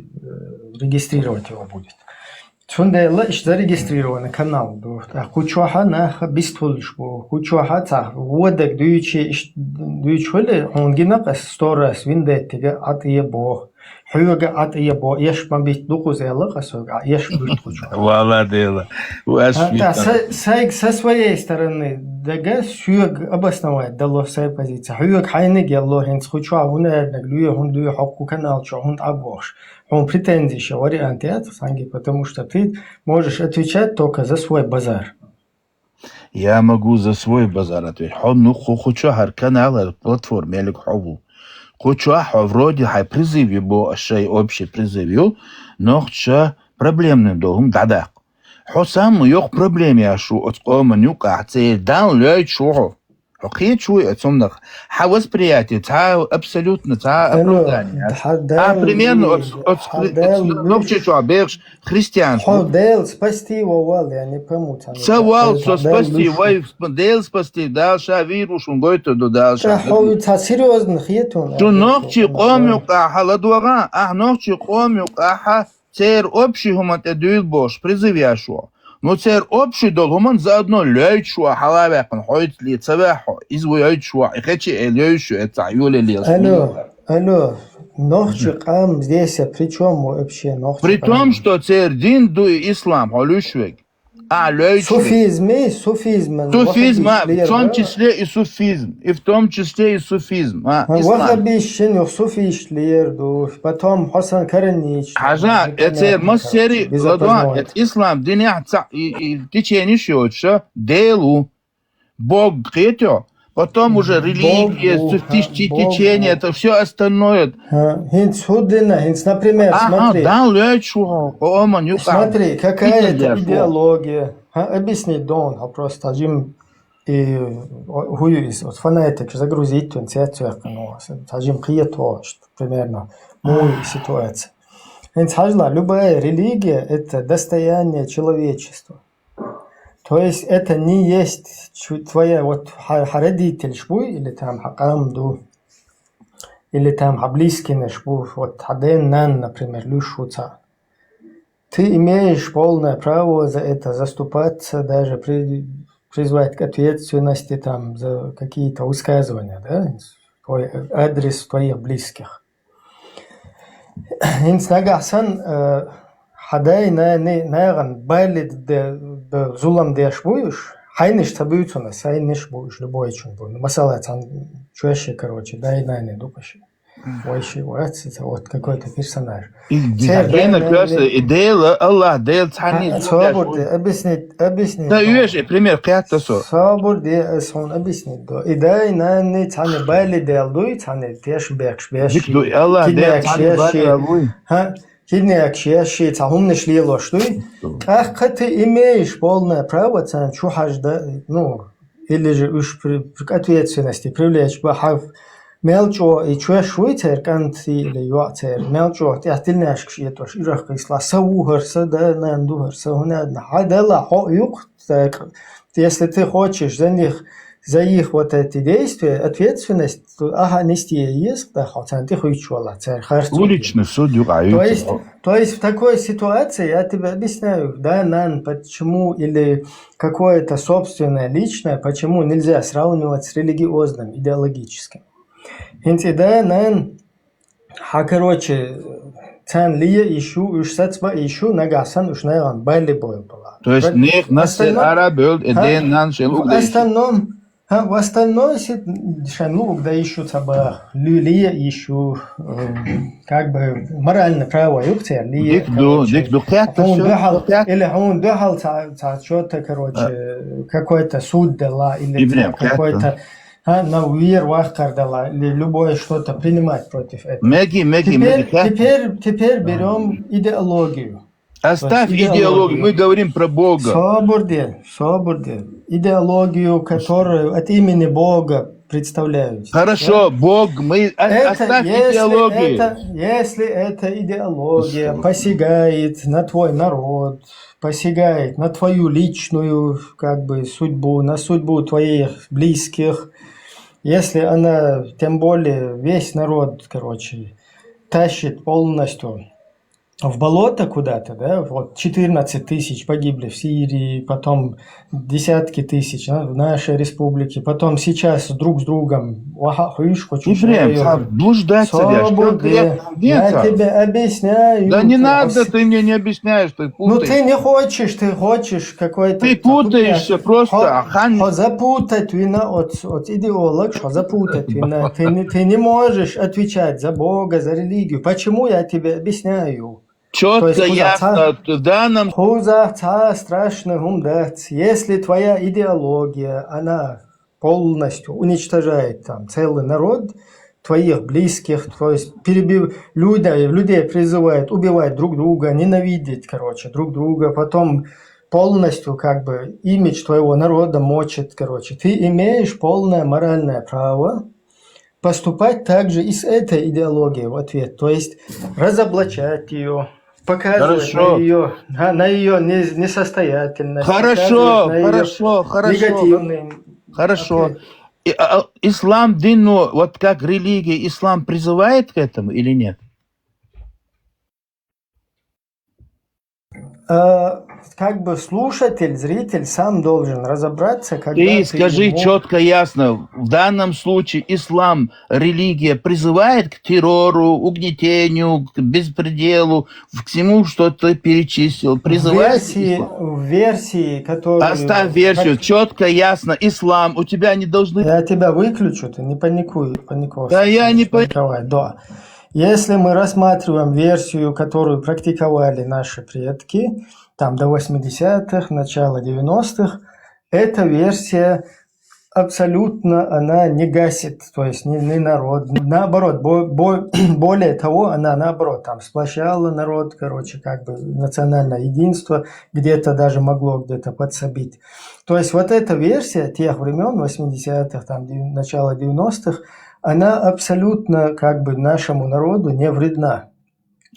регистрировать его будет. Цундела иш зарегистрированный канал, а кучуаха на бистулишбу, кучуаха цах, водак дуючхоле, он гинак сторас Виндеттига от ебо. Хюга от ебо, еш бомбит духу зела, касога, еш бит кучу. Валадела. Сайг со своей стороны, дага сюг обосновать дало своей позиции. Хюг хайнег ялло хинц кучу, а вунернег люя хундуя хокку канал, чо хунд абош. Он претензии еще варианты от санги, потому что ты можешь отвечать только за свой базар. Я могу за свой базар ответить. Ну, хочу хар канал, платформе, или хову. Хочу вроде хай призывью, бо шей общий призывью, но хочу проблемным долгом дадак. Хосам yok проблеме ашу от команюка, це дан лёй чого. Окей, чуй, отсомнах. Ха восприятие, та абсолютно, та оправдание. А примерно от новче чуа, бегш христианство. Дел спасти его вал, я не пойму. Це вал, со спасти, вай, дел спасти, дальше вирус, он гойто до дальше. Та серьезно, хитон. Чу новче комюка, халадуага, а новче комюка, ха, цер общий гумат эдуил бош, призывяшо. Но цер общий долгоман заодно лёйт шуа халавяхан хойт ли цавяхо извоёйт шуа и хэчи лёйшу это юле лес. Алло, нохчи кам здесь, причем вообще нохчи? При том, что цер дин дуй ислам, халюшвек. Суфизм, в том числе и суфизм. И в том числе и суфизм. Вахабишин, суфишлер, потом Хасан Каранич. Хажа, это массери, это ислам, диня, течение счетша, делу, Бог кето, потом уже религия, течение, это все остальное. Например, смотри, какая-то идеология. Объясни, Дон, просто один и из фанатик загрузить в инцерцию, один кието, примерно, мою ситуацию. Любая религия – это достояние человечества. То есть это не есть твоя вот родитель швуй, или там хакамду, или там близкий швуй, вот хаден нан, например, люшуца. Ты имеешь полное право за это заступаться, даже призвать к ответственности там за какие-то высказывания, да, твой адрес твоих близких. Инснагасан Хадай наган байлит де зулам дешвуешь, хайниш табютуна, сайниш будешь любой чем будет. Масала там чаще, короче, дай не дупаши. Войши, вот какой-то персонаж. Идея Аллах, идея цани. Свободы, объяснить. Да, видишь, пример, как-то со. Свободы, сон объяснить. Идея не цани байли делдуй, цани теш бекш беш. Аллах, идея цани байли делдуй. Киднеящие цахум не шли ложь, ах, ты имеешь полное право, или же уж к ответственности привлечь бахав мелчо и чуешвуйтер канти или юатер мелчо ты отильняешь кшиетош ирах исла саугар сада нандугар саунадна хадала хо юк, если ты хочешь за их вот эти действия, ответственность, ага, нести есть, да, хотя ты хочешь уличный суд, то есть в такой ситуации я тебе объясняю, да, почему или какое-то собственное, личное, почему нельзя сравнивать с религиозным, идеологическим. Короче, цан лия ищу, уж сацба ищу, нагасан уж наиган байли бой была. То есть них нас арабел, идеен нан шелук. В остальном, да еще таба люлия ищу, как бы моральное право юктер лия. Или он дохал что-то, короче, какой-то суд дала или какой-то на уир вахкар дала или любое что-то принимать против этого. Теперь берем идеологию. Оставь идеологию, мы говорим про Бога. Свободе. Идеологию, которую от имени Бога представляют. Хорошо, да? Бог, оставь идеологию. Если эта идеология посягает на твой народ, посягает на твою личную как бы судьбу, на судьбу твоих близких, если она, тем более, весь народ, короче, тащит полностью в болото куда-то, да, вот 14 тысяч погибли в Сирии, потом десятки тысяч в нашей республике, потом сейчас друг с другом. Блуждать я тебе объясняю. Да не надо, ты мне не объясняешь, ты путаешь. Ну ты не хочешь, ты хочешь какой-то... Ты путаешься просто. Запутать вина от идеолог, что запутать вина. Ты не можешь отвечать за Бога, за религию. Почему я тебе объясняю? Четко, ясно, в данном... страшно гумдать. Если твоя идеология, она полностью уничтожает там целый народ, твоих близких, то есть людей призывает убивать друг друга, ненавидеть, короче, друг друга, потом полностью как бы имидж твоего народа мочит, короче. Ты имеешь полное моральное право поступать также и с этой идеологией в ответ, то есть разоблачать ее, показывать на ее несостоятельность. Хорошо. Негативный. Хорошо. Ислам, вот как религия, ислам призывает к этому или нет? как бы слушатель, зритель сам должен разобраться, когда Ты скажи ему... четко, ясно, в данном случае ислам, религия призывает к террору, угнетению, к беспределу, к всему, что ты перечислил. Призывает в версии, которую... Оставь версию, четко, ясно, ислам, у тебя не должны... Я тебя выключу, ты не паникуй. Да я не паниковай. Да. Если мы рассматриваем версию, которую практиковали наши предки, там до 80-х, начало 90-х, эта версия абсолютно, она не гасит, то есть не народ. Наоборот, более того, она наоборот, там сплощала народ, короче, как бы национальное единство, где-то даже могло где-то подсобить. То есть вот эта версия тех времен, 80-х, там, начало 90-х, она абсолютно как бы нашему народу не вредна.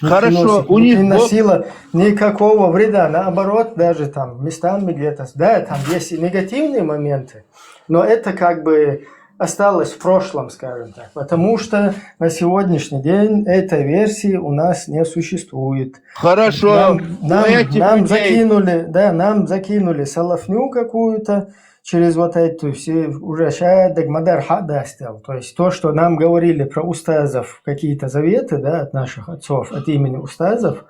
Хорошо, у них приносила никакого вреда, наоборот, даже там местами где-то, да, там есть и негативные моменты, но это как бы осталось в прошлом, скажем так, потому что на сегодняшний день этой версии у нас не существует. Хорошо, нам закинули салафню какую-то, через вот эту все уже шадак мадар хада стал. То есть то, что нам говорили про устазов, какие-то заветы, да, от наших отцов, от имени устазов,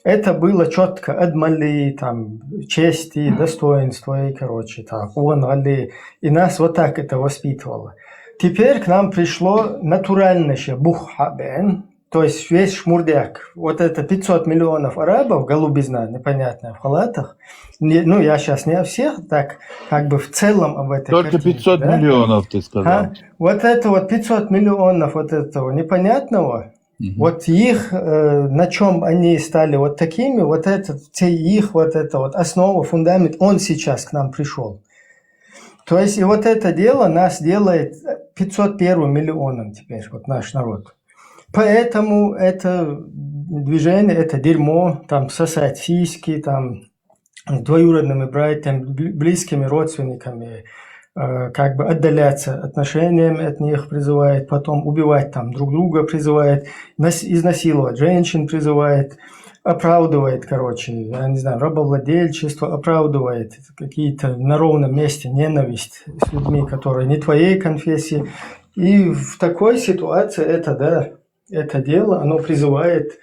это было четко адмали, там, чести, достоинства, и, короче, так, али. И нас вот так это воспитывало. Теперь к нам пришло натуральное буххабен, то есть весь шмурдяк. Вот это 500 миллионов арабов, голубизна непонятная в халатах. Ну, я сейчас не о всех, так как бы в целом об этой Только картинке, 500 да? миллионов, ты сказал. Вот это вот 500 миллионов вот этого непонятного, вот их, на чем они стали вот такими, вот это, их вот это вот основа, фундамент, он сейчас к нам пришел. То есть и вот это дело нас делает 501 миллионом теперь, вот наш народ. Поэтому это движение, это дерьмо, там сосать сиськи, там с двоюродными братьями, близкими родственниками, как бы отдаляться отношениями от них призывает, потом убивать там друг друга призывает, изнасиловать женщин призывает, оправдывает, короче, я не знаю, рабовладельчество, оправдывает какие-то на ровном месте ненависть с людьми, которые не твоей конфессии. И в такой ситуации это дело, оно призывает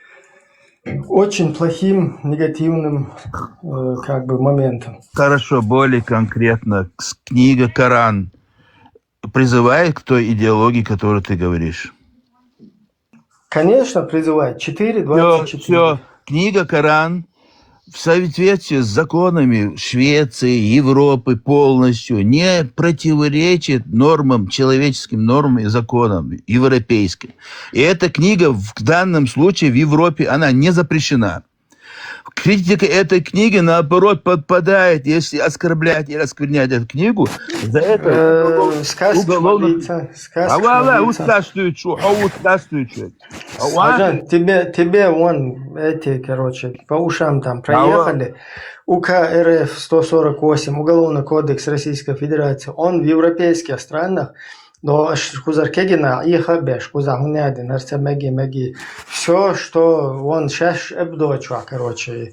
очень плохим, негативным как бы моментом. Хорошо, более конкретно. Книга Коран призывает к той идеологии, которую ты говоришь? Конечно, призывает. 4.24. Все. Книга Коран в соответствии с законами Швеции, Европы полностью не противоречит нормам, человеческим нормам и законам европейским. И эта книга в данном случае в Европе, она не запрещена. Критика этой книги, наоборот, подпадает, если оскорблять или осквернять эту книгу, за это уголовно... Тебе вон эти, короче, по ушам там проехали. УК РФ 148, Уголовный кодекс Российской Федерации, он в европейских странах, но Кузаркегина и Хабеш, Кузахунядин, Арцемеги, все, что он сейчас эбдочва, короче,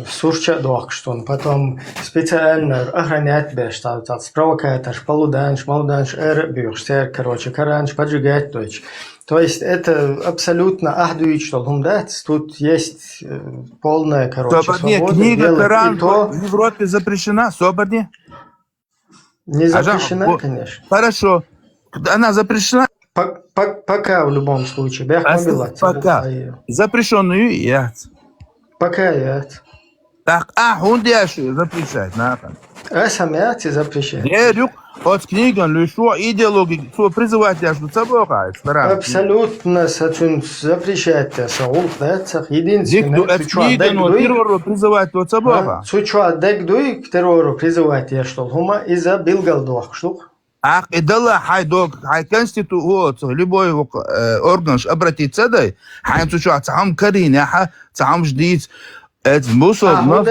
сурчадок, что он потом специально охранять беш, спровокатор, полуданш, малуданш, эрбюш, короче, каранш, поджигать дочь. То есть это абсолютно ахдуич, тут есть полная, короче, свобода. Книга Коран в Европе запрещена, Соборне? Не запрещена, конечно. Хорошо. Она запрещена? Пока в любом случае. Пока. Запрещенную яд. Пока яд. Так, он дяшу запрещает. Сам яд и запрещает. Дерюк от книган лишо идеологии, что призывать яшу собой. Абсолютно запрещает саул, да, единственное. От книган террору призывать от собой. Сучуа дегдуй к террору призывать яшу, хума из-за билгалдуах, что? И дала хайдог, хай конституцию, любой орган обратиться, да, хай сучуа цам карин, цам ждит. Это мусор, но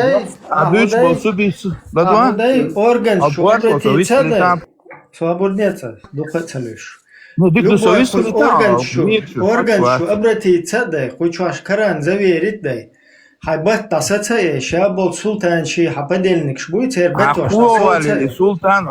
обычно особенно. Орган обратиться, да, свободнеться, духаться лишь. Любой орган обратиться, да, хочешь Коран заверить, да, حبت تصته شاب سلطان شي حبدلنك شبوي تير بتوش Ахуовали султан.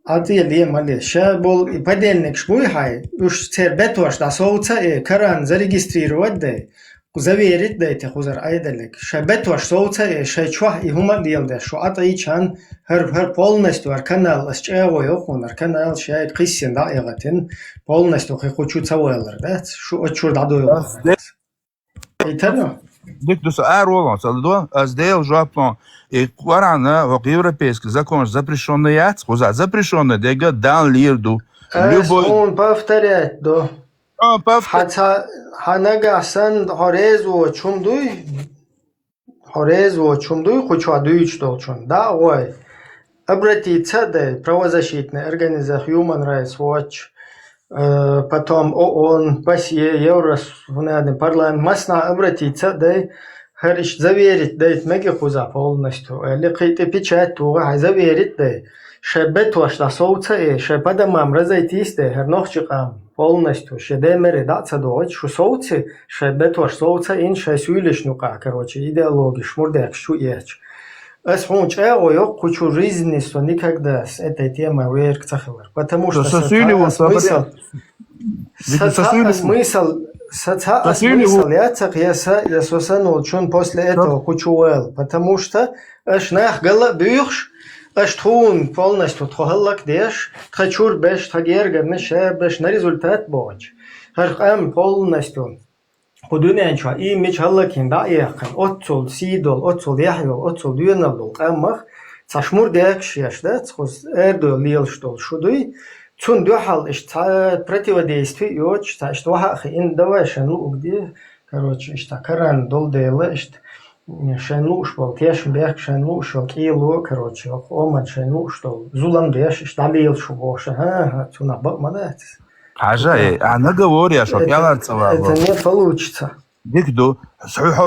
عطي اللي مالي شابول بدلنك شبوي هاي وش تير بتوش تصوته كران зарегистрировать ده وزويرت ده تخوزر айдалек شبتوش صوته شي чуах и хума делде шо атай чан хер полностью ар канал асчево йохун ар канал шай киссен да ягатен полностью хочу цавелер да шо очур дадо Итано Дик до аэрован, салдо, сделал жаплан. И кварана, в европейский закон запрещенный яц, запрещенный, дега дан лирду. Любой... Он повторяет, да. Хотя ханагасан хорезу чумдуй, хочу адуич долчун. Да, ой. Обратиться, да, правозащитная организация Human Rights Watch, потом ООН, ПАСЕ, Европарламент, массно обратиться, да, хариш заверить, да, меги хуза полностью, ликайте печать, туга, заверить, да, шебет ваш насоуца, шепадамам разойтись, да, хернохчикам полностью, шедемери даться дочь, шу соуцы, шебет ваш соуца, ин шесюлишнюка, короче, идеология, шмурдек, шу еч. Асхунч, я хочу жизни, что никогда с этой темой вверх цахалар. Потому что смысл я сосанул, чун после этого хочу вел. Потому что аж нах гала бюхш, аж тун полностью тхаллак деш, тхачур беш, тхагергер, неше беш, на результат боч. Хархам полностью. Худунянча и мечаллакин да яхан отцол сидол отцол яхвел отцол дюналдол амах цашмур дякшяш да цхос эрдо лил штол шудуй цун дюхал иш противодействие йоч та что хах ин давай шану где короче иш та каран дол дела иш шану шпол теш бях шану шо кило короче оман шану что зулам деш иш та лил шубоша ха цуна бамадат حاجة أنا قوري يا شو يلا نتصور это не получится ديكدو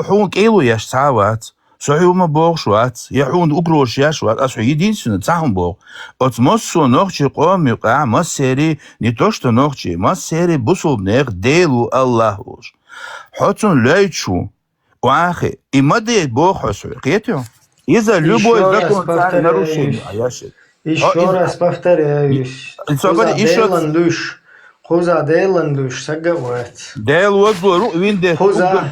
حون كيلو ياش ساعات صحيح ما بوغ شوات يحون أقروش يا شوات أصحي يدين سنة تاهم بوغ أتمسو نوخشي قوم يقع ما سيري نتوشت نوخشي ما سيري بصوب نيخ ديلو الله وش حطن لايتشو وآخي إما ديت بوغ حسوي قيتيو إذا любой закон нарушение еще раз повторяюсь Делан Люш Хуза Делан Люш саговать Дел وين ده Хуза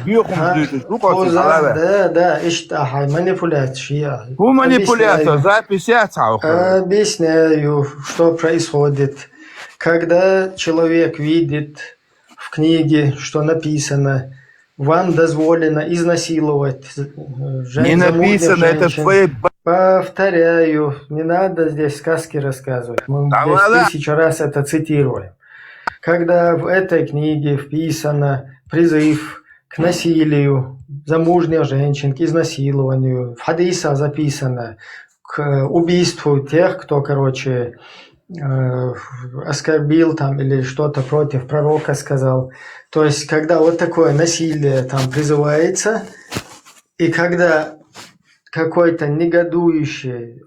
да اشتاحай манипуляция هو манипулятор запись объясняю что происходит когда человек видит в книге что написано вам дозволено изнасиловать не написано это твои повторяю не надо здесь сказки рассказывать мы здесь 1000 раз это цитируем когда в этой книге вписано призыв к насилию замужних женщин, к изнасилованию, в хадисах записано к убийству тех, кто, короче, оскорбил там или что-то против пророка сказал. То есть, когда вот такое насилие там призывается, и когда какое-то негодующее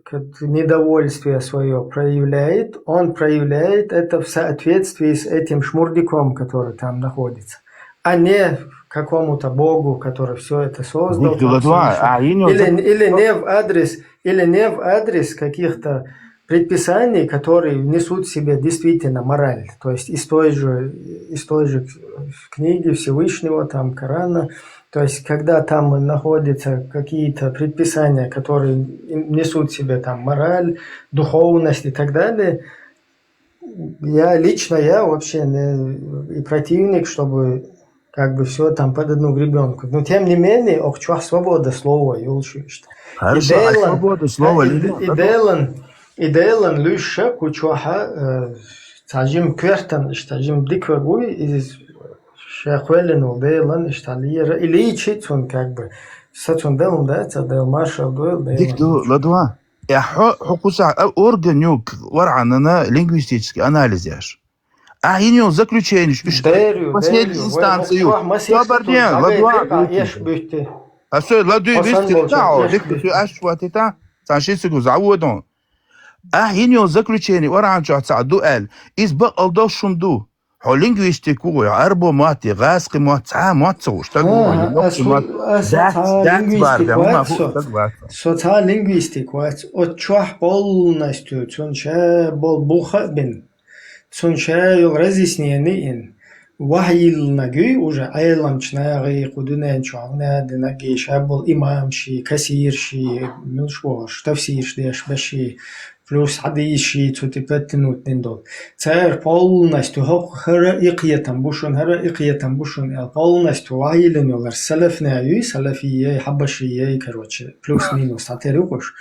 недовольствие свое проявляет, он проявляет это в соответствии с этим шмурдиком, который там находится, а не какому-то богу, который все это создал. Или не в адрес каких-то предписаний, которые несут в себе действительно мораль. То есть из той же книги Всевышнего, там Корана. То есть, когда там находятся какие-то предписания, которые несут в себе там мораль, духовность и так далее, я вообще и противник, чтобы как бы все там под одну гребенку. Но тем не менее, чуах свобода слова, юлшишт. свобода слова. Идеален люша кучуаха тажим квертан, тажим диквагуй из Шахвелену Дейлан Ишталира или Читун как бы Сатун Делун Дата Дел Маршал Дуэл Дикду Ладуа Я хукуса органюк варанана лингвистический анализ яш. А иньон заключение последней инстанции. Добрден Ладуа А все Ладуи вести тао дикду ашватита саншисигу заводон. А иньон заключение варанчу ца дуэль избак алдо шумду. Хо лингвистику, арбо мати, гаски мати, ца мати, что социолингвистику, от чуах полностью, цунча бол бухабин, цунча йол разъяснение вахил нагui уже айламчнаги кудунен чуавна денаги шабол имамши, кассирши, милшвош, тавсиршдеш баши, плюс адиши, цутипеттинут ниндол. Цер полностью хара икьетам бушун, полностью вахилен йолар салафнаюи, салафие, хабашие, короче, плюс-минус, атерюкуш.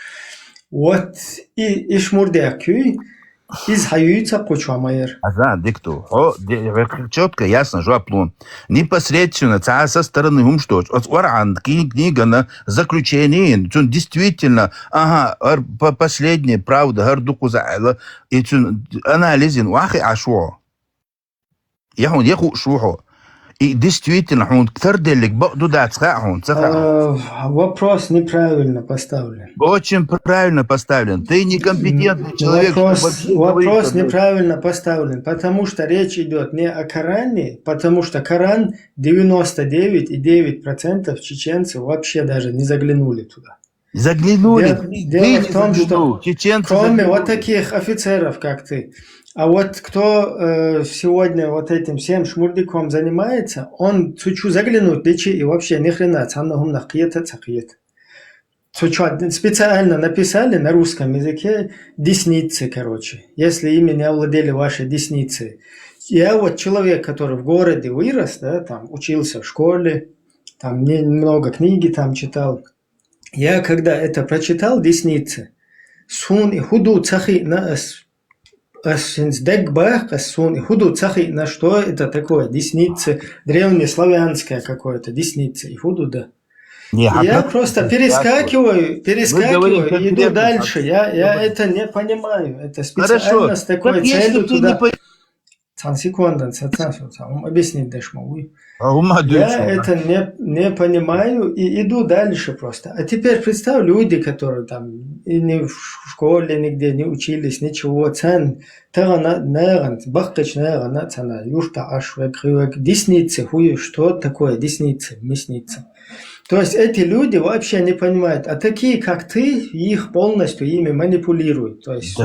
Вот и ишмурдякюи, из хаюица кучуамайер. Да, дикту. Четко, ясно, жуаплун. Непосредственно, со стороны умшточ. От Оран, книга на заключение. Действительно, последняя правда, гардуку за'ла. И анализин, вахи ашво. Я шухо. И действительно, он тверделик, вопрос неправильно поставлен. Очень правильно поставлен. Ты некомпетентный человек. Вопрос неправильно поставлен, потому что речь идет не о Коране, потому что Коран 99,9% чеченцев вообще даже не заглянули туда. Заглянули. Дело в том, что кроме вот таких офицеров, как ты, а вот кто сегодня вот этим всем шмурдиком занимается, он чуть-чуть заглянуть лечи и вообще ни хрена цаннахум нахкиета цахиет. Специально написали на русском языке десницы, короче, если ими не овладели ваши десницы. Я вот человек, который в городе вырос, да, там учился в школе, там много книги там читал. Я когда это прочитал, десницы, сун и худу цахи на на что это такое? Десница, древнеславянское какое-то, десница и худу, да. Я просто перескакиваю и иду дальше. Я это не понимаю. Это специально с такой целью туда. Объяснить дашь могу. Я это не понимаю и иду дальше просто. А теперь представь, люди, которые там и не в школе нигде не учились, ничего, десницы, что такое десницы, мясницы. То есть эти люди вообще не понимают, а такие, как ты, их полностью ими манипулируют. То есть, и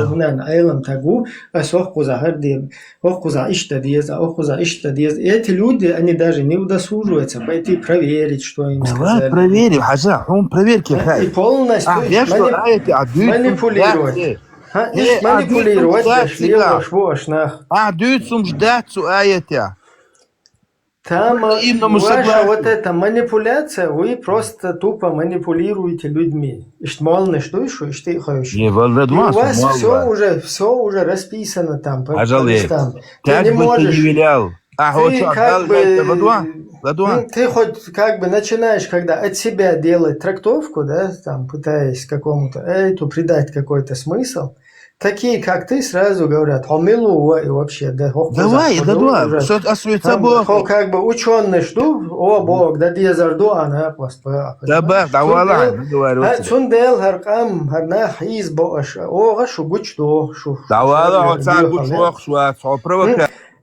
эти люди, они даже не удосуживаются пойти проверить, что им сказали. Давай проверим, проверки. И полностью манипулировать. Манипулировать. Там ваша вот эта манипуляция, вы просто тупо манипулируете людьми. И у вас все уже расписано там. Ты не можешь. Ты хоть как бы начинаешь, когда от себя делать трактовку, да, там пытаясь какому-то придать какой-то смысл. Такие, как ты, сразу говорят, хомилу и вообще, да, давай, как бы ученый жду, о Бог, да дезарду, она просто. Давай, Сундел, харкам, харнах, избош, о, гашу, гучто, шу.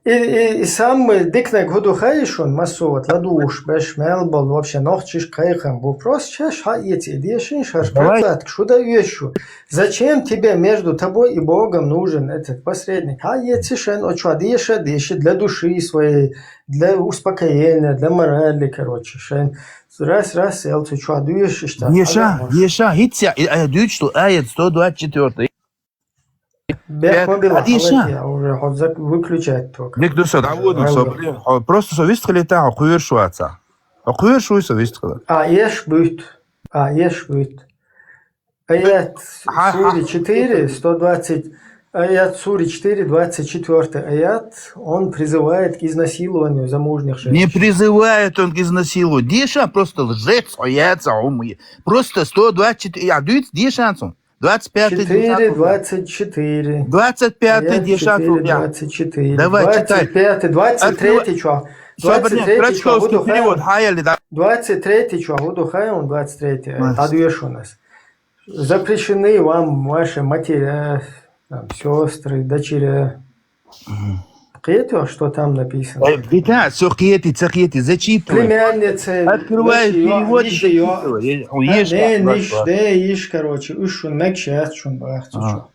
И сам дикнек гудухайшун масоват ладуш беш мелбол вообще нохчиш кайхам вопрос чаш хаете дешин шашпрат что даёшь. Зачем тебе между тобой и Богом нужен этот посредник? Хаете шен очадеша деши для души своей, для успокоения, для морали, короче, шен раз элцу чадуешь что. Еша, хитя, дуть что аят 124. Уже выключать только. Просто совестка летал, хуершуаться. Хуершуй совестка. Еш будет. Аят Сури 4, 120. Аят Сури 4, 24 аят, он призывает к изнасилованию замужних женщин. Не призывает он к изнасилованию. Деша просто лжец, аяца умы. Просто 124, а дует дешанцем. 25-й 24. 25-й дешату. 24. Давай, читай. 23-й чё? 23-й чё? 23-й чё? Он 23-й. Адуешь у нас. Запрещены вам ваши матери, сестры, дочери. Qiyeti, что там написано? Да, все qiyeti, зачитывай. Племянница. Открывай перевод, короче, ушун мекшет, шун бахту.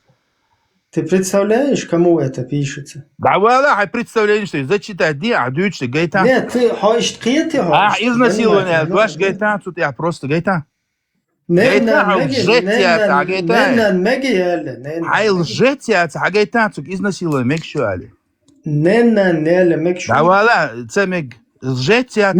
Ты представляешь, кому это пишется? Да, валах, представляешь, что зачитай, где, адючи, гайта. Нет, ты хочешь qiyeti, изнасилование, ваш гайта, тут я просто гайта. Ай, лжетиаца, а гайтацук изнасилуй, мекшуали. Да, вала, цемег, лжетиаца.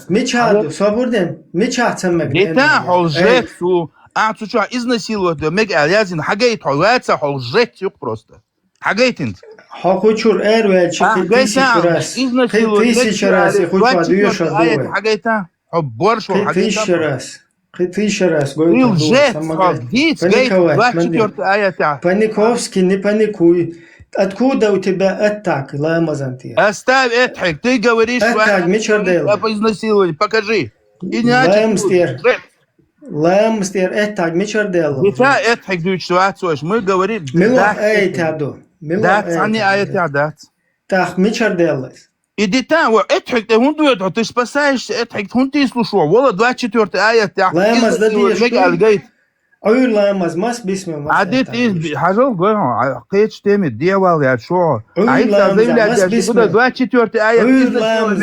Мечаду, свободен, мечацемег. Гайта, лжецу, цуча, изнасилует, мег алязин, хагайт, лжеца, лжетюк просто. Хагайтинт. Хохучур эрвечи, тысячу раз, и хоть подвешь отдувай. Хагайта, борш, хагайта. Тысячу раз. Паниковский, не паникуй. Откуда у тебя атак, Ламазантия? Оставь это, ты говоришь, атак, изнасилование, покажи. Ламстер, атак, мичардело. Да, это, мы говорим, да, они аятят. Так, мичарделось. Иди там, это хундует, ты спасаешься, это хунти слушал. Вола 24 аят. Ламаз да диешь. Ой, ламаз, мас бисмил. Адит из хажал говорю, кеч теми девал я шо. Ой, ламаз, мас бисмил. 24 аят. Ой, ламаз,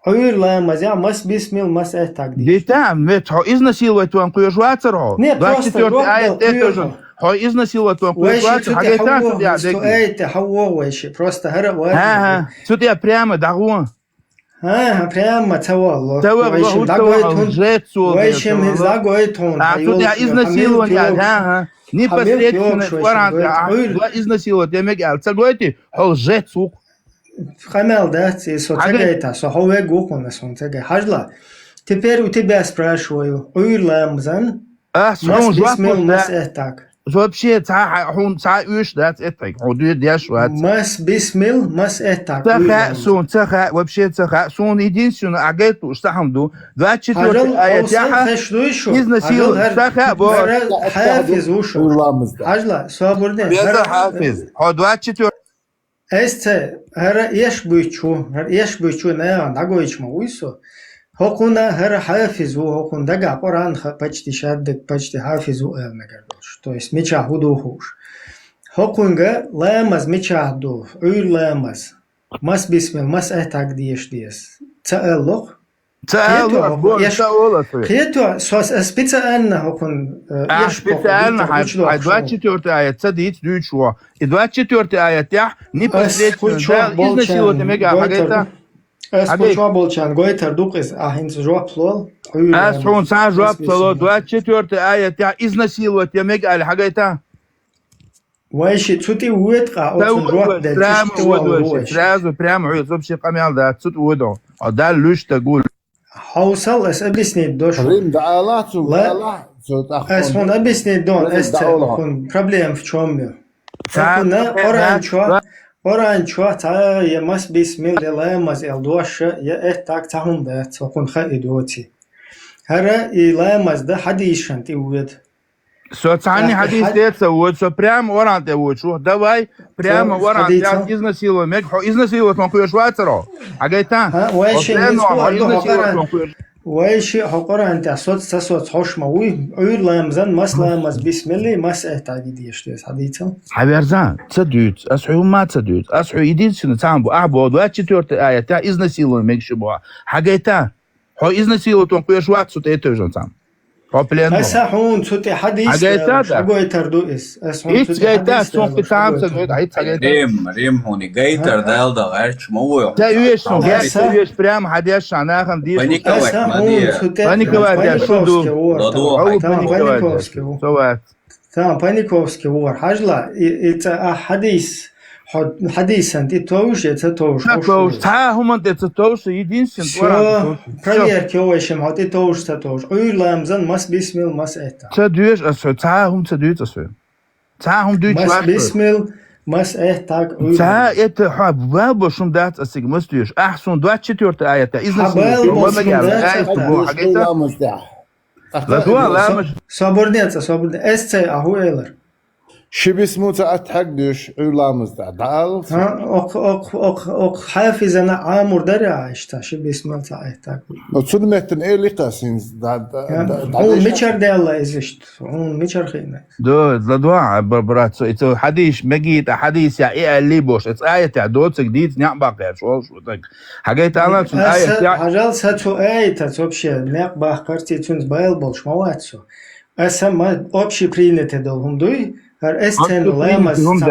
Ой, ламаз, мас бисмил, мас этак. Иди там, изнасиловать вам куешвацеро. 24 аят это же. изнасиловать вам куешвацеро. Это хауовайши, просто Ага, тут я прямо дагу. Ага, прямо тавал. Тавал, вайшим загоет он. А тут я изнасилование, ага. Непосредственно изнасиловать, я мегал. Цагойте, лжецук. Хамел, да, и соцегайта, сохове гукуна сонцегай. Хажла. Теперь у тебя спрашиваю, ой, ламзан, мас бисмил, мас этак. Вообще, он уж, да, это, мас бисмил, мас этак. Вообще, сон единственное, а говорит, что хамду, 24 аят, изнасиловал, хафиз ушел. Хажла, свободен. Хафиз, 24 Este, hera ешбучу, не, нагоичма уйсо. Хокуна хера хафизу, хокун дага поран почти шаддек, почти хафизу элмегардош. То есть меча худухуш. Хокунга лэмаз меча дух, уйр лэмаз. Мас бисмил, мас этак диеш диес. Цаэллох. Хето, специально хокун. Специально, 24 аят, садить дючо. И 24 аят, я непосредственно изнасиловать мега. Скучно болчан, гойтер дукис, ахинс жоплол. Он сам жоплол, 24 аят, я изнасиловать мега, хагайта. Вайши, цути уетка, отсун рох, сразу прямо, вообще камял, да, цут уедо. А да, люш тагуль. Хаусал эс объяснить дош. Рим да алацу, эс он объяснить дон, эс проблем в чем? Оранчо, та я мас бисмил лэмаз элдоша, я так тахум да, цокун ха идоти. Хара и лэмаз да хадишан ти уед. Социальный хадис это вот, что прямо орант его, что давай прямо орант, я изнасилую, изнасилую, он куешь вацеро. А гайта, وایشی حقارن تصاد تصاد خوش موی اول لامزن مس لامز بسم الله مس اهتاجیش دیس حدیثم حبرزان تصدیت اسحو ما تصدیت اسحو единственное там або 24 аят та изнасиловал мекшбо حاجتا هو изнасиловал он куешь вацу это же там اسحون صوت حدیث اگه تردوس اسحون صوت حدیث ريم هوني جايتر دال دا غيرش موي تا يوش برام حديث شاناخن دي паниковать паниковский вор хажла это حديثا ты тоже это тоже это тоже единственное проверьте овощем вот это тоже уйламзан мас бисмил мас это تدويش أسوأ تعهم تدويش أسوأ تعهم دويش مس بسمل مس إهتاج تا حباب بشم دات أسيق مستويش أحسن 24 آية إذن صبرنيت صبرنيت أستي أهو إلر شبس موتا أتحقدش علامز دعال اوك حافظ انا عامر درع اشتا شو بيسمع تاعتك وتصد متن إيه لقاسين هون ميشر دي الله إزشت هون ميشر خينا دو زدوا بربرات سو إتو حديش مجيت حديث يا إيه اللي بوش إتس آية تاع دوت جديد نعبق يا شو تك حاجات أنا شو آية تاع عجل ساتو آية تبشي نعبق كارتي تونس بايل بولش ما واتسو أسمى أبشي برينة دولهم دوي هر استنو لامز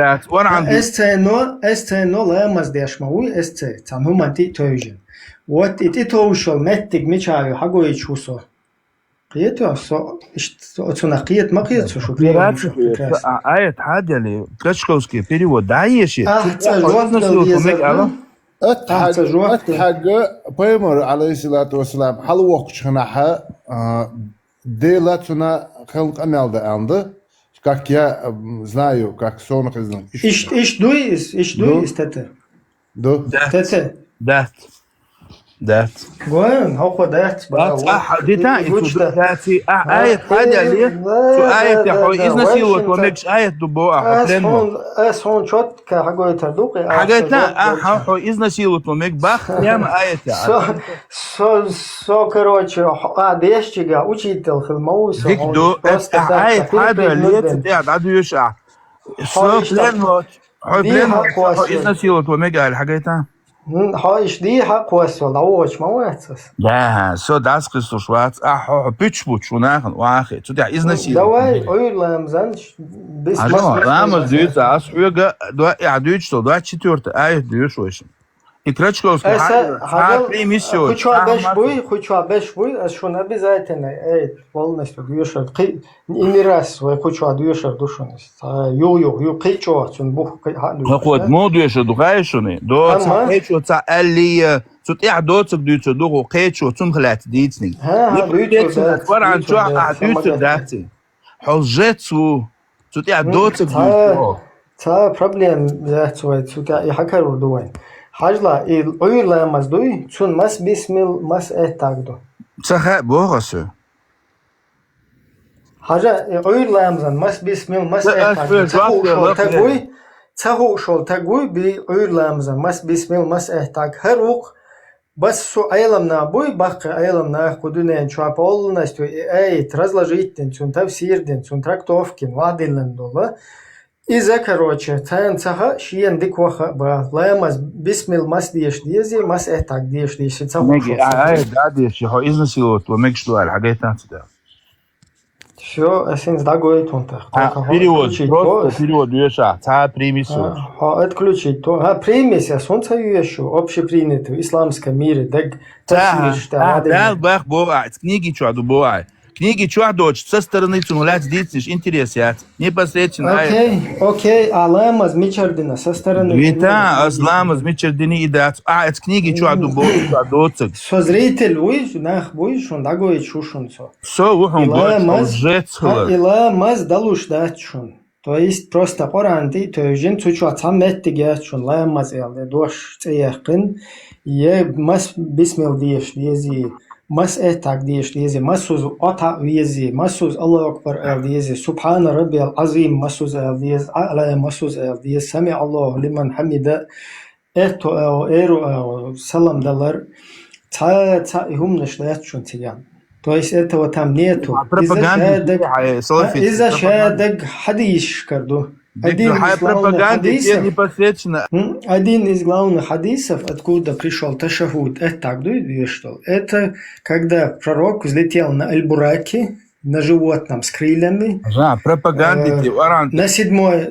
استنو لامز ديش موي است تام هم انتي توجن وات اتي توشل متك ميشايو حقو يشوسو قيتو سو اتسنقيت ما قيتو شو آية حاجة لي كلاشكوسكي перевод دايشي أتحق بيمر عليه الصلاة والسلام حل وقت شناحة ديلاتنا خلق أمال ده عنده как я знаю, как сонах знаю. Иш дуис тете. До. Тете. دات وين هو دات صح دي تاعي داتي آية حاجة ليه شو آية يا حوي إذن سيوت ومكش آية دبوع هون شوت كحاجة يتردوقي حاجات لا حوي إذن سيوت ومك باخ يام آية سو كروتش ديش تيجا учитель خلموس ديك دو آية حاجة ليه تتعد عدو يشع سو بلانوت حوي بلانوت إذن سيوت ومك الحاجات هايش دي حق واسول عوش ما واتس Ja, so das kriegst du schwarz. Ach, Bütschbutsch und nachher, wache. Zu der ist nicht hier. Давай, ойлам занч bis Ramos düt as früher, du ja Deutsch, du hat четвёртый, а Deutsch очень. И Крачковский, премиссию. Хочу обещать, а что обязательно, полностью дюшер. И не раз, хочу дюшер душонность. Ю, кичо, цун бух. Вот, модуешь, духаешуны. До кичо ца алли, цут я доцк дюцо духу кичо цун хлят дицник. Не твар ан чо дюцо дати. Хожецу, цут я доцк дюцо. Ца проблем дацо, цут я хакару дуайн. حاجلا الأول لامز دوي شون مس بسمل مس تاقدو صح بوغسو حاجة الأول لامزن مس بسمل مس تاقدو تهو شول تقوي بالأول لامزن مس بسمل مس تاق هروق بس سو أيلمنا بوي باقي أيلمنا خدونين شو أقول نستو разложить شون تفسير شون трактовкин вадилен дола إذا كروتشة تان تها شيء عندك وخا لا مس بسمل مس ديش ديزي مس احتاج ديش تسوي ماجي داديش هو إذن سيوت وماكش دو الحاجات تاعتها شو أسين داغوي تونتا перевод يشع تا премиссию отключить то премиссия солнце еще общепринятый исламский мир так да бах бога книги что до бога Книги чуадоч со стороны цунулять дитиш интересят непосредственно. Окей, аламаз мичардина со стороны. Вита, азламаз мичардини идат. Это книги чуаду чуадоцик. Со зритель уйш нах буйш он дагой чушун со. Со ухом жецхла. Иламаз далуш датшун. То есть просто Коранти тожин цучу цамет дигячун ламаз элде дош цеяхкин е мас бисмил диш дези مس اتاك ديش ديزي مسوز قطع ويزي مسوز الله اكبر ديزي سبحان ربي العظيم مسوز ديز على مسوز ديز سمع الله لمن حمد اتو او ايرو او سلام دلار تا هم نشدات شون تيان то есть этого там нету из-за шадак хадис карду один из главных хадисов, откуда пришел ташахуд, это когда пророк взлетел на Аль-Бураке, на животном с крыльями,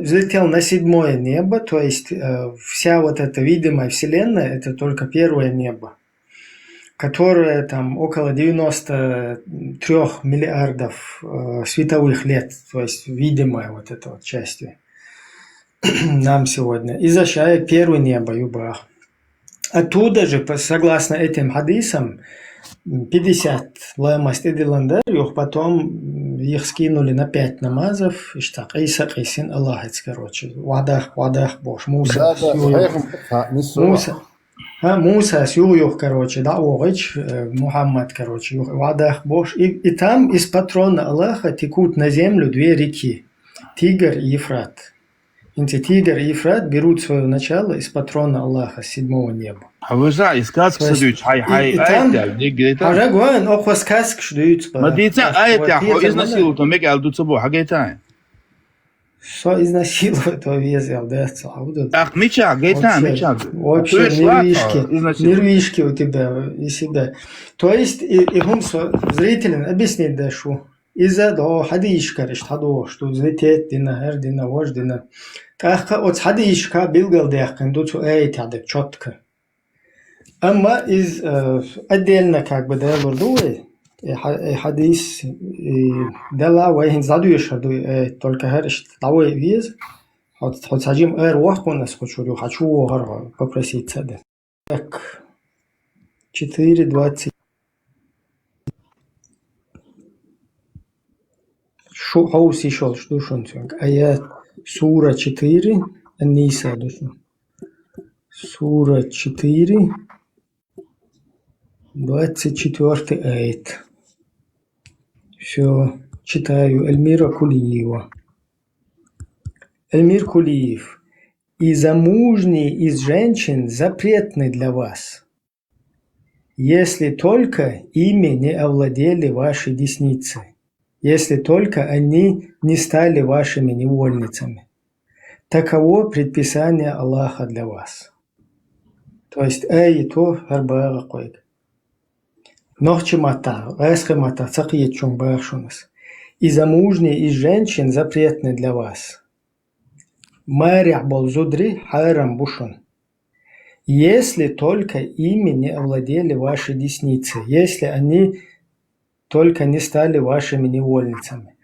взлетел на седьмое небо, то есть вся вот эта видимая вселенная, это только первое небо, которое там около 93 миллиардов световых лет, то есть видимая вот эта вот часть нам сегодня. И защищает первое небо Юбах. Оттуда же, согласно этим хадисам, 50 лаймаст идиландер, их потом их скинули на 5 намазов, и что Иса Исин Аллахец, короче, вадах, Бош, Муса, Муса с Ююх, короче, да, Огич, Мухаммад, короче, вадах, Бош, и там из патрона Аллаха текут на землю 2 реки. Тигр и Ефрат. Эти Тигр и Ефрат берут свое начало из патрона Аллаха с 7-го неба. А вы знаете, сказка садует, И там, Арагуан, охва сказка шдует. ما ديتا آية изнасилуют, он мега алду цабу, хагайтай. Что изнасилует, то везел, да, цауду. Ах, меча, гайтай, меча. Вообще нервишки у тебя и себя. То есть, и зрителям объяснить дашу. Из-за того, хадишка решт, что зритель дина, хер дина, вож дина. Тахка от хадишка билгал дехкан, до цу тядек четко. Amma из отдельно как бы да лордуй хадис дала вайн задуешь только говоришь того виз хоть сажим вах у нас хочу попросить сада. Так 4:20 шо хаус еще что шунцунг аят сура 4 Ан-Ниса сура 4 24 аят. Все, читаю. Эльмира Кулиева. Эльмир Кулиев. И замужние из женщин запретны для вас, если только ими не овладели ваши десницы, если только они не стали вашими невольницами. Таково предписание Аллаха для вас. То есть, то гарбага койк. Нохчи мата, эсхе мата, цакиет чумбашунас. И замужние из женщин запретны для вас. Маря болзудри хайрам бушун. Если только ими не овладели ваши десницы, если они только не стали вашими невольницами.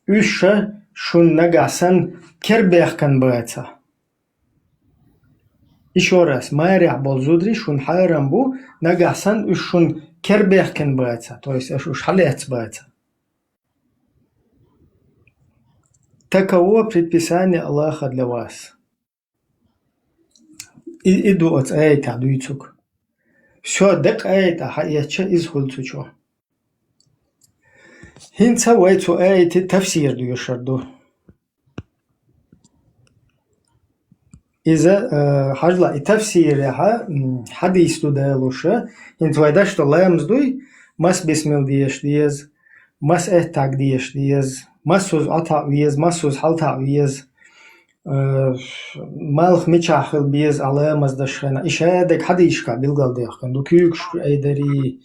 Үша шун нагасан кербехкан баца. Еще раз. Маря болзудри шун хайрам бу нагасан үшун кербехкен баца, то есть уж халец баца. Таково предписание Аллаха для вас. И иду от айта дуйцук. Все, дек айта хаяча из хульцучо. Хинца вайцу айти тафсир дуйшарду. إذا حجلا تفسيرها حديث تدالوشة إنت ويدا что лаймс дуй мас бисмил диеш диез мас эхтаг диеш диез мас суз ата виез мас суз халта виез малх мичахил биез алаймс дашхена ишадек хадишка билгал дехкен ду кюк айдари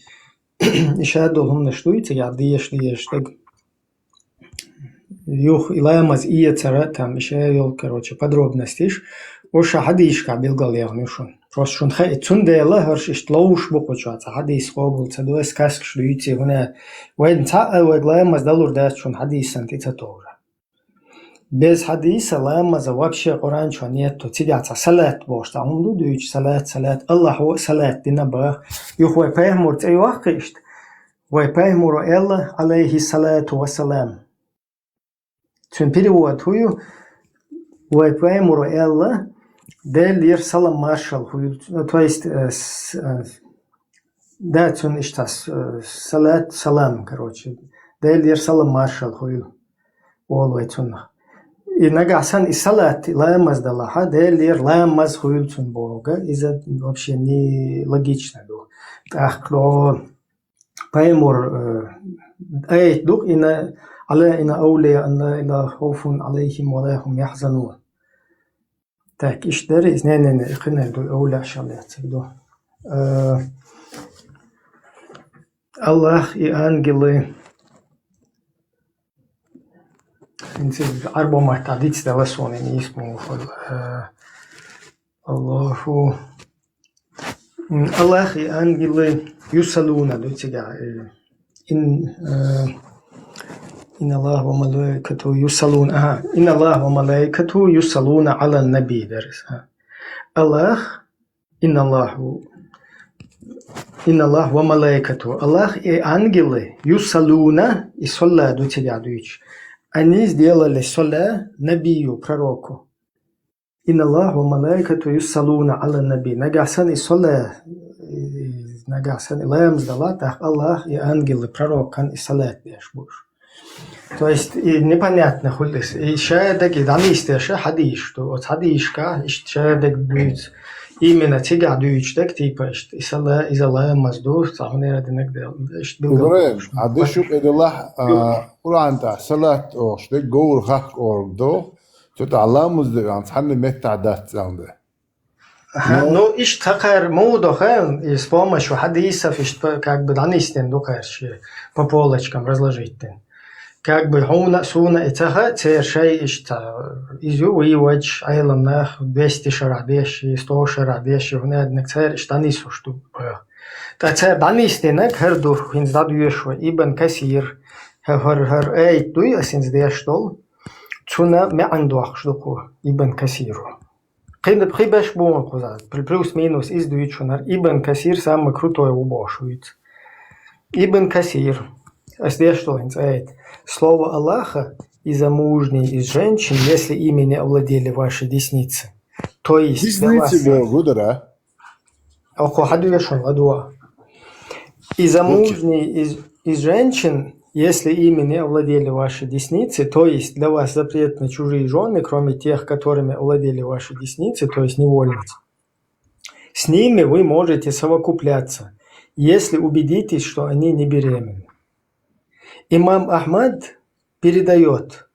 ишадол хумна штуйте я диеш диеш так юх илаймс ие царатам ишаёл короче подробности Оша хадишка билгал ягнушун. Просто шун хай цундела харш ишлоуш бокочаца хадис қобул цадуэ скаск шлюйте гуна вайн цаа вайглаймаз далур дас шун хадисан тица тора. Без хадиса лаймаза вообще Құран шун нетто цидяца салат бошта хунду дүйч салат Аллаху салат дина бах юх вай пайгамбар цай вақишт вай пайгамбар Аллах алейхи салату вассалам. Цун перевод хую вай пайгамбар Аллах Делир салам маршал, то есть, да, цун иштас, салат салам, короче. Делир салам маршал, хуил, олвай цунна. И нагасан и салат, лаймаз далаха, делир лаймаз хуил цун бога, из-за вообще не логично было. Так, кто паймур, дух, ина, аля ина аулия, анна ила хофун алейхим, валейхум яхзанун. Так, иштери из не ихне до оля шалят до. Аллах и ангелы. Инце арба махтадиц даласон не исполнил. Аллаху. Аллах и ангелы юсалуна до тебя. إن الله وملائكته يصلون إن الله وملائكته يصلون على النبي درسها الله إن الله وملائكته الله и ангелы юсалуна и солла до тебя дучь. Они сделали солла набию пророку. إن الله وملائكته يصلون على النبي нагасан и солла нагасан лаям сдала так Аллах и ангелы пророк и салат дешь будешь. То есть и непонятно хулис. И шаядек данистеша хадиш, что вот хадишка, шаядек будет именно тига дуичдек типа, изала мазду, сахнера денек дел. إبراهيم عدشوك إذا الله قرآن تاع صلاة أوش ده جور خاك أور دو تتعلم مزدق عن تحني مت عدات زانده. Ну, такая мода, и с помощью хадисов, как бы данистен, по полочкам разложить. Как бы суна и цеха, цершей изю и уч, айлам нах 200 шарабеши, 100 шарабеши, внедник цер, штанису штук. Та цер данистенек, хердур, хинз дадуешва, ибн касир, хер эйт дуй, асинз дештол, цуна меандуах штуку, ибн касиру. Прибеш бон кузат, плюс-минус издуичунар, ибн касир самый крутой убошует. Ибн касир, асдештолинц эйт. Слово Аллаха и замужней из женщин, если ими не овладели ваши десницы. То есть для вас... И замужней из женщин, если ими не овладели ваши десницы, то есть для вас запретны чужие жены, кроме тех, которыми овладели ваши десницы, то есть невольницы. С ними вы можете совокупляться, если убедитесь, что они не беременны. Имам Ахмад передает,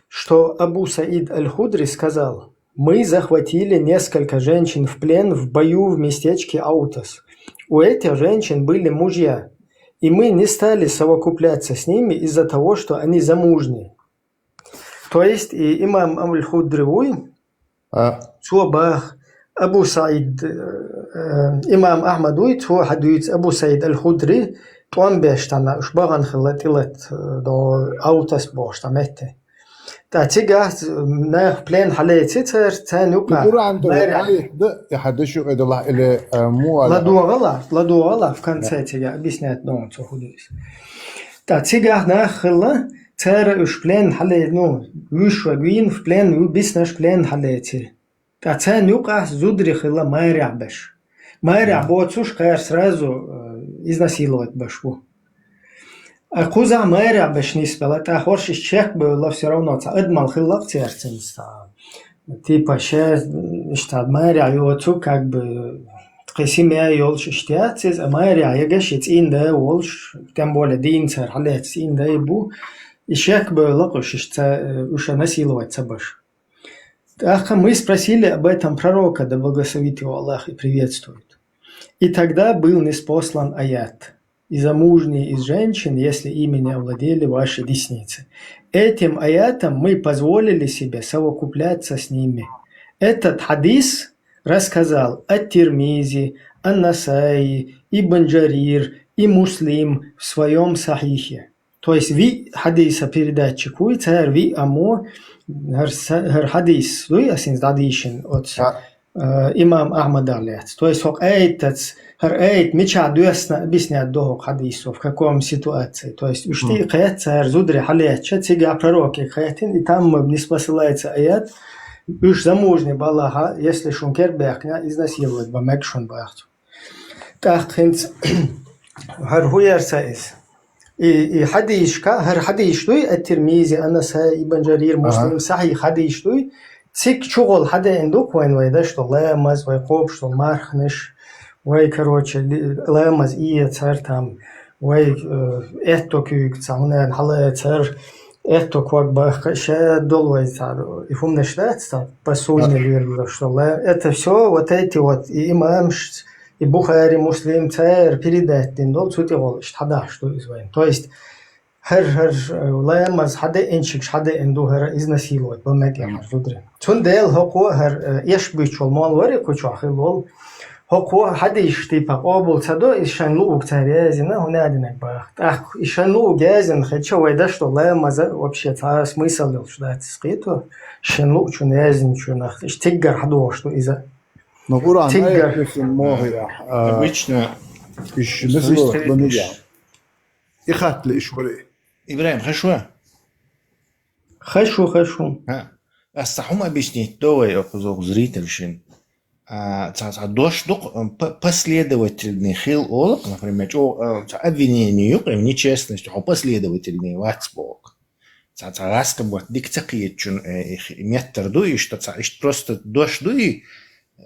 что Абу Саид Аль-Худри сказал: «Мы захватили несколько женщин в плен в бою в местечке Аутас. У этих женщин были мужья, и мы не стали совокупляться с ними из-за того, что они замужние». То есть и имам Аль-Худри Цуабах Абу Саид имам Ахмад Цуахадуиц Абу Саид Аль-Худри Туан бештана ушбаган хилатилат до аутас бошта мете. Та тига на плен халети цер нука. القرآن ده يحدشوا إذا الله إلى مو ладу гала в конце тига объясняет нон цо худис. Та тига на хила цер уш плен хале ну вышва гвин в плен биснаш плен халети. Та цер нука зудри хила майря беш. Майря боцуш кайр сразу изнасиловать башку. А куза майря беш не спела, та хорш чех было все равно. Адмал хилав церцинста. Типа штад майря йоцу как бы тхисимя йолш штяцис, а майря ягаш инда волш, тем более динцер халец инда ибу. И чех было уж насиловать баш. Ах, мы спросили об этом пророка, да благословит его Аллах и приветствует. И тогда был ниспослан аят: «И замужние из женщин, если ими не овладели ваши десницы». Этим аятом мы позволили себе совокупляться с ними. Этот хадис рассказал ат-Тирмизи, ан-Насаи, Ибн Джарир и Муслим в своем сахихе. То есть ви хадиса передатчику, цар ви амо хер хадис, ви асинз дадишин от имам Ахмад алец. То есть эйт меча дуэсна объясняет дохок хадису, в каком ситуации. То есть уж ты хэт цар зудри халеча, цига пророки хэтин, и там не спосылается аят, уж замужний балаха, если шункер бэхня, изнасиловать бамек шун бэхту. Так, хинц, хар хуярса из. И хадишка, хар хадиштуй, ат-Тирмизи, ан-Насаи, Ибн Джарир, Муслим, сахи хадиштуй, цик чугол хада индук вайн вайда, что лэмаз, вай хоп, что мархнеш, вай, короче, лэмаз ия цар там, вай этто кюк цаунэн, хала цар, этто квак бах, ша дол вай цар, и фумнеш датста, посульни лирла, что это все вот эти вот, и имам, и Бухари, Муслим, цар, передать, индол, цути голышт, хада, что извайн. То есть, هر لامز حدا انشك حدا اندو هر изнасиловать بمك يا زودري تون ديل هو هر يشبيش والمال وري كوچو خلول هو حدا يشتي بقابل صدو اشان لو كتاريزنا هنا دينك باخت اخ اشان لو جازن خدشو ويدا что لامز вообще та смысл что это скрыто اشان لو что незин что нах тиггар хадо что из-за но Куран обычно еще не يخاتل إشوري إبراهيم خشوة خشو أستحوم объяснить давай опозок зрительшин дош док последовательный хил олок, например, обвинению, прям нечестностью, последовательный ватсбок. Цацагаска вот дикцакиечун метр дуи, что просто дождь дуи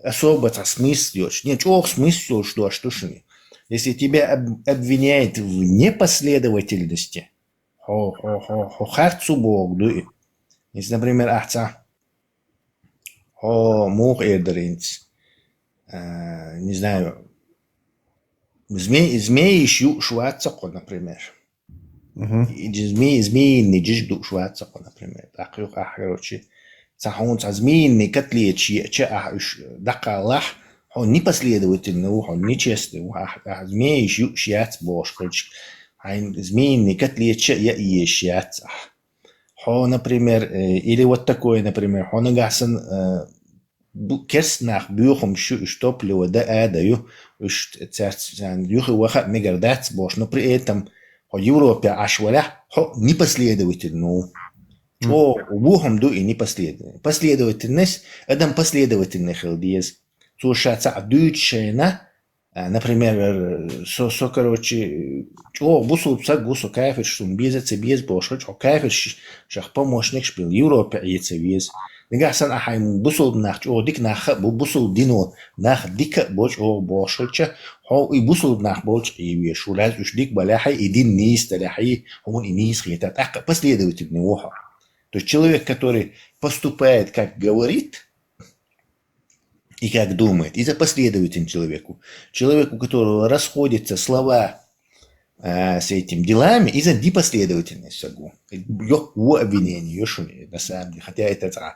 особо смыслешь. Нет, чего смыслешь дождь души. Если тебя обвиняют в непоследовательности, харцу бог дуи. Если, например, ахца, мух эдеринц, не знаю, змеи швацако, например. Змеиный джижду швацако, например. Короче, цахун змеиный котлет, дакалах, он непоследовательный, он нечестный, змеи шьяц бош, короче. Змеиный котлет, я и ещьяц. Например, или вот такое, например, он агасан керснах бюхом штоплю да эдаю, юхи вахат мегардац бош, но при этом в Европе ашваля непоследовательно. Бухом ду и непоследовательно. Последовательность, адам последовательный хилдиез. Слушаться адучена, например, короче, бусул псак гусу кайфер, что он без бош, кайфер шах помощник шпил Европе яйца вез. Негасан ахайм бусул нах, дик нах, бусул дино нах дика боч бошча, и бусул нах боч и веш. Ураз уж дик баляхай и дин низ таляхай, он и низ хитат. Последовательный оха. То есть человек, который поступает, как говорит, и как думает, это последовательный человеку. Человеку, у которого расходятся слова с этим делами, из-за непоследовательности. Его обвинение, на самом деле, хотя это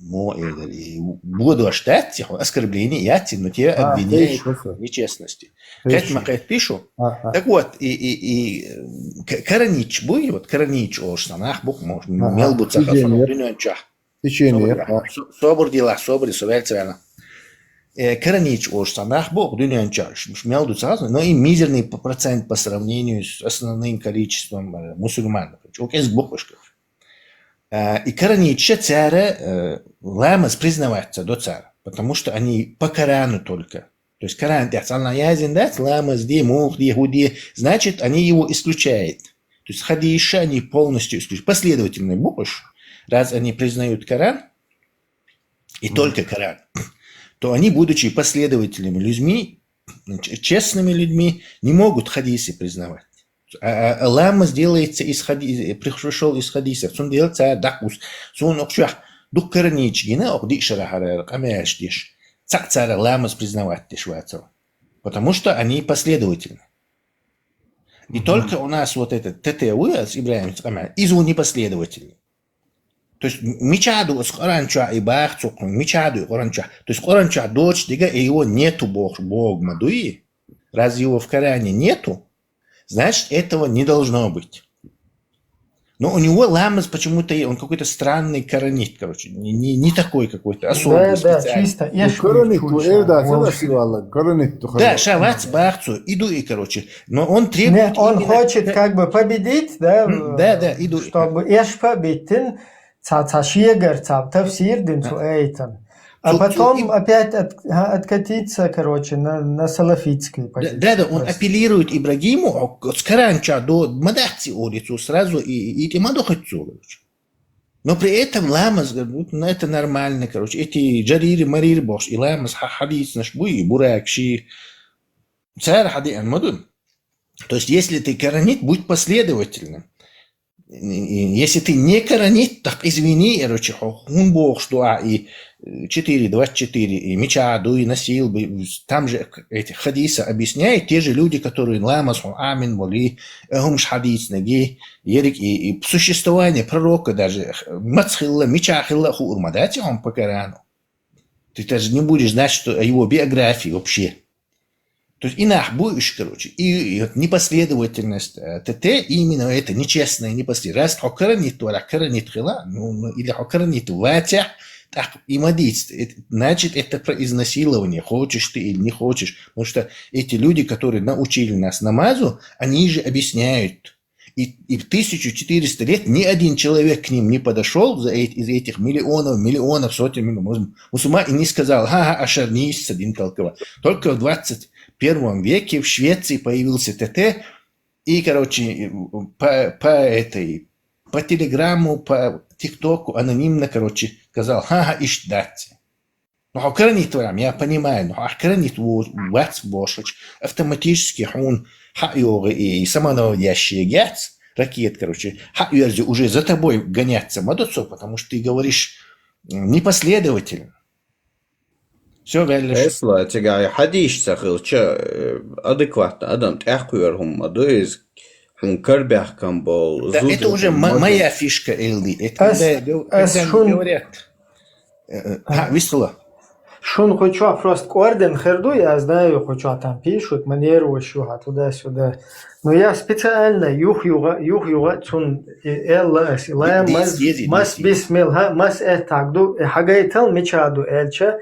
буду ожидать оскорбление, но тебя обвиняют в нечестности. Как я пишу, так вот, и Каранич будет, вот Каранич, Ошсанах, Бог может, мел бы цахасанов, собор дела, собор, совельцевенно. Каранич Ошсанах, Бог, дюнянчаш, мел бы цахасанов, но и мизерный процент по сравнению с основным количеством мусульман. Окей, с Богушкой. И Каранича царя ламас признаваться до царя, потому что они по Корану только. То есть Коран, ламас, мух, худи, значит, они его исключают. То есть хадиша они полностью исключают. Последовательный букваш, раз они признают Коран, и только Коран, то они, будучи последовательными людьми, честными людьми, не могут хадисы признавать. Ламас делается из хадиса, пришел из хадисов. Он делается дакус. Он окшах дух Караничгина, охди шарахара, камяштиш. Цара ламас признавать тишвацев. Потому что они последовательны. И только у нас вот этот ТТУ с Ибрахимом изу непоследовательный. То есть мичаду с Коранча и бахцу, мичаду и Коранча. То есть Коранча дочь, дига, и его нету Бог Мадуи. Раз его в Коране нету, значит, этого не должно быть. Но у него ламас почему-то, он какой-то странный коранит, короче, не такой какой-то особый, специальный. Да, шавац, бахцу, иду и, короче, но он требует... Нет, он хочет как бы победить, да? Да, иду. Чтобы эш победен, цашьегар, тавсирдин, цуэйтан. А потом опять откатиться, короче, на салафитской позиции. Да, он апеллирует Ибрагиму с Каранча до Мадахти улицу сразу и Мадохатцу, короче. Но при этом Ламас говорит, ну это нормально, короче. Эти Джарири, Марир, Бош, и Ламас, Хадис, Нашбуи, Буракши, Царь Хади Анмадун. То есть, если ты коранит, будь последовательным. Если ты не коранит, так извини, короче, он Бог, что и 4.24, и мечаду, и насил, там же эти хадисы объясняют те же люди, которые ламас, амин, моли, гумш хадис, наги, ерик, и существование пророка даже, мацхилла, мечахилла, хурма, дайте вам по Корану. Ты даже не будешь знать, что о его биографии вообще. То есть инах будешь, короче, и непоследовательность ТТ, именно это нечестная непоследовательность. Раз хокаранит, то хокаранит хила, или хокаранит ватя, так и мадиц, значит, это про изнасилование, хочешь ты или не хочешь. Потому что эти люди, которые научили нас намазу, они же объясняют. И в 1400 лет ни один человек к ним не подошел из этих миллионов, сотен миллионов мусульман и не сказал, ашарнис, садин толкова. Только в 21 веке в Швеции появился ТТ, и, короче, по по телеграмму, по тиктоку анонимно, короче, сказал, ха-ха, ищ дать. Ну, а коронит вам, я понимаю, ну, а коронит вац бошач, автоматически он ха-йога и самонаводящие гяц, ракет, короче, ха-юрзи уже за тобой гоняться мадоцо, потому что ты говоришь непоследовательно. Все верно. Esla tikai hadīšsakil, čia adekvātna adam tēhkujarhum adoiz, hun karbяхкам был. Да, это уже моя фишка, Элди. Это когда говорят. Весело. Шун хочу просто орден херду, я знаю, хочу там пишут, манеру еще туда-сюда. Но я специально юг-юга цун элла сила мас бисмилла мас этагду хагайтал мечаду элча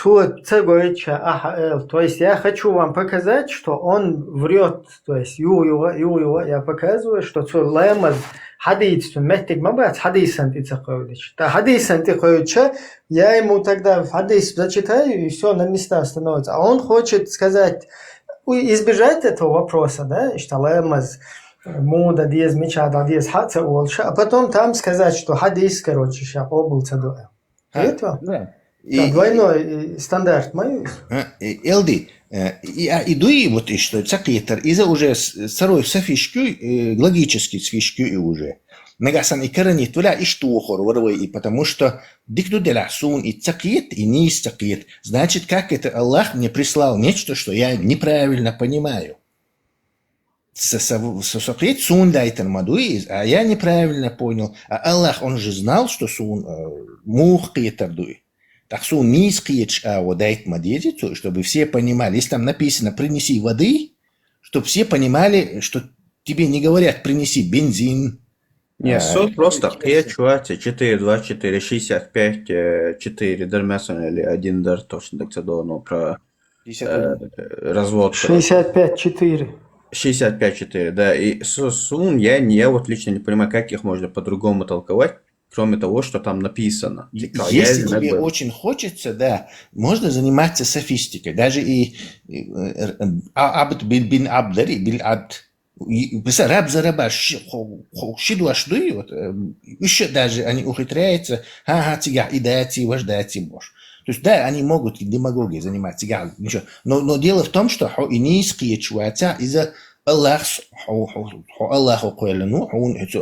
то есть я хочу вам показать, что он врет, то есть юга, я показываю, что лаймаз хадис, меттик мабат хадисан тицакович. Та хадисан тицаковича, я ему тогда хадис зачитаю и все на места становится. А он хочет сказать, избежать этого вопроса, да, что лаймаз мода диез мечада диез хаца олша, а потом там сказать, что хадис, короче, ща обул цадуя. Это? Да. Двойной стандарт мой. Элди, я иду и вот и что, цакетер, и за уже второй софишку, логически софишку и уже. Нагасан и коронит, туля и что хорворовый, и потому что дикту деля сун и цакет, и не из цакет. Значит, как это Аллах мне прислал нечто, что я неправильно понимаю. Сосокет сун дайтен мадуиз, а я неправильно понял. А Аллах, он же знал, что сун мух кетер дуй. Так что низкие дает мадезицу, чтобы все понимали. Если там написано «принеси воды», чтобы все понимали, что тебе не говорят «принеси бензин». Нет, просто чуати 4, 2, 4, 65, 4, дармясон или 1 дар, точно так задано про развод. 65-4. 65-4, да. И сун я вот лично не понимаю, как их можно по-другому толковать. Кроме того, что там написано. Если тебе очень хочется, да, можно заниматься софистикой. Даже и абд бин абдари, бин абд. Раб за раба, шиду ашдуи, вот, еще даже они ухитряются, тига, и дати, вождати, бош. То есть, да, они могут демагогией заниматься, ничего. Но дело в том, что и низкие чувача из-за Аллаху койлину,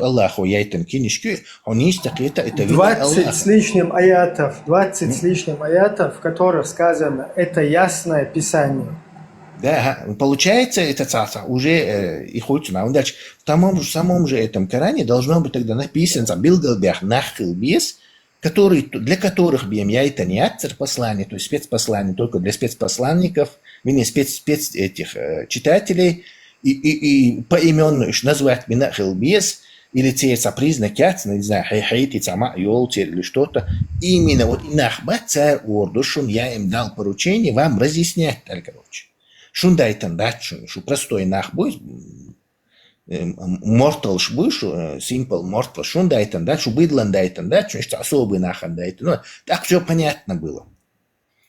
Аллаху яйтен кинишки, он есть это 20 с лишним аятов, в которых сказано, это ясное писание. Да, получается, это цаца уже и хочется. А дальше в самом же этом Коране должно быть тогда написано «Билгалбях нахилбес», для которых я это не послание, то есть спецпослание только для спецпосланников, спец этих читателей, и поименно назвать меня хилбес, или теется признак, не знаю, хейхейти, цама, йолтер или что-то. Именно вот инахбат царь орду, шун я им дал поручение вам разъяснять, короче. Шун дайтан датчун, шу простой нахбой, mortal шбушу, simple mortal, шун дайтан датчу, быдлан дайтан датчу, что особый нахан дайтан. Ну, так все понятно было.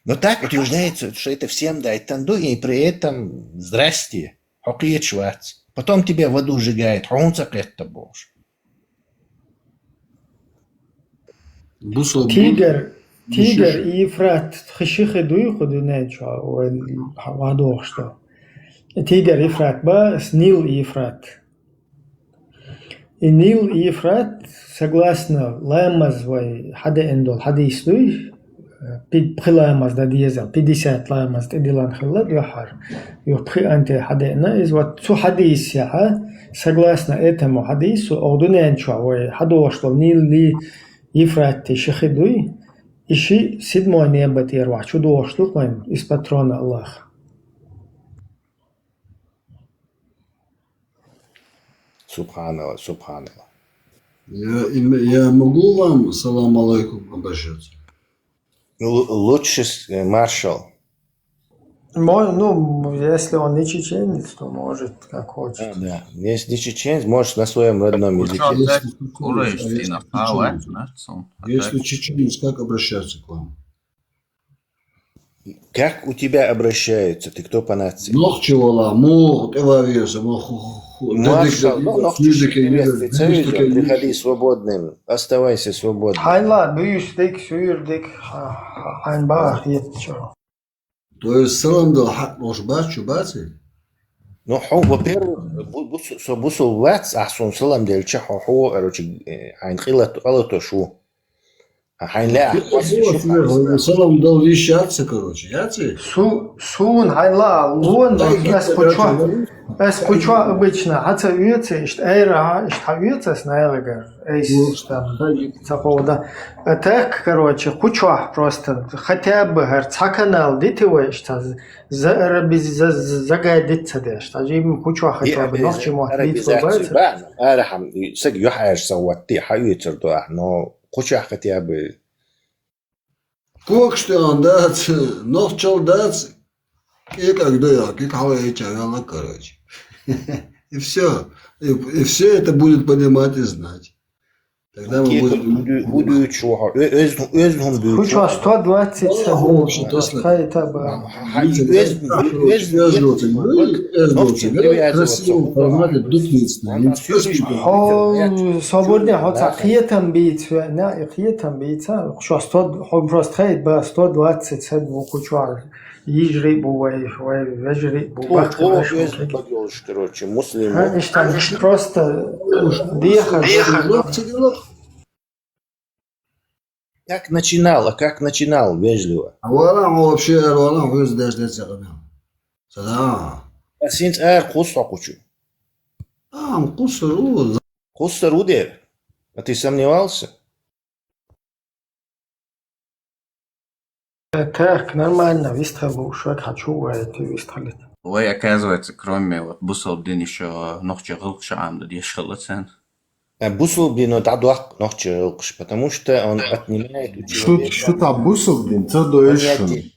Но так утверждается, что это всем дайтан ду, и при этом здрасте. Потом тебя в аду сжигает. Тигр и Ефрат. Хишихи дуйху дунеча. Вадох что. Тигр и Ефрат. Бас Нил и Ефрат. И Нил и Ефрат, согласно Лаймаз вай хаде эндол хадис дуй, Лаймаз да диезел 50 Лаймаз дилан хилад яхар. Юхи анте хадена из вот цу хадис я, согласно этому хадису, ордуненча вай хадо что Нил ли Ефрат шихидуй, ищи седьмое небо терва, чудо что из патрона Аллаха. Субханаллах, субханаллах. Я могу вам салам алейкум обращаться? Лучше маршал. Ну, если он не чеченец, то может, как хочет. Да. Если не чеченец, можешь на своем родном языке. Если чеченец, как обращаться к вам? Как у тебя обращаются? Ты кто по нации? Мох чевала, мох, эвавеса, мох Маршал, приходи свободным, оставайся свободным. Хайла, бюштик, сюрдик, хайнбах, етчо. То есть в целом, да, хак нож бачу, бачи? Ну, во-первых, бусул вац, ахсун салам дельча, короче, хайн хилато шу. Хайн ля. В целом дал вещаться, короче, яцы? Сун, хайла, лун, эс кучва обычно, хаца вьется, ишт эйра, ишт хавьется с наэлэгэр, эйс, там, цахода. Так, короче, кучва просто, хотя бы, цаканал, дитивэ, ишта, загайдится, дэш, ажим кучва хотя бы, нох чему отвитва бэйца. Арахам, сэг юхаеш саватти, хаюйтер дуах, но кучва хотя бы. Кок что он дац, нох чел дац, и когда я, как хавай чагала, короче. И все. И все это будет понимать и знать. Тогда мы будем... Кучва 120 секунд. Хайта ба. Красивым формате дутлицно. Свободно, хотя хиетам бийца, не хиетам бийца, что 100, просто хейт ба 120 секунд кучва. يجري بوي ويجري بوقت короче, муслим. Конечно, просто Как начинал, вежливо. А вона вообще, вона выждешь для тебя. Да. Синц кусу кучу. Кусу. Кусу руде. А ты сомневался? Так, нормально, выстрелил, шаг хочу, а ты выстрелит. Ой, оказывается, кроме вот бусолбдин еще ногче гылкша амда дешхалацен. Бусолбдин это дуак ногче гылкш, потому что он отнимает у человека. Что-то бусолбдин, это доешен.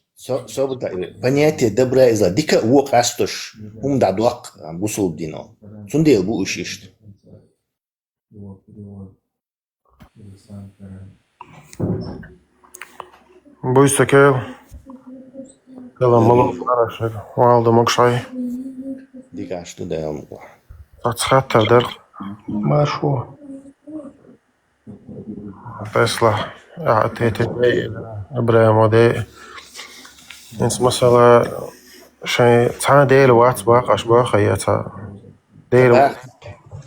Понятие добра и зла. Дика уок астош, да дуак бусолбдино. Сундел бу ушишт. Буйстакел. Кела малом хорошо. Валда мокшай. Дика что да я могу. Ацхаттар дер. Машу. Тесла. Тетي ابراهيم ودي انس مثلا شيء تانا ديل وات باق اشباه خياتا ديل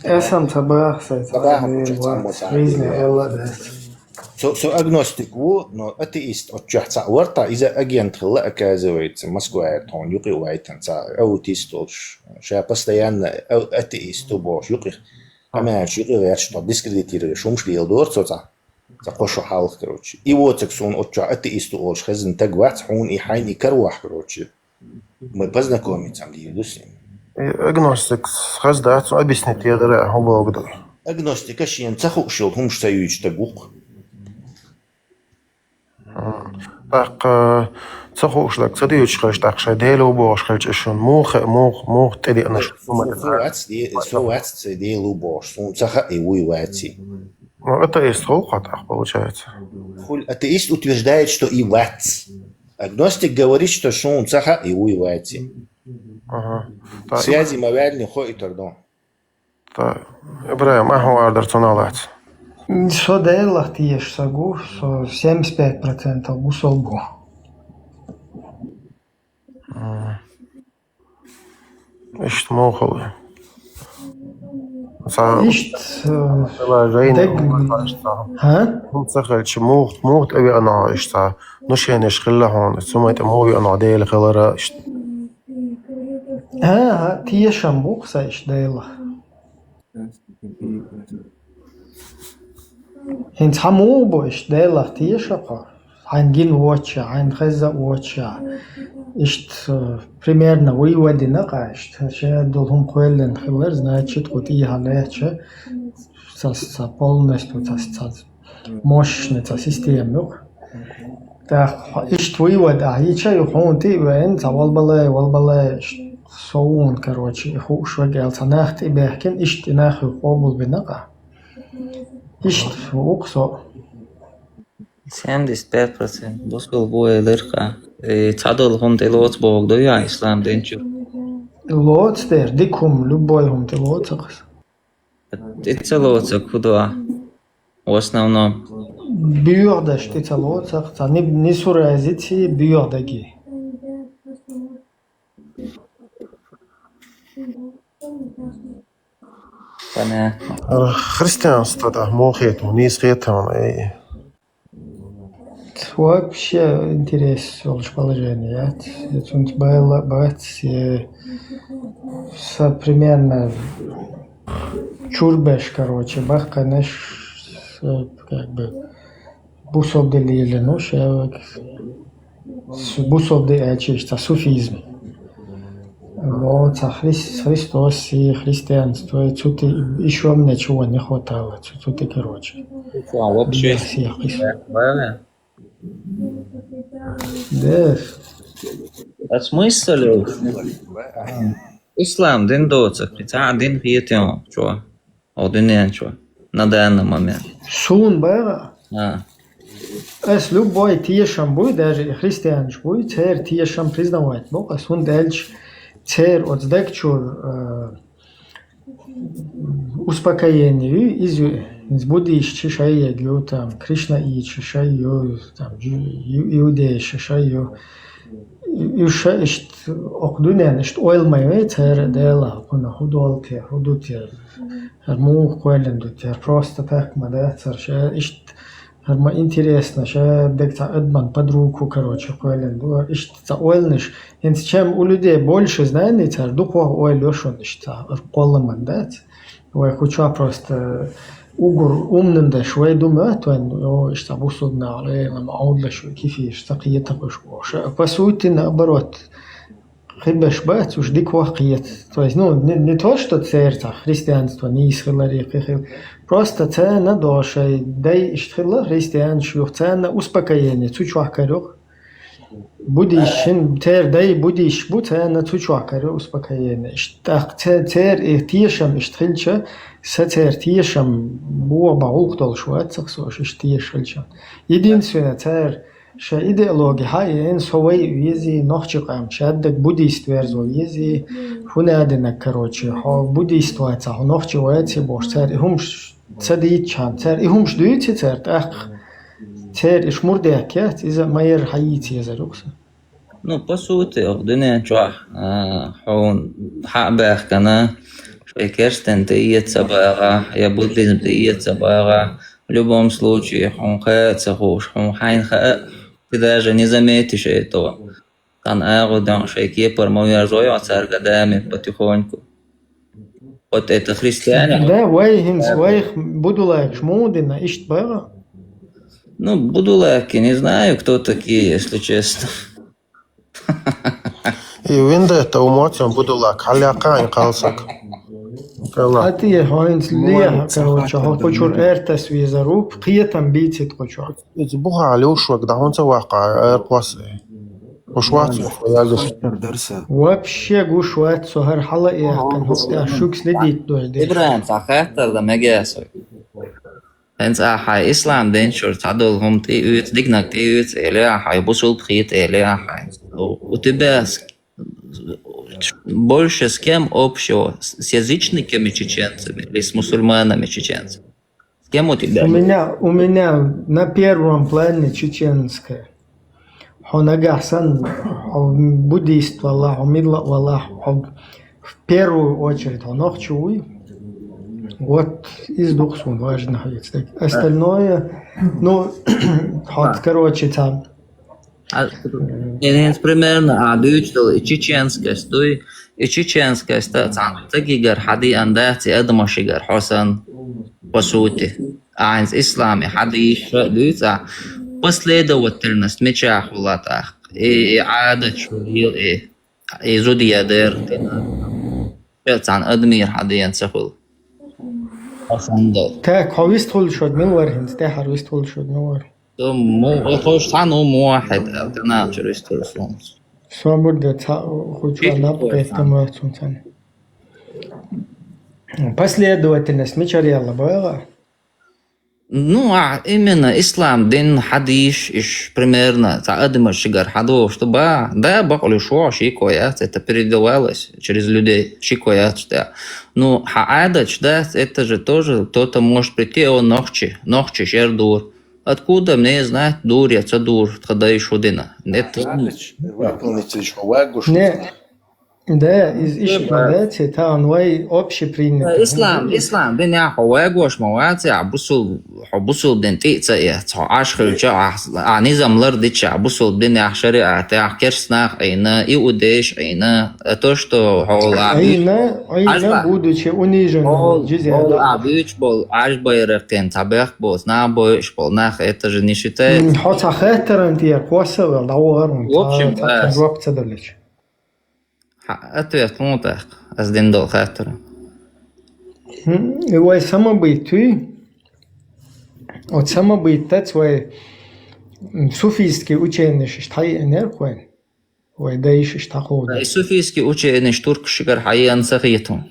اسم صباح صباح ريزني الله ده So agnostic wo no atheist отчахца ورطة إذا агент خلا оказывается Москва тон юqi уайтанца аутист олш ша постоянно атеист бош юqi ама юqi вяч что дискредитирует шумшли елдорцоца за кошу халх короче и вот сексон отча атеист олш хазин тагват хун и хайн и карвах короче мы познакомиться там дилюсим агностик хаздат объяснить я дара хобогда агностик ашин цаху шил хумш саюч тагук так цахушлак цадиуч хаш так шадelo бош хачшон мох тели она Совать делу бош сон цаха и уйвати. Ну это есть холхат получается. Атеист утверждает, что и ват. Агностик говорит, что сон цаха и уйвати. Связи мавяльни хой тордон. Так, Ибраим, ما هو ардартоналат? Что делах ты ешь сагу, 75% бусолбу. إيش موخلي إيش ها؟ متسخل موت أبي أنا إيش نشين إيش خلا هون سمعت موي أنا ديل خلرا إيش ها تيشم بوخسا إيش ديله هنت حمو بوش ديله تيشقا هنجين واتشا هنخزا واتشا إشت примерно выводы нақашт ше долхум қойлен хилер значит вот и халече со полностью со мощной со системой та ишт вывод ича юхунти вен валбалай соун короче хуш вагел санахт ибехкен ишт нахи қобул бенақа ишт уқсо 75% босгол бойлерха цадол хон делот богдо я ислам денчу Лоцтер, дикум, любой хум ты лоцахс. Птица лоцак, куда? В основном. Бюрда, птица лоцах, не суразите бюрдаги. Понятно. Христианство, да, мохет, не светом, и Вообще интерес положение. Тут было бать современно чурбеш, короче, бах, конечно, как бы бусов делили, ну, бусов делили, суфизм. Вот, а Христос и христианство, тут еще мне чего не хватало, тут и короче. Вообще, да. А смысл? Ислам, дин доцак, один пьетем, что? Один что? На данный момент. Сун бара. С любой тиешам будет, даже христианш будет, цер тиешам признавать. Бог, а сун дальше цер от сдекчур успокоение из буддийш чешая гю там Кришна и чешаю там иудеи чешаю и шесть окдунен что ойл май цер дела куна худолте худутер арму койлендутер просто так мада цер шесть арма интересно ше декта адман под руку короче койленду ишта ойлниш инс чем у людей больше знаний цер духо ойлошон ишта колламан дат ой хочу просто угор умным да швей думаю то ишта бусудна алей лама аудлаш كيف اشتقيت بشوش по сути наоборот хибеш бац уж дик вахиет то есть ну не то что церковь христианство не исхилари просто цена доша дай ишхила христианство цена успокоение чучуах карёх будишин тер дай будиш бу цена чучуах карёх успокоение так цер и тишам ишхилча сатер тишам бу баух толшвацах сош иштишилча единственное цер ша идеология хай эн совой вези нохчикам шаддак буддист верзо вези хунадена короче ха буддиство ца нохчивается бош цер хум цадит чан цер хум ждуйте цер так цер ишмурдек я из майер хаити язарукса. Ну, по сути, один чуах, он хабах кана, шейкерстен тиется бага, я буддизм тиется бага. В любом случае, он хается хуш, он хайн ха, ты даже не заметишь этого. Кан агудан шейке пармоя жоя цар гадами потихоньку. Вот это христиане. Да, вай будулак шмудина ишт бага. Ну, будулаки, не знаю, кто такие, если честно. и винда это умотим будулак, халяка и калсак. А ты хойнс лия, короче, хочур эртас визаруб, қиетам битит хочур. это буха алюшвак, да он завака, эрквасы. Ушвацу, вообще гушват сохар хала я кан хостя шук следит дойде. Ибрahim, сахатар да мегасой. Hens ahai Islam den short adol hom te ut dignak te ut ele ahai busul khit ele ahai. У тебя больше с кем общего? С язычниками чеченцами или с мусульманами чеченцами? С кем у тебя? У меня на первом плане чеченское. Хонагасан, буддист, Аллах, мидла, Аллах, в первую очередь, хонохчуй. Вот из двух сун важно. Остальное, ну, короче, там. Примерно, дючдал и чеченская, стой, и чеченская, тагигар, хади андати, эдмашигар, хосан, по сути. А из ислама, хади, дюца, последовательность меча хулатах, и адат шурил, и зудия дер, пецан, адмир, хадиян сахул. Так, хавистхул шод милвархинс, так харвистхул шод милвар. خوش تنو واحد القناة جريست رسومس سوامر ده хочу напрямую тему. Последовательность мечарела была. Ну, именно ислам дин хадиш иш примерно таадма шигар хадо, чтобы да, бакали шо шикоят, это передавалось через людей шикоят, да. Ну, хаадач, да, это же тоже кто-то может прийти, он ночи шер дур. Откуда мне знать дур, я дур, когда еще дина. Это Не, да, из рекомендаций, это он общепринято. Ислам, дин я хавагош мавати, абусул дин тица я, ашхил ча, низамлар дича, абусул дин я шариат, я керснах, айна, иудеш, айна, то, что айна, будучи униженным, абич был, ашбайрактен, табех был, набойш был, нах, это же не считается. Хотя хетерен тия косовел, дауарун, В общем, ответ мутах, аздиндол хатера. Ой, самобытый, от самобытый, свой суфийский ученый, что энергия, ой, да еще что ходит. Суфийский ученый, турк шикар хайян сахитом.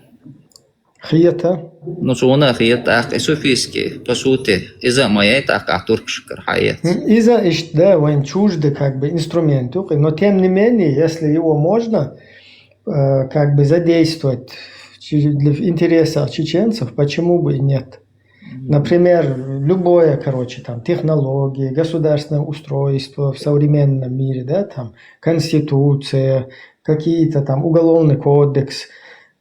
Хията? Ну, что он хият, ах, суфийский, по сути, из-за моей, так, турк шикар хайят. Из-за, да, он чуждый, как бы, инструмент, но тем не менее, если его можно, как бы, задействовать для интереса чеченцев, почему бы и нет? Например, любое, короче, там, технологии, государственное устройство в современном мире, да, там, конституция, какие-то там уголовный кодекс,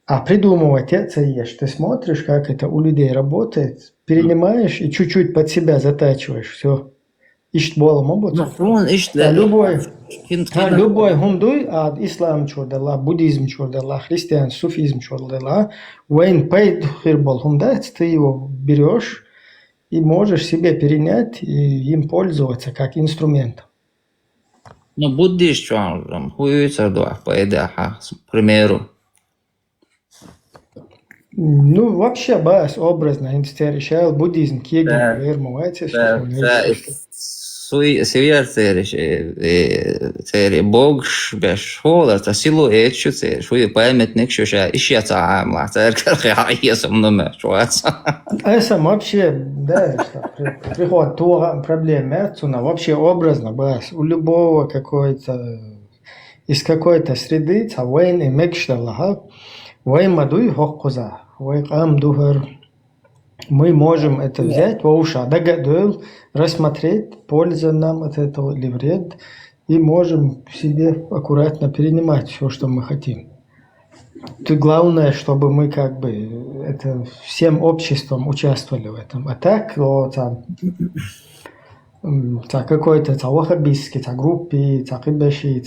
а придумывать это ешь. Ты смотришь, как это у людей работает, перенимаешь и чуть-чуть под себя затачиваешь, все. Ишт болом обуц. Любой гумдуй, а ислам чурдала, буддизм чурдала, христиан, суфизм чурдала, вейн пейд хирбол хумдать, ты его берешь и можешь себе перенять и им пользоваться как инструментом. Ну, буддист чурдам, хуюется дуах, поедаха, к примеру. Ну, вообще, бас, образно, интересует буддизм, кегель, вермуайте, Север цери Бог беш хола та силу этчу цери шуй памятник шуша ищется амла церковь я сам номер шуаться. Это вообще, да, приход того проблемы, вообще образно, бас, у любого какой-то, из какой-то среды, войн и мекштала, войн мадуй хоккуза, войн амдухар. Мы можем это взять, вауша, догадал, рассмотреть, польза нам от этого или вред, и можем себе аккуратно перенимать все, что мы хотим. Тут главное, чтобы мы как бы это всем обществом участвовали в этом. А так, вот, какой-то ваххабистский группе, кибеши,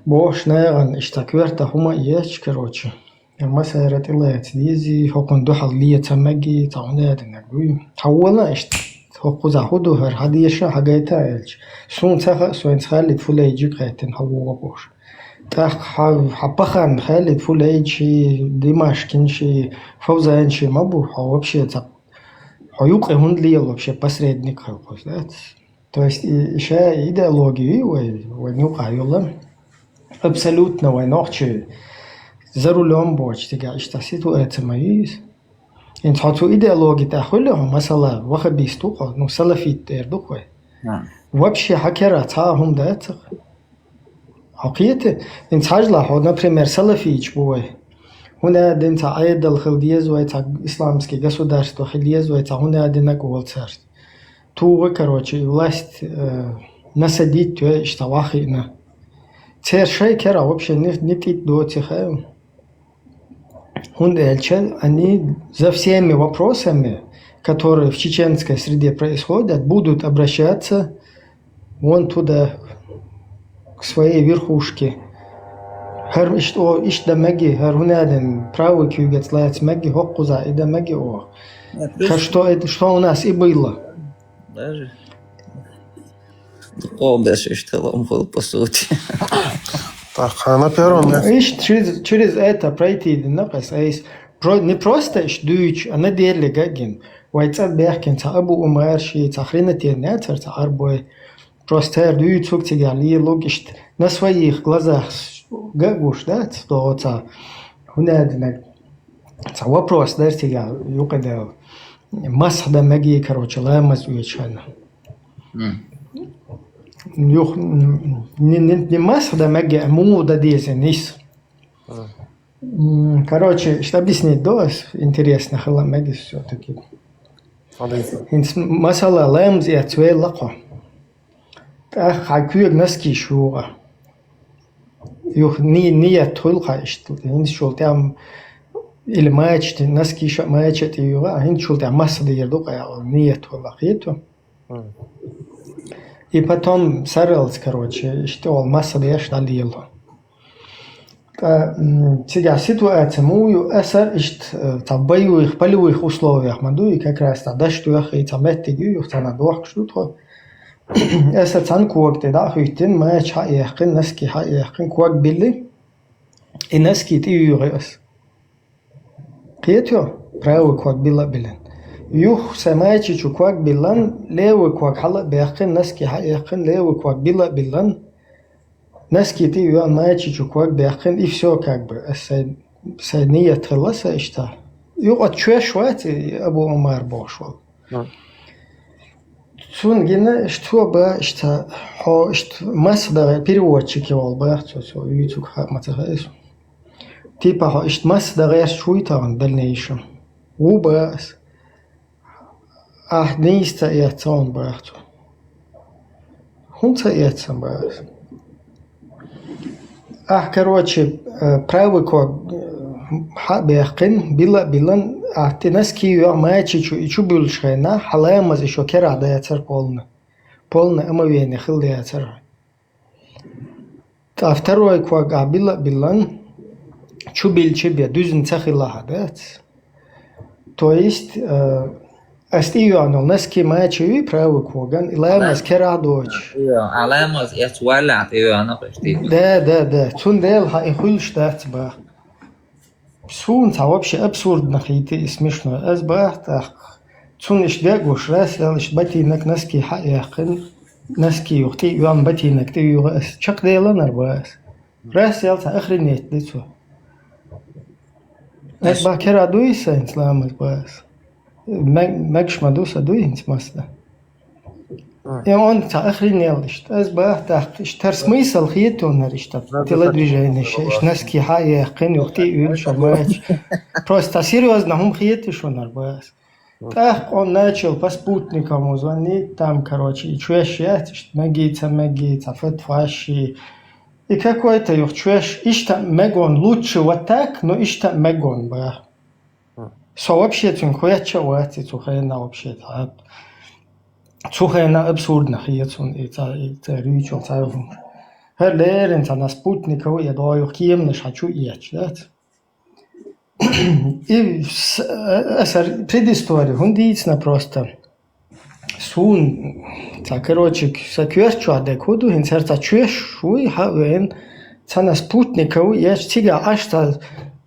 Бош, наверное, иштакверта хума ияч, короче. Масайра тилаец дизи, хокон духал лия тамаги, таунят нагуй. Хаула ишт хокуза худу хар хадиша хагайта элч. Сун цаха суэн цхалит фулейджи кайтен хауа бош. Так хапахан халит фулейджи, димашкинши, фаузанши мабу, а вообще так. Хаюк он лия вообще посредник, то есть еще идеологию, ой, ну каюла. Абсолютно войнохче за рулем боч, тига, что ситуация моя. Интхату идеологии тахуллهم масала вахабистуха, ну салафит эрдухой. Вообще хакера цахум датах. Хакиете, интхажла, например, салафич бой. Хуна один цаидал хилдиезуй исламский государство хилдиезуй хуна один акул царств. Туга, короче, власть насадить что вахина. Цершай кера вообще не тит до цеха. Они за всеми вопросами, которые в чеченской среде происходят, будут обращаться вон туда, к своей верхушке. Что маги, харунаден, правый кюгет, лац маги, хоккуза, и да маги о. Что у нас и было. Даже образ, что он был по сути. Так, а на первом месте. Через это пройти, не просто дуч, а на деле гаген. Вайцат бяхкен, абу умарши, хрена тернятер, арбой. Просто дуч цуктигали, логиш, на своих глазах гагуш, да, что вопрос, да, тига, юкада масда маги, короче, ламаз уечана. Юх не масда маги, а муда дези нис. Короче, что объяснить, да, интересно, хала маги все-таки. Масала ламз и цвей лако. Хакуек наски шуга. Юх не тулха что инс шултам или матч наски ш матч это юга инс шултам масда ердука я не тулахито. И потом сарелс, короче, что масда я шталило. Сега ситуация мою эсер ишт табаюих полевых условиях маду и как раз тогда что я хотел методию на двух что-то эсер цанкуак тогда хотен матч хаехин наски хаехин куак билли и наски ты юрес кето правый куак билла билен юх самачи чукуак биллан левый куак хала бехин наски хаехин левый куак билла биллан наски ты юан матчи чукуак бехин и все как бы садния треласа ишта юх отчуя швати абу умар бошвал Сун гена что ба ишта хо ишт масда переводчики вал ба so YouTube матахайс типа хо ишт масда гайр шуйтан дальнейшем убас нейста яцон бахту хунца яцон бас короче правый код бехкин билан ты наски я матчи чу бульшена халаймаз еще кера да яцер полный омовение хил да яцер а второй код билан чу бильчебе дюзин цахила да то есть Астиюанул наски матчи правый коган илаймаз кера дочь علامز يتولع أنا قشتي да цун дел ха ихул штат ба Сун вообще абсурдно хейты и смешно. Азбахт цун ишдег уж раз я лишь батинок наски хаякин наски юхти юан батинок ты югас чак делан арбас. Раз я охренеть лицо. Азбах кера дуйса ислам азбас. Магш мадуса дуйнс масда. И он охренел лишь. Азбахт иштар смысл хейтон нариштат. Телодвижение иш наски хаякин юхти юн шабач. Просто серьезно хум хейты шон арбас. Так он начал по спутникам звонить, там, короче, и чуешь, магица, фетфаши. И какой-то их чуешь, ишта мегон лучше вот так, но ишта мегон, ба. Вообще, цункуяча вати, цухайна вообще-то. Цухайна абсурдно, хейцун, и рючил, царвун. Лерен, на спутников, я даю, кем не хочу ечь, да? И предыстория, хундицна просто. Сун, короче, сакюрчу адекуду, инсерта чуеш, шуй, хауэн, цана спутников, я стига ашта,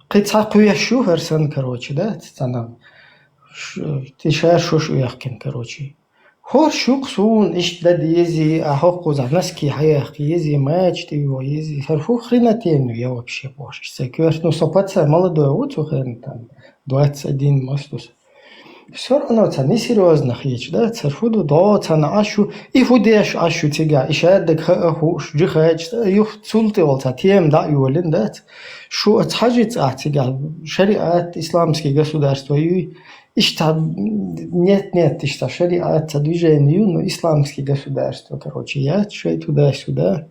кица куешу версан, короче, да, цана, ты шашуш уяхкин, короче. Хор шук сун, ишда дези, ахоку занаски хаях, ези матч, ты его ези, фарфу хренатену, я вообще боже, сакюрч, ну, сопаца, молодой, вот сухен, там, 21 мастус. Все равно это несерьезно хеч, да, царфуду, да, цана ашу, и фудеш ашу тига, и шадек хуш, джихач, юх цулты волца, тем, да, юлин, да, шу отхажит тига, шариат, исламские государства, и ишта, нет, ишта, шариат, движение, но исламские государства, короче, я шей туда-сюда.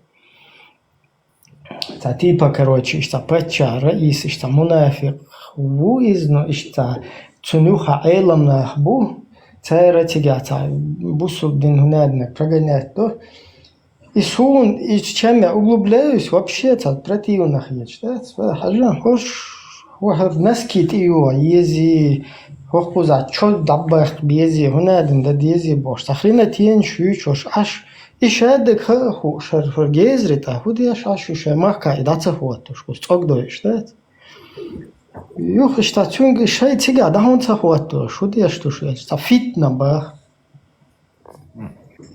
Та типа, короче, ишта, пача, раис, ишта, мунафик, вуизно, ишта, цунюха эйлам нахбу, цайра тигата, бусу дин хунадник прогонять, то. И сун, и чем я углубляюсь, вообще-то противно хеч, да, хажан, хош, хохар наски тиюа, ези, хохпуза, чо даббах бези, хунадин, да дези бош, сахрина тиен шуючош, аш, и шадек хошар фергезрита, худяш ашу шемаха, и даца хуатуш, кусток доиш, да. Юх, ишта цунг шай тига, да он цахуатуш, худяш туш, ста фитна ба.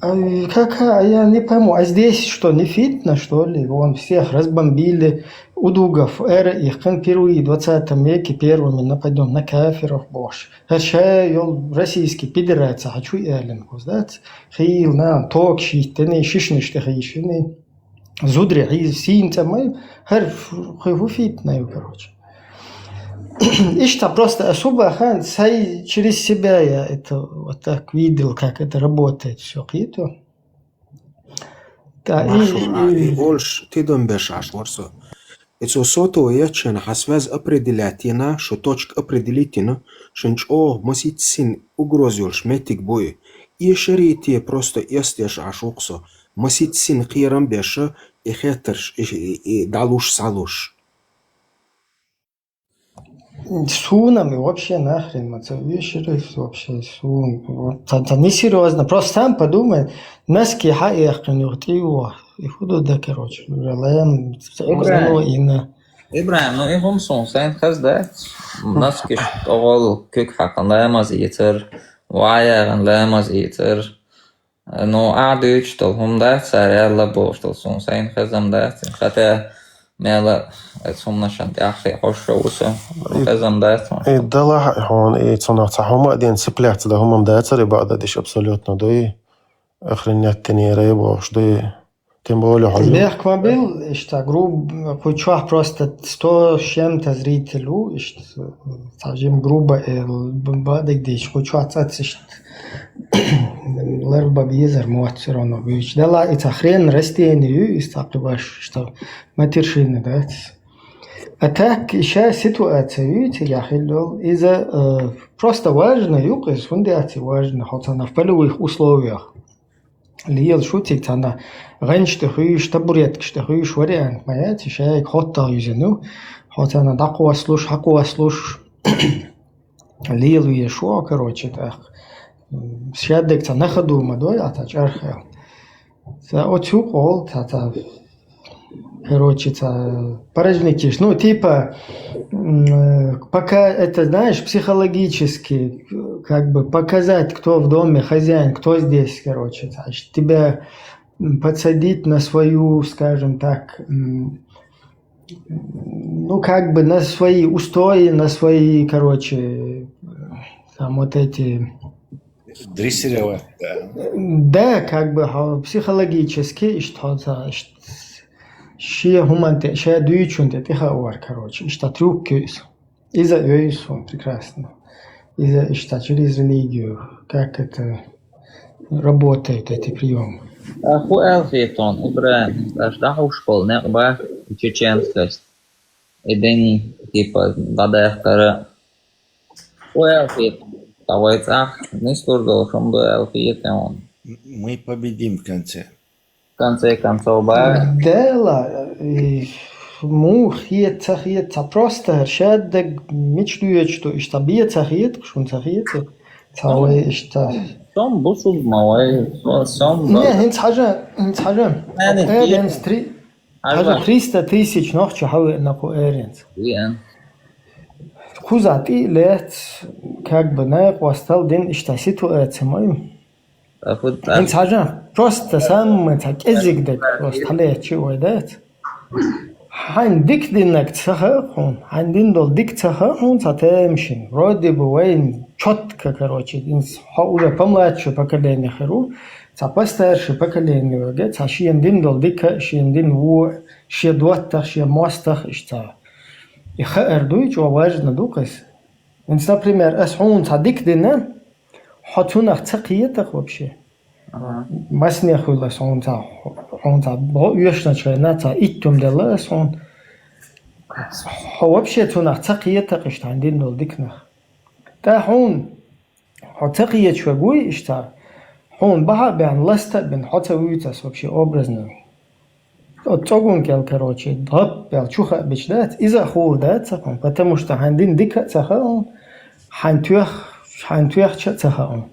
Я не пойму, а здесь что, не фитно, что ли? Вон всех разбомбили, удугов, эры их, впервые в 20 веке первыми нападем на кафиров, боже. Herşey yol российский пидерается, хочу элен, знаете? Хил, на, ток, щит, не шишнишь, не зудри, из синца, мы, ху фитно, короче. И просто особо через себя я это вот так видел, как это работает все. И больше ты думаешь, что это сото яичен хасваз определятина, что точка определитина, что мусит син угрозишь метик бой. И шарите просто ястешь ашуксо, мусит син хирам беша и хетерш и далуш салуш. Сунами вообще нахрен, мацавишеров вообще сун. Это несерьезно. Просто сам подумай, наски хаехканют его. И худу да, короче. Желаем إبراهيم نو إيهم سونسين خزدات نسكش أول كيك حقا لا مزيتر وعيا لا مزيتر نو أعدوش تلهم دات ساري الله بوش تل سونسين خزم دات خطا مالا اتهم نشان تأخي حش وسا خزم دات ده لا هون صنعتهم أدين سبلات ده هم مداتر بعد ديش أبسوليوتنا دوي آخر النت تنيري بوش دوي тем более Бех был, что грубо, кучуах просто 100 с чем-то зрителю, что, скажем, грубо, бадик диш, кучуах цациш, лерба бизер, муат все равно, вич, дала это хрен растению, и стакиваш, что матершины, да. А так, еще ситуация, видите, я хотел, из-за просто важно, юг, фундация важно, хотя на полевых условиях. Лиел шутик, она раньше хуйш табурет, что хуйш вариант, понимаете, шайк хотта юзену, хотя она такого слуш, лиел ешо, короче, так, сядек на ходу мадой, а та чархел. За отчук ол, та, короче, та, поражники, ну, типа, пока это, знаешь, психологически, как бы показать, кто в доме хозяин, кто здесь, короче, значит, тебя подсадить на свою, скажем так, ну, как бы на свои устои, на свои, короче, там вот эти... Дрессировать, да. Да, как бы психологически, что-то, шия хуманте, шия дуючунте, тихауар, короче, что трюкюс. Из-за он прекрасно. Из-за что через религию, как это работают эти приемы. أخو ألفيتون إبراهيم أشتاحو شكول نقبة تشينسكست إديني تيبا غدا يختار أخو ألفيتون طويت أخ نستور دوشم دو ألفيتون Мы победим в конце. В конце концов, ба. Дело, хиет, просто шаддаг мечтует, что бьет цахиет, шун цахиет, цалый, что... Сом бусуд мавай, сом... Не, хинц хажа. Эренс 300 тысяч ночи хавы на по эренс. Кузати лет, как бы, на постал день, что ситуация моим. Хинц хажа, просто сам так язык, просто лет чего дать. Хайн дик динак цахахон, хайн диндол дик цахахон цатемшин. Вроде бы вайн четко, короче, уже помладше поколение херу, постарше поколение, говорит, шиен диндол дика, шиен дин во, ши дуаттах, ши мостах, что. И хэр дуич, важно дукас. Например, асхун цадик дина, хатунах цакиетах вообще. Масне хуйлас он та боюшна чайна та иттум делас он вообще тунах цакиета кыштан дин дол дикнах та хун цакиет швагуй ишта хун баха бен ласта бен хота уйтас вообще образно отцогун кел короче дап бел чуха бичдат иза хур дат цакон потому что хандин дика цаха хантуях цаха он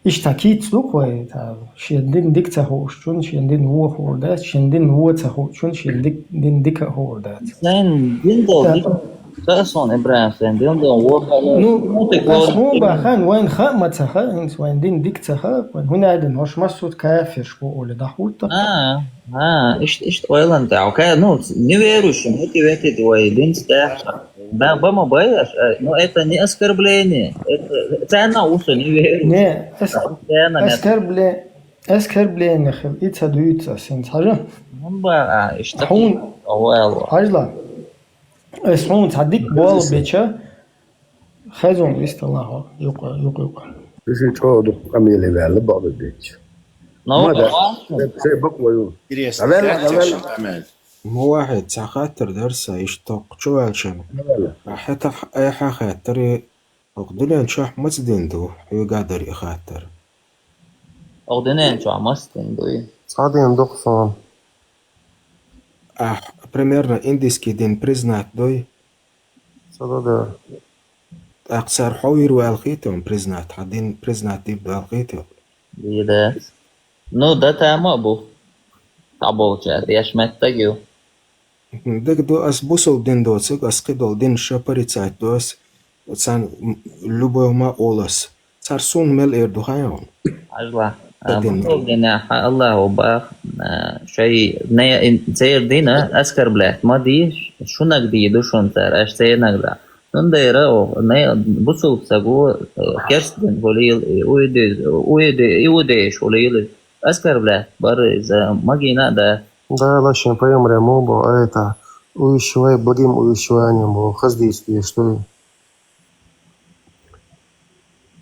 اشتكيت سوق شندين ديك تهو شون شندين هو ده شندين هو تهو شون شندين ديك هو ده زين دين دول تأصلا إبراهيم سندين دون وقع Ну, تقول اسمه بخان وين خاء ما تسخاء وين دين ديك تسخاء وين هنا عدن هوش مسود كافر شو أولي دحوطة إيش ويلان تاعو كان не веруешь, мотивирует твой день стаха. Да, бама боишь, но это не оскорбление. Это цена уса не веруешь. Не, أسكربلي نخل إيتها دويتها سنت حاجة نبا إيش حون عجلة اسمون تعديك بوال بيتشا خازون إست الله يقع This is all the family well about the ditch. No, say book ويو. مو واحد ساخاتر درسة يشتاق شو عشان حتى أي خاطر أقدرين شو مسدين دو يقدر يخاطر أقدرين شو مسدين دو صادين دخصان примерно индийский день признать дой صدق أكثر حوير والخيتهم признать حدين признать يبدأ الخيتهم بيدات نو ده تاما بو تعبو جاد ياش متجو دك دو أس بوسو دين دوسك أس قدول دين شابري تساعد دوس وتسان لبو ما أولس صار سون مل إردو خيون عجلة بطول دينا الله وباخ شيء نيا سير دينا أسكر بلاد ما ديش شو نقدي دو شون تار أش سير نقدا ننديرا أو نيا بوسو تساقو كرستن وليل يوديش وليل أسكر بلاد بار إذا ما جينا ده Да, лашин поем ремобо, а это увещевай благим увещеванием, хаздействие, что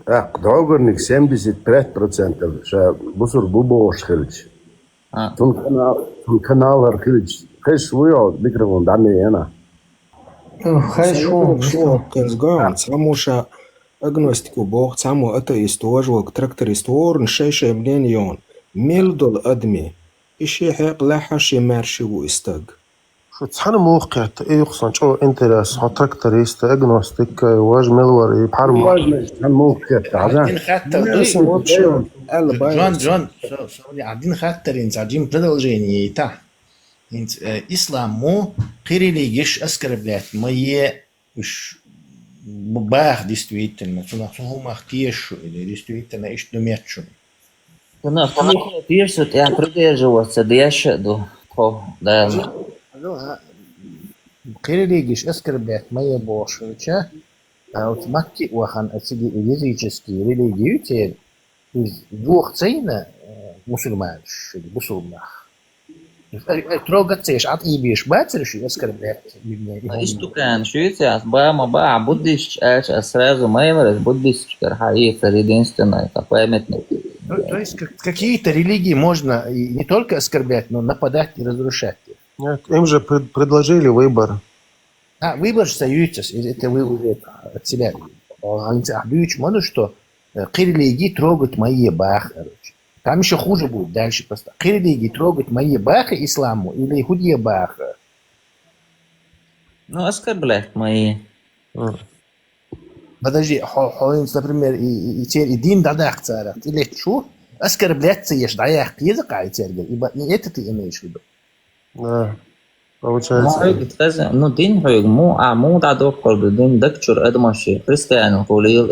Договорник 75%, что бусур бубо шхилч. Тун канал архилч. Хэш вуё микрофон даме яна. Шо кэнсган, самуша агностику бог, саму атеист уважвок, тракторист ворн, шейшей мленион, мелдол адми. إشي حق لاحة شي مارشي وإستاق شو تحن موقع يخصن شو انترس هتركتريست اجنوستيك واج ملور يبحرم واج موقع عادين خاطر جون عادين خاطر انت عادين продолжение تا انت اسلام مو قريليش اسكر بلاد ما هي مش бах действительно что мы хотишь или действительно ايش думаешь Ну, пишут, я придерживаться, да я шеду. Да. Религиш оскорблять мои бошевича, а вот макки уахан отсюда языческие религии те из двух цейна мусульман или мусульмах. Трогаться ешь от ибиш бацерши оскорблять меня. Истукан швейцар, бама ба буддист, а сразу маймерс буддист кархаица единственное, это памятник. То есть какие-то религии можно не только оскорблять, но нападать и разрушать. Нет, им же предложили выбор. Выбор остается, это вы уже от себя. Они что религии трогают мои бах, короче. Там еще хуже будет дальше просто. Религии трогают мои баха исламу или худие баха. Ну, оскорблять мои. Подожди, например, и дин дадах царах. Или что? Оскорбляться ешь даях язык айцерга. Ибо не это ты имеешь в виду. Да, получается. Ну, дин хуйг, му дадох колбу, дин дакчур адмаши, христиан хулил.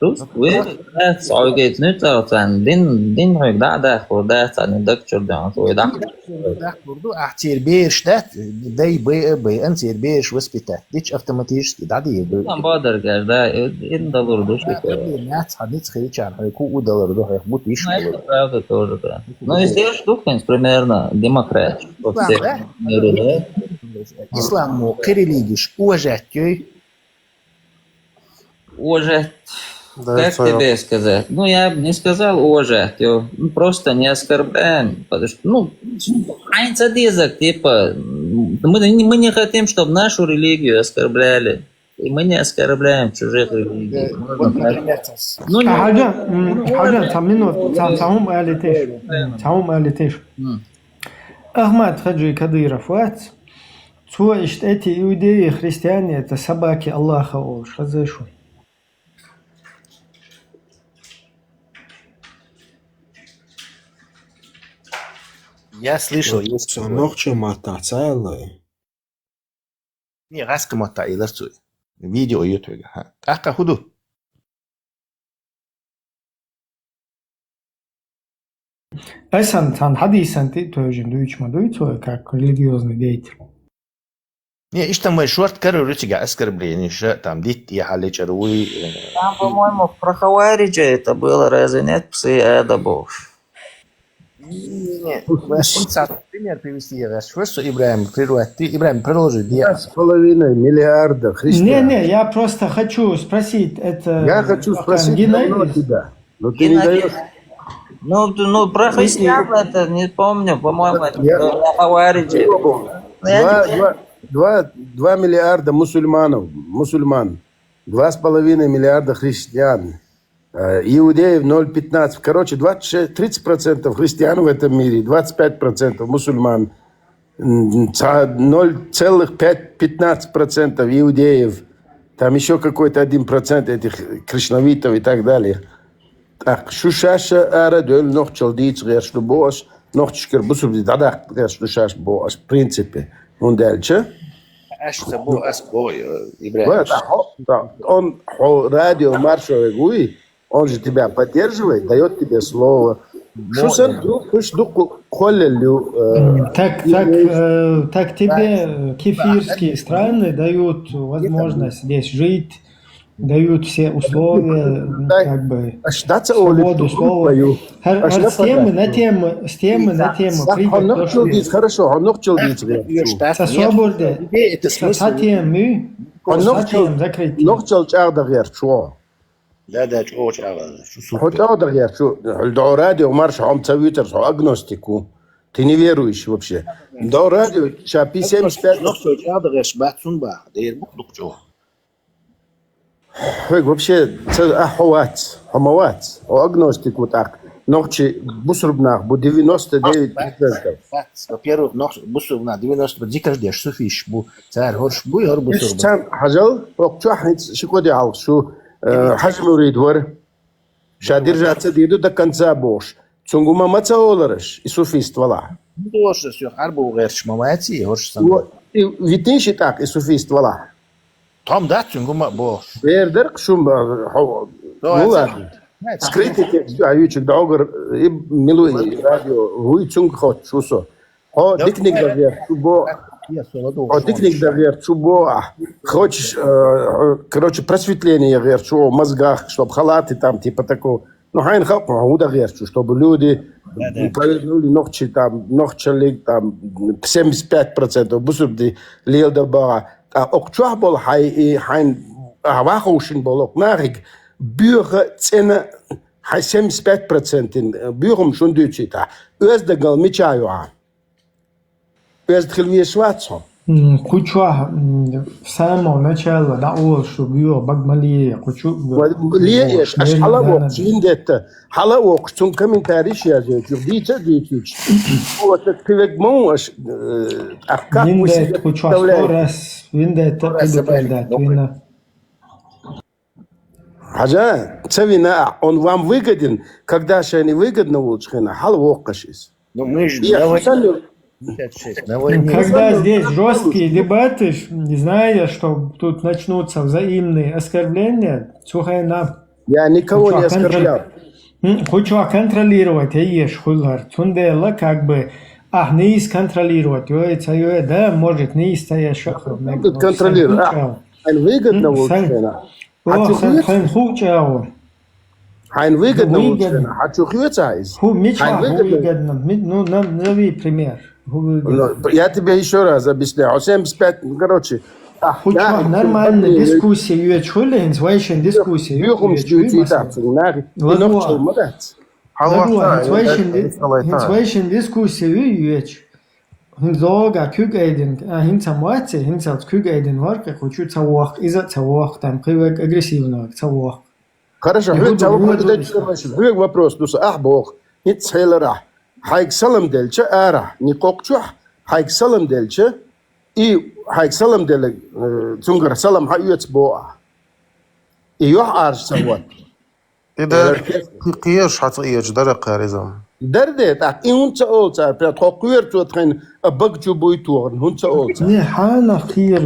Рус, вы, сойгет нютарцан, дин хуйг дадах, дадцан дакчур дан, хуй дах. Дах бурду, тербеешь, да, дай бы, он тербеешь воспитать. Дичь автоматически, да, дай бы. Там бадер, да, $1 души. Нет, ходить с хричан, хайку $1, да, хайк будет еще. Это правда тоже, да. Ну, здесь штука, примерно, демократ. Исламу, к религии, уважать ее. Уважать. Как тебе сказать? Ну, я бы не сказал уважать его, просто не оскорбляем, потому что, ну, айнцадизок, типа, мы не хотим, чтобы нашу религию оскорбляли, и мы не оскорбляем чужих религий. Ну, حاجة تعمل آلتيش أحمد خجي كديرة فوات تو اشتأتي يودي خريستيانية تسباكي الله خوش خزي شو Я слышал, есть. Ногче мата целый. Не غاسك مطا إلرتو فيديو يوتيوب ها أكا هدو Esam tam hadīsan titožin duičma duico, как религиозный деятель. Не إيش تم شورت كرر رتجع أسكر بليني شاء там ديت يا حالي شروي Там, по-моему, про Хавариджа это было, разве нет? Псы Эда был. Не, пример привести я что Ибрахим прируати Ибрахим продолжи 2,5 миллиарда христиан. Не, я просто хочу спросить, это... Я хочу спросить давно тебя, но ты не даешь. Ну, про христиан это не помню, по-моему, это про Хавариджа. 2 миллиарда мусульман, 2,5 миллиарда христиан, иудеев 0,15. Короче, 30% христиан в этом мире, 25% мусульман, 0,15% иудеев, там еще какой-то 1% этих кришнавитов и так далее. Так, шушаша ара дөл нохчал диц герш до бош, нохчкер бусуб ди дадак герш до шаш бош, в принципе. Он дальше. Аш забо асбой Ибрахим. Он радио маршевый гуи, он же тебя поддерживает, дает тебе слово. Так тебе кефирские страны дают возможность здесь жить, дают все условия, как бы, свободу слова. С темы на тему придет. Хорошо, он ногчил со свободы, со темы, ногчил чардагер, что? Да, очень важно. Хоть чардагер, что? До радио марш, он цавитер, что агностику. Ты не верующий вообще. До радио, чапи 75. Ногчил чардагер, шбатсун ба, дейр бухдук чо. Вообще, хамават, агностику так. Ногчи бусурбнах, бу 99%. Во-первых, бусурбнах 90%. Дикаш деш, суфиш, бу цар хорш, бу йор бусурбнах. Сам хажал, окчахниц, шикоди ал, что حجم يريد ور شادير جات ديدو دا كنزا بوش تسونغوما ما تاولرش يسوفيست ولا دوش سيو حربو غير شماماتي هورش سان ويتنشي تاك يسوفيست ولا там да تسونغوما بوش بيردر شوم هو سكريتك ايوچك دوغر ميلوي راديو هو تسونغ خот شوسو هو ديكنيك دا بو Дикник да верт, чубо, хочешь, короче, просветление верт, что в мозгах, чтобы халаты там, типа такого. Ну, хайн хап, да верт, чтобы люди повернули ногчи там, ногчали там 75%, бусурди лил да бара. А окчуах бол хайн авахушин бол окнарик, бюха цена хай 75% бюхом шундучита. Özdegал мечаюа. Куча с самого начала дал, чтобы его багмали, кучу. Леешь, аж халавок, жиндетта, халавок, цун комментарий yazıyor, дица. Вот этот пивегмон, аж, а как вы себе представляете? Хажа, цавина, он вам выгоден, когда же не выгодно улучшено, халавок кашис. Ну мы же Когда здесь жесткие дебаты, зная, что тут начнутся взаимные оскорбления, слухай нам. Я никого не оскорблял. Хочу контролировать, ешь, хулар. Тундела как бы, не контролировать. Да, может, не стоишь. Контролировать. Выгодно улучшено. Хайн выгодно улучшено. Хочу хвецайз. Выгодно. Ну, назови пример. Я тебе еще раз объясняю. 75, короче. Нормальная дискуссия, юечхулин, свайшен дискуссия. Свайшен дискуссия, юеч. Хинзога, кюгейден, хинцамуати, хинцалц кюгейден варка, хочу цавуах, иза цавуах, там, привык агрессивного цавуах. Хорошо, вопрос, ну, бог, не целера. Хайк салам дельче ара, не кокчух, хайк салам дельче, и хайк салам деле, цунгар салам хаюец боа. И йох арш сават. كده قياش حتقيش درق يا رزم درده إن هنت أولتا بتقوير توتخين أبغجو بويتور هنت أولتا نه حالا خیر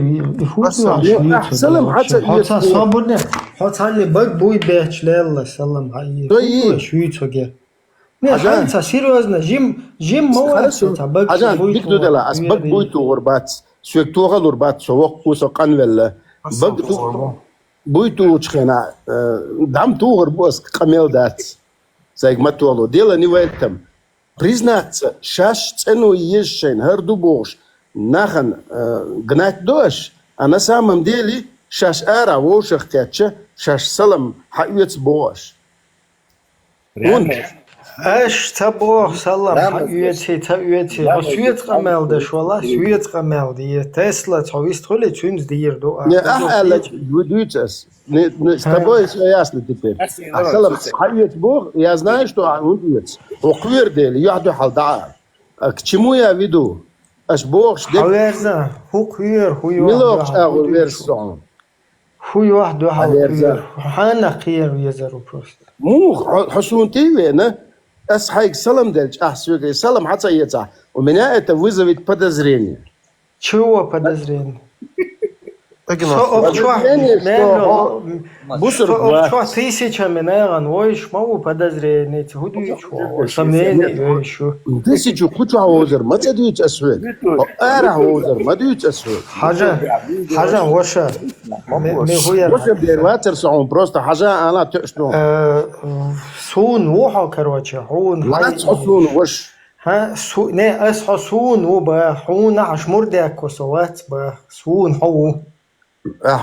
بس يفوتوا أحسن حتى حتى صابرنا حتى اللي بق بوي بيتش لا سلام هاي طيب شويتو جه نه حتى سيريوزنا جيم ما عشان بيكدو دلا أسبق بويتو غربات سويكتو غلوربات سوق كوسو قنولا بق بويتو تخينا دامتو غربوس قميل دات زي ما تقولوا дело не в этом. Признаться, шаш цену ешен, харду бош, нахан гнать дождь, а на самом деле шаш ара вошах кача, шаш салам хаюц бош. اش تبو سلام حياتي تاويتي سويت قمال ده شوالا سويت قمال دي تسلا تويست خلي تشونز دير دو Не ахала выдуйтесь. С тобой все ясно теперь. Салам хаюц бог, я знаю, что он выдуется. Охвир дели, яхду халда. К чему я веду? Аж бог ждет. حوارزا هو خير هو ملوخ اغو ورسون. هو واحد حوارزا حانا خير يزرو بروست مو حسون تيوينا أصحيك سلام دلج أحسوك سلام حتى يتع ومنها это вызовет подозрение. Чего подозрение? Что тысячами, наверное, воиш, могу подозрение, худую сомнения еще. Тысячу кучу аузер, ما تدويت أسود. أرى аузер, ما تدويت أسود. حاجة وشة. وشة بيرواتر صعون просто حاجة أنا تشنو. سون وحى كروتشة حون. لا تصحون وش. ها سو نه أصح سون وبا حون عشمر داك وسوات با سون حو.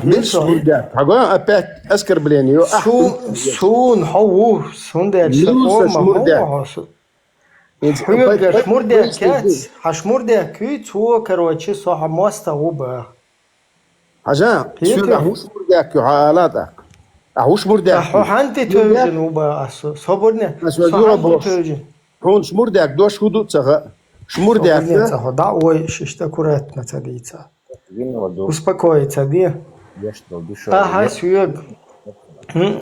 مش ده حاجة أبيت أذكر بلينيو سون حو سون ده حشمر ده كات حشمر ده كيت هو كروتشي صح ماستا وبا حاجة شو ده هوش مردك حالاتك هوش مردك حنتي توجن وبا صبرنا صح هون شمردك دوش هدوء تغ شمردك دعوة شتكورات نتديتا успокоиться, да? Ага, сюг.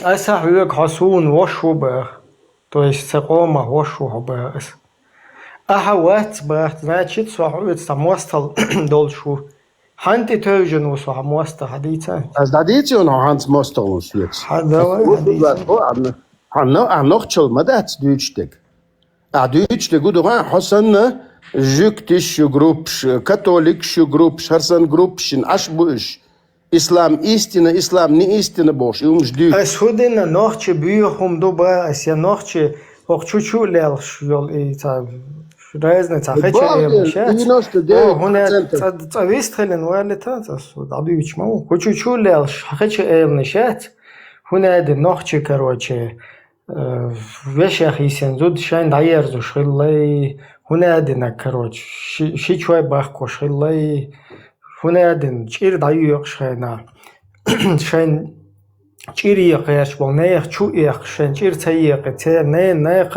Аса сюг хасун вошубах. То есть сакома вошубах. Ага, ватбах, значит, сахует самостал долшу. Ханти тёжен самостал хадица. Аз дадите он ханс мостал свет. Нохчел мадат дючтек. А дючтек удуга хасанна Жюктиш группш, католикш группш, харсан группшин, ашбуш. Ислам истина, ислам не истина бош. И ждут. А сходина нохче бьюхум дуба, а ся нохче охчучу лелш йол и та разница. Хочу емшать. 99%. О, вистрелен валета, дадуич мау. Хочучу лелш, хочу емшать. هنا нохче короче. وشيخ يسنزود شاين دايرزو شغلي هنا دنا كروش شي شوي باخكو شغلي هنا دن چير دايوق شينا شاين چيري قياش بولنيخ چو يخ شاين چير تيق تي نه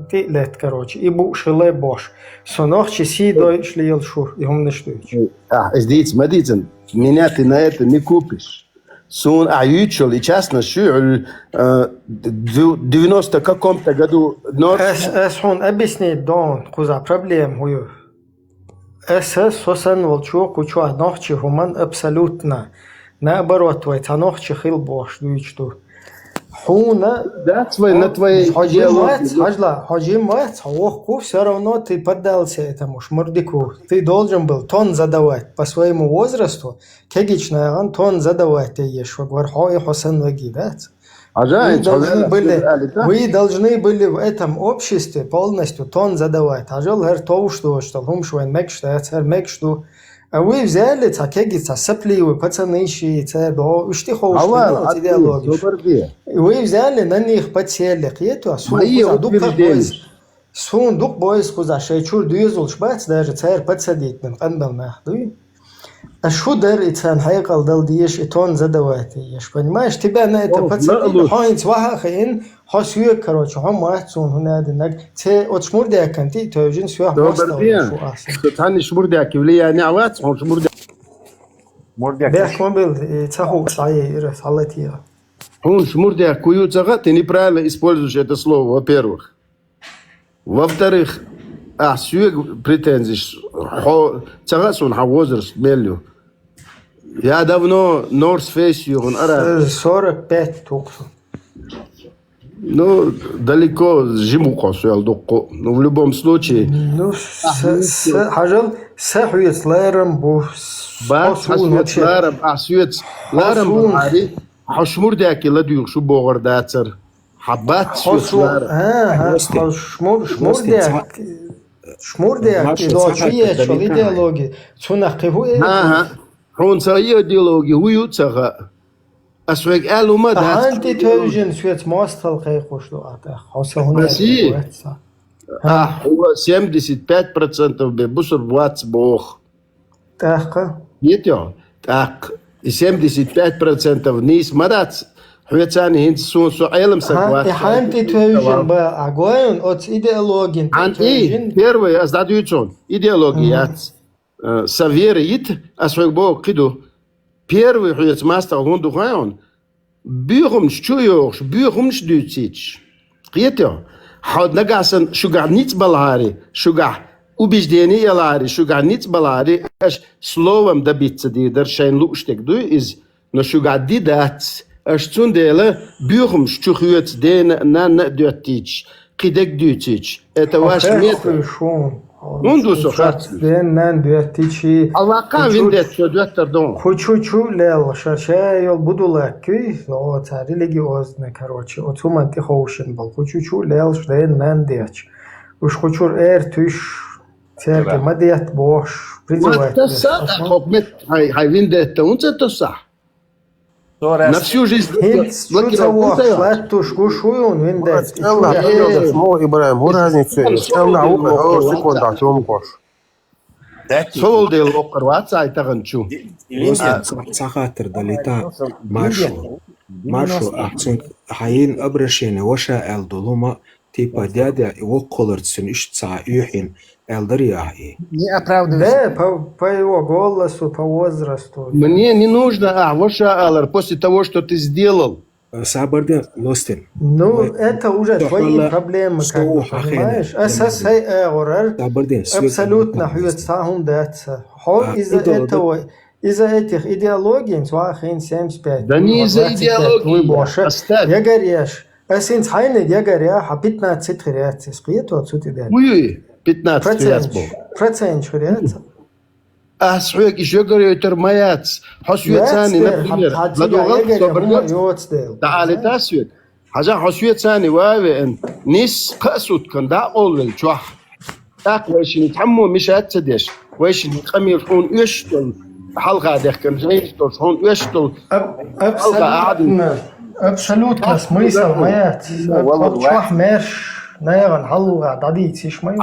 تيلت كروش يبو شغلي бош сонохчи си дойш лил шу يهم نشتوش ازديت مديتن меня ты на это не купишь. Сун аютчел и частно шуэль 90 каком-то году. Хон объясни дон куза проблем хую. Сосан волчу кучу нохчи хуман абсолютно наоборот твой нохчи хил бош дуичту. Хуна да твой на твоей хажимат охку все равно ты поддался этому шмурдику. Ты должен был тон задавать по своему возрасту. Кегичный тон задавать ты ешь. Вархой Хусан вагидат. Вы должны были в этом обществе полностью тон задавать. Ажал хер то что хум швен мекшта хер мекшту. А вы взяли такие сопливые пацаны ищите, да, уж ты хочешь идеологию. Вы взяли на них подсели, это сундук бойс куза шейчур дуизул шбац даже царь подсадить на кандал нахуй. А что дарится хайкал дал диеш и тон задавать ешь, понимаешь? Тебя на это подсадили, хойнц вахахин, хосюк, короче, хамацун, хунадинак, те от шмурдя канти, то жин сюах постал. Тани шмурдя кивлия няват, он шмурдя. Бях мобил, цахук саи, ирас, аллатия. Он шмурдя куюцага, ты неправильно используешь это слово, во-первых. Во-вторых, сюег претензий, цага сон возраст мелью. Я давно North Face югон, 45 туксу. Ну, далеко зиму косуял доку. Но в любом случае... Ну, хажал сахуец лайрам бу... Бат хасуец лайрам, сюец лайрам бахари, хашмурдяки ладюк шу боғырдацыр. Хаббат сюец лайрам. Шмурдяк, идеология. Цунах киву Хонца идеология, уютсага. أسوأ قالوا ما ده أنت توجن سويت ماستر خير وشلو أتاخ حوسه هنا هو 75% ببصر بواتس بوخ تاخ يتيو تاخ 75% نيس مرات حوتاني هند سو علم سكوات أنت توجن با أقوين أوت إيديولوجين أنت первое أزداديوتون إيديولوجيات سافيريت أسوأ بو كده Первый хуец мастер гонду хайон. Бюрум чуёш, бюрум ждётич. Прието. Ход нагасан шугар ниц балари, шугар убеждение лари, шугар ниц балари, аж словом добиться дидер шайн луштек ду из но шугар дидат. Аж цундела бюрум чухуец ден на дётич. Кидек дётич. Это ваш метод. Mundu sokak. Denen düettici. Allah kan vindet şu düetterdon. Kuçuçu lel şaşa yol budulak köy. O tarih ozne короче. O tumanti hoşun bal. Kuçuçu lel denen diaç. Uş kuçur tüş. Terke madiyat boş. Prizovat. Tasa hokmet hay vindet unse tasa. На всю жизнь блокировал. Ибраим, разница. Секунда, чем кош. Сол дел окырватса айтаган чу. سخاطر دليتا مارشو أحسن حين أبرشين وشا الدلوما تيبا دادا وقلرتسن إشتسا يوحين الدرياحي. Не оправдывайся. Да, по его голосу, по возрасту. Мне не нужно, воша алар, после того, что ты сделал. Сабарда Лостин. Ну, это уже твои проблемы, как бы, понимаешь? Абсолютно хуйцахун даться. Из-за этого, из-за этих идеологий, свахин 75. Да не из-за идеологии. Я горешь. Асин хайны я горя, а 15 реакций. Скрыто отсюда идет. Уй, 15 реакций. Процент реакций. أسويك إيش يقدر يترميات حسوية ثاني نبغير لدوغل صبرت تعالي تاسويك حاجة حسوية ثاني واوي إن نيس قاسوت كان دا أول شوح تاك ويش نتحمو مش هتسديش ويش نتخمي شون يشتل حلقة ده كان يشتل شون يشتل حلقة قاعد أبسولوتنا смысл маят شوح مرش наверное, халуга дадите шмай.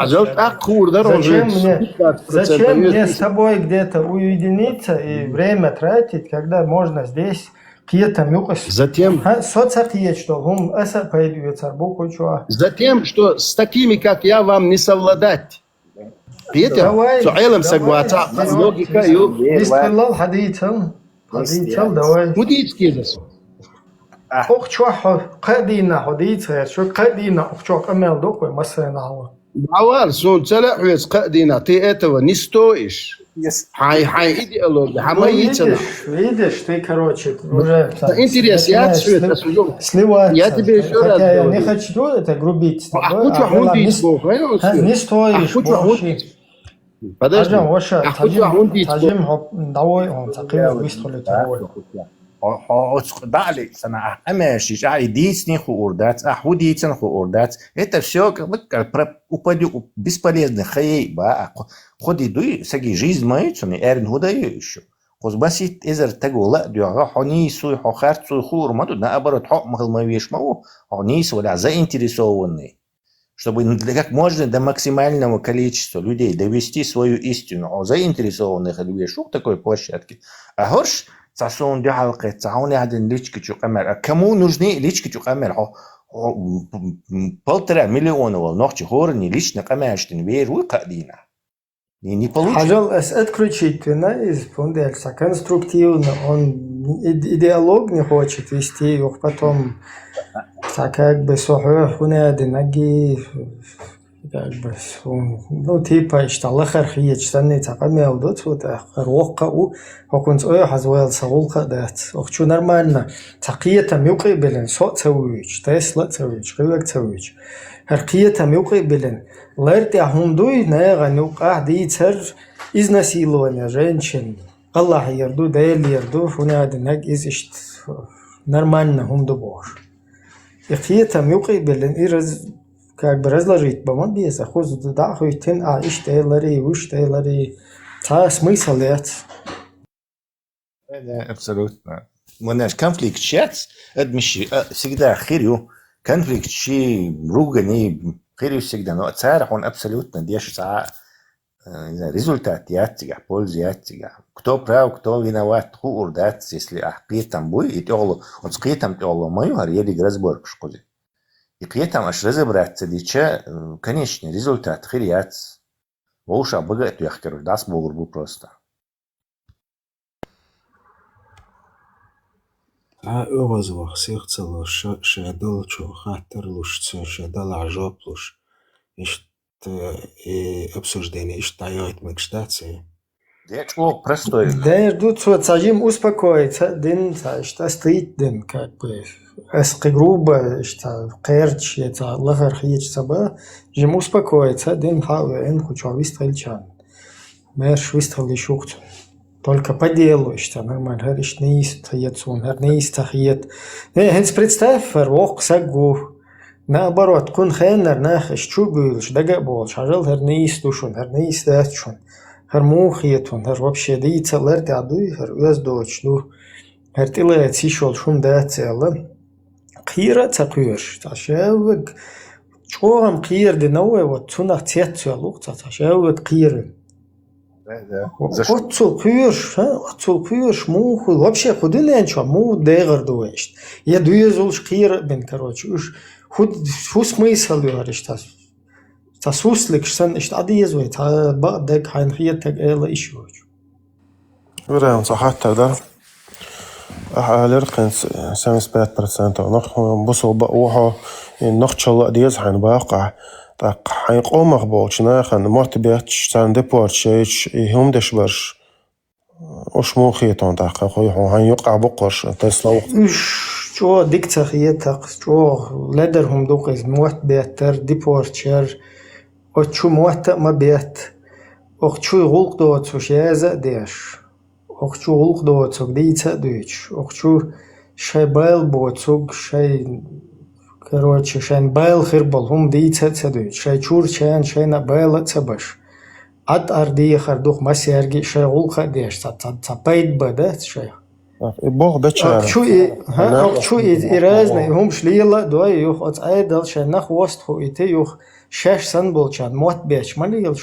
Зачем мне с тобой где-то уединиться и время тратить, когда можно здесь какие-то мюкость? Затем, затем, что с такими, как я, вам не совладать. Давай, согласен. Логика бисмиллах хадител. Давай. أخشوا قدينا حديث شو قدينا أخشوا أمل دوكو مثلا هو. عوار سون تلا ويس قدينا تي этого не стоишь. Хай идеология, хамаится. Видишь, ты, короче, уже... Интерес, я сливается. Я тебе еще раз говорю. Я не хочу это грубить с тобой. Не стоишь. Подожди. Дали, сана, амешиш, дийсни хуурдат, худийцен хуурдат. Это все упадет бесполезно. Хей, ба, ходи дуй, саги жизнь мою, цуни, эрн худаю еще. Хозбасит эзер тагула, дюага, хонису, хохарцу, хурмаду, наоборот, хо махалмавиш мау, хонису, валя, заинтересованный. Чтобы как можно до максимального количества людей довести свою истину, заинтересованных людей, что в такой площадке. А горш, цасон дюхалка, цаон один лички чукамер. Кому нужны лички чукамер? 1,5 миллиона ногти хорни лично камерштин веру кадина. Не получится. Пожалуйста, отключите на из фонда конструктивно, он идеолог не хочет вести, их потом так как бы صحيح ونادي نجي как бы ну типа что خرخية штаны تقامي أودت وتروقع وكنت حزوال سغولق دات أخشو نرمالنا تقية ميوقي بلن صوت تسويج تسلا تسويج قيوك تسويج هرقية ميوقي بلن لارتي هندوي ناغا نوقع ديتر изнасилование женщин الله يردو دايل يردو ونادي نج إزشت нормально хунду бош إخية ميوقي بلن إرز как бы разложить бомбеза, хуз да хуйтин, а иштейлари, уштейлари, та смысл нет. Да, абсолютно. Наш конфликт сейчас, это всегда хирю, конфликт чи ругани, хирю всегда, но царь он абсолютно держит результат яттига, пользу яттига. Кто прав, кто виноват, ху урдат, если ахпетам будет, он скетам толо мою, а рели разборку шкоды. И при этом аж разобраться, дича, конечный результат, хирият, волша богат, я хочу, даст Богу просто. أغزوخ سيغتلو شادل شو خاطرلوش شادل عجابلوش обсуждение تعيط مكشتاتي Да, что простой. Да, ждут, что сажим успокоиться, дин, что стоит дин, как бы, эски грубо, что кэрч, это лахар хиеч саба, жим успокоиться, дин, хауэн, хуча вистрельчан. Мерш вистрели шухт. Только по делу, что нормально, говоришь, не стоит сон, не стоит. Не, хенс представь, рок сагу. Наоборот, кун хеннер, нахаш, чубил, шдага бол, шажал, не истушун, не истачун. هر موخيتون هر вообще ديتا لرد عدوي هر ويزدوش دو هر تلا تيشول شوم دات يلا قيرة تقير تشاوق شوهم قير دي نوع وتسونخ تيتو يلوق تشاوق قير отцул күйеш му вообще худын энчо му дегар дуэшт я дуезулш қир бен короче уж худ смысл говоришь تسوسلك شن اشتعدي يزوي تا بعدك حنخيتك إلا إيشوج. ورا صحات تقدر لرقن 75% نخ بصوا بقوها نخشل ديز حين باقع تق حيقوم مخبوش ناخن مرتبيتش ساندبورت شيء هم دشبرش وش مو خيطان تق خوي هن يقع بقرش تسلو شو ديكتا خيتك شو لدرهم دوقز موت بيتر ديبورتشر أشو موت ما بيت أخشو غلق دوت سوشيازة ديش أخشو غلق دوت سوق ديتا دويش أخشو شاي بايل بوت سوق شاي короче شاي بايل خربل هم ديتا تدويش شاي شور شاين شاي نبايل تبش عد أردي خردوخ ما سيرجي شاي غلق ديش تبايد بدأت شاي بوغ بتشار أخشو إرازنا هم شليلا دوي يوخ أتعيدل شاي نخ وسط هو إتي يوخ شاش سنبولشان موت بيش مليل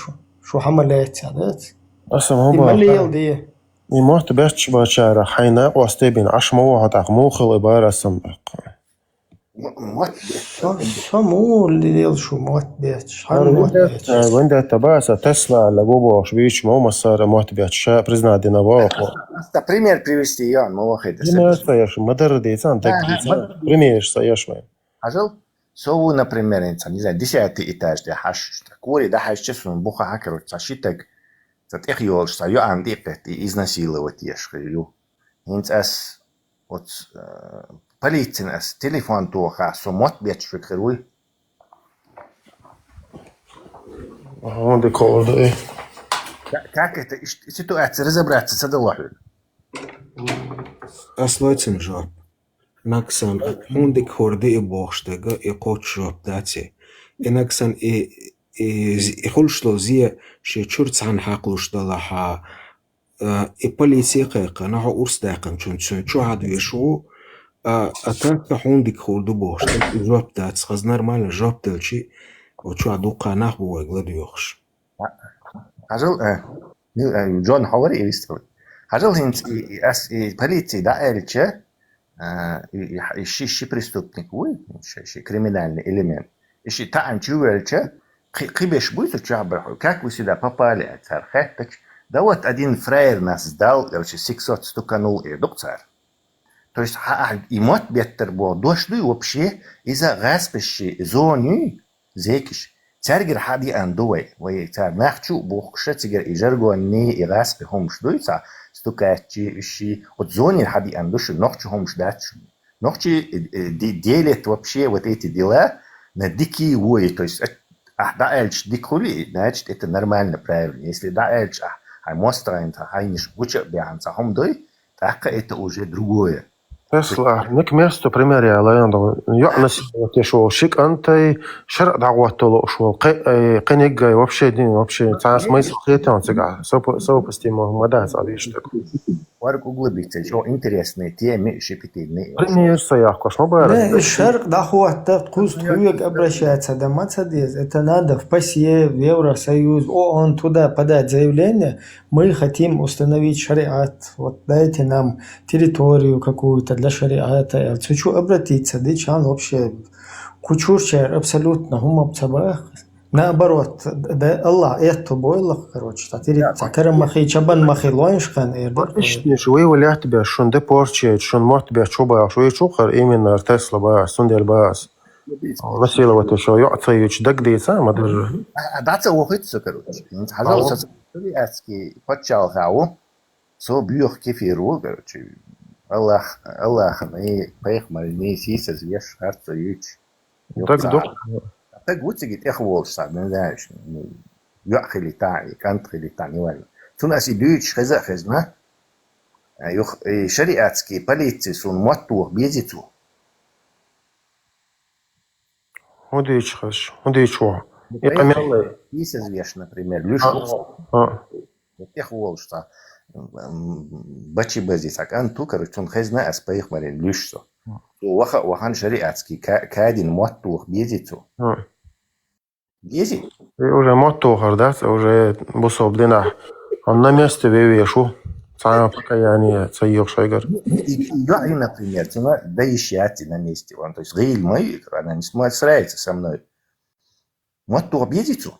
شو حملات هذات أصلا هو مليل دي موت بيش بشارة حينا وستبين عش موعد عموخل إبارة سنبق شو اللي شو موت بيش وين تباسة تسلا لجوبو شبيش مو مسار موت بيش شا برزنا دينا باقو пример привести я موخد пример стоишь модер дийсан так пример стоишь май ажал سو например انسان не знаю 10 этаж ده حش كوري ده حش часом буха хакеру цашитек зат их ёл что я ам дипет изнасиловать ешхю инц ас вот полиция ас телефон тоха сомот беч фикруй он де код как это ситуация разобраться с одолаху أصلاً جاب نكسن هندك هردي بوشتغا يقوش جاب داتي نكسن يخلش له زي شي شرط عن حقلوش دلها البوليسي قيقا نها أرس داقن شو هادو يشو أتاك هندك هردي بوشتغا جاب دات خز نرمال جاب دلشي وشو هادو قانح بوغلد يخش عجل جون حواري يستوي عجل هنت полиция да эльче ищи преступник вы ищи криминальный элемент ищи таан чувельче قبش будет чабр как вы сюда попали царь хэтч да вот один фраер нас сдал короче 600 стуканул и доктор То есть имот беттер бо дошли вообще из-за гаспеши зоны зекиш. Царгер хади андуй, вой цар нахчу бохша цигер ижаргони и гаспе хомшдуйца, стукачи ищи от зоны хади андуши нохчу хомшдачу. Нохчи делит вообще вот эти дела на дикие вои, то есть да эльч дикули, значит это нормально, правильно. Если да эльч мостраинта хайниш уча бианца хомдуй, так это уже другое. Тесла, нек место примерия лаянда. يعنس شو شيك أنت شرق دعوات طلق شو قنيج جاي вообще دين вообще تعال смысл хитан цыга. Сопо постимо мадас авиштек. Варк углубиться, что интересные темы шепетильные. Пример саях, кош ну Да, шарк дохуат куст хуек обращается до Мацадез. Это надо в ПАСЕ, в Евросоюз, ООН туда подать заявление. Мы хотим установить шариат. Вот дайте нам территорию какую-то для шариата. Хочу обратиться, дичан вообще кучурчер абсолютно гумабцабах. Наоборот, да Аллах это бойлах, короче, такая махи чабан махи лоиншкан эрдер. شوي ولا تبع شون ديبورتشي شون مارت بيع شوبا شوي شوخر إيمن تسلا باس سندل باس مسيلة وتشو يعطي يشدق دي سام در Даться охотится, короче. Пожалуйста, советский почал хау, со бьёх кефиру, короче. Аллах, и поехали, не сиса, звеш, харца, юч. Так вот, говорит, эх, волса, не знаешь, юахили тани, кантхили тани, вально. Ту нас и дюч, хезна, шариатские полиции сун мотух безицу. وديش خش وديش وا Сиса, звеш, например, люшу. Эх, волса. Бачи безицак, анту, короче, он хезна, ас поехали, люшсо. وخان شريعتكي كادين موتوخ بيزيتو بيزي уже мотохар да уже бусо بدنا на месте вевешу сама пока я не цаёк шайгар я например цена да ищати на месте он то есть гейл мой она не справится со мной мотох бيزيتو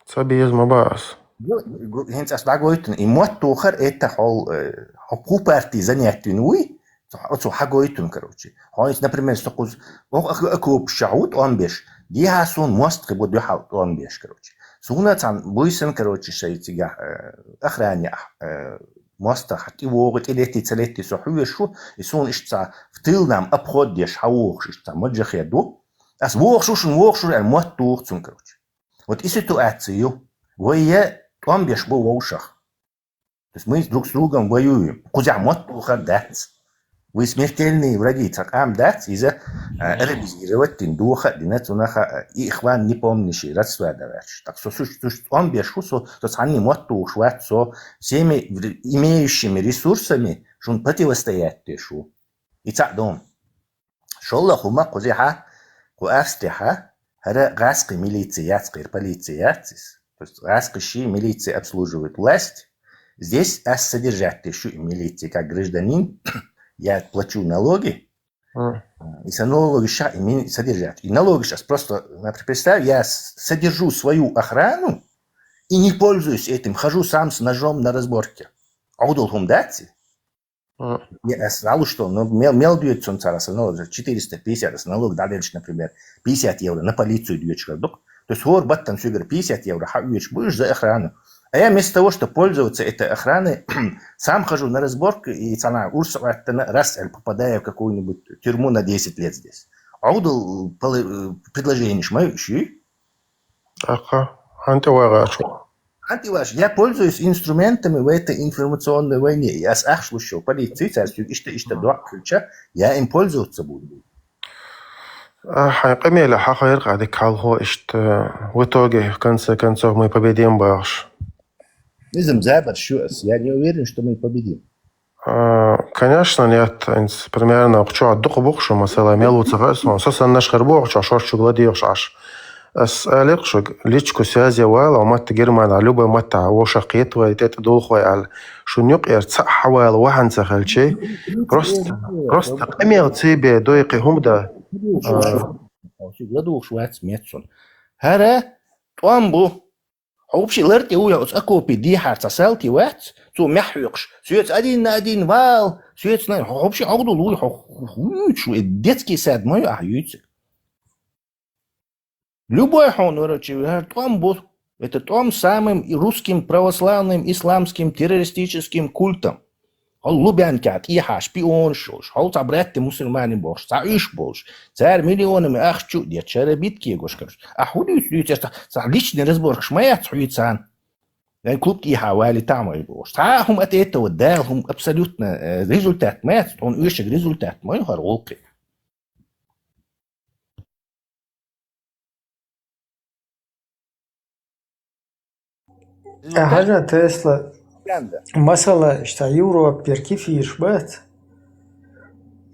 сабиез мабас هنت أصدقائي и мотохар это حقوق партизанятин уй أصو حاجويتون كروتشي هاي например سقوز أكوب شعود أون بيش دي هاسون مست خبود يحاول أون بيش كروتشي سونا تان بويسن كروتشي شيء تجاه أخراني مست حتى وقت إلى تلاتة صحوي شو يسون إشتا فتيل نام أبخد يش حوخ إشتا مجخ يدو أس ووخ شو الموتوخ تون كروتشي وتيسيتو أتسيو وهي أون بيش بو ووشخ بس мы друг с другом воюем кузя мотуха дать Вы смертельные враги, так дать из-за ревизировать тиндуха, динацунаха и ихван не помнящий родства давать. Так что он бешу, то они моту шват со всеми имеющими ресурсами, что он противостоять тешу. И так дом. Шолла хума кузиха, куастиха, хара гаски милициятские, полициятис. То есть гаски милиции обслуживают власть. Здесь содержать тешу милиции как гражданин. Я плачу налоги, и с налоги сейчас содержать. И налоги сейчас просто, например, представь, я содержу свою охрану и не пользуюсь этим, хожу сам с ножом на разборке. Аудолхум дати? Я сказал, что мел дает сон цара, 450 налог, дальше, например, 50 евро на полицию дает человек. То есть, хор баттан сюгер 50 евро, будешь за охрану. А я вместо того, чтобы пользоваться этой охраной, сам хожу на разборку и цена раз попадаю в какую-нибудь тюрьму на 10 лет здесь. Аудал предложение шмающий. Ага, антивараш. Я пользуюсь инструментами в этой информационной войне. Я слушал полиции, что два ключа, я им пользоваться буду. حقيقة حقيقة هذيك هو إشت وتوجه концов мы победим баш. Низм забар шуас. Я не уверен, что мы победим. Конечно, нет. Примерно что отдох бухшу, масала мелу царасу. Соса наш харбух, что шо гладиош аш. أسألك شو ليش كسيازي ولا وما تجرم على لوبة متى وشقيت ويتت دول خوي على شو نيق صح ولا واحد سخل شيء روست أمي أتصيب دويقي هم ده гладух шуац метсон. Хара туамбу حوبشي لرتي هو يوز أكو بدي حارة سالتي وات تو محيقش سويت أدين وال سويت ناي حوبشي عقدو لوي شو الديتكي ساد ما يحيوت любой хон короче том был это том самым русским православным исламским террористическим культом Лубянкат иха шпион шош хол табрат мусульманин бош саиш бош цар миллионами ахчу де черебитки гошкаш ахули сюйта са личный разбор шмаят сюйцан لأن клуб иха вали тамой бош сахум это وداهم абсолютно результат мат он ищет результат мой хоролки حاجة تسلا مثلا işte Avrupa bir kifir bet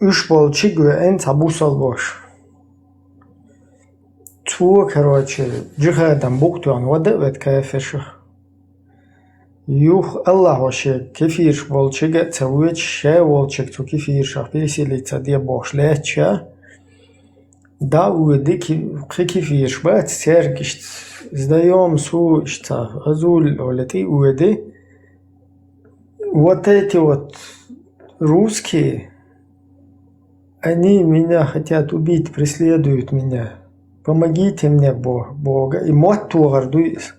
üç bol çigü en tabusal boş tu короче جهادم بوقتان ودوت كيفش يوخ الله وشي كفير بول чига цавуч ше волчек tu кефир шах переселиться де бош леча да уйди кефир bet сергишт сдаем су что азул олети уйди Вот эти вот русские, они меня хотят убить, преследуют меня. Помогите мне, Бога. И мотту гордуюсь.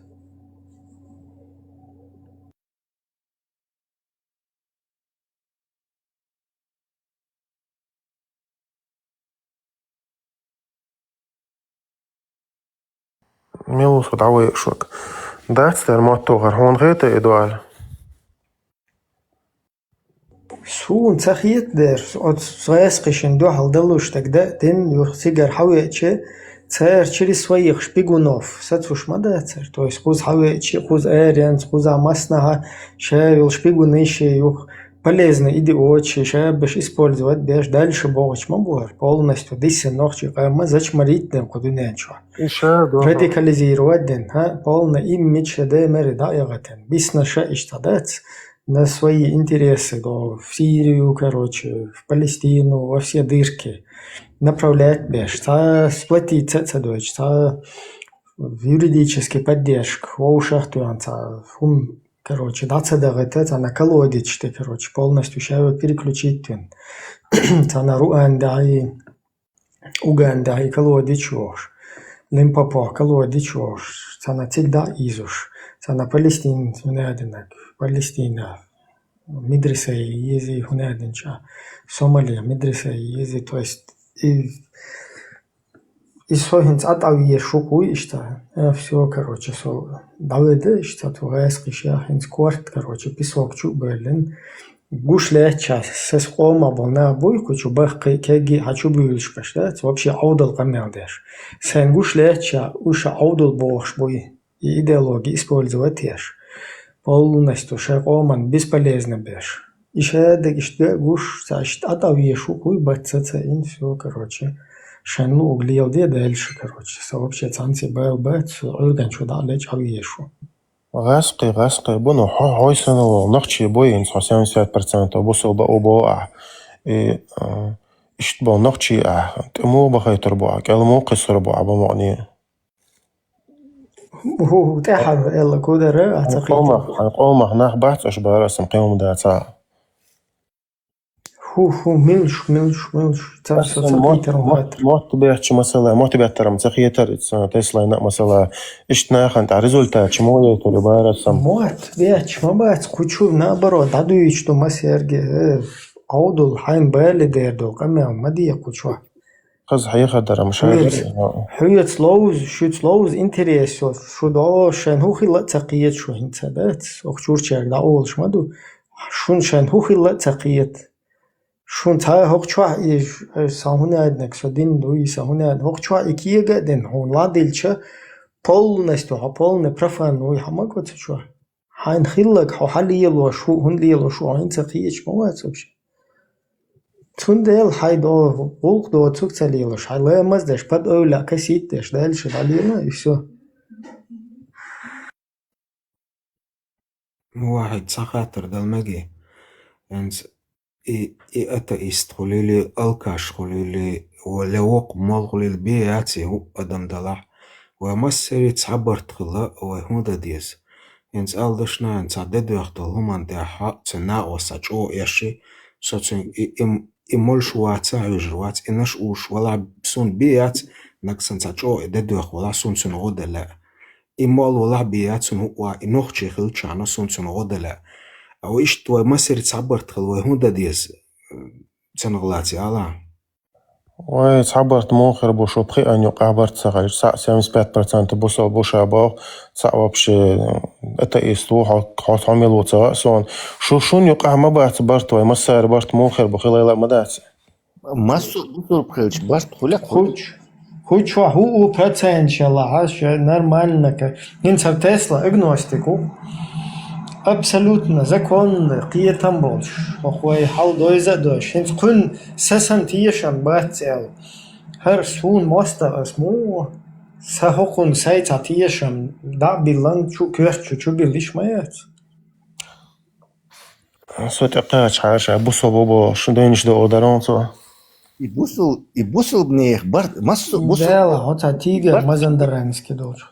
ميوس ودعوي شوك داتستر موتوغر هون غيتا إدوال Сун цахиет дер, от связкишен до халдалуш тогда ден юрсигар хавече цер через своих шпигунов, сацушмада цер, то есть куз хавече, куз эренс, куз амаснаха, шевил шпигунище, юх полезно идиотче, шебеш использовать беш дальше богоч мабуар, полностью диссен нохчи, кайма зачмарить ден кудуненчо. Радикализировать ден, полно имидж демери даягатен, биснаша иштадец, на свои интересы, в Сирию, короче, в Палестину, во все дырки направлять беш, сплотиться, в юридический поддержку, в ушах туянца, короче, даться дагатец, на колодич, короче, полностью сейчас переключить тун, на Руанда и Уганда и колодич вош, Лимпопо, колодич вош, на всегда изуш, на Палестину, Палестина, медресе ези хунадинча, Сомалия, медресе ези, то есть и сохинц атавие шукуй ишта, все, короче, давиде ишта, тугайски шахинц кварт, короче, песок чубелин, гуш леча, сескома bona бойку чубах кеги хачу бюльшкаш, да, вообще аудал камелдеш, сен гуш леча, уша аудал бош бой, и идеологии использовать ешь. Полностью шагоман бесполезно беш. Еще дегиште гуш сашт атавие шукуй бацаца ин все, короче. Шенлу углил де дальше, короче. Вообще цанси был бац, орган чуда леч авиешу. غاسقي بونو هاي سنة نقشي بوين 70% بوصل بقى اشتبه نقشي تمو بخي تربوع كلمو قصر بوع بمعني هو تحب يلا كودر قوم هناك بعت اشبار اسم قيوم دا تا هو ملش موت بيحكي مثلا موت بيحترم تخيتر تسلا مثلا اشتنا خنت результат чему я то любая сам موت بيحكي ما بعت كوچو наоборот дадуй что масерге аудул хайн бали дердо камя мадия кучу قص حقيقة درا مش حيت لوز интерес شو دا شن هو خلا تقيت شو هنتبات اخشور چر دا اول شمدو شون شن هو خلا تقيت شون تا هوچوا ساهونه ادنك سدين دوي ساهونه هوچوا экиега ден хон ладилча полный профан хамако чу хайн хиллак халиело шу хунлиело шу хайн тaqiyech мовац вообще тундел хайдо волк до цукцалиело шайлемаз деш под ойла касит деш дальше далина и все واحد سخاطر دلمجي انت اي اتايست خليلي الكاش خليلي ولوق مال خليل بياتي هو ادم دلع ومسري تعبرت خلا وهودا ديز إنس ألدشنا إنس عدد وقت الهمان ده حق تنا وساجو يشي سوتن إمول شوات عجروات إنش أوش ولا بسون بيات نكسن ساجو عدد وقت ولا سون غدا لا إمول ولا بيات سن هو إنوخ شيخل شانا سون غدا لا أو إيش تو مسري تعبرت خلا وهودا ديز تنغلاتي على وتعبرت مؤخر بوشو بخي أن يقعبرت صغير ساعة 75% بوصل بوشا باغ ساعة بشي أتأيستو حوت عميل وطاق سون شون يقع ما بعتبرت ويمسار برت مؤخر بخيلا لا مدات مسو بوصل بخيلش برت خلق Хоть هو процент عاش нормально. Инца Тесла агностику абсолютно законно قيتم болш. أخوي حال دويزة دوش. إنت كن سسن تيشان باتسال. هر سون ماستر اسمو سهقون سايتا تيشان دا بيلان شو كيرش شو بيليش مايات. صوت أقاش عاش بوصل بابا شو دينش دو أودران تو يبوصل بنيخ برت مسو بوصل دالا هتا تيجر مازندرانسكي دوش.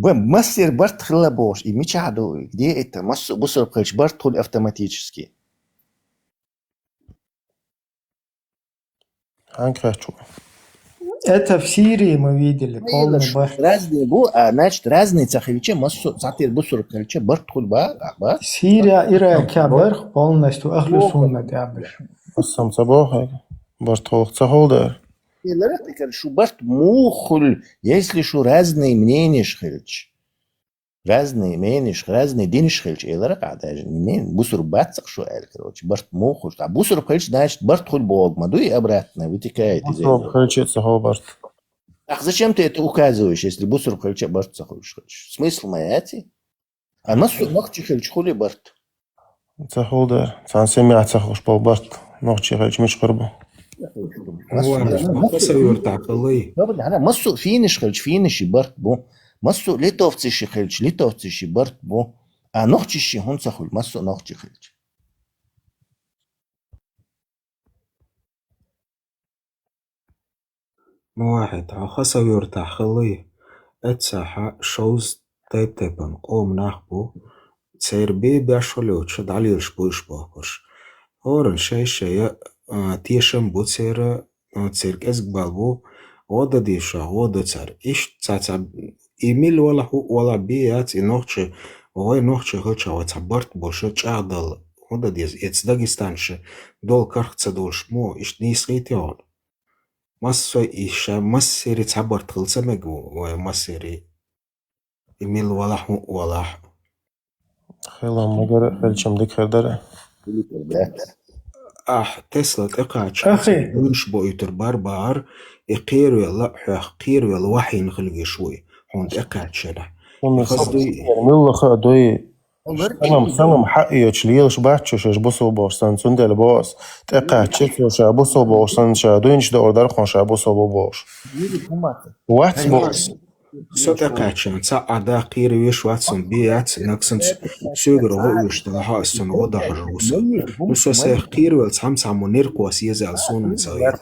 مصير برت خلا بوش и мечаду где это массу бусор прыч барт ход автоматически анкрачу Это в Сирии мы видели полный бар. разные бу значит разные цахевичи массу сатир бусор прыч барт ход ба Сирия Ирак бар полностью ахлю сунна дабиш. сам собой барт ход цахолда شو برت موخل если شو разные мнения шхельч разные мнения разные день шхельч элара قاعدة منين بوسر باتسق شو قال короче برت موخل بوسر خلش значит برت خل бог маду и обратно вытекает из этого خلش цахол барт ах зачем ты это указываешь если бусер хлч барт цахолш смысл маяти а насу нахчи хлч хули барт цахолда сан семя цахолш пол барт нахчи хлч мش قربه مسو فينش خلش فينش برت بو مسو ليتوفسي خلش ليتوفسي برت بو نوختشي هون سخل مسو نوختشي خلش واحد خاصة يرتاح خلي اتساحة شوز تيتبن قوم ناخبو تسير بي باشولو تشد علي الشبوش باكرش هورن شي تيشم بو تسير تسيرك بالبو ودا ديشا ودا تسير إيش تسير إيميل ولا بيات إنوخشي وهاي نوخشي هلشا وتعبرت بوشو تشاغدل ودا ديز إتس داغستانشي دول كارختصة دول شمو إيش نيسغيتيون مسو إيش مسيري تعبرت خلصة مجو ومسيري إيميل ولا خيلا مجرى خلشم ديك خير داره تسلا تقاش مش بويتر بار يقيروا يلا قيروا الوحي نخلق شوي هون تقاش له قصدي ملا خدوي سنم حقي تشليش باتشش بوسو بوشان سندل بوس تقاش تشوش بوسو بوشان شادوينش دور دار خون بوسو بوش وات بوس سوتاكاتشان ساعدا قيروا يشواتسون بيات نكسن سوغرو هو يشتغل سن وضع الروس نسو سيقيروا السامسا منيركو سيزال سون مسايات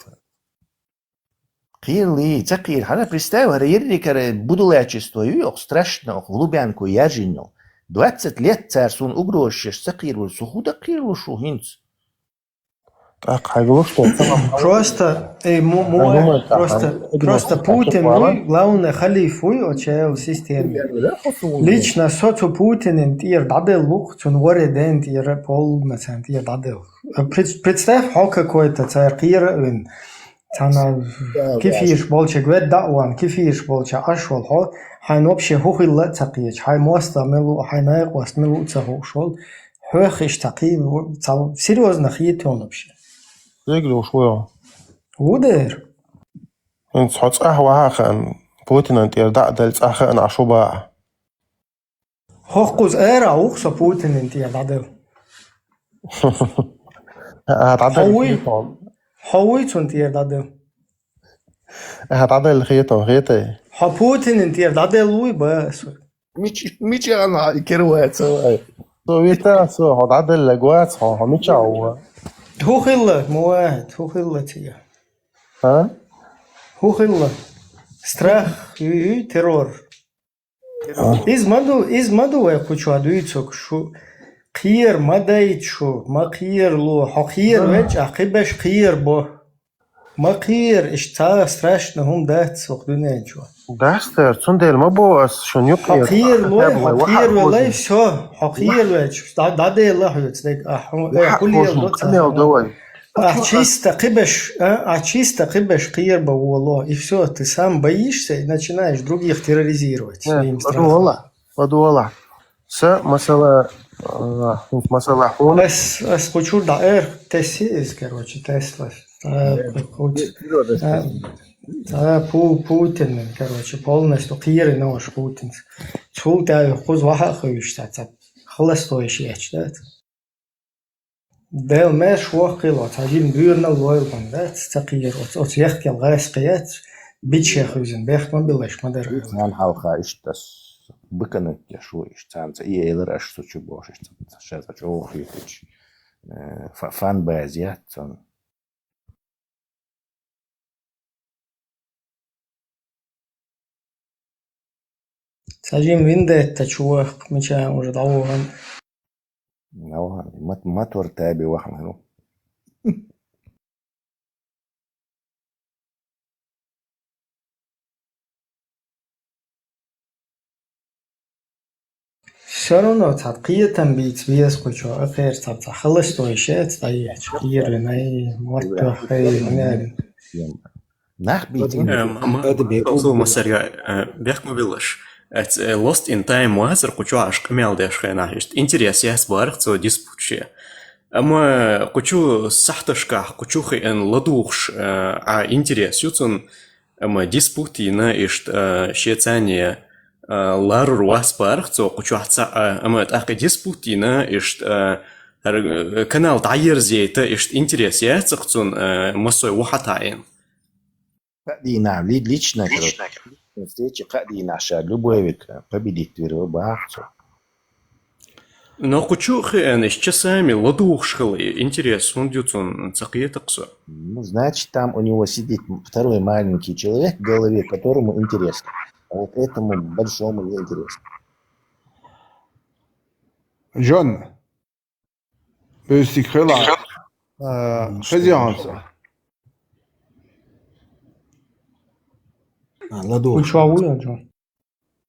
قير تقير هذا представь рейри кара будулячество юх страшно глубянку яжинно 20 лет царь сун угрожаешь сaqirul сухуда qirlu шу хинц так хайгло что просто Путин главный халифуй очел системе лично соцу Путин интир дадел лух цун вореден интир пол مثلا интир дадел представь how какой-то царь qir كيفيش болче гвед даъван كيفيش болче ашвал хо хайн вообще хухилла тaqiyach хай моста мелу хайнай qwas мелу цаху шол хохиш тaqи серьезно хитон вообще رجله شوية ودير انت حط قهوة هاخن بوتين انت يردع دلت اخن عشوبا هوقوز ايرا وخصة بوتين انت يردعدل هتعدل حويت انت يردعدل هتعدل الخيطة خيطة بوتين انت يردعدل وي بس ميتش انا كروات سويتا سو هتعدل الاجوات ميتش هو خلة مواهد هو خلة تيا ها هو خلة Страх и террор. Из маду я хочу адуицок, что قير ما دايت شو ما قير لو حقير وجه عقبش قير بو ما قير اشتا страшно هم دات سوق دنيا شو داستر تندل ما بوس شون يقير حقير لو حقير والله شو حقير وجه دادي الله يتصدق كل يوم чисто قبش قير بو والله и все ты сам боишься и начинаешь других терроризировать своим страхом والله مسألة حون بس хочу دائر تسيز короче Тесла Путин короче полностью قير نوش Путин شو تا خوز واحد خويش تا خلص تويش ياش ده ده مش واقع تاجين بيرنا الوايل ده تقير أو يحكي الغاز قيات بيتش يخوزن بيحكي ما بيلاش ما در عن حلقة إشتاس بكنت شو إشتانت إيه إلر أشتو تشبوش إشتانت شاذ أشوف فيتش فان بازيات تاجين وينده تشوف مشان وجد عوان ما تورتابي وحنا شرنا تقية تنبيت بيس كوشو أخير تبع خلص تويشات تايج خير لناي موتو خير نال ناخ بيتين مسريا بيحكم بيلش Lost in Time وهذا كوشو عشق ميل داش خينا هيشت интерес ياس بارق تو ديسبوتشي أما كوشو صحتشكا كوشو خي إن لدوخش интерес يوتن أما ديسبوتي نا إشت شيتانية لارر واس بارق تو كوشو حتى أما تأخي ديسبوتي نا إشت канал تعير زيتا إشت интерес ياس تقتون مسوي وحتاين دينا лично встречи قدينا عشان любовик победить веру бахцу. Но хочу хен еще сами ладушхали интерес он дютон цакие таксо. Ну значит там у него сидит второй маленький человек в голове, которому интересно, а вот этому большому не интересно. جون بيستيخلا خزيانسا وشو جون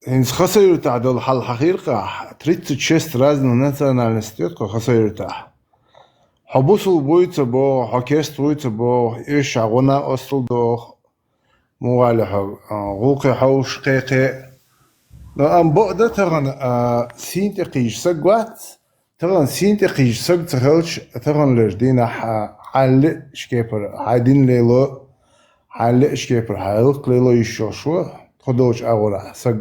إنس خسر تاع دول حل حقيقة تريد تشست رازنا نتنا نستيقظ خسر تاع حبوسل بويت بو حكيست بويت بو إيش عغنا أصل دو موالح غوقي حوش قيقي لو أم بقدر تغن سين تقيش سقوات تغن سين تقيش سق تخلش تغن لردينا حل شكيبر حادين ليلو حل شكيبر حلق ليلو يشوشو خدوش أغورا سق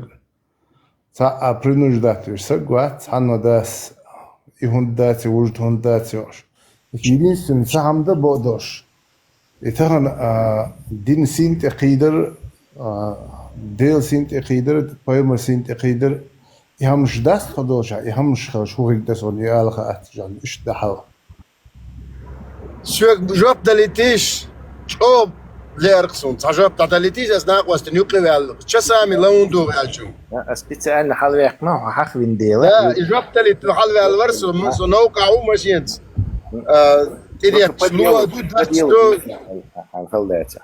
تا أبرنوش داتر سقوات عنو داس يهون داتي وجد هون داتي وش يدين سن سهم ده بقدرش يتغن دين سين تقيدر ديل سين تقيدر بايمر سين تقيدر يهمش داس خدوش يهمش خلش هو هيك داس ولي آلخة أتجان إيش دحل سوق جواب داليتيش جواب ليرقصون جواب داليتيش أسناق وستن يقلب تشسامي لوندو بالجو специально حلوة ما حق وين ديلا لا جواب داليت حلوة الورسو من سنوقع ومشينت تريد شلوا دود داتشتو خلداتها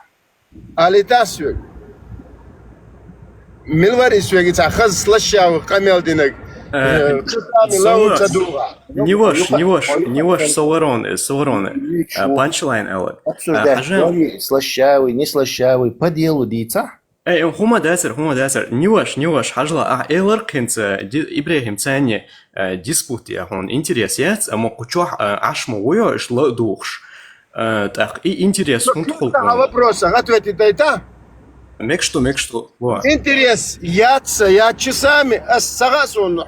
алитасуг милвари суги цахаз слышал камел динек не ваш Соларон панчлайн Элла слащавый не слащавый по делу дийца هما داسر نيوش حاجلا Эллар كنت إبراهيم ثاني ديسبوتي هون إنتريسيات أما كوشوح عشمو وياش لا دوخش так и интерес он тхол. Вопрос, ответить дайта? Мекшту. Интерес, я часами, согласен,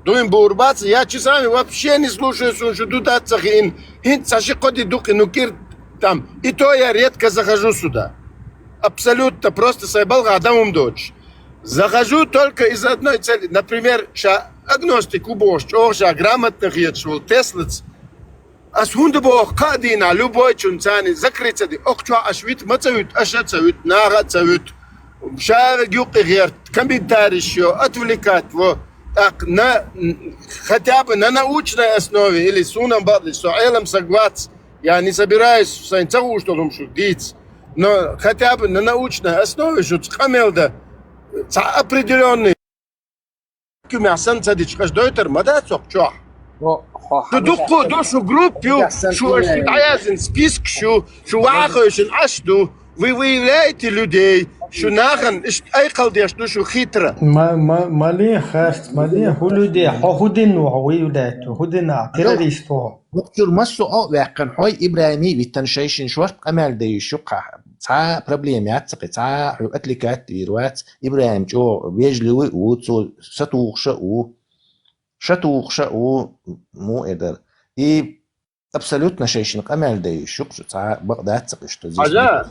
дуем бурбаться, я часами вообще не слушаю, что тут отцахин, саши коди дуки, нукир там, и то я редко захожу сюда. Абсолютно просто сайбал гадамум дочь. Захожу только из одной цели, например, ша агностику бош, ша грамотных ечвал, теслиц, أس هند بو قادينا لبوي چونساني ذكرت دي أقطع أشويت ما تسويت أشا تسويت ناغا تسويت شاف جوق غير комментарий еще отвлекать вот так на хотя бы на научной основе или сунам бадли суалам согласен. Я не собираюсь в сайнцагу что там шутить, но хотя бы на научной основе что хамелда определенный كمعسن صديق كاش دويتر ما دا تسوق تدقوا دوشو جروبيو شو عايزين سبيسك شو واخوش عشدو ولايتي لودي شو ناخن اي قلدي شو خيتره مالي خارج مالي هولودي هودين وعويودات هودين تيريستو دكتور مسو او كان حوي ابراهيمي بالتنشيشن شو امال دي شقه تا проблемات تا اتليكات ويروات ابراهيم جو بيجلوي وتو شتوخشه و مو ادر и абсолютно шейшин امال دي شق تا بغداد что здесь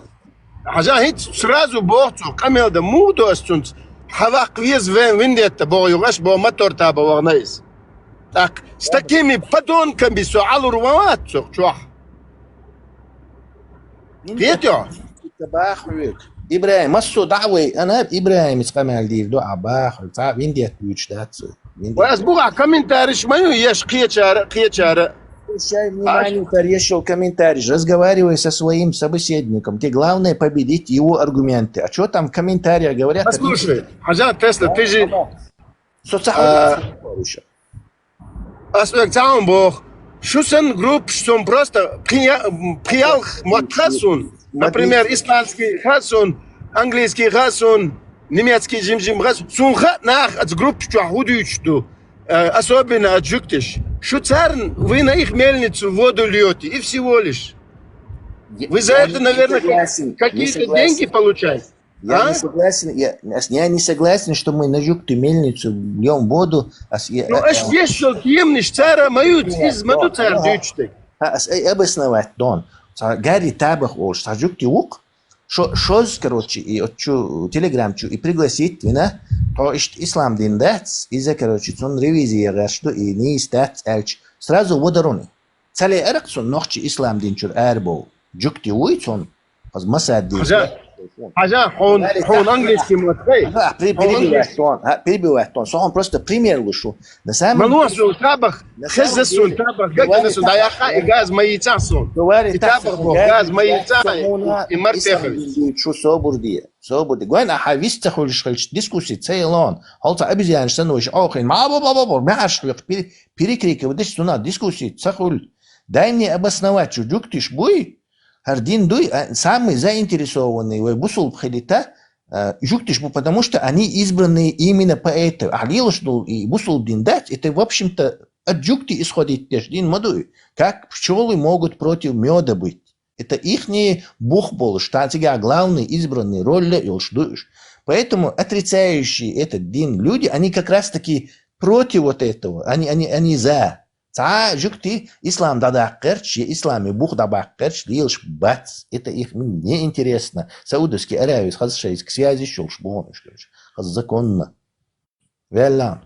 حاجة هيك سرازو بوحتو كامل ده مو دوستونت حواق ويز ويندت بو يغش بو ماتور تابا وغنايز так с такими подонками سوالو روات شوح بيتو تباخوك ابراهيم مسو دعوي انا ابراهيم اسقمال دير دو اباخ تا ويندت بيوش داتسو واس بوغا كومنتاريش ما يش قيچاره Внимание, решил комментарий. Разговаривай со своим собеседником. Тебе главное победить его аргументы. А что там в комментариях говорят? Послушай, Хаджан Тесла, ты же... Аспектам Бог. Шусан групп, что он просто приял матрасун. Например, испанский хасун, английский хасун, немецкий жим-жим хасун. Сунха нах от групп, что худючду. Особенно от жуктиш. Шуцарн, вы на их мельницу воду льете, и всего лишь. Вы за это, наверное, какие-то деньги получаете? Я не согласен, что мы на жукты мельницу льем воду. Ну, аж вешал темныш, цара мою, из маду цар дючты. Обосновать, Дон. Гарри табах олш, жукты ук. Шоз, короче, и отчу телеграмчу, и пригласить вина, то ислам дин дац, из-за, короче, сон ревизия гашту, и не истац эльч. Сразу водороны. Цале эраксон, нохчи ислам дин чур эрбол. Джукти уйцон, аз масад дин. Хажа, он английский матвей. Перебивает он. Он просто пример лышу. На самом деле... Мануасу табах, хезесун табах, гагнесун, даяха и газ маица-сун. И табах бог, газ маица и мартехович. Шо собурдия. Собурдия. Гуэн ахависта хулиш дискуссии цейлон. Холца обезьян становишь охрен. Ма-ба-ба-ба-ба. Мяш, перекрикиваешь сюда дискуссии цахуль. Дай мне обосновать, что джуктиш буй. Хардин дуй самый заинтересованный в бусул бхелита жуктишбу, потому что они избраны именно по этому. Алилошнул и бусул диндать, это в общем-то от жукти исходит теждин мадуй. Как пчелы могут против меда быть? Это ихний бог был, что тебя главный избранный роль илшдуешь. Поэтому отрицающие этот дин люди, они как раз таки против вот этого, они за. Та жукти ислам дадаккерч, исламе бух дабаккерч, лилш бац. Это их неинтересно. Саудовский Аравия с хазшейск связи щелш бонуш, короче. Хаз законно. Веллан.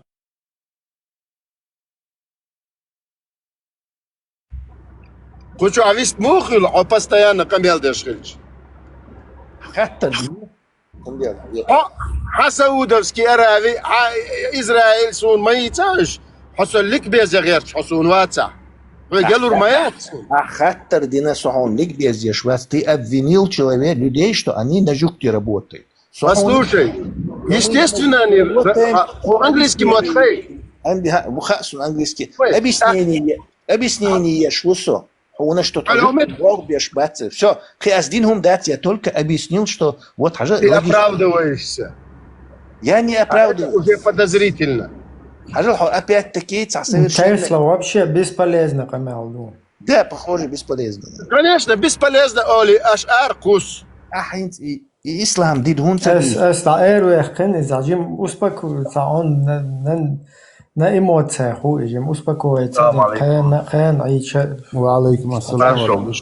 Хочу авист мухил, а постоянно камел дешхильч. Хатта Саудовский Аравия, Израиль сун маиташ. حصل لك بيز غير حصون واتسع قالوا رمايات خاطر دينا صحون لك بيز يا швац ты обвинил человек людей что они на жукте работают. Послушай, естественно они английский матхей бухасун английский объяснение шлусо он что-то бог беш бац все хиаздинхум дать я только объяснил что вот хажа ты оправдываешься. Я не оправдываюсь. Уже подозрительно. Опять-таки, совершенно... вообще бесполезно, Камел. Да, похоже, бесполезно. Конечно, бесполезно, Оли, аж аркус. И ислам, дидхун на эмоциях уйдем, успокоиться. Валейкум ассалам.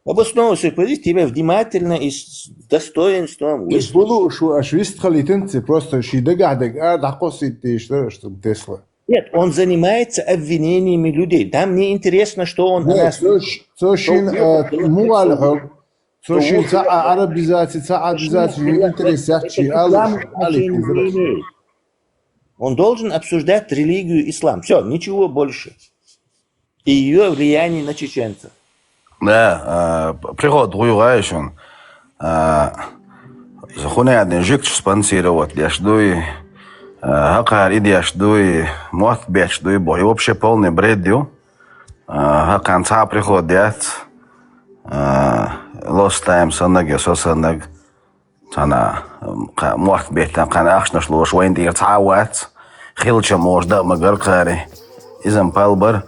Обосновывайся, тебя внимательно и с достоинством. Было, что аш вистхали тенцы просто шидега дега да косит ты что Тесла. Нет, он занимается обвинениями людей. Да, мне интересно, что он... Нет, слушай, муалхо, слушай, арабизация, интересующий, он должен обсуждать религию ислам. Все, ничего больше. И ее влияние на чеченцев. Да, приход уюгаешен. Захуне один жикч спонсировать, яшдуй, хакар иди яшдуй, мот бячдуй, бой вообще полный бред дю. Конца приходят, lost time санаги сосанаг, сана мот бять там канашна шлош вендир цауат, хилча можда магаркари, изам палбар.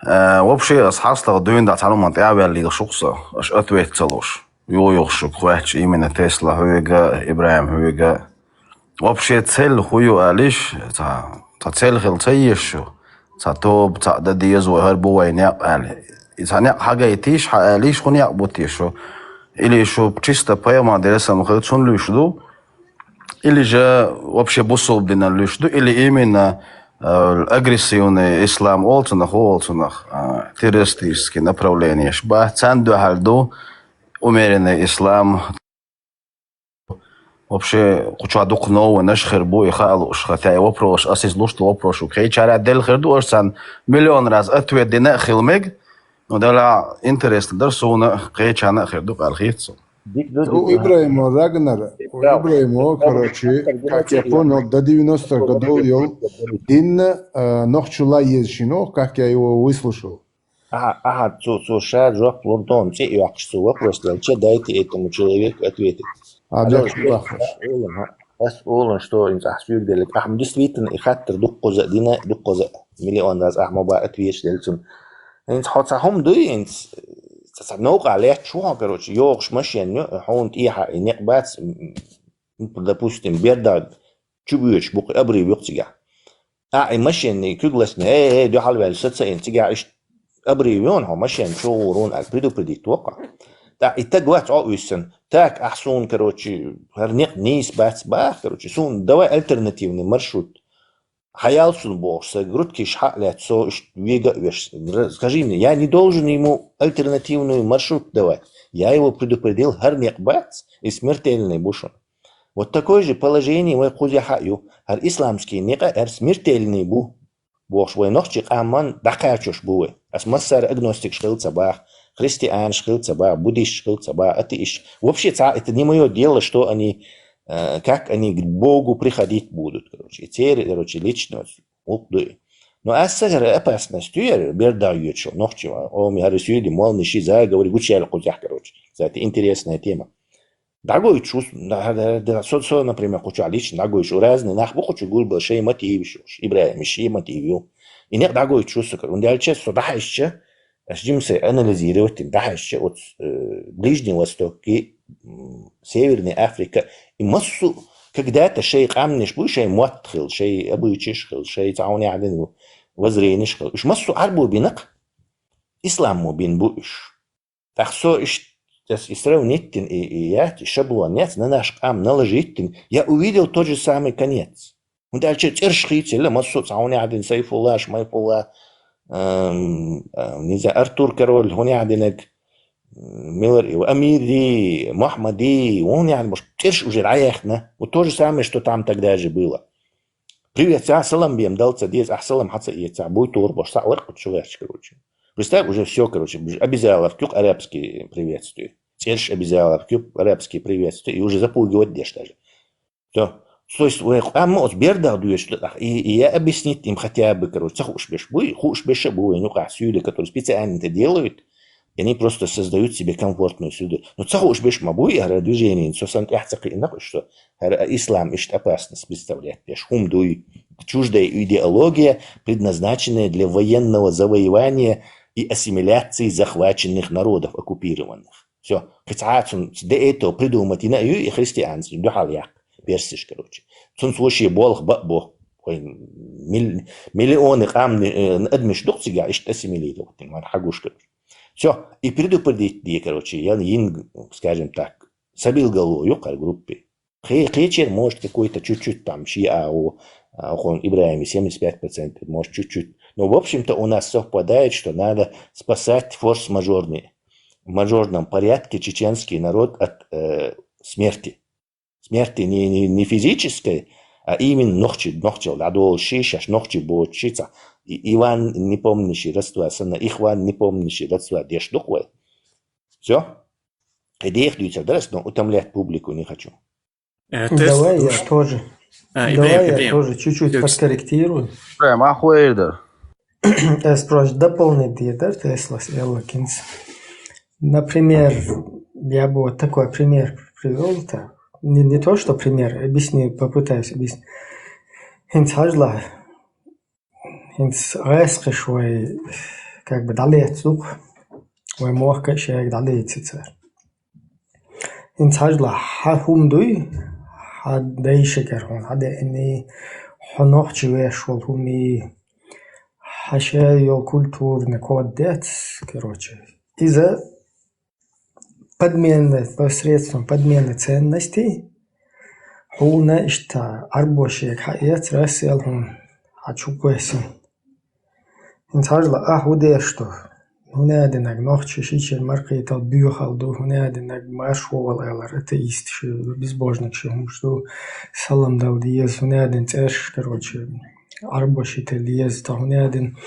Вообще асхаста дуин да цану мантеа вели шукса, аш ответ целош. Юйохшук хуач именно Тесла хуега, Ибраим хуега. Вообще цель хую алиш, та цель хилтаишу. Сатоб та дадиезу харбуай няк али. Исаняк хага итиш ха алиш хуняк бутишу. Или шо чисто поэма дересам хилчун люшду. Или же вообще бусобдина люшду. Или именно агрессивный ислам олцунах, террористические направления. Шба цанду хальду умеренный ислам. Вообще, куча дукнова наш хербу и халуш, хотя его прош, асизлуш то прошу. Кейчара дел херду сан миллион раз ответ дина хилмег, но дала интересно дарсуна кейчана херду алхитсу. У Ибраима Рагнера, короче, как я понял, до 90-х годов ел Дин Нохчула Езшино, как я его выслушал. Ага, слушай, Джо, Лондон, все и акшсу вопрос, че дайте этому человеку ответить. Он что он ахсует делит. Ахм действительно и хаттер дуккоза дина дуккоза миллион раз ахмаба отвечь дельцун. Инс хотсахом дуй инс نوقع عليه شو короче, يوغش ماشين هون إيها إنك بس допустим бердаг чубюч бук абри бюктига ماشين كيغلسنا دو حلوة ستة إنتيجا إيش أبري يون هم ماشين شورون أكبريدو بدي توقع تا إتجوات عويسن تاك أحسون كروتشي هرنيق نيس بس كروتشي سون دواء ألترناتيفني مرشوت хаялсун бокса, грудки шхалят, со вега, скажи мне, я не должен ему альтернативную маршрут давать. Я его предупредил, харнек бац и смертельный бушон. Вот такое же положение мой хузяхаю, хар исламский нека смертельный бу. Бокс вой нохчик аман дакачуш буе. Ас массар агностик шхилца бах, христиан шхилца бах, буддист шхилца бах, атеист. Вообще это не мое дело, что они как они к Богу приходить будут, короче, теперь, короче, лично, но ассагара опасностью, бердаю, что, ночью, он мне рисует, мол, нищий заговор, гучали кутях, короче, это интересная тема. Дагой чувств, например, хочу лично, дагой чувств, разные, нахбу хочу гульбал, шей мотивишу, Ибраим, шей мотивию, и нет дагой чувств, он дальше, что да еще, ждемся анализировать, да еще от Ближнего Востока, Северная Африка, и массу, когда-то шейх амниш бу, шей муатхил, шей абычишхил, шей цауни аден возренишхил, уж массу арбу бинак, исламу бин буш. Так со иш, и сравнитин, и я, шаблонец, на наш ам наложитин, я увидел тот же самый конец. Он дальше тершхитель, массу цауни аден Сайфулла, Шмайфулла, не знаю, Артур Король, хуни аденек, Миллер, Амири, Мухаммади, он يعني مش ترش уже رايحنا, вот то же самое, что там тогда же было. Привет, ассалам бем дал цадиз, ассалам хатса и ца бой тур бош сауэр кучуэш, короче. Представь, уже все, короче, обязал кюк арабский приветствие, терш обязал кюк арабский приветствие, и уже запугивать дешь даже. Все. То есть, амос берда дуешь, и я объяснить им хотя бы, короче, хуш беш буй, ну как сюда, которые специально это делают. И они просто создают себе комфортную среду. Но цахуш беш мабуй, движение, сосан яхцаки инак, что ислам ищет опасность представляет. Пешхум дуй, чуждая идеология, предназначенная для военного завоевания и ассимиляции захваченных народов, оккупированных. Все. Хотя до этого придумать и христианский, духальяк, персиш, короче. В том случае болх бабо, миллионы камни адмиш духцига ищет ассимилировать, хагуш, короче. Все, и предупредить, короче, я, скажем так, забил голову, юкар группе. Хейчер может какой-то чуть-чуть там, шиау, он Ибраиме 75%, может чуть-чуть. Но в общем-то у нас совпадает, что надо спасать форс-мажорные. В мажорном порядке чеченский народ от смерти. Смерти не физической, а именно ночи, ладол шиш, ночи будет шица. Иван не помнящий родства, сына Ихван не помнящий родства, дешь духвай. Все? Идея хдуется дрес, но утомлять публику не хочу. Давай я тоже. Давай я тоже чуть-чуть подкорректирую. Прям охуенно. Я спрошу, дополнить диетер Теслас Эллакинс. Например, я бы вот такой пример привел-то. Не то, что пример, попытаюсь объяснить. Инц хажла, инц рэсхишвай, как бы далее цух, вай мохка шеек далее цицер. Инц хажла хахумдуй, хаддай шекерхон, хаддай инни хонох чивешвал хуми, хаша йол культурный кодец, короче. Из-за посредством подмены ценностей, хуна ишта арбошек хаец расел хун хачуквесин. Инцажла ахуде что, хунадинаг нохчи шичер маркетал бюхалду, хунадинаг машвовал элар атеист, безбожник, что салам дал диез, хунадин церш, короче, арбошите диез, то хунадин.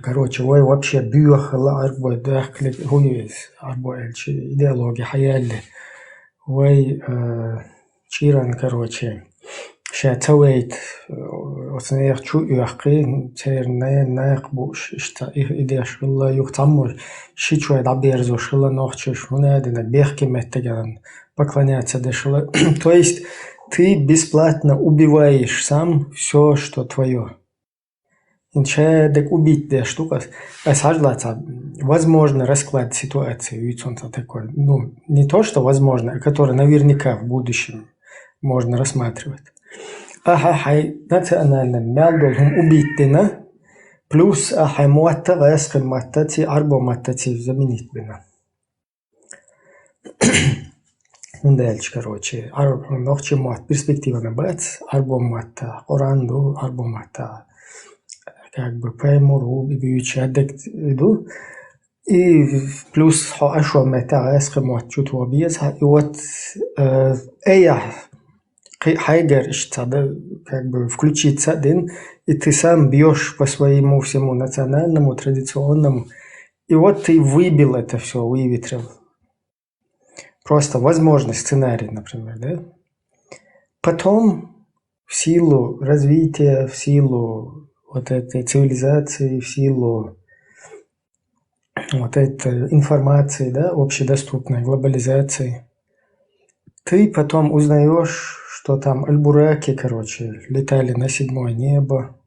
Короче, ой, вообще бюхала арбой дахли хуйс арбой идеология хаяли. Ой, чиран, короче, шатавейт, оценех чу юахки, цер наях буш, что их идея шила юхтаму, шичуя даберзу шила нохчеш, унадина бехки меттеган, поклоняться дешила. То есть ты бесплатно убиваешь сам все, что твое. Человек убить да штука, возможно расклад ситуации, ведь он такой, ну, не то, что возможно, а который наверняка в будущем можно рассматривать. Хай национально мялдолхум убить дина, плюс хай муатта васкал маттати, арбо маттати заменить бина. Дальше, короче, нохчи муат, перспектива на бац, арбо матта, оранду, арбо матта. Как бы пойму, бьючи иду, и плюс хорошо метареск мот чуть объезд, и вот я хайгер да, как бы включиться один, и ты сам бьешь по своему всему национальному, традиционному, и вот ты выбил это все, выветрил. Просто возможный сценарий, например, да? Потом в силу развития, в силу вот этой цивилизации, в силу вот этой информации, да, общедоступной глобализации, ты потом узнаешь, что там альбураки, короче, летали на 7-е небо,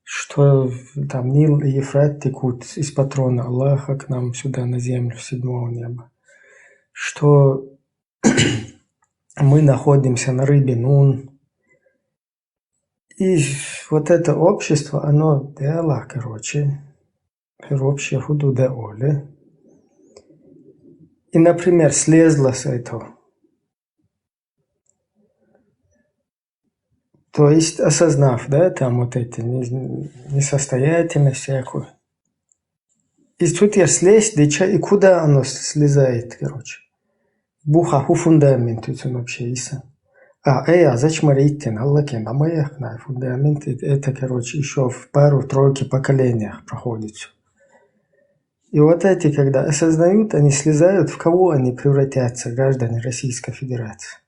что там Нил и Ефрат текут из патрона Аллаха к нам сюда на землю с 7-го неба, что мы находимся на рыбе Нун. И вот это общество, оно дело, короче, общее худуда Оли. И, например, слезло с этого. То есть, осознав, да, там вот эти несостоятельность всякую. И тут я слезть, и куда оно слезает, короче? Бухаху фундамент вообще иса. Зачем Рейтин, Аллакен, на фундаменты, это, короче, еще в пару-тройке поколениях проходит. И вот эти, когда осознают, они слезают, в кого они превратятся, граждане Российской Федерации.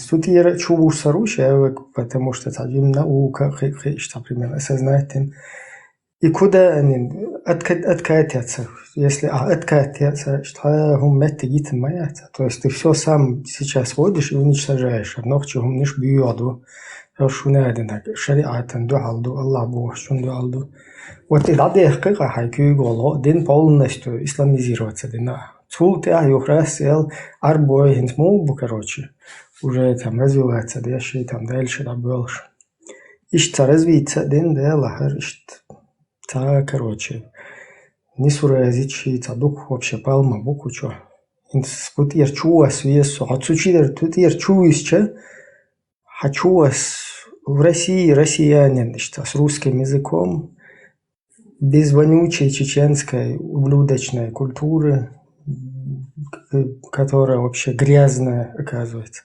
Тут я чувствую сорущее, потому что это наука, что примерно осознать. И куда они откатятся? Если откатятся, что гумметти маятся, то есть ты все сам сейчас водишь и уничтожаешь. Нохчи гумниш бьёду, шунадинак, шариатан дуалду, Аллах Бог, шундуалду. Вот и дадехка хайкюголо, дин полностью исламизироваться дина. Цулты юхрасел арбой хинсмулбу, короче, уже там развивается, да еще там дальше да больше. Ищется развиться, дин да лахар ищет. Та, короче, не суразичи, та дух вообще палма буку чё. Вот я чувас весу, а цучидер тут я чувствую, хочу в России россиянин, что с русским языком, без вонючей чеченской ублюдочной культуры, которая вообще грязная, оказывается.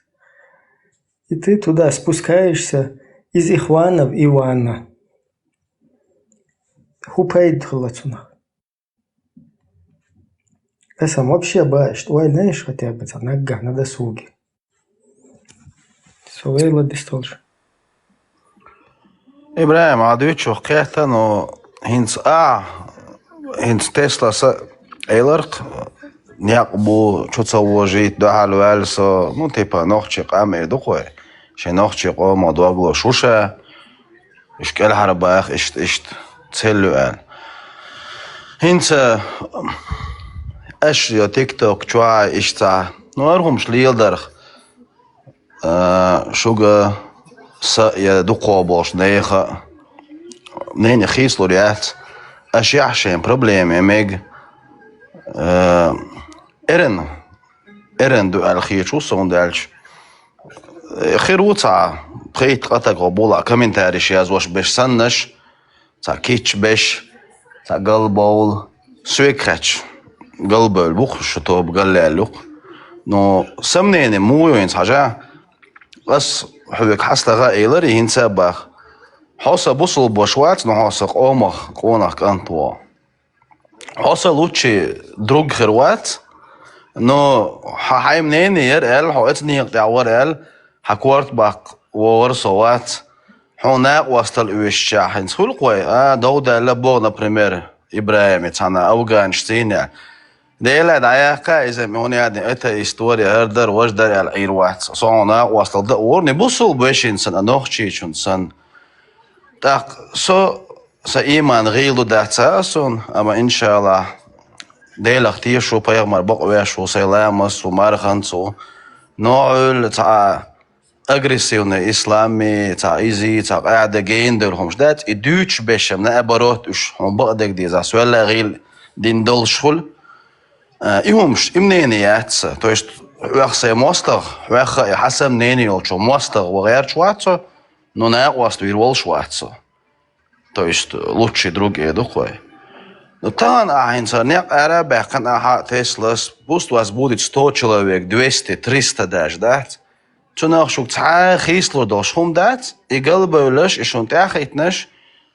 И ты туда спускаешься из Ихвана в Ивана. Хупейд хлацунах. Я сам вообще баешь, ой, знаешь, хотя бы на досуге. Сувейла дистолж. Ибраим, адвичу хкета, но хинц Тесла эйларк, някбу чуцавожит дахалу элсо, ну типа нохчик аме духой, ше нохчик ома дуагло шуша, ишкел харбах ишт целлю эл. Хинц اش يا تيك توك شوع اشتا نورهم شليل درخ شوغا يا دقوا باش نيخا نين خيسلو ريات اش يحشين بروبليم ميج ارن دو الخير شو صون دالش خير وطع بخيت قطع قبولا كومنتاري شياز واش بش سنش تا كيتش بش تا قلبول سويكراتش قلب البخ شطوب قال لك نو سمنين مو ينس حاجة بس حبك حصل غايلر ينسى باخ حصل بوصل بوشوات نو حصل قومخ قونخ كانتوا حصل لوتشي دروج خروات نو حاي منين يرقل حوقتني يقطع ورقل حكورت باق وورصوات هناك وصل الوشة حنس هلقوي دودة لبوغ نبريمير إبراهيم تانا أوغانشتين ديلا دعايا إذا موني عادي إتا إستوريا هردر وجدر العير واحد صونا وصل دقورني بوصل بوشين سن أنوخشي شون سن تاق سإيمان غيلو دعتاسون أما إن شاء الله ديلا اختير شو بيغمر بقويش وسيلامس ومارخنس نوعل تا أغريسيوني إسلامي تا إيزي تا قاعدة جيندر همش دات إدوش بشم نأبروت إش هم بقدك دي زا سوالة غيل دين دول شغل إيهمش إمنيني ياتس تويشت ويخسي موستغ ويخي حسب نيني يولشو موستغ وغير شواتسو نو ناقواست ويرول شواتسو تويشت لوتشي دروج إيدو خوي نو تان أحينسا نيق أرابع كان أحا تسلس بوست واس بوديت 100 человек 200 300 داش دات تناخ شوك تعا خيسلو دوش هم دات إقلبو لش إشون تاخيتنش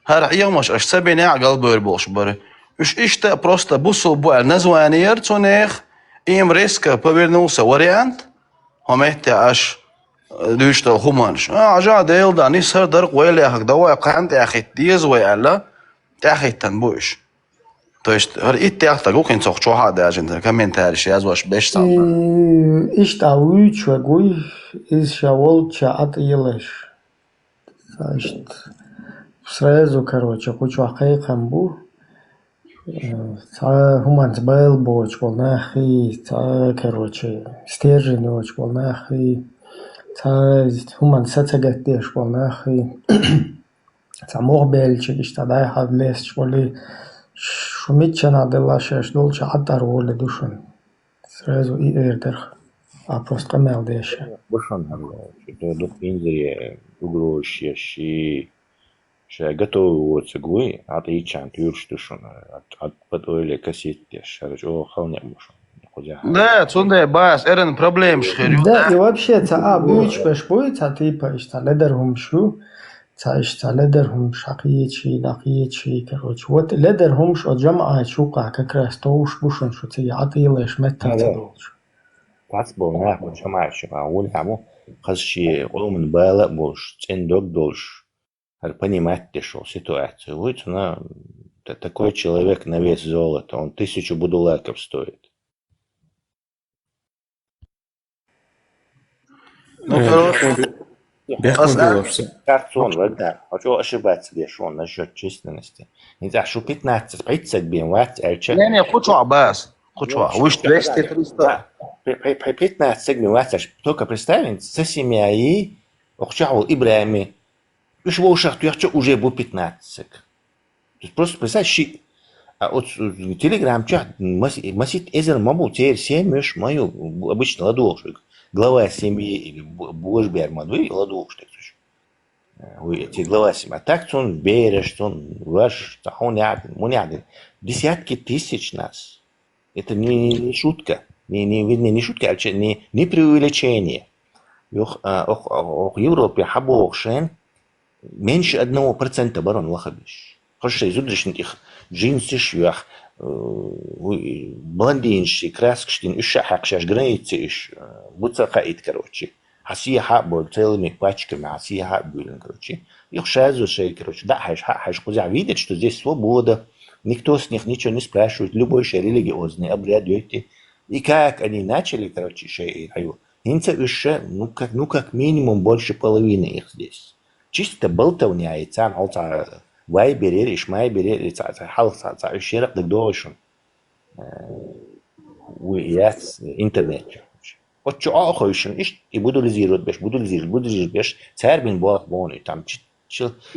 هر عيامش أش سبيني عقلبو يربوش بري Уж ишта просто бусул буэль название цунех, им резко повернулся вариант, хометти аж дюшта хуманш. Ажа дейлда нисхар дарк вэлях давай кант яхит диез вэля, яхит танбуш. То есть итяхта гукин цох чоха дажин комментарий язваш беш сам. Ишта уйчвагуй из шаволча от елеш. Значит, сразу, короче, кучу хайкамбу. Хуманс был боч, был нахи, короче, стержень боч, был нахи, хуманс сацагатеш, был нахи, мохбельчик, и тогда я лес, швали, шумитча надо лашеш, долча атар воле душон, сразу и эрдер, а просто камел деше. Бушон, что дух инзри, угрощи, готовы цеглы, а ты и чан тюрштушун, от потоили кассетти, шаржо халня бушун. Да, цунде бас, эрен проблем шхерю. Да, и вообще, бюч бешбуй, ты поишь, ледерхум шу, ледерхум шакиечи, лакиечи, короче. Вот ледерхум шу джамаа шука, как раз то уж бушун шу, ты атилеш метта цедолш. Пац был нахуй джамаа шука, уль хаму, хазши олман бала больш, цендок долш. Понимать что ситуацию. Вот она, такой человек на вес золота, он 1000 будулаков стоит. Ну, хорошо. Карцон, да. Хочу ошибаться, лишь он насчет численности. Не знаю, что 15-30 бимвать, Не, хочу абас. Хочу, выше 200-300. 15 бимвать, только представить, со семьей, Охчавал Ибрahimi, уж в ушах уже был 15. То есть просто представь, А вот Телеграм чат, масит эзер мабу, теперь семьешь мою, обычно ладошек. Глава семьи или бож бермадвы, ладошек. Эти глава семьи. А так он берешь, он ваш, он яден. Десятки тысяч нас. Это не шутка. Не шутка, а не преувеличение. В Европе хабошен меньше 1% барон лахабиш. Хорошо, изудришнит их джинсы швях, блондинши, краскштин, ишахакшаш, границы иш, буцахаит, короче. Хасия хаббол целыми пачками, хасия хаббулин, короче. Их шазу шей, короче. Да, хаш, кузя видит, что здесь свобода. Никто с них ничего не спрашивает. Любой шей религиозный обряд, видите. И как они начали, короче, шей, инца еще, как минимум больше половины их здесь. Чисто болтовня, и там, вай берери, шмай берери, халса, шерак дагдошун. Уяс интернет. Вот что охойшин, и буду лизировать беш. Царь бин бог боны, там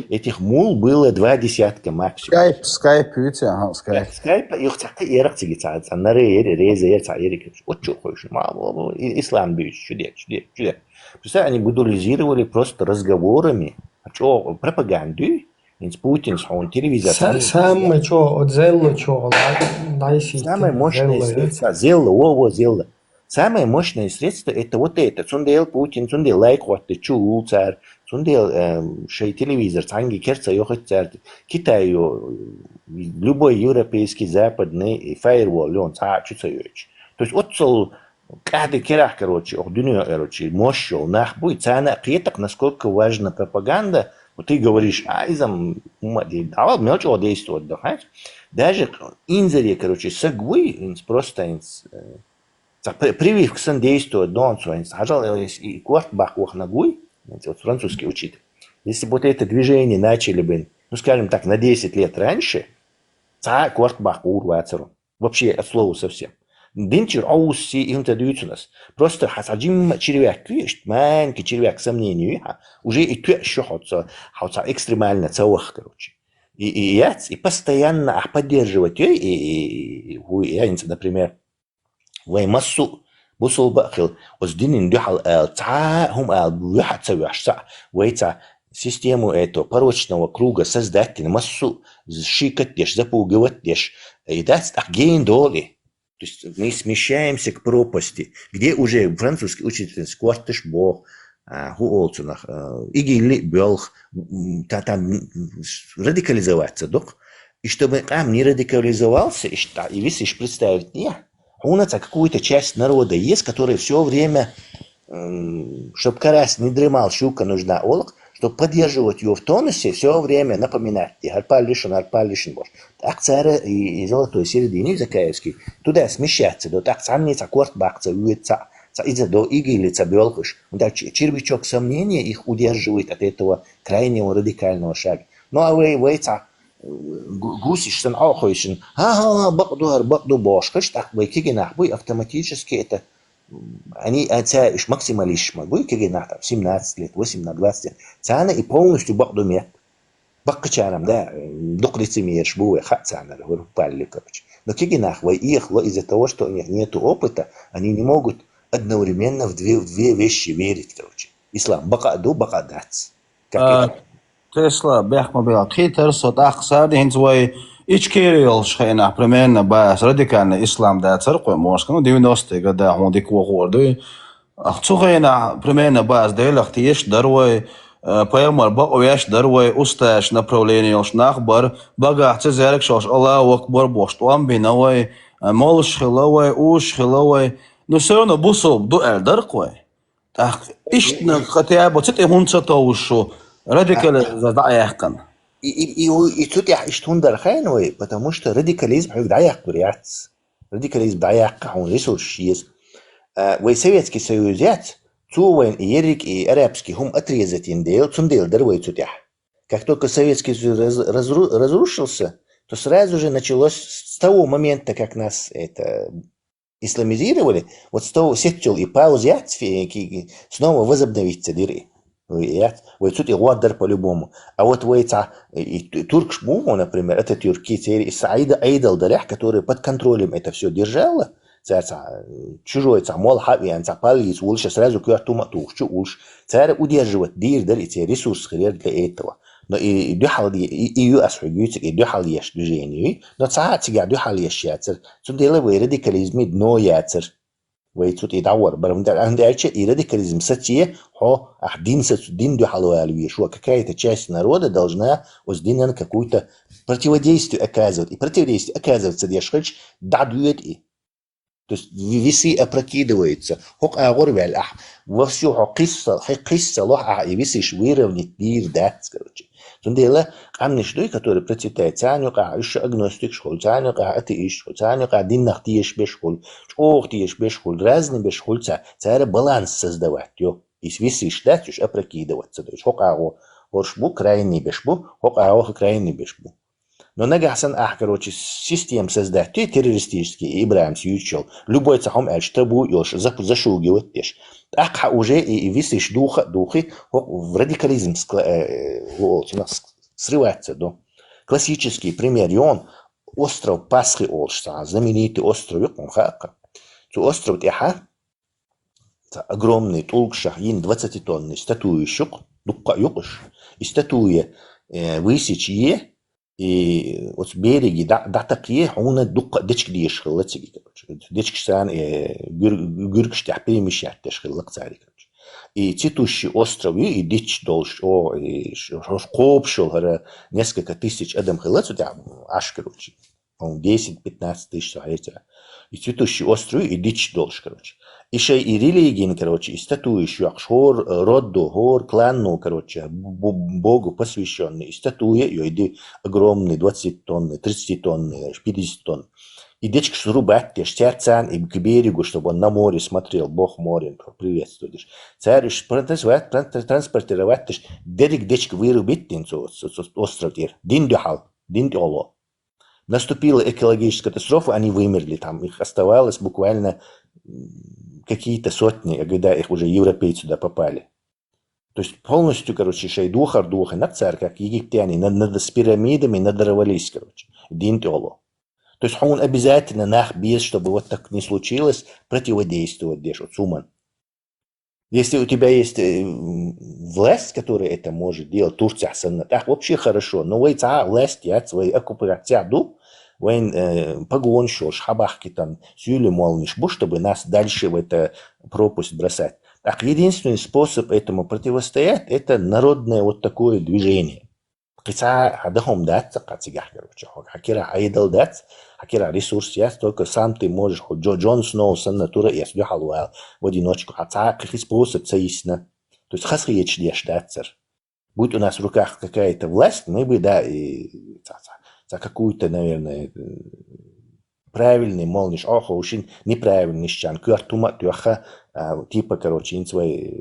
этих мул было 20 максимум. Скайп, видите, ага, скайп. Скайп, их царь ерак циги царь, на резе царь ерик. Вот что охойшин, ислам бьют, чудес. Представляете, они будулизировали просто разговорами, а что, пропаганду, Путин, он телевизор. Самое что, Зелла, что, самое мощное средство, Зелла. Самое мощное средство это вот это. Цундел Путин, цундел лайк вот ты чул царь, цундел шей телевизор, цанги керца ёхать царь. Китай любой европейский западный фаервол, он царь чуцаёч. То есть вот цел каждый керах, короче, дунё, короче, мощью нах будет цана клеток, насколько важна пропаганда. Вот ты говоришь, изам давал мелчего действовать, да, даже инзаре, короче, сагвы, просто привив к действовать, донцу, сажал и кварт бахвах ногой, вот французский учит. Если бы вот это движение начали бы, ну, скажем так, на 10 лет раньше, кварт бах урвацеру. Вообще от слова совсем. Динчер ауси и у нас. Просто хасаджим червяк, маленький червяк, сомнению, уже и tu еще хотя экстремально целых, короче. И постоянно поддерживать ее, и например, وي مسو بوصل بأخل وزدين دحل هم واحد سوي عشاء ويتا систему этого порочного круга создать массу шикатешь, запугиваешь, и дать ген доли. То есть мы смещаемся к пропасти, где уже французский учитель сквартыш бог, хуолцунах, игили белх, там радикализоваться, док. И чтобы там не радикализовался, и весь представить, у нас какую-то часть народа есть, которая все время, чтобы карась не дремал, щука нужна олок, чтобы поддерживать ее в тонусе, все время напоминать, арпалишин, боже. Так царь и золотой середины Закаевский туда смещаться, до так самница корт бакца, уйца, из-за до игилица белхыш. Червячок сомнения их удерживает от этого крайнего радикального шага. Ну а вы гусишься, охойшин, бакду бошкаш, так вы кигинах, вы автоматически это, они максималишма, вы кигинах, 17 лет, 18, 20 лет, цана и полностью бакду мет, баккачанам, да, док лицемерш, буэ, хацана, палли, короче. Но кигинах, вы их, из-за того, что у них нет опыта, они не могут одновременно в две вещи верить, короче. Ислам, бакаду, бакадац. Как это? Tesla بيحكموا بالخيتر صوت أقصاد هنزوي إشكيريال شخينا برمينا باس راديكالنا إسلام دا ترقوا موسكنا ديونوستي قد هون ديك وغوردي أختصوغينا برمينا باس ديل اختيش دروي بيامر بقويش دروي أستاش نبرولينيال شناخبر بقى احتزارك شوش الله أكبر بوشتوان بينوي مولش خلوي أوش خلوي نسيونا بوصوب دو الدرقوي إشتنا خطيابو تتي هونسا توشو радикализм даякан. И тут я иштундер хайновый, потому что радикализм даяк куряц. Радикализм даяк, он ресурс есть. Вы Советский Союз взять, цувен и ерик и арабский хум отрезать индейл, цундейл дорвой цутях. Как только Советский Союз разрушился, то сразу же началось с того момента, как нас это исламизировали, вот с того сетчел и паузять снова возобновиться дыры. ويتسوت يغادر по-любому. А вот турк шму, например, это тюрки, Саида Эйдел Дарях, который под контролем это все держала, чужой мол хавиан палис улша сразу квартума тухчу улш царь удерживает эти ресурсы для этого. Но и духал и асхугюцик и духал еш движению, но царь тига духал еш яцер, цундела вы радикализме дно яцер. ويتسوت يدور برمد عند أشياء радикализм сатье хо дин дин духалуалви что какая-то часть народа должна уздинан какую-то противодействие оказывать и противодействие оказывается дешхач дадует и то есть весы опрокидываются хок агорвел во всю қисса лох и весишь выровнять дир дат короче Тундела амнишдой, который процветает, тяню еще агностик школ, тяню атеист школ, тяню дин нахтиеш бешкол, охтиеш бешкол, разные бешкольца, царь баланс создавать, ё, и свисишь дать уж опрокидываться, то есть хокаго горшбу крайний бешбу, хокаго крайний бешбу. Но нагасан короче систем создать, ты террористический Ибрахим Сьючел, любой цахом табу ёш зашугивать тешь. Ах уже и висишь духи в радикализм срывается до. Классический пример он остров Пасхи Олшта, знаменитый остров Юкмхака. Остров Тиха огромный толкшах, 20-тонный статуя щук, дукка юкш, и статуя высечье, и вот с береги да такие он дукка дичк диш хлаци короче дичк сан гюргш тя перемещать теш хлак цари короче и цветущий остров и дичь долж и копшил несколько тысяч адам хлацу тя аж короче 10-15 тысяч и цветущий остров и дичь долж короче еще и религии, короче, и статуи еще Акшор, Родду, Гор, Кланну, короче, Богу посвященные. И статуи, и огромные, 20 тонны, 30 тонны, 50 тонн. И дечка срубать, штярцан, и к берегу, чтобы он на море смотрел, Бог море, приветствуешь. Царь, транспортировать, дерек дечка вырубить, остров тир, дин дюхал, дин дюло. Наступила экологическая катастрофа, они вымерли там, их оставалось буквально какие-то сотни, когда их уже европейцы туда попали. То есть полностью, короче, шейдухар духа на царь, как египтяне, с пирамидами надорвались, короче, динтоло. То есть он обязательно без, чтобы вот так не случилось, противодействовать дешу, цуман. Если у тебя есть власть, которая это может делать, Турция, так вообще хорошо, но вы власть, свои оккупации, Вайн погон шош, хабахки там, сюли молниш, чтобы нас дальше в это пропасть бросать. Так единственный способ этому противостоять, это народное вот такое движение. Хакира айдал дать, хакира ресурс есть, только сам ты можешь, Джон Сноу, натура есть, в одиночку. Какой способ ясно. То есть хасриеч дешь даться. Будь у нас в руках какая-то власть, мы бы, да, и за какую-то, наверное, правильный, молниш, очень неправильный щан, кюртума, тюха, типа, короче, свои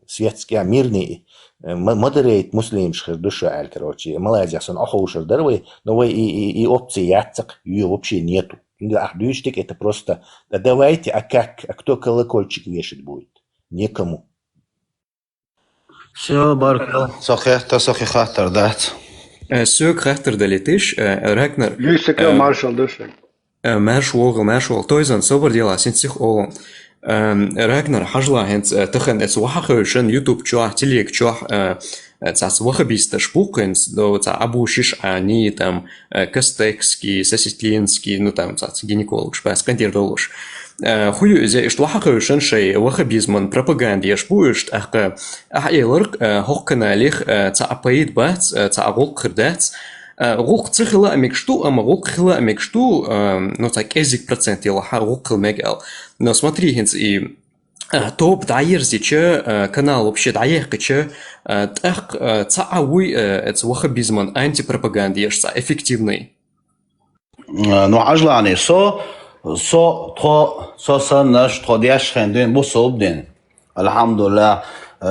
светские, мирные, модерейт муслимших душа, короче, Малайзия, сон, охошер, дарвы, но и опции яцак, ее вообще нету. Дюштик это просто, давайте, а кто колокольчик вешать будет? Некому. Все, Баркал, сохи хатар дать. Sög хахтар далетиш, Рагнар. Люсика маршал душа. Маршал, тойзан собор дела, синсих олон. Рагнар хажла хент тхан эц вахахшен YouTube чуах, телек чуах, цац вахабиста шпукенс, до ца абушиш они там кастекский, сосетлинский, ну там цац гинеколог, шпас кандидолуш. Хую зе иштвахахшен шей вахабизман пропаганда яшпуешт, ахка ахелерк хокканалих ца апаид бац, ца агол кырдац. غوق تخلا مكشتو أما غوق خلا مكشتو ну так эзик процент يلا غوق المجال но смотри хинц и топ дайер зиче канал вообще дайер киче так цауи это вахабизман антипропаганда ешца эффективный ну عجلاني so سنش توديش خندين بوصوبدين الحمد لله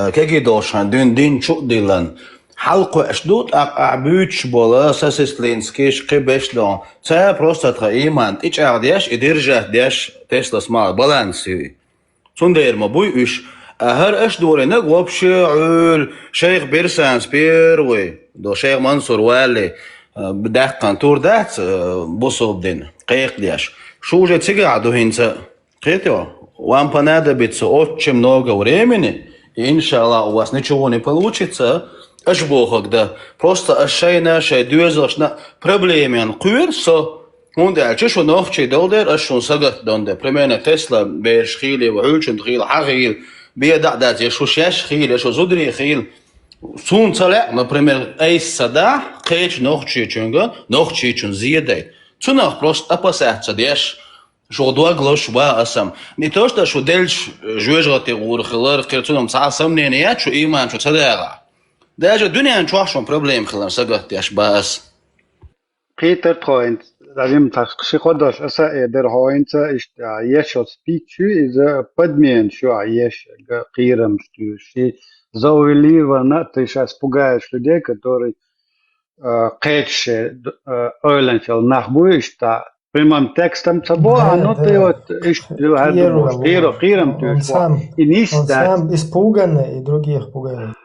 كي دوش خندين دين شو ديلن حلقة أشدود أعبيتش بولا ساسيسلينسكيش قبش دون تا просто تخيمان إيش أعديش إدرجة ديش تسلا سمار بالانسي سندير ما بوي إيش هر اش دوري نقوب شعول شيخ بيرسان سبيروي دو شيخ منصور والي بدقن تور دات بوصوب دين قيق دياش شو جا تيقعدو هنسا قيتوا وان понадобится очень много времени и иншаллах у вас ничего не получится аж бог когда просто ашайна шай дюзошна проблемен куирсо он дальше что ночи долдер аж он сагат донде примерно Тесла бешхили وعولشن تخيل حغيل بيدع دات يشو شاش خيل يشو زودري خيل سون طلع например اي صدا قيش نوخشي چونگا نوخشي چون زيادة تناخ просто опасаться ديش شو دوغلوش با اسم не то что شو دلش جوجرتي ورخلر قيرتونم تعصم نينيات شو ايمان شو صداقة даже دنيا نشوحشون проблем خلر سقط ديش باس Peter Troint, لازم تشخدش أسا در هاينتا إشت عيش سبيتشو إذا بدمين شو عيش قيرم شو زاويلي وناتش أسبوعاش لديك который قيتش أولنشل نخبو إشتا прямым текстом собой, оно ты вот قيرم Он сам испуганный и других пугает.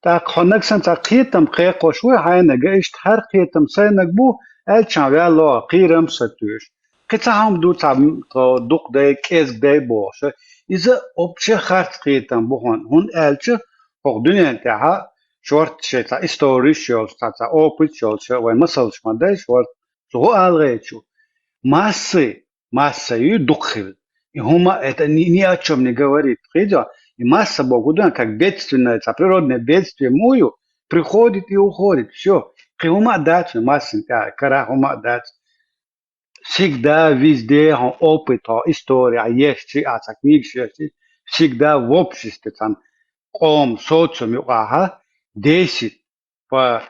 Так хонаксан та قيتم قيقوش وحينا جايشت هر قيتم سينك بو الچان ويالله قيرم ستوش قيتهم دو تعم دوق داي كيز داي بوش إذا أبشي خارج قيتم بوهن هون الچ فوق دنيا انتها شورت شيء تا استوري شول تا اوبت شول شو ومسلش ما داي شورت سو الغيتشو масса и духовь. И хума это ни о чем не говорит. Видишь? И масса Богу, как бедственное, природное бедствие мою, приходит и уходит. Все. Хума дать, масса, кара хума дать. Всегда, везде, опыт, история, есть, книги, всегда в обществе, там, социуме, 10 по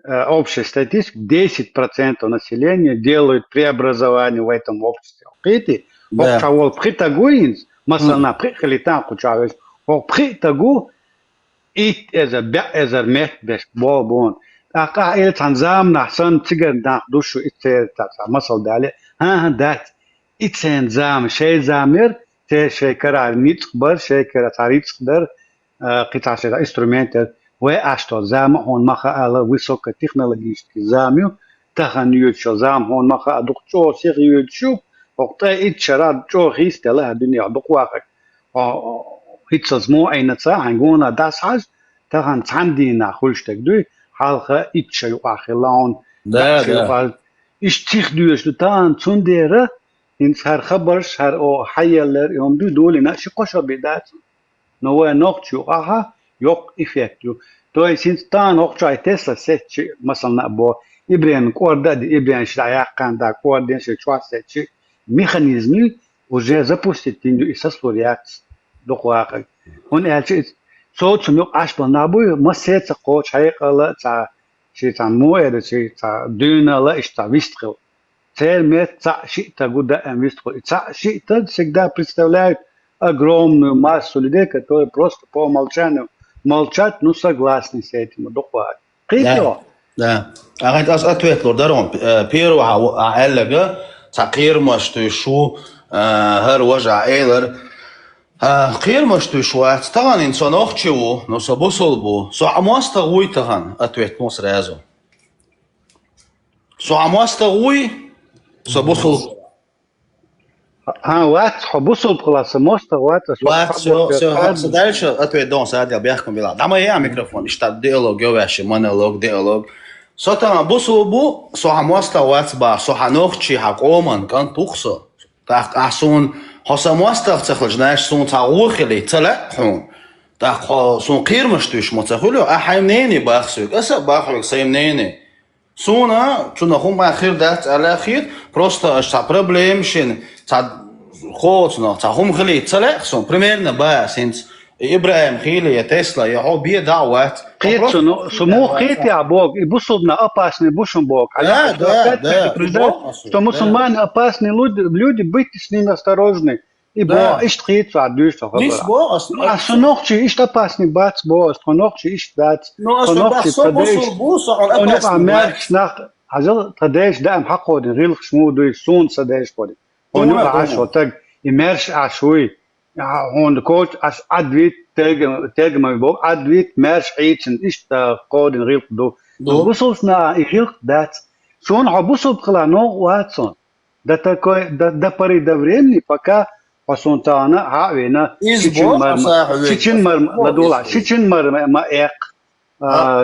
общей статистике 10% населения делают преобразование в этом обществе. Видите? Обчавол притагуинс, масана прихали там кучавиш, притагу ит эзер мет беш болбон. Ака эл танзам нахсан тигер нах душу итсер таса масал дали. Дат итсен зам шей замер те шейкара ницх бар шейкара тарицх дар قطع инструментер واشتو زام هون مخا على وسوق تكنولوجيستي زاميو تخنيو شو زام هون مخا دكتور سيريو شو وقتا اتشراد جو هيست لا الدنيا دقواق هيتسز مو اينتا هنغونا داس حاج تخن تاندينا خولشتك دو حلقه اتشيو اخلون ده اشتيخ دوش تان تنديره ان هر خبرش هر او حيلر يوم دول ناشي قشا بدات نو نوقتشو yok efekt yok. То есть инстан окчай Тесла сечи مثلا бо ибрен корда ибрен шляяканда корден шечва сечи механизмы уже запустить и состоять докуака. Он элчи соцмук ашба набу масеца коч хайкала та шитан моэда та дюнала ишта вистрил. Цель мет та шита гуда вистрил. Та шита всегда представляет огромную массу людей, которые просто по умолчанию молчат, ну согласны с этим, доклад. Да, да. أنت أتوقع لودارون بيرو عالجة تقير مشتوي شو هر وجع إيلر قير مشتوي شو طبعا إنسان أختشوا نصبوا صلبوا سو عماس تغوي تهان أتوقع مصر هذا سو عماس تغوي صبوا صلب وات حبوصل خلاص موستا وات سو дальше ответ дон садил бяхком била. Дама я микрофон, штат диалог, говорящий монолог, диалог. Сотама бусулбу, сохамоста ватсба, соханохчи хакоман, кан тухса. Так асун хосамоста цахлж, знаешь, сун тагухили, целахун. Так сун кирмаштуш моцахулю, ахаймнени бахсук, аса бахук саимнени. Суна, чунахум ахир дат алахир, просто ста проблемшин, خوصنا تاهم خلي تصلح سون примерно با سنس ابراهيم خيلي يا تسلا يا هو بي دعوات قيت سمو قيت يا بوك يبصبنا опасный бушем бог что мусульмане опасные люди будьте с ними осторожны ибо ишт قيت فادوش а сунохчи ишт опасный бац бос сунохчи ишт бац сунохчи он амерш nach ажал тадеш дам حقود ريل شمو دو سون سدеш بود اونو عاشو تاج يمرش عشوي هون كوتش أس أدويت ترجم بوك أدويت مارش عيتن إيش قادن غير دو بوصلنا يغير دات شون عبوصل خلا نو واتسون دتا كوي دا بري دوريني بكا وصون تانا هاوينا شيتشن مر لدولا شيتشن مر ما إق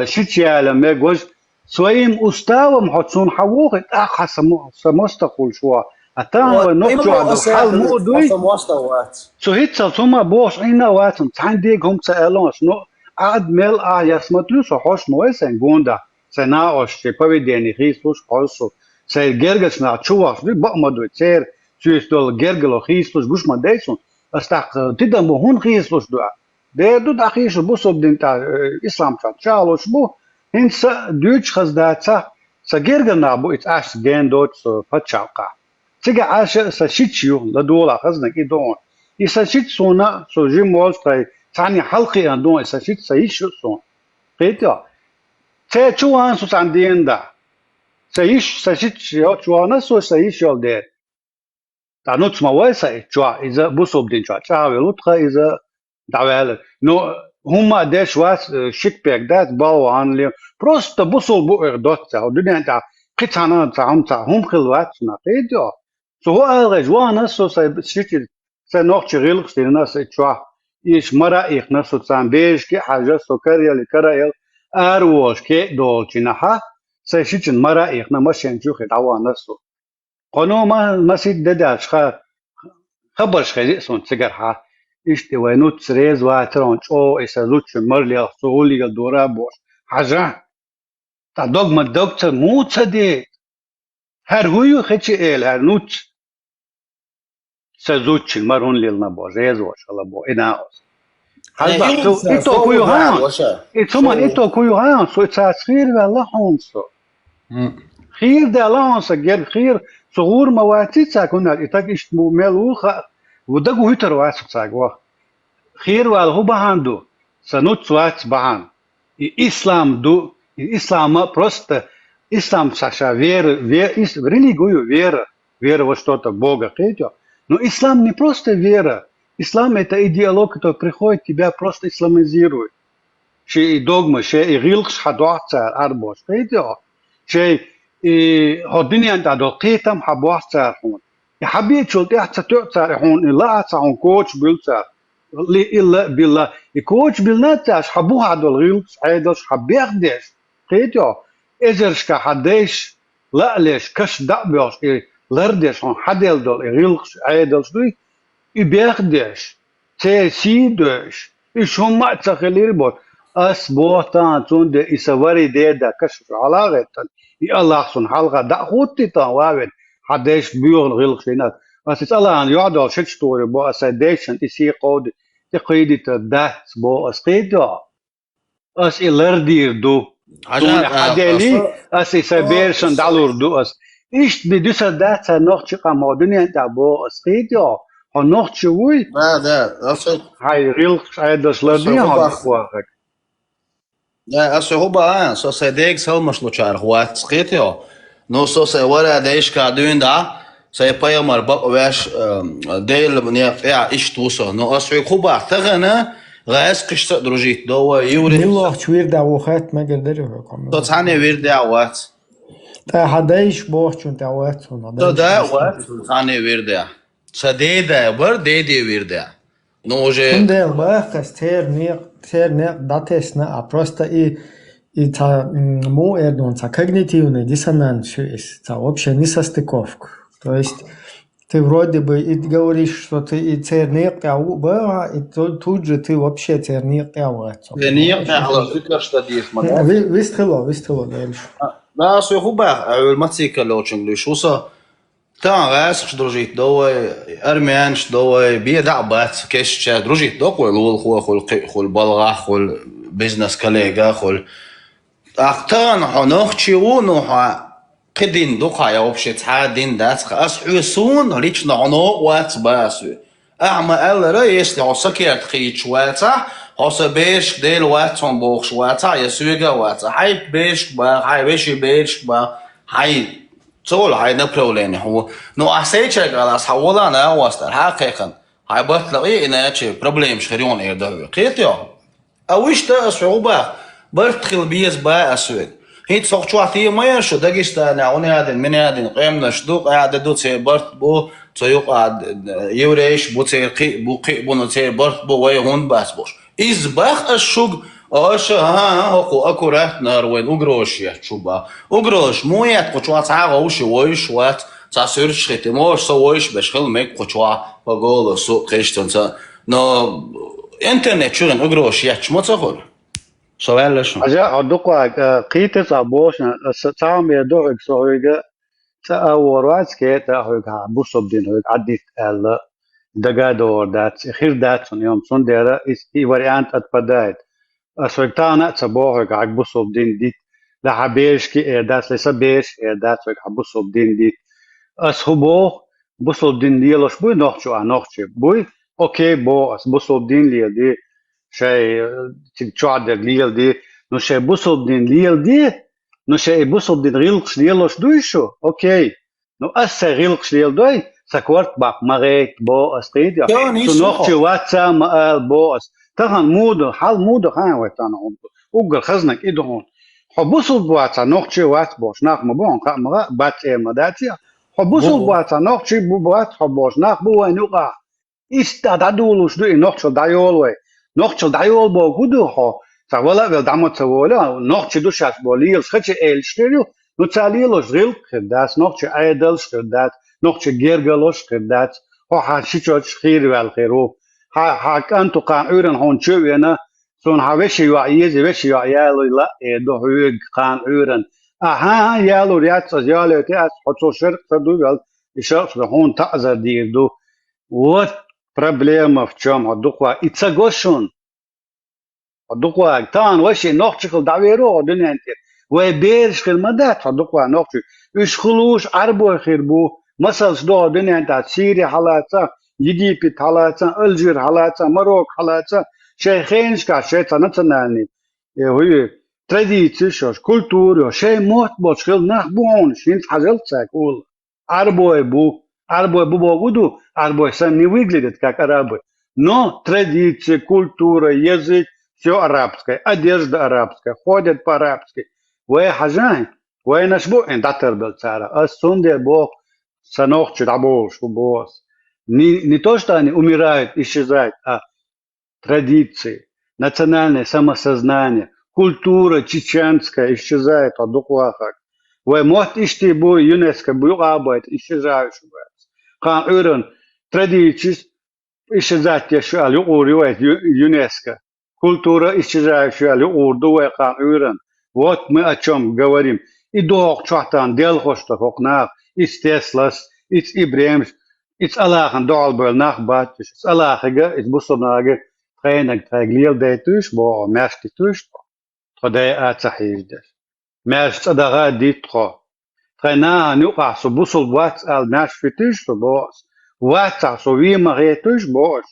شيتشيالا ميجوز سويم أستاوم حتسون حووق أخ سمستقول شوا أتاه نقطة على الحال مو دوي سو هيت سوما بوش عينا واتم تعنديك هم سألونس نو عاد ميل يسمتلو سو حوش مويسن غوندا سناوش في بابيديني خيسلوش قوسو سير جرجس نا تشواش دي بقمدو تسير تشويستول جرجلو خيسلوش بوش ما ديسون استاق تدم هون خيسلوش دو دو داخيش بوسو بدنتا إسلام شالوش بو هنس دوتش خزداتسا سجرجنا بو اتاش جندوت سو فتشاقا تيجي عاشق سشيتشيو لدولا خزنك إدون يسشيت سونا سو جيم والستاي تعني حلقي عندون يسشيت سيش سون قيتها تي شوان سو عندين دا سيش سشيت شو شوانا سو سيش يول دير تعنوت ما ويسا شوا إذا بوسو بدين شوا شاوي لطخة إذا دعوالك نو هما ديش واس شيك بيك دات باو عن لي بروست بوسو بو إغدوت ودنيا انت قيتانا تعم هم خلوات نقيتها سو هو الرجوانا سو سيشيت سنوخ غيلق ستينا سيتشوا إيش مرا إخ نسو تسان بيش كي حاجة سكريا لكرايل أروش كي دولتينها سيشيتشن مرا إخ نمشين شوخي دعوا نسو قانو ما سيد دداش خبرش خيزي سون تسجرها إيش توينو تسريز واترون شو إسازوتش مرلي سهولي الدورا بوش حاجة تا دوغما دكتور مو تصدي هر هويو خيتشي إل هر نوت سازوتش مرهون ليلنا بو ريزوش الله بو إناوس هل تو إتو كويو هان إتومان إتو كويو هان سو إتسخير والله هونسو خير ده الله سجل خير صغور مواتي تاكونا إتاك إشتمو ملوخا ودقو هيتر واسق تاكوا خير والهو بهاندو سنوت وات بهان إسلام دو إسلام просто إسلام саша вера религию вера во что-то Бога хотя но ислам не просто вера ислам это идеология которая приходит тебя просто исламизирует شيء dogma شيء غيلخ حدوعتر أربعة хотя شيء هالدنيا أنت عدوقيتم حبوعتر هون يا حبيبي شو تعتر هون لا تعون كوتش بيلتر إلا بالله الكوتش بالنتاش حبوها عدول غيلخ عيدش حبيخدش хотя إزرش كحدش لا ليش كش دعبش لردش هون حدل دول غيلخ عيدش دوي يبيخدش تسيدش إيش هم ما تخلير بود أس بوتان تون ده إسواري ده كشف علاقة الله سون حلقة ده خوتي تان واحد حدش بيوغ غيلخ شينات بس الله عن يعدل شت ستوري بو أسديشن إسي قود تقيدي تدات بو أسقيدا أس إلردير دو تون حدلي أس إسابيرشن دالور دو أس إيش بدوس دات نوع شقة مدنيا تابو أسقيدا هنوع شوي ده هاي غيلخ عيدش لرديا هنوع لا هو بقى سو سيديك سلمش لوچار هو سقيتيو نو سو سي ورا دايش كادوين دا سي باي مربق واش ديل بنيا فيها ايش توسو نو اسوي خوبا تغنا غاس قشت دروجيت دو يوري نيلو شوير دا وخات ما قدر يقوم تو ثاني وير دعوات تا حدايش بوخ چون دعوات تو دعوات ثاني وير دا سديدا بر ديدي وير دا نو جي ده باخ تير نيق датесна просто и та му эрдон та когнитивный диссонанс та вообще несостыковка. То есть ты вроде бы и говоришь, что ты и церник и тут же ты вообще церник выстрело дальше. Да, су хуба الماتيكا لوچنگ لوشوسا تا غاس دروجيت دوي ارميانش دوي بيدع بات كيش دروجيت دوكو لول خو البلغه خو بزنس كوليغا خو اختان هنوخشي ونو قدين دوقا يا وبشي تعادين دات اسعسون ريتشنا عنو وات باسو اعما ال رئيس لو سكيرت خيت واتا هوس بيش ديل واتون بوخ واتا يسويغا واتا هاي بيش با هاي بيش با هاي تقول هاي نبرولين هو نو أحسيتش على حوالنا واسطة حقيقة هاي بطلقي إنا بروبليم شخريون إيه دهوي قيت يا أويش تا صعوبة برتخل بيز با أسود هي تصوغ شوعتي ما يرشو داقشتان عوني هادن من هادن قيمنا شدوق قاعدة دو تسير برت بو تسيوق قاعد يوريش بو تسير قي بو نتسير برت بو وي هون باس بوش إز باخ الشوق أش ها أكو رات نار وين أجروش يا شوبا أجروش مو يات قشوات عاقة وش ويش وات تاسيرش خيتي موش سويش بشخل ميك قشوا بقول سوق قيشتن سا نو إنترنت شغل أجروش ياتش ما تقول سؤال شو أجا أدوكوا قيت صابوش سام يدوك سويجا سأورواز كيتا هوك بوسوب دين هوك عديت ال دقادور دات خير دات يوم سون ديرا إي واريانت أتبدايت أسويتانا صبوهك عقبوسوب دين ديت لحبيش كي إعداد ليس بيش إعداد هوك عبوسوب دين ديت أسخبوه بوسوب دين ليلوش بوي نوخشو نوخشي بوي أوكي بو أس بوسوب دين ليل دي شيء تشعر ليل دي نو شيء بوسوب دين ليل دي نو شيء بوسوب دين ريلقش ليلوش دويشو أوكي نو أس ريلقش ليل دوي سكورت باق مغيك بو أس قيديا سو نوخشي واتسا مقال بو أس تغن مودو حال مودو خان ويتانا أوغل خزنك إيدو هون حبوسوب واتسا نوخشي وات بوش ناق مبون قامغا بات مداتيا حبوسوب واتسا نوخشي بو بات حبوش ناق بو وينوغا إستعدادولوش دوي نوخشو دايولوي نوخشو دايول بو قدو خو تاولا ويل دامو تاولا نوخشي دوشاش بو ليل خيتشي إلشتريو نو تاليلوش غيل خدات نوخشي أيدلش خدات نوخشي جيرغلوش خدات هو حاشيشوش خير والخيرو ها كانتو قان عورن هون شوينا سون هاوشي يوعيزي وشي يوعيالو لا إيدو هويق قان عورن أها يالو رياتس يالو تياس حطو شرق تدو ويل إشارس هون تأذر ديردو вот проблема в чем адуква ицагошун адуква тан ваше нохчикл даверо одненте ве берш кылмадат адуква нохчи үш хулуш арбо хирбу масал до одненте сирия халатса египет халатса алжир халатса марок халатса шейхенска шейта национальный хуй традиции шош культура шей мот бошхил нахбон шин хазалцак ул арбо бу богуду арбой сам не выглядит как арабы, но традиции, культура, язык, все арабское, одежда арабская, ходят по-арабски. Вы хажай, вы наш бог, индатер был цара, а сунде бог санохчит абош, босс. Не то, что они умирают, исчезают, а традиции, национальное самосознание, культура чеченская исчезает от духвахак. Вы мот ишти бу ЮНЕСКО бу абайт исчезающий. قان أورن تراديتشيس إشزات يشوال يقولوا يونسكو كولتورا إشزات يشوال يقولوا قان أورن وات ما أشوم جواريم إدوق شحتان ديال خوشتا خوقناق إستسلاس إتس إبراهيمش إتس ألاخن دعال بول ناق باتش إتس ألاخجا إتس بوصناقة تخينك تاقليل دايتوش بو ماشتي توش تخداي آتسحيش داش ماشت أدغا ديتخو خنا نقع صبوصل بواتس الماش في تيش بوس واتس صوي مغيتوش بوس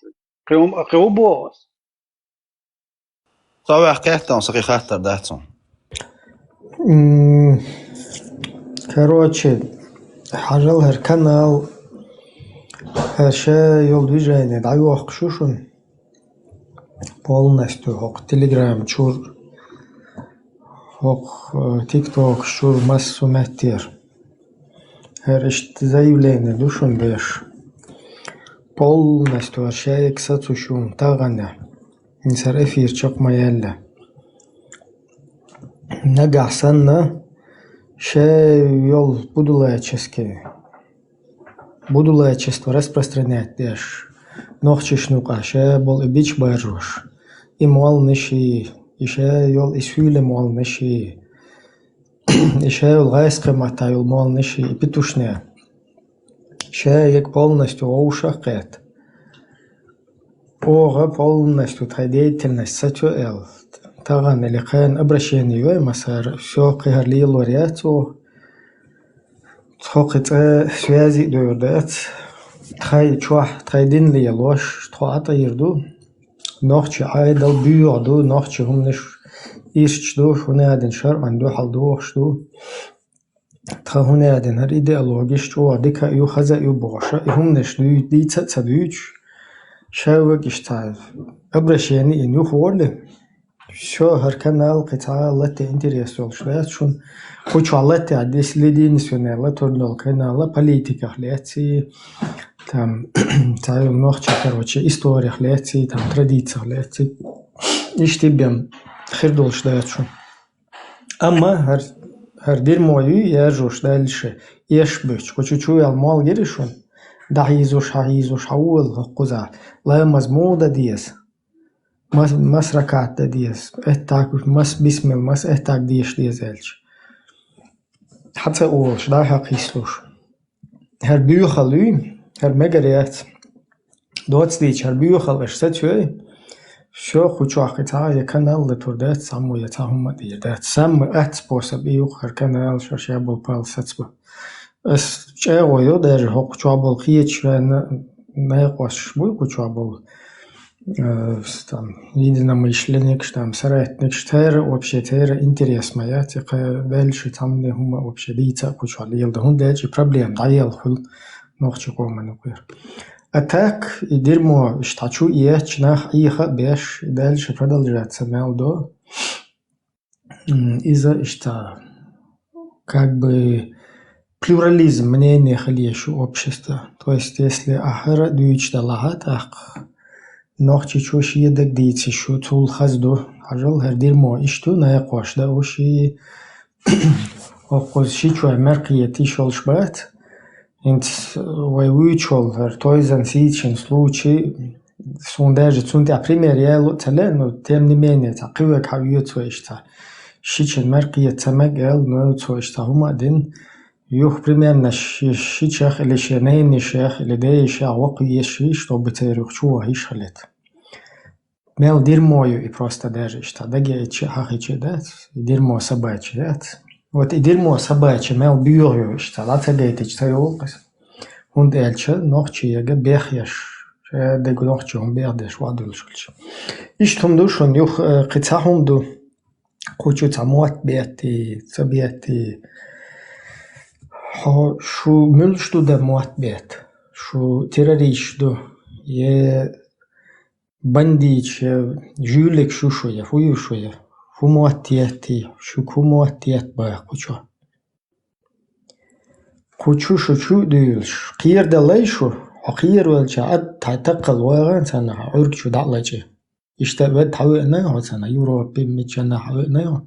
قيوم بوس صوي حكيتهم صقي خاطر داتهم Короче, حاجة هالكنال هالشي يول движение دعيو حقشوشون полностью حق تليجرام شور حق تيك توك شور مسو ماتير هرشت заявление душон беш полностью هالشي كساتوشون تاغنى نسر эфир чок маялля نجح سنة شيء يول будулаечество распространять деш нохчиш нука шей бол ибич байруш и мол ниши и шей йол исюле мол ниши и шей йол гайская мата йол мол ниши и петушне шей як полностью оушахет ога полностью деятельность сатюэл таган или хэн обращение масар все кихарли лориату تحقق سوازي دوردات تخي تشوح تخيدين لي لوش تخاطا يردو نوخش عايدل بيعدو نوخش هم نش إيش دو هنا عدن شر عندو حل دوخش دو تخا هنا عدن هر إيديالوجيش تو عديكا يو خزا يو بغشا هم نش دو دي تسدوش شاوك اشتاف обращение إن يخورلي شو هركنال قطعة لتي انتريسول شوية شون كوچو لتي عديس لدي نسيونال تورنال كنال политика хлети там تعالوا نحكي короче история хлети там традиция хлети иштибем خير دولش دايت شون أما هر دير مويو يرجوش دالش إيش بيش كوچو المال جريشون ده هيزوش حول قزع لا مزمودة ديس مس ركعت ديس اتاك مس بسم الله مس اتاك ديش ديزالش حتى أولش ده حقيسلوش هر بيوخلو هر مجريات دوت ستيش هر بيوخل اشتتوي شو خوچو اخيتا يكنال لتوردات سامو يتاهم ديردات سام اتسبوسب يوخر كنال شاشابل بال ستسبو اس چاويو در خوچوابل خيچ نايقوش بو خوچوابل там единомышленник, там соратник, штайр, вообще тайр интерес моя, тика дальше там не хума вообще лица кучу, ел да хун дальше проблем, да ел хул нохчу кома нукер. А так и дерьмо, штачу и чнах иха беш, и дальше продолжаться мелдо из-за что как бы плюрализм мнения халешу общества. То есть если ахара дуич да лагат ах نوخ چوش یه دک دیتی شو طول خزدو عجل هر دیر ما اشتو نایقاش ده وشی اقوز شیچوه مرقیتی شلش باید انت ویوی چول هر تویزن سیچن سلوچی سونداجی چونتی اپریمریه لطله نو تیم نیمینه تا قوه کهویه تویشتا شیچن مرقیت تمگل نو تویشتا هما دین يوخ примерно شيء اللي شينين الشيخ اللي ده شيء وقوي شيء что бы ты рухчуа ишхлет мел дерьмою и просто даже что даге чахичи да дерьмо собачье да вот и дерьмо собачье мел бюрю что латагейте чтайолкас und elche noch чиеге бехяш де гнохчи он бердеш вадулшулч иштумду шон юх қицахумду кучу тамот бети цабети شو ملشتو ده موت بيت شو تيراريشتو يه بنديش جولك شو شوية فويو شوية فو موتياتي شو كو موتيات بايا كوچو شو ديولش قير ده ليشو قير والشا عد تعتقل واغان سنة عرق شو دعلاجي اشتبت حوئنا هو سنة يوروبي ميتشانا حوئنا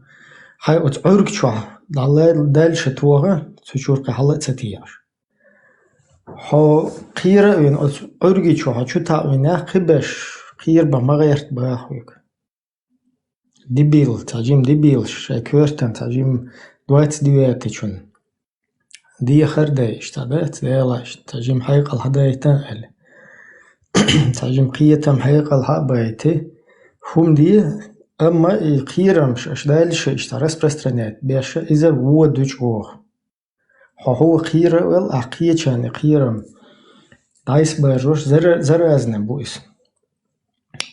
هاي عرق شو دالش توغا سوچور حالة ستيار ها قيرة وين عرقي شو ها شو تاوينه قبش قير بمغيرت باخوك ديبيل تاجيم ديبيل شاكورتن تاجيم دوات ديواتي شون دي خردة اشتادت ديلاش تاجيم حيق الهدايتان ال تاجيم قيتم حيق الهابايتي هم دي أما قيرم اشدالش اشترس برسترنات بيش إذا هو دوش اوه هو قيرة ويل أحقية شان قيرم دايس باروش زر أزنم بويس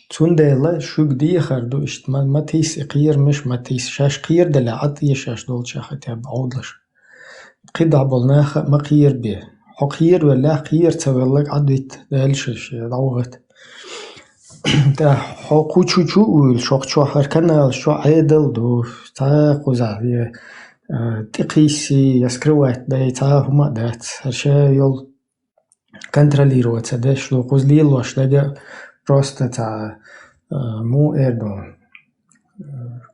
تون ديلا شوك دي خردو اشت ما تيس قير مش ما تيس شاش قير دلا عطية شاش دول شاختها بعودلش قيد عبالناخ ما قير بيه هو قير ولا قير تولك عدويت دالش دعوغت ده هو قوچو چو شوق شو هركنا شو عيدل دو تا قوزا تقيسي يسكروات ده تا هما دات هرشا يول контролировать ده что قوزليلوش ده просто та مو эrdon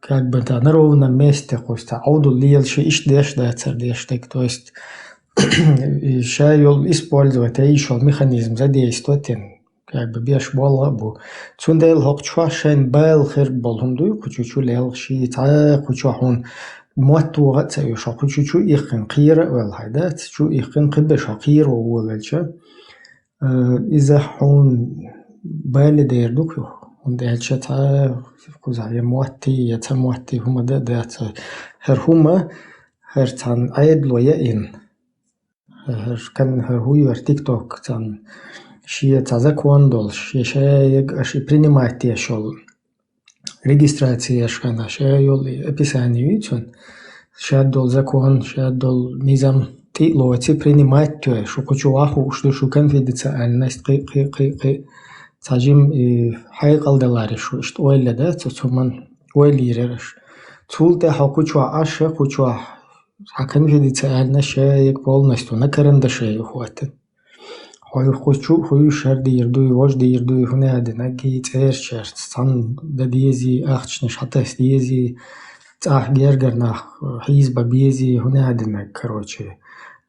как бы та на ровном месте просто ауду лилши иш деш да цердештек то есть ща йол использовать еще механизм задействовать как бы беш болла бу цундел хокчва шен бел хэр болхунду кучучу лел ши та кучухун موتوغت سيوشا كوچو إيقن قيرة والهيدات شو إيقن قبش قير وولجا إذا حون بال ديردوك هون ديالشا تا كوزايا موتي يتا موتي هما دات هر هما هر تان عيد لويا إن هر كان هر هو يور تيك توك تان شي تازا كواندول شي شايق أشي принимать شول регистрация шкана шаёли описание чун шадол закон шадол низам ти лоти принимать то что хочу аху что конфиденциальность تاجم حقيقة دلاري شو إشت ويلا ده تسمن ويلي رش تولته حكوشوا عشا كوشوا حكن في دي تسألنا شيء بول نستو نكرن ده شيء خواتن خوي خوشو خوي شر ديردوي واش ديردوي هنا هذا نجي تير شرط صن ده ديزي أختش نش حتى ديزي تاح جرجر نخ حيز ببيزي هنا هذا نكروتشي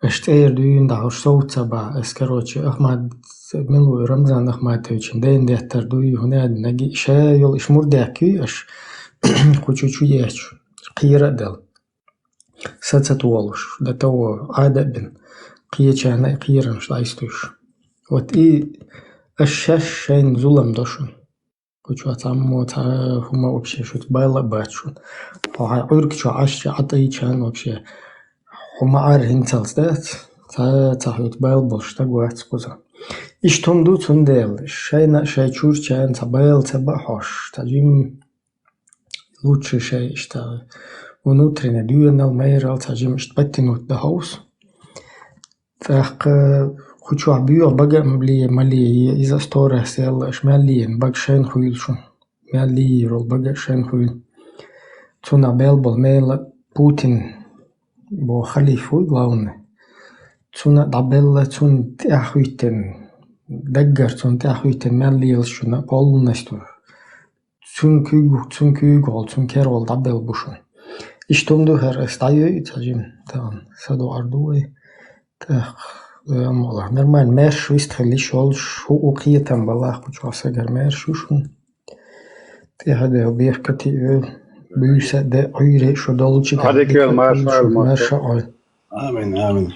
اشتير دوين ده هش صوت سبا اسكروتشي أحمد ملو رمضان أحمد توجين ده إنده تردوي هنا هذا نجي شيء يل إشمر داكي إش كوشو يهش قيرة دل ستتولش ده تو عادة بن قيتشانا قيرة مش لايستوش وتي الشاش شين ظلم دوشن كوشو تعمو تا هما وبشي شو تبايلا باتشون وهاي عورك شو عاش عطي كان وبشي هما عارهن تلتات تا هيو تبايل بولش تاقوات كوزا إيش تندو تندل شينا شي تشور كان تبايل تباحوش تجيم лучший شيء اشتا внутренне дюйнал мейрал تجيم اشتبتنوت ده هوس تاق خوشو عبيو بقى ملي إذا ستورة سيل إش مالين بق شين خويل شو مالي رول بقى شين خويل تونا بيلبل ميلا بوتين بو خليفو главное تونا دابيلا تون تأخويتن دقر تون تأخويتن مالي شو نقول نستو تون كيغول تون كيرول دابيل بوشون إشتومدو هر استايو تجيم تان سدو أردوي تاق والله نرمان ماشو يستخلي شغل شو وقية بالله كوشو أسجر ماشو شون تي هذا بيح كتير بيسا ده عيري شو دولشي هذا كيل ما شاء الله ما شاء الله آمين آمين